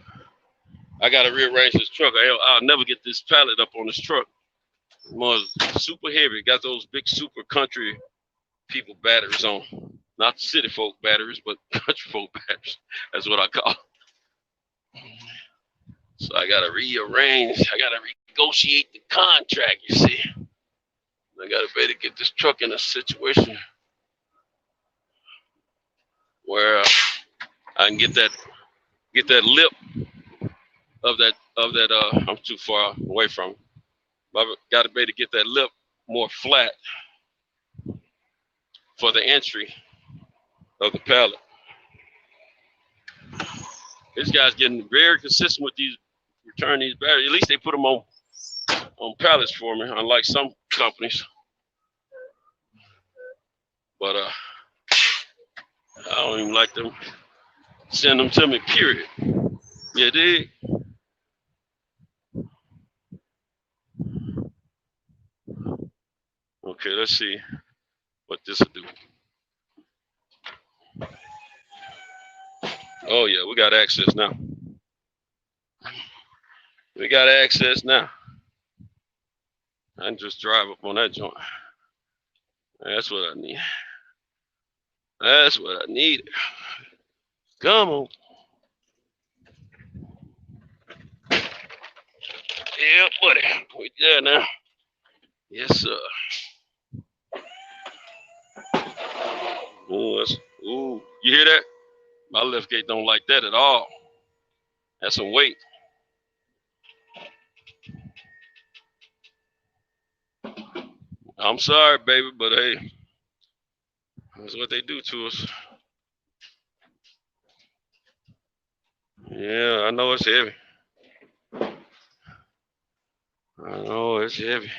I got to rearrange this truck. I'll never get this pallet up on this truck. More super heavy. Got those big super country people batteries on. Not city folk batteries, but country folk batteries. That's what I call them. So I got to rearrange. I got to negotiate the contract, you see. I got to better get this truck in a situation where I can get that lip of that I'm too far away from it. But I got to be able to get that lip more flat for the entry of the pallet. This guy's getting very consistent with these, return these batteries. At least they put them on pallets for me, unlike some companies. But I don't even like them send them to me, period. Yeah, dig? Okay, let's see what this will do. Oh yeah, we got access now. We got access now. I can just drive up on that joint. That's what I need. That's what I need. Come on. Yeah, buddy. We there now. Yes, sir. Ooh, ooh, you hear that? My lift gate don't like that at all. That's some weight. I'm sorry, baby, but hey, that's what they do to us. Yeah, I know it's heavy. I know it's heavy.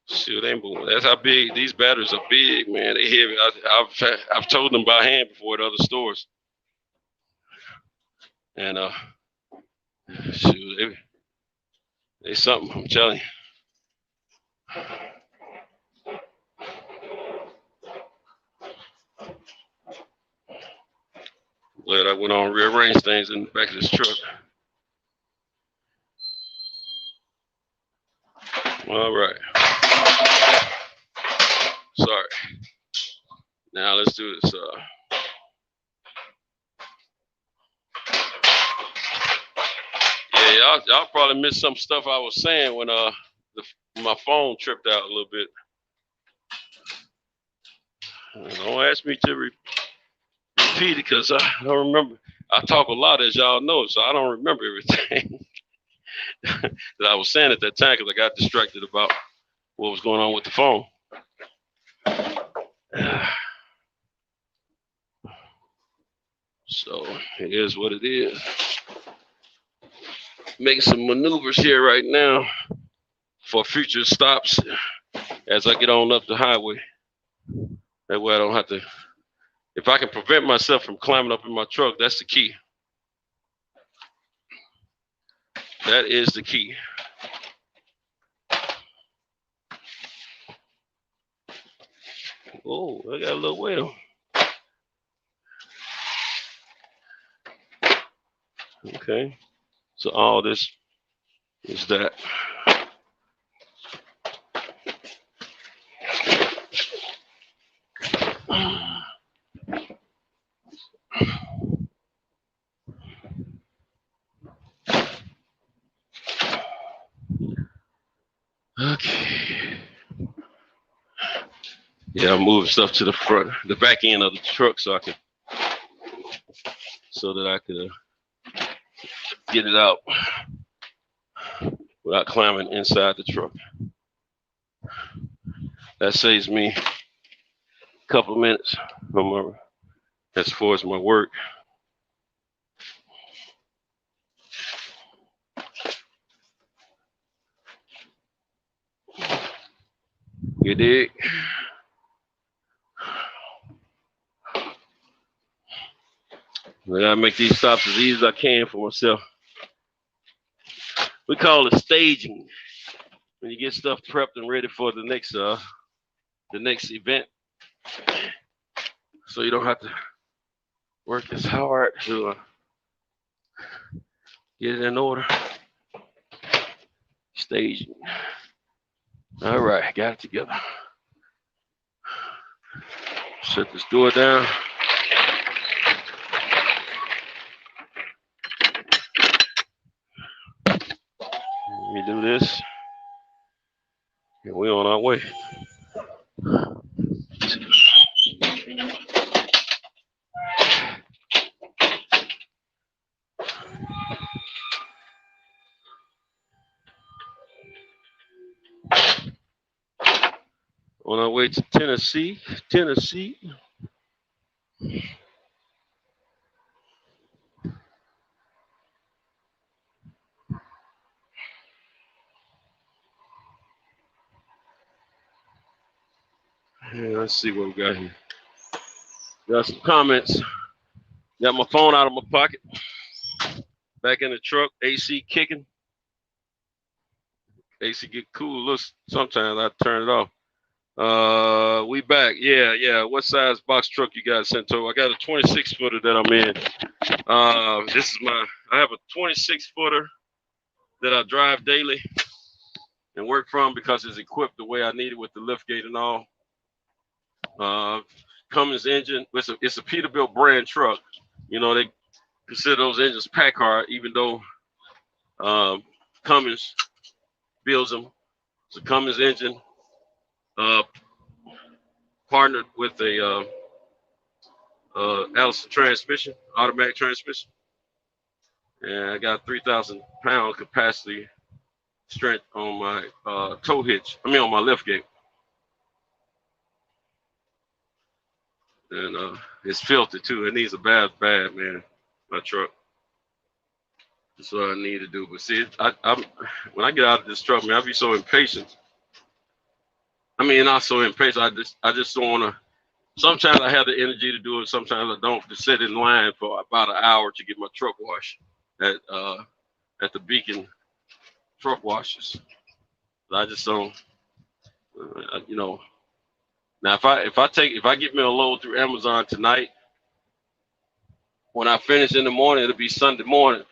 Shoot, ain't moving. That's how big these batteries are. Big, man. They heavy. I've told them by hand before at other stores. And shoot, they something. I'm telling you. Glad I went on and rearranged things in the back of this truck. All right. Sorry. Now let's do this. Yeah, y'all probably missed some stuff I was saying when my phone tripped out a little bit. Don't ask me to repeat it because I don't remember. I talk a lot, as y'all know, so I don't remember everything that I was saying at that time because I got distracted about what was going on with the phone. So it is what it is. Making some maneuvers here right now for future stops as I get on up the highway. That way I don't have to, if I can prevent myself from climbing up in my truck, that's the key. That is the key. Oh, I got a little weight on. Okay, so all this is that. Okay. Yeah, I'm moving stuff to the front, the back end of the truck, so that I could get it out without climbing inside the truck. That saves me a couple of minutes from as far as my work. You dig? I gotta make these stops as easy as I can for myself. We call it staging. When you get stuff prepped and ready for the next event, so you don't have to work as hard to get it in order. Staging. All right, got it together. Shut this door down. Let me do this. And we're on our way. On our way to Tennessee. Yeah, let's see what we got here. Got some comments. Got my phone out of my pocket. Back in the truck, AC kicking. AC get cool. Look, sometimes I turn it off. We back. Yeah. What size box truck you got, Cento? I got a 26 footer that I'm in. I have a 26 footer that I drive daily and work from because it's equipped the way I need it with the lift gate and all. Cummins engine. It's a Peterbilt brand truck. You know, they consider those engines Packard, even though Cummins builds them. It's a Cummins engine, partnered with a Allison transmission, automatic transmission. And I got 3,000 pound capacity strength on my tow hitch. On my lift gate. And it's filthy too. It needs a bath bad, man. My truck. That's what I need to do. But see, I'm when I get out of this truck, man, I be so impatient. Not so impatient. I just don't want to. Sometimes I have the energy to do it. Sometimes I don't. To sit in line for about an hour to get my truck washed at the Beacon truck washes. I just don't. Now, if I get me a load through Amazon tonight, when I finish in the morning, it'll be Sunday morning.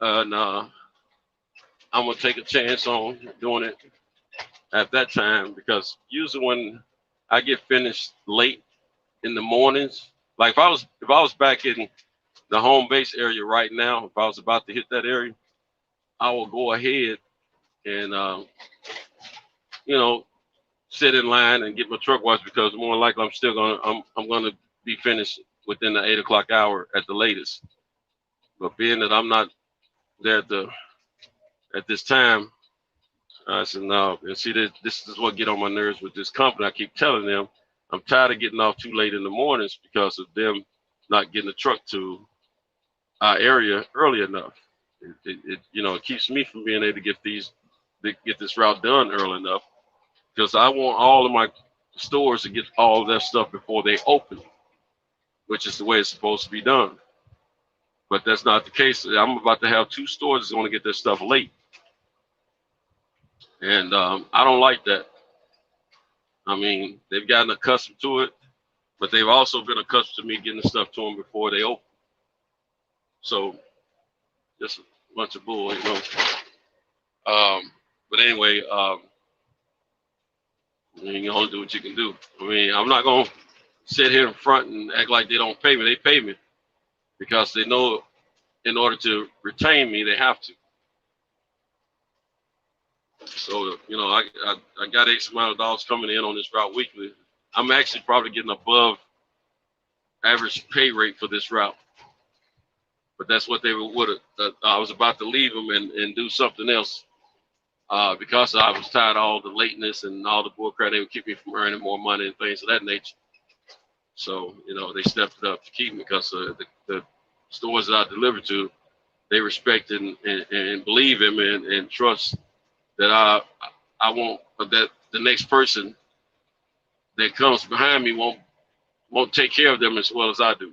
And I'm gonna take a chance on doing it at that time, because usually when I get finished late in the mornings, like if I was back in the home base area right now, if I was about to hit that area, I will go ahead and sit in line and get my truck washed, because more likely I'm gonna be finished within the 8 o'clock hour at the latest. But being that I'm not there at this time, I said no. And see, this is what get on my nerves with this company. I keep telling them I'm tired of getting off too late in the mornings because of them not getting the truck to our area early enough. It keeps me from being able to get this route done early enough, because I want all of my stores to get all of their stuff before they open, which is the way it's supposed to be done. But that's not the case. I'm about to have 2 stores that's going to get their stuff late. And I don't like that. They've gotten accustomed to it, but they've also been accustomed to me getting the stuff to them before they open. So, just a bunch of bull, But anyway, you can only do what you can do. I'm not going to sit here in front and act like they don't pay me. They pay me because they know in order to retain me, they have to. So, I got X amount of dollars coming in on this route weekly. I'm actually probably getting above average pay rate for this route. But that's what they would have. I was about to leave them and do something else because I was tired of all the lateness and all the bullcrap. They would keep me from earning more money and things of that nature. So, you know, they stepped it up to keep me because the stores that I deliver to, they respect and believe in me and trust that I won't, that the next person that comes behind me won't take care of them as well as I do.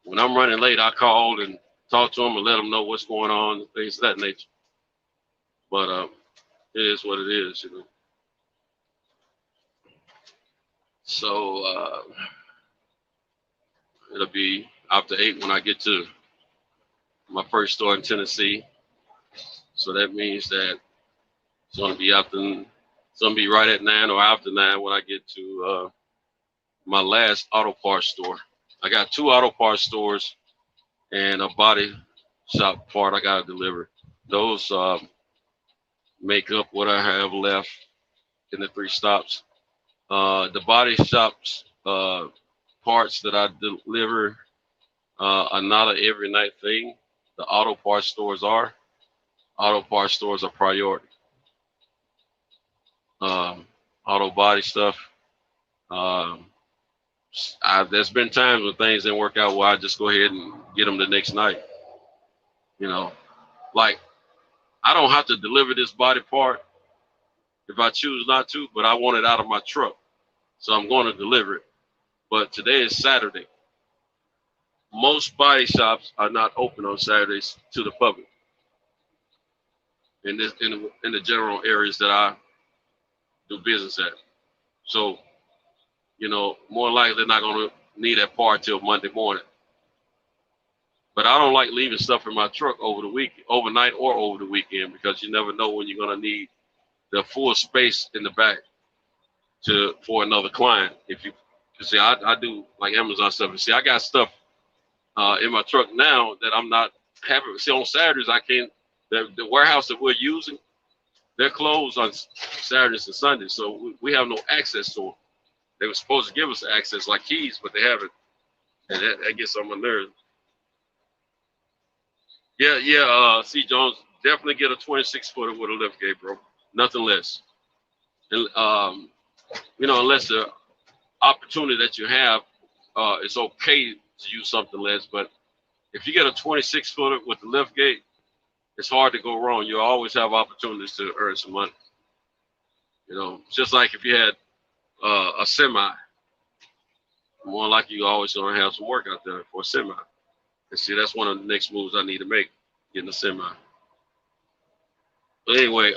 When I'm running late, I call and talk to them and let them know what's going on, things of that nature. But it is what it is, you know. So it'll be after 8 when I get to my first store in Tennessee. So that means that it's gonna be right at 9 or after 9 when I get to my last auto parts store. I got 2 auto parts stores and a body shop part I gotta deliver. Those make up what I have left in the 3 stops. The body shops parts that I deliver are not an every night thing. The auto parts stores are. Auto parts stores are priority. Auto body stuff. There's been times when things didn't work out where I just go ahead and get them the next night. You know, like I don't have to deliver this body part if I choose not to, but I want it out of my truck. So I'm going to deliver it. But today is Saturday. Most body shops are not open on Saturdays to the public in the general areas that I do business at. So, you know, more likely they're not going to need that part till Monday morning. But I don't like leaving stuff in my truck overnight or over the weekend, because you never know when you're going to need the full space in the back for another client. See, I do like Amazon stuff. And see, I got stuff in my truck now that I'm not having. See, on Saturdays, I can't. The warehouse that we're using, they're closed on Saturdays and Sundays, so we have no access to them. They were supposed to give us access like keys, but they haven't, and that gets on my nerves. Yeah. C. Jones, definitely get a 26-footer with a lift gate, bro. Nothing less. And you know, unless the opportunity that you have, it's okay to use something less. But if you get a 26-footer with the lift gate, it's hard to go wrong. You always have opportunities to earn some money. You know, just like if you had a semi, more likely you're always going to have some work out there for a semi. And see, that's one of the next moves I need to make, getting a semi. But anyway,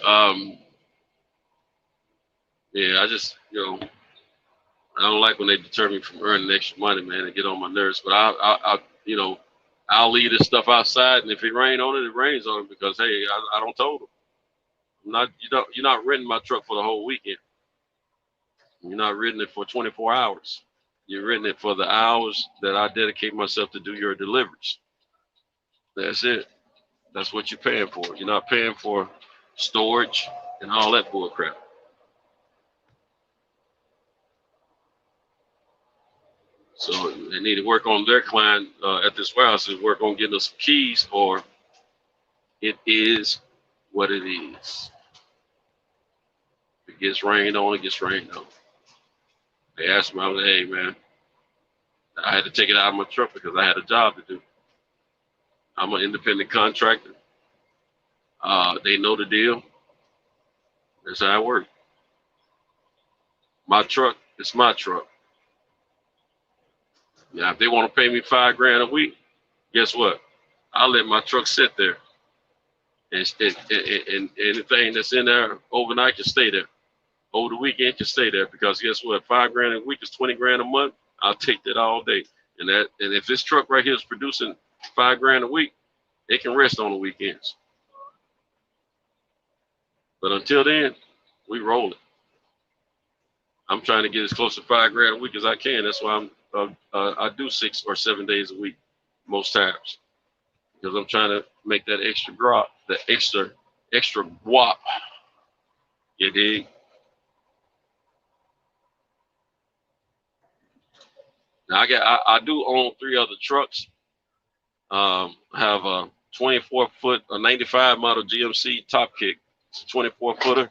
yeah, I just, you know, I don't like when they deter me from earning extra money, man, and get on my nerves. But I you know, I'll leave this stuff outside, and if it rains on it, it rains on it, because hey, I don't told them. You're not renting my truck for the whole weekend. You're not renting it for 24 hours. You're renting it for the hours that I dedicate myself to do your deliveries. That's it. That's what you're paying for. You're not paying for storage and all that bull crap. So they need to work on their client at this warehouse, and work on getting us some keys, or it is what it is. If it gets rained on, it gets rained on. They asked me, I was like, hey, man, I had to take it out of my truck because I had a job to do. I'm an independent contractor. They know the deal. That's how it works. My truck, it's my truck. Now, if they want to pay me $5,000 a week, guess what? I'll let my truck sit there. And anything that's in there overnight can stay there. Over the weekend can stay there, because guess what? $5,000 a week is $20,000 a month. I'll take that all day. And if this truck right here is producing $5,000 a week, it can rest on the weekends. But until then, we rolling. I'm trying to get as close to $5,000 a week as I can. That's why I do 6 or 7 days a week most times, because I'm trying to make that extra drop, the extra whop. You dig? Now I do own 3 other trucks. I have a 24-foot, a 95 model GMC Top Kick. It's a 24-footer.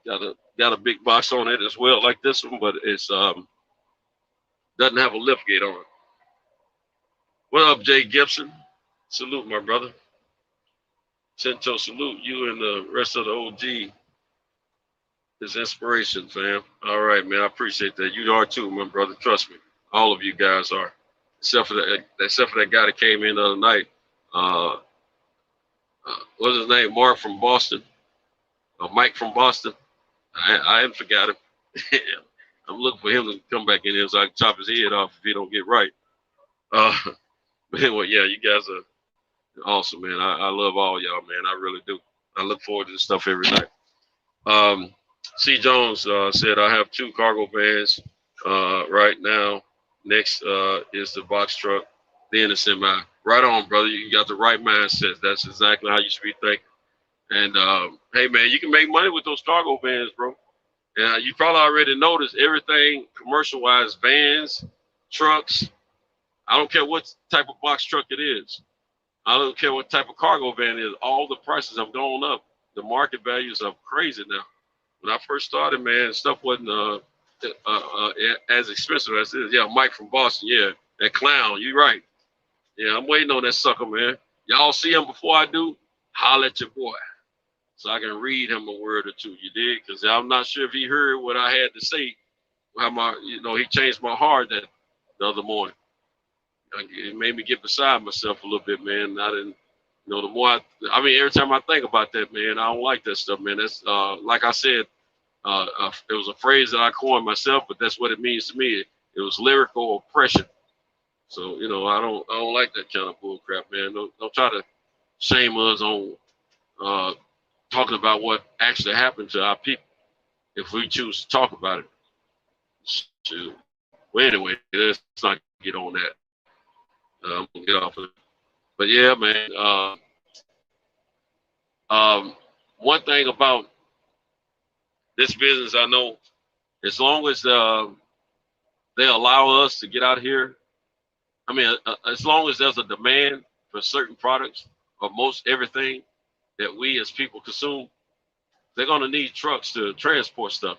Got a big box on it as well, like this one, but it's doesn't have a lift gate on it. What up, Jay Gibson? Salute, my brother. Cento, salute you and the rest of the OG. His inspiration, fam. All right, man. I appreciate that. You are too, my brother. Trust me. All of you guys are. Except for that guy that came in the other night. What's his name? Mark from Boston. Mike from Boston. I haven't forgot him. I'm looking for him to come back in here so I can chop his head off if he don't get right. But anyway, yeah, you guys are awesome, man. I love all y'all, man. I really do. I look forward to this stuff every night. C. Jones said, I have 2 cargo vans right now. Next is the box truck, then the semi. Right on, brother. You got the right mindset. That's exactly how you should be thinking. And hey, man, you can make money with those cargo vans, bro. And you probably already noticed everything commercial-wise, vans, trucks. I don't care what type of box truck it is. I don't care what type of cargo van it is. All the prices have gone up. The market values are crazy now. When I first started, man, stuff wasn't as expensive as it is. Yeah, Mike from Boston. Yeah, that clown. You're right. Yeah, I'm waiting on that sucker, man. Y'all see him before I do? Holler at your boy, so I can read him a word or two. You did? Because I'm not sure if he heard what I had to say. How he changed my heart that the other morning. It made me get beside myself a little bit, man. I didn't, the more every time I think about that, man, I don't like that stuff, man. That's like I said, it was a phrase that I coined myself, but that's what it means to me. It was lyrical oppression. So, I don't like that kind of bull crap, man. Don't try to shame us on talking about what actually happened to our people if we choose to talk about it. Shoot. Well, anyway, let's not get on that. I'm gonna get off of it. But yeah, man. One thing about this business, I know, as long as they allow us to get out here, as long as there's a demand for certain products or most everything that we as people consume, they're gonna need trucks to transport stuff.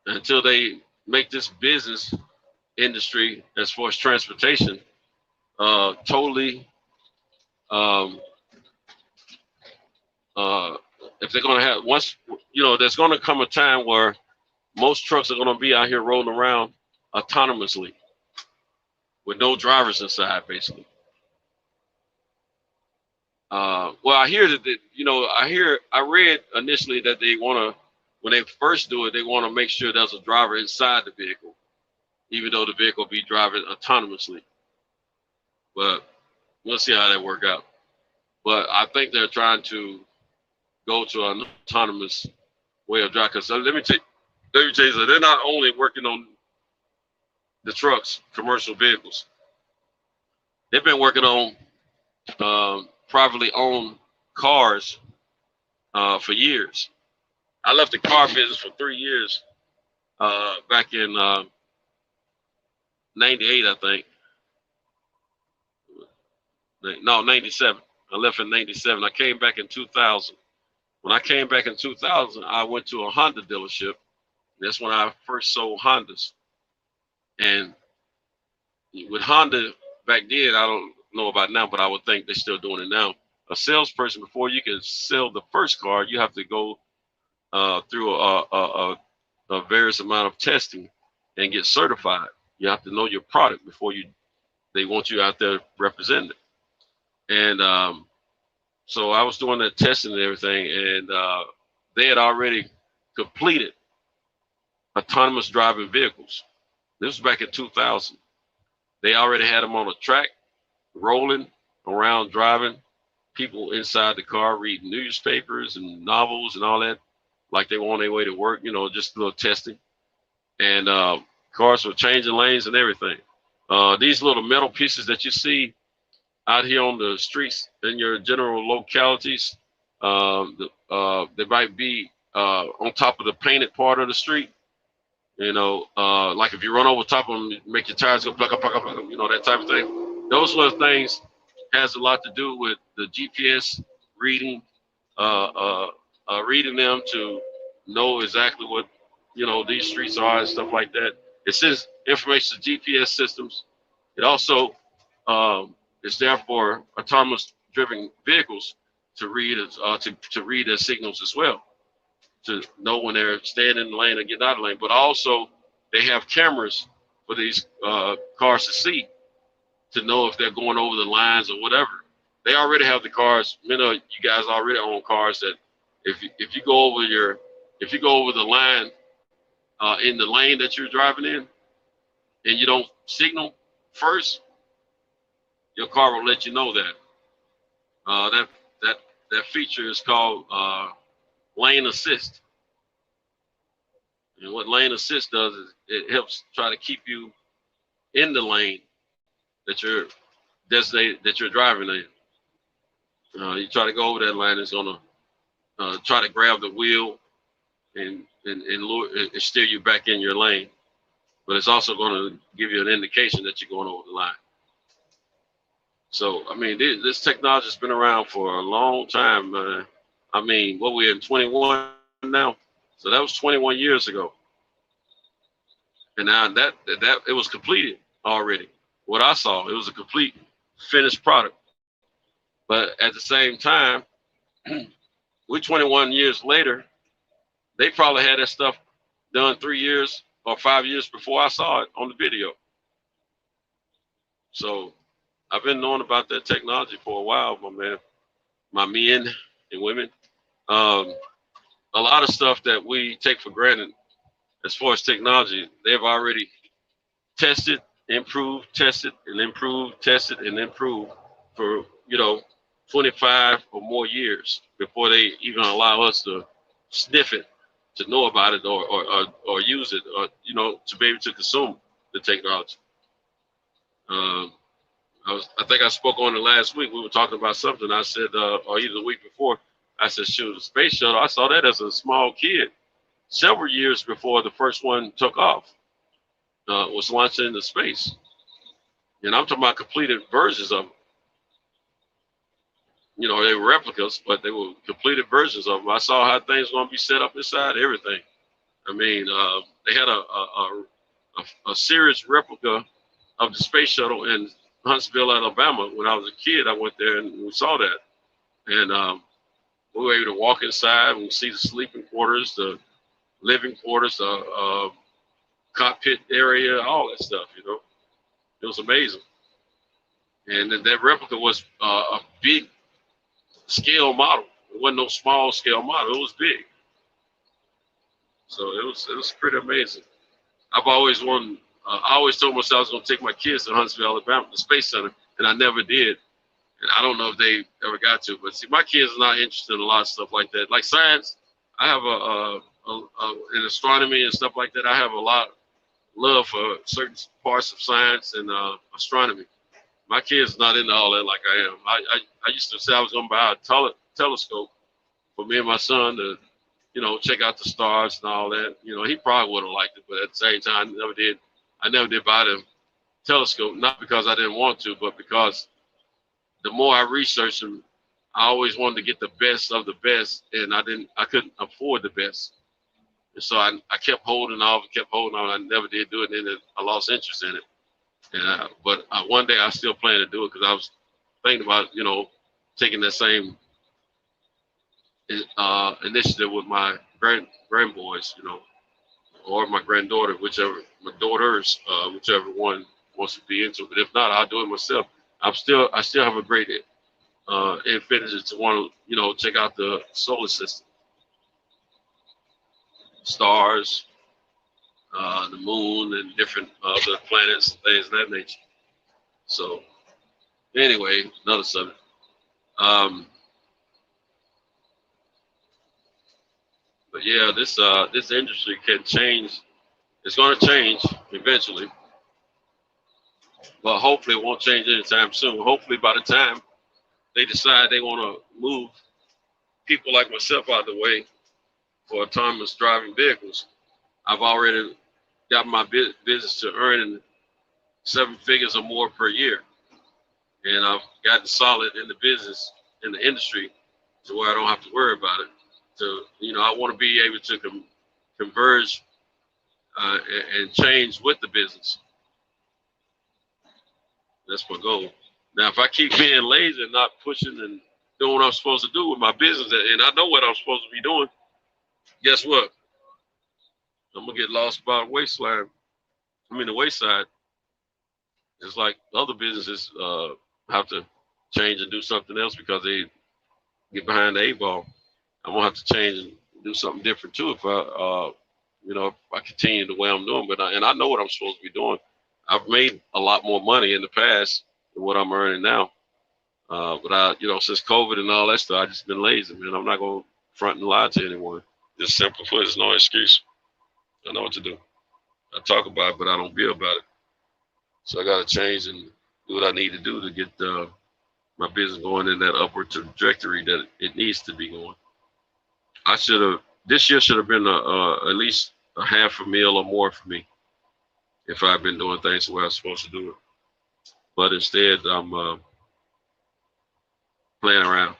Until they make this business industry, as far as transportation, totally if they're going to have there's going to come a time where most trucks are going to be out here rolling around autonomously with no drivers inside, basically. Well, I hear that I read initially that they want to, when they first do it, they want to make sure there's a driver inside the vehicle, even though the vehicle be driving autonomously. But we'll see how that work out. But I think they're trying to go to an autonomous way of driving. So let me tell you, so they're not only working on the trucks, commercial vehicles. They've been working on privately owned cars for years. I left the car business for 3 years back in 98, I think. No, 97. I left in 97. I came back in 2000. When I came back in 2000, I went to a Honda dealership. That's when I first sold Hondas. And with Honda back then, I don't know about now, but I would think they're still doing it now. A salesperson, before you can sell the first car, you have to go through a various amount of testing and get certified. You have to know your product before they want you out there representing it. And so I was doing that testing and everything, and they had already completed autonomous driving vehicles. This was back in 2000. They already had them on a track, rolling around, driving, people inside the car reading newspapers and novels and all that, like they were on their way to work, just a little testing. And cars were changing lanes and everything. These little metal pieces that you see out here on the streets in your general localities, they might be on top of the painted part of the street. Like if you run over top of them, make your tires go pluck up, that type of thing. Those little things has a lot to do with the GPS reading, reading them to know exactly what, these streets are and stuff like that. It sends information to GPS systems. It also is there for autonomous driven vehicles to read to read their signals as well, to know when they're staying in the lane or getting out of the lane. But also they have cameras for these cars to see, to know if they're going over the lines or whatever. They already have the cars. Many of you guys already own cars that if you go over the line in the lane that you're driving in, and you don't signal first, your car will let you know that. That feature is called lane assist. And what lane assist does is it helps try to keep you in the lane that you're designated, that you're driving in. You try to go over that line, it's gonna try to grab the wheel and steer you back in your lane. But it's also going to give you an indication that you're going over the line. So, I mean, this technology has been around for a long time, man. I mean, what we're in 21 now, so that was 21 years ago. And now that it was completed already. What I saw, it was a complete finished product. But at the same time, we're 21 years later, they probably had that stuff done 3 years or 5 years before I saw it on the video. So I've been knowing about that technology for a while, my man, my men and women. A lot of stuff that we take for granted as far as technology, they've already tested, improved, tested, and improved, tested, and improved for, 25 or more years before they even allow us to sniff it, to know about it or use it, or, to be able to consume the technology. I think I spoke on it last week. We were talking about something. I said, or either the week before, I said, shoot, the space shuttle, I saw that as a small kid several years before the first one took off, was launched into space. And I'm talking about completed versions of them. They were replicas, but they were completed versions of them. I saw how things were going to be set up inside everything. I mean, they had a serious replica of the space shuttle in Huntsville, Alabama. When I was a kid, I went there and we saw that. And we were able to walk inside and see the sleeping quarters, the living quarters, the cockpit area, all that stuff, It was amazing. And that replica was a big scale model. It wasn't no small scale model. It was big. So it was pretty amazing. I've always wanted. I always told myself I was going to take my kids to Huntsville, Alabama, the Space Center, and I never did. And I don't know if they ever got to. But see, my kids are not interested in a lot of stuff like that. Like science, I have in astronomy and stuff like that. I have a lot of love for certain parts of science and astronomy. My kids not into all that like I am. I used to say I was going to buy a telescope for me and my son to, check out the stars and all that. He probably would have liked it, but at the same time, I never did buy the telescope, not because I didn't want to, but because the more I researched them, I always wanted to get the best of the best, and I couldn't afford the best. And so I kept holding off, I never did do it, and then I lost interest in it. But one day I still plan to do it because I was thinking about, taking that same initiative with my grandboys, or my granddaughter, whichever one wants to be into it. But if not, I'll do it myself. I still have a great infinity to want to, check out the solar system, stars, the moon, and different other planets and things of that nature. So anyway, another subject. But yeah, this industry can change. It's going to change eventually, but hopefully it won't change anytime soon. Hopefully by the time they decide they want to move people like myself out of the way for autonomous driving vehicles, I've already got my business to earning 7 figures or more per year. And I've gotten solid in the business, in the industry, to where I don't have to worry about it. So, I want to be able to converge and change with the business. That's my goal. Now, if I keep being lazy and not pushing and doing what I'm supposed to do with my business, and I know what I'm supposed to be doing, guess what? I'm gonna get lost by the waistline. The wayside. It's like other businesses have to change and do something else because they get behind the 8-ball. I'm gonna have to change and do something different too if I continue the way I'm doing. But I know what I'm supposed to be doing. I've made a lot more money in the past than what I'm earning now. But since COVID and all that stuff, I just been lazy, man. I'm not gonna front and lie to anyone. Just simple put, there's no excuse. I know what to do. I talk about it, but I don't be about it. So I got to change and do what I need to do to get my business going in that upward trajectory that it needs to be going. This year should have been at least a half a meal or more for me if I'd been doing things the way I was supposed to do it. But instead, I'm playing around.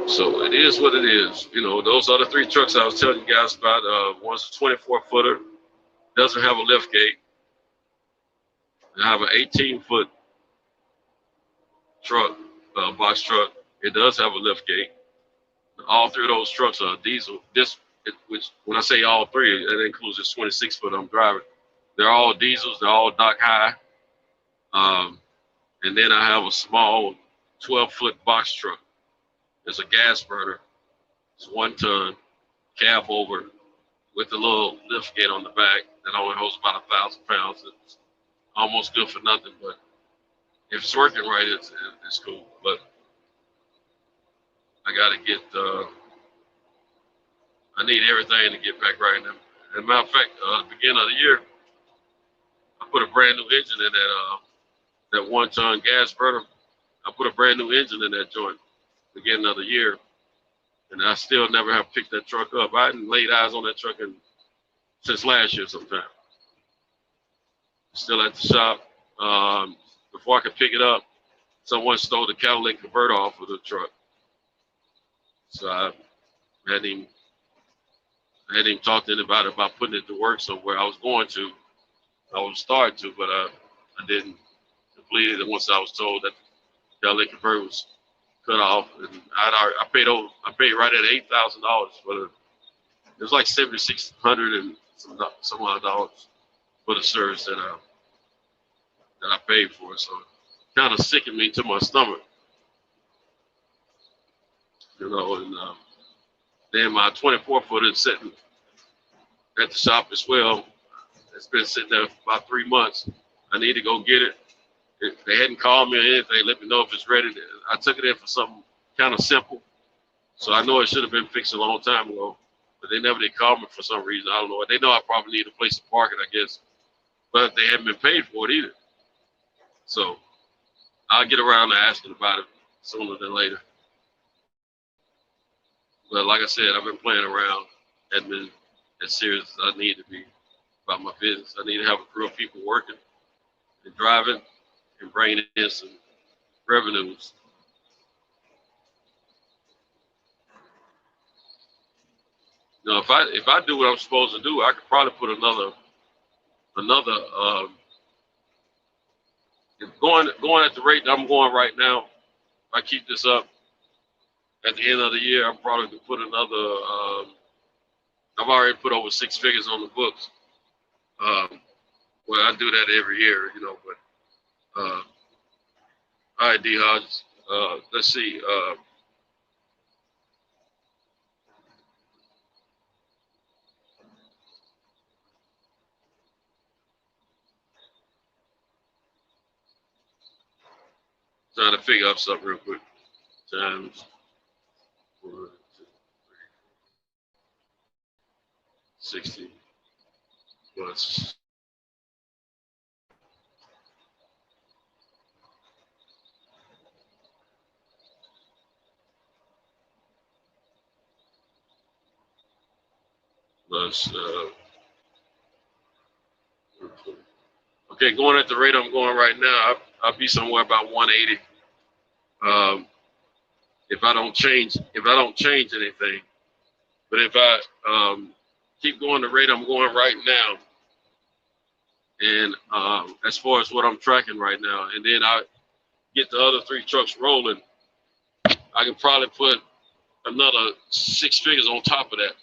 So it is what it is. Those other 3 trucks I was telling you guys about, one's a 24-footer, doesn't have a lift gate. I have an 18-foot truck, box truck. It does have a lift gate. All 3 of those trucks are diesel. Which when I say all 3, that includes this 26-foot I'm driving. They're all diesels. They're all dock high. And then I have a small 12-foot box truck. It's a gas burner. It's 1 ton, cab over, with a little lift gate on the back that only holds about 1,000 pounds. It's almost good for nothing, but if it's working right, it's cool. But I got to get, I need everything to get back right now. As a matter of fact, at the beginning of the year, I put a brand new engine in that 1 ton gas burner. I put a brand new engine in that joint beginning of the year, and I still never have picked that truck up. I hadn't laid eyes on that truck since last year sometime. Still at the shop. Before I could pick it up, someone stole the catalytic converter off of the truck. So I hadn't even talked to anybody about putting it to work somewhere. I was going to. I was starting to, but I didn't complete it. And once I was told that the catalytic converter was cut off, and I paid right at $8,000 for it. It was like $7,600 and some odd dollars for the service that I paid for. So it kind of sickened me to my stomach, And then my 24-footer is sitting at the shop as well. It's been sitting there for about 3 months. I need to go get it. They hadn't called me or anything, let me know if it's ready. I took it in for something kind of simple. So I know it should have been fixed a long time ago, but they never did call me for some reason. I don't know. They know I probably need a place to park it, I guess, but they haven't been paid for it either. So I'll get around to asking about it sooner than later. But like I said, I've been playing around. Hadn't been as serious as I need to be about my business. I need to have a crew of people working and driving and bringing in some revenues. If I do what I'm supposed to do, I could probably put another going at the rate that I'm going right now. If I keep this up at the end of the year, I'm probably gonna put another. I've already put over 6 figures on the books. Well, I do that every year, but all right, D Hodges. Let's see. Trying to figure out something real quick. Times 1, 2, 3, 60 plus. Plus, okay, going at the rate I'm going right now, I'll be somewhere about 180. If I don't change anything, but if I keep going the rate I'm going right now. And as far as what I'm tracking right now, and then I get the other 3 trucks rolling, I can probably put another 6 figures on top of that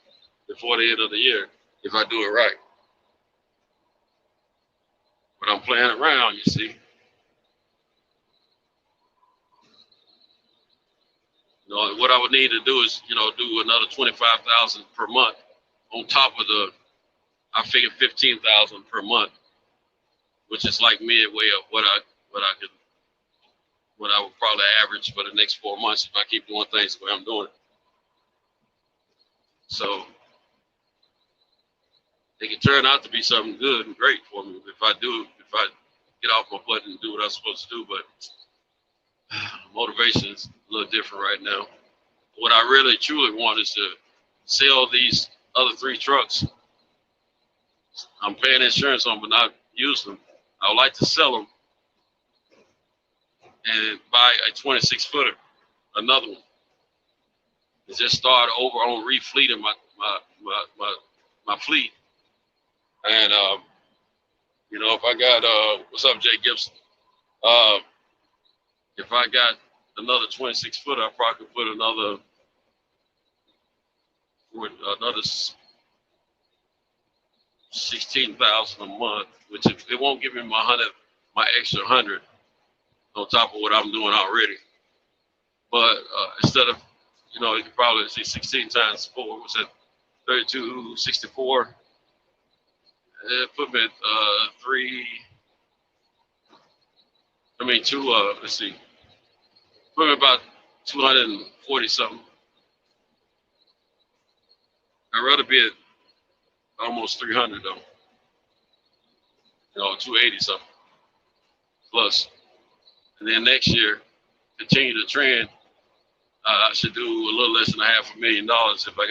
before the end of the year if I do it right. But I'm playing around, you see. You know, what I would need to do is, you know, do another 25,000 per month on top of the, I figure 15,000 per month, which is like midway of what I would probably average for the next 4 months if I keep doing things the way I'm doing it. So it can turn out to be something good and great for me if I get off my butt and do what I'm supposed to do. But motivation is a little different right now. What I really truly want is to sell these other 3 trucks. I'm paying insurance on, but not using them. I would like to sell them and buy a 26-footer, another one. And just start over on refleeting my fleet. And you know, if I got what's up, Jay Gibson? If I got another 26-footer, I probably could put another 16,000 a month, which it won't give me my extra 100 on top of what I'm doing already. But instead of, you know, you could probably see 16 times 4, what's that? 32, 64. Put me at 2. Let's see. Put me about 240 something. I'd rather be at almost 300 though. You know, 280 something plus. And then next year, continue the trend. I should do a little less than $500,000 if I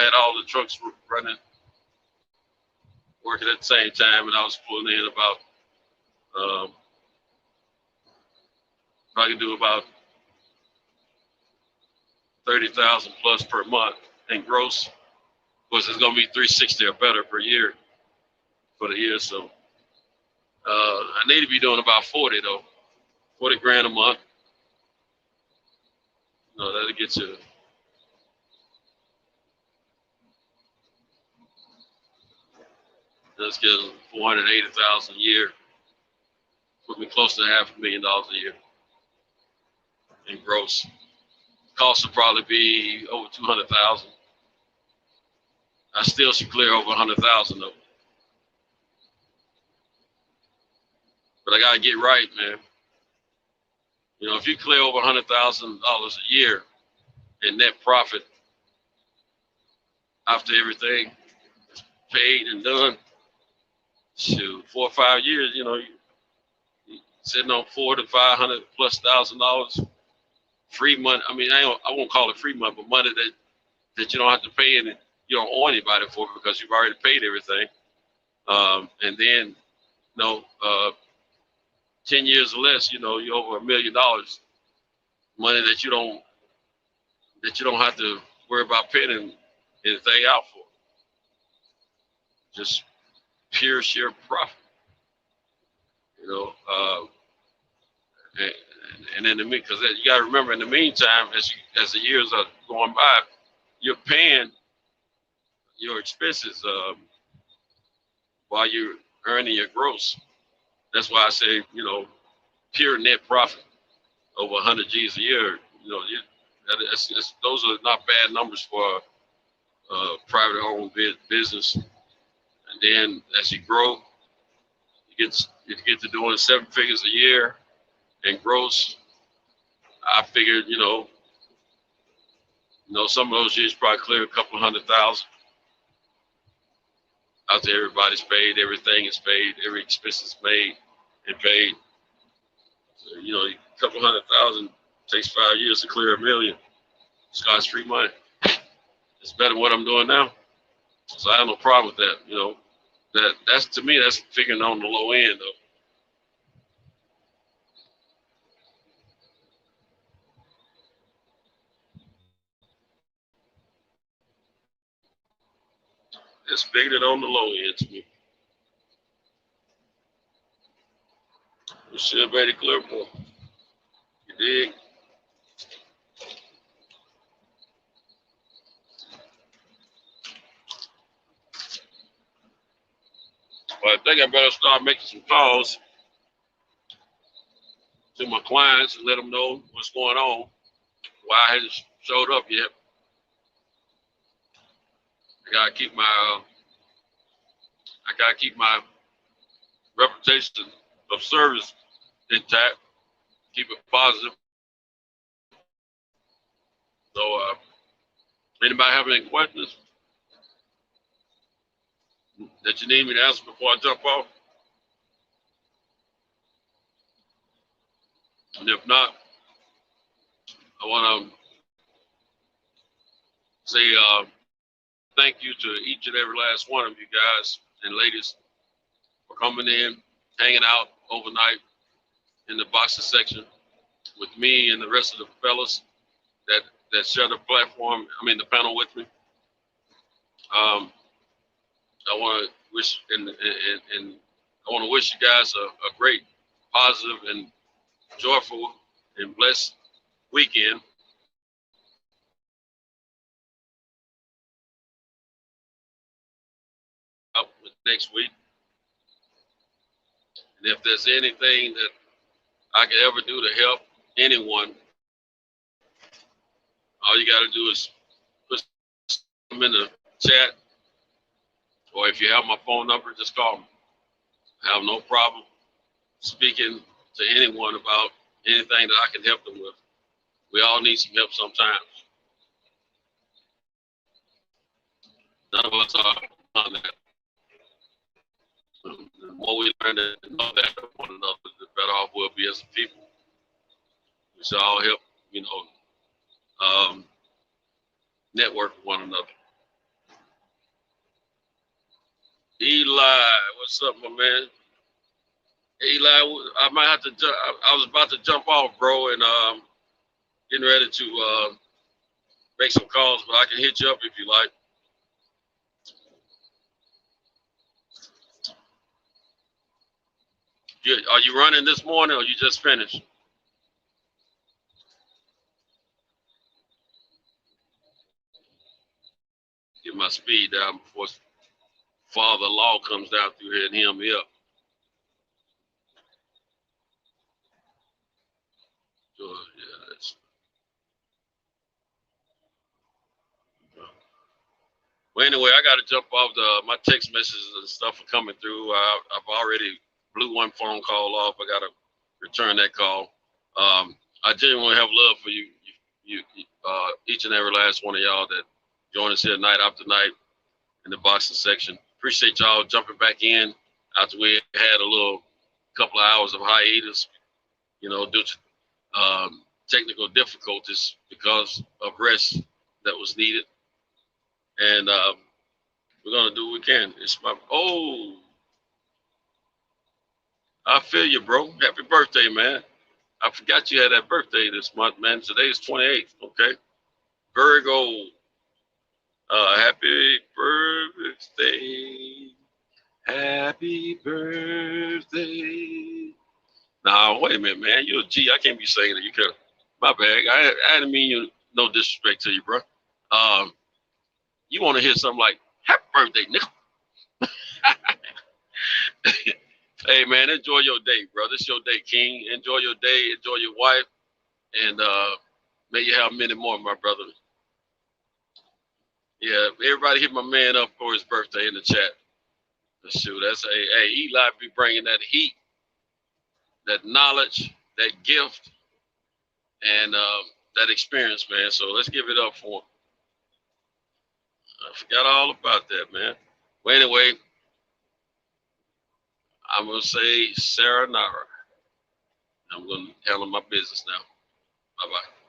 had all the trucks running, working at the same time, and I was pulling in about, if I could do about 30,000 plus per month in gross, of course it's gonna be 360 or better per year for the year. So I need to be doing about 40 though, 40 grand a month. No, that'll get you. Let's get 480,000 a year. Put me close to $500,000 a year in gross. Cost will probably be over 200,000. I still should clear over 100,000 though. But I gotta get right, man. You know, if you clear over $100,000 a year in net profit after everything is paid and done, shoot, 4 or 5 years, you know, you sitting on $400,000 to $500,000+ free money. I mean, I won't call it free money, but money that you don't have to pay and you don't owe anybody for because you've already paid everything. And then, you know, 10 years or less, you know, you're over $1 million, money that you don't have to worry about paying anything out for. Just pure sheer profit, you know. And in the because you got to remember, in the meantime, as the years are going by, you're paying your expenses while you're earning your gross. That's why I say, you know, pure net profit over 100 G's a year. You know, those are not bad numbers for a private owned business. And then as you grow, you get to doing 7 figures a year in gross. I figured, you know, some of those years probably clear a couple $100,000 after everybody's paid, everything is paid, every expense is made and paid. So, you know, a couple $100,000 takes 5 years to clear $1 million. Scotch free money. It's better than what I'm doing now. So I have no problem with that. You know, that's to me, that's figuring on the low end though. Just figured it on the low end to me. We should have made it clear more. You dig? But I think I better start making some calls to my clients and let them know what's going on. Why I hasn't showed up yet. I gotta keep my reputation of service intact. Keep it positive. So, anybody have any questions that you need me to answer before I jump off? And if not, I want to say thank you to each and every last one of you guys and ladies for coming in, hanging out overnight in the boxing section with me and the rest of the fellas that share the platform, the panel with me. I want to wish and I want to wish you guys a great, positive, and joyful and blessed weekend. Out with next week. And if there's anything that I can ever do to help anyone, all you got to do is put them in the chat, or if you have my phone number, just call me. I have no problem speaking to anyone about anything that I can help them with. We all need some help sometimes. None of us are on that. The more we learn to know that of one another, the better off we'll be as a people. We should all help, network with one another. Eli, what's up, my man? Eli, I might have to jump. I was about to jump off, bro, and getting ready to make some calls, but I can hit you up if you like. Are you running this morning, or you just finished? Get my speed down before Father Law comes down through here and hem me up. So, yeah, that's. Well, anyway, I got to jump off. My text messages and stuff are coming through. I've already blew one phone call off. I got to return that call. I genuinely have love for you, each and every last one of y'all that join us here night after night in the boxing section. Appreciate y'all jumping back in after we had a little couple of hours of hiatus, due to technical difficulties because of rest that was needed. And we're gonna do what we can. I feel you, bro. Happy birthday, man. I forgot you had that birthday this month, man. Today's 28th, okay? Virgo. Happy birthday. Happy birthday. Nah, wait a minute, man. You're a G. I can't be saying it. You could. My bad. I didn't mean you. No disrespect to you, bro. You want to hear something like "Happy birthday, nigga"? Hey, man, enjoy your day, bro. This is your day, King. Enjoy your day. Enjoy your wife, and may you have many more, my brother. Yeah, everybody hit my man up for his birthday in the chat. Shoot, that's hey, Eli be bringing that heat, that knowledge, that gift, and that experience, man. So let's give it up for him. I forgot all about that, man. Well, anyway, I'm going to say sayonara. I'm going to handle my business now. Bye-bye.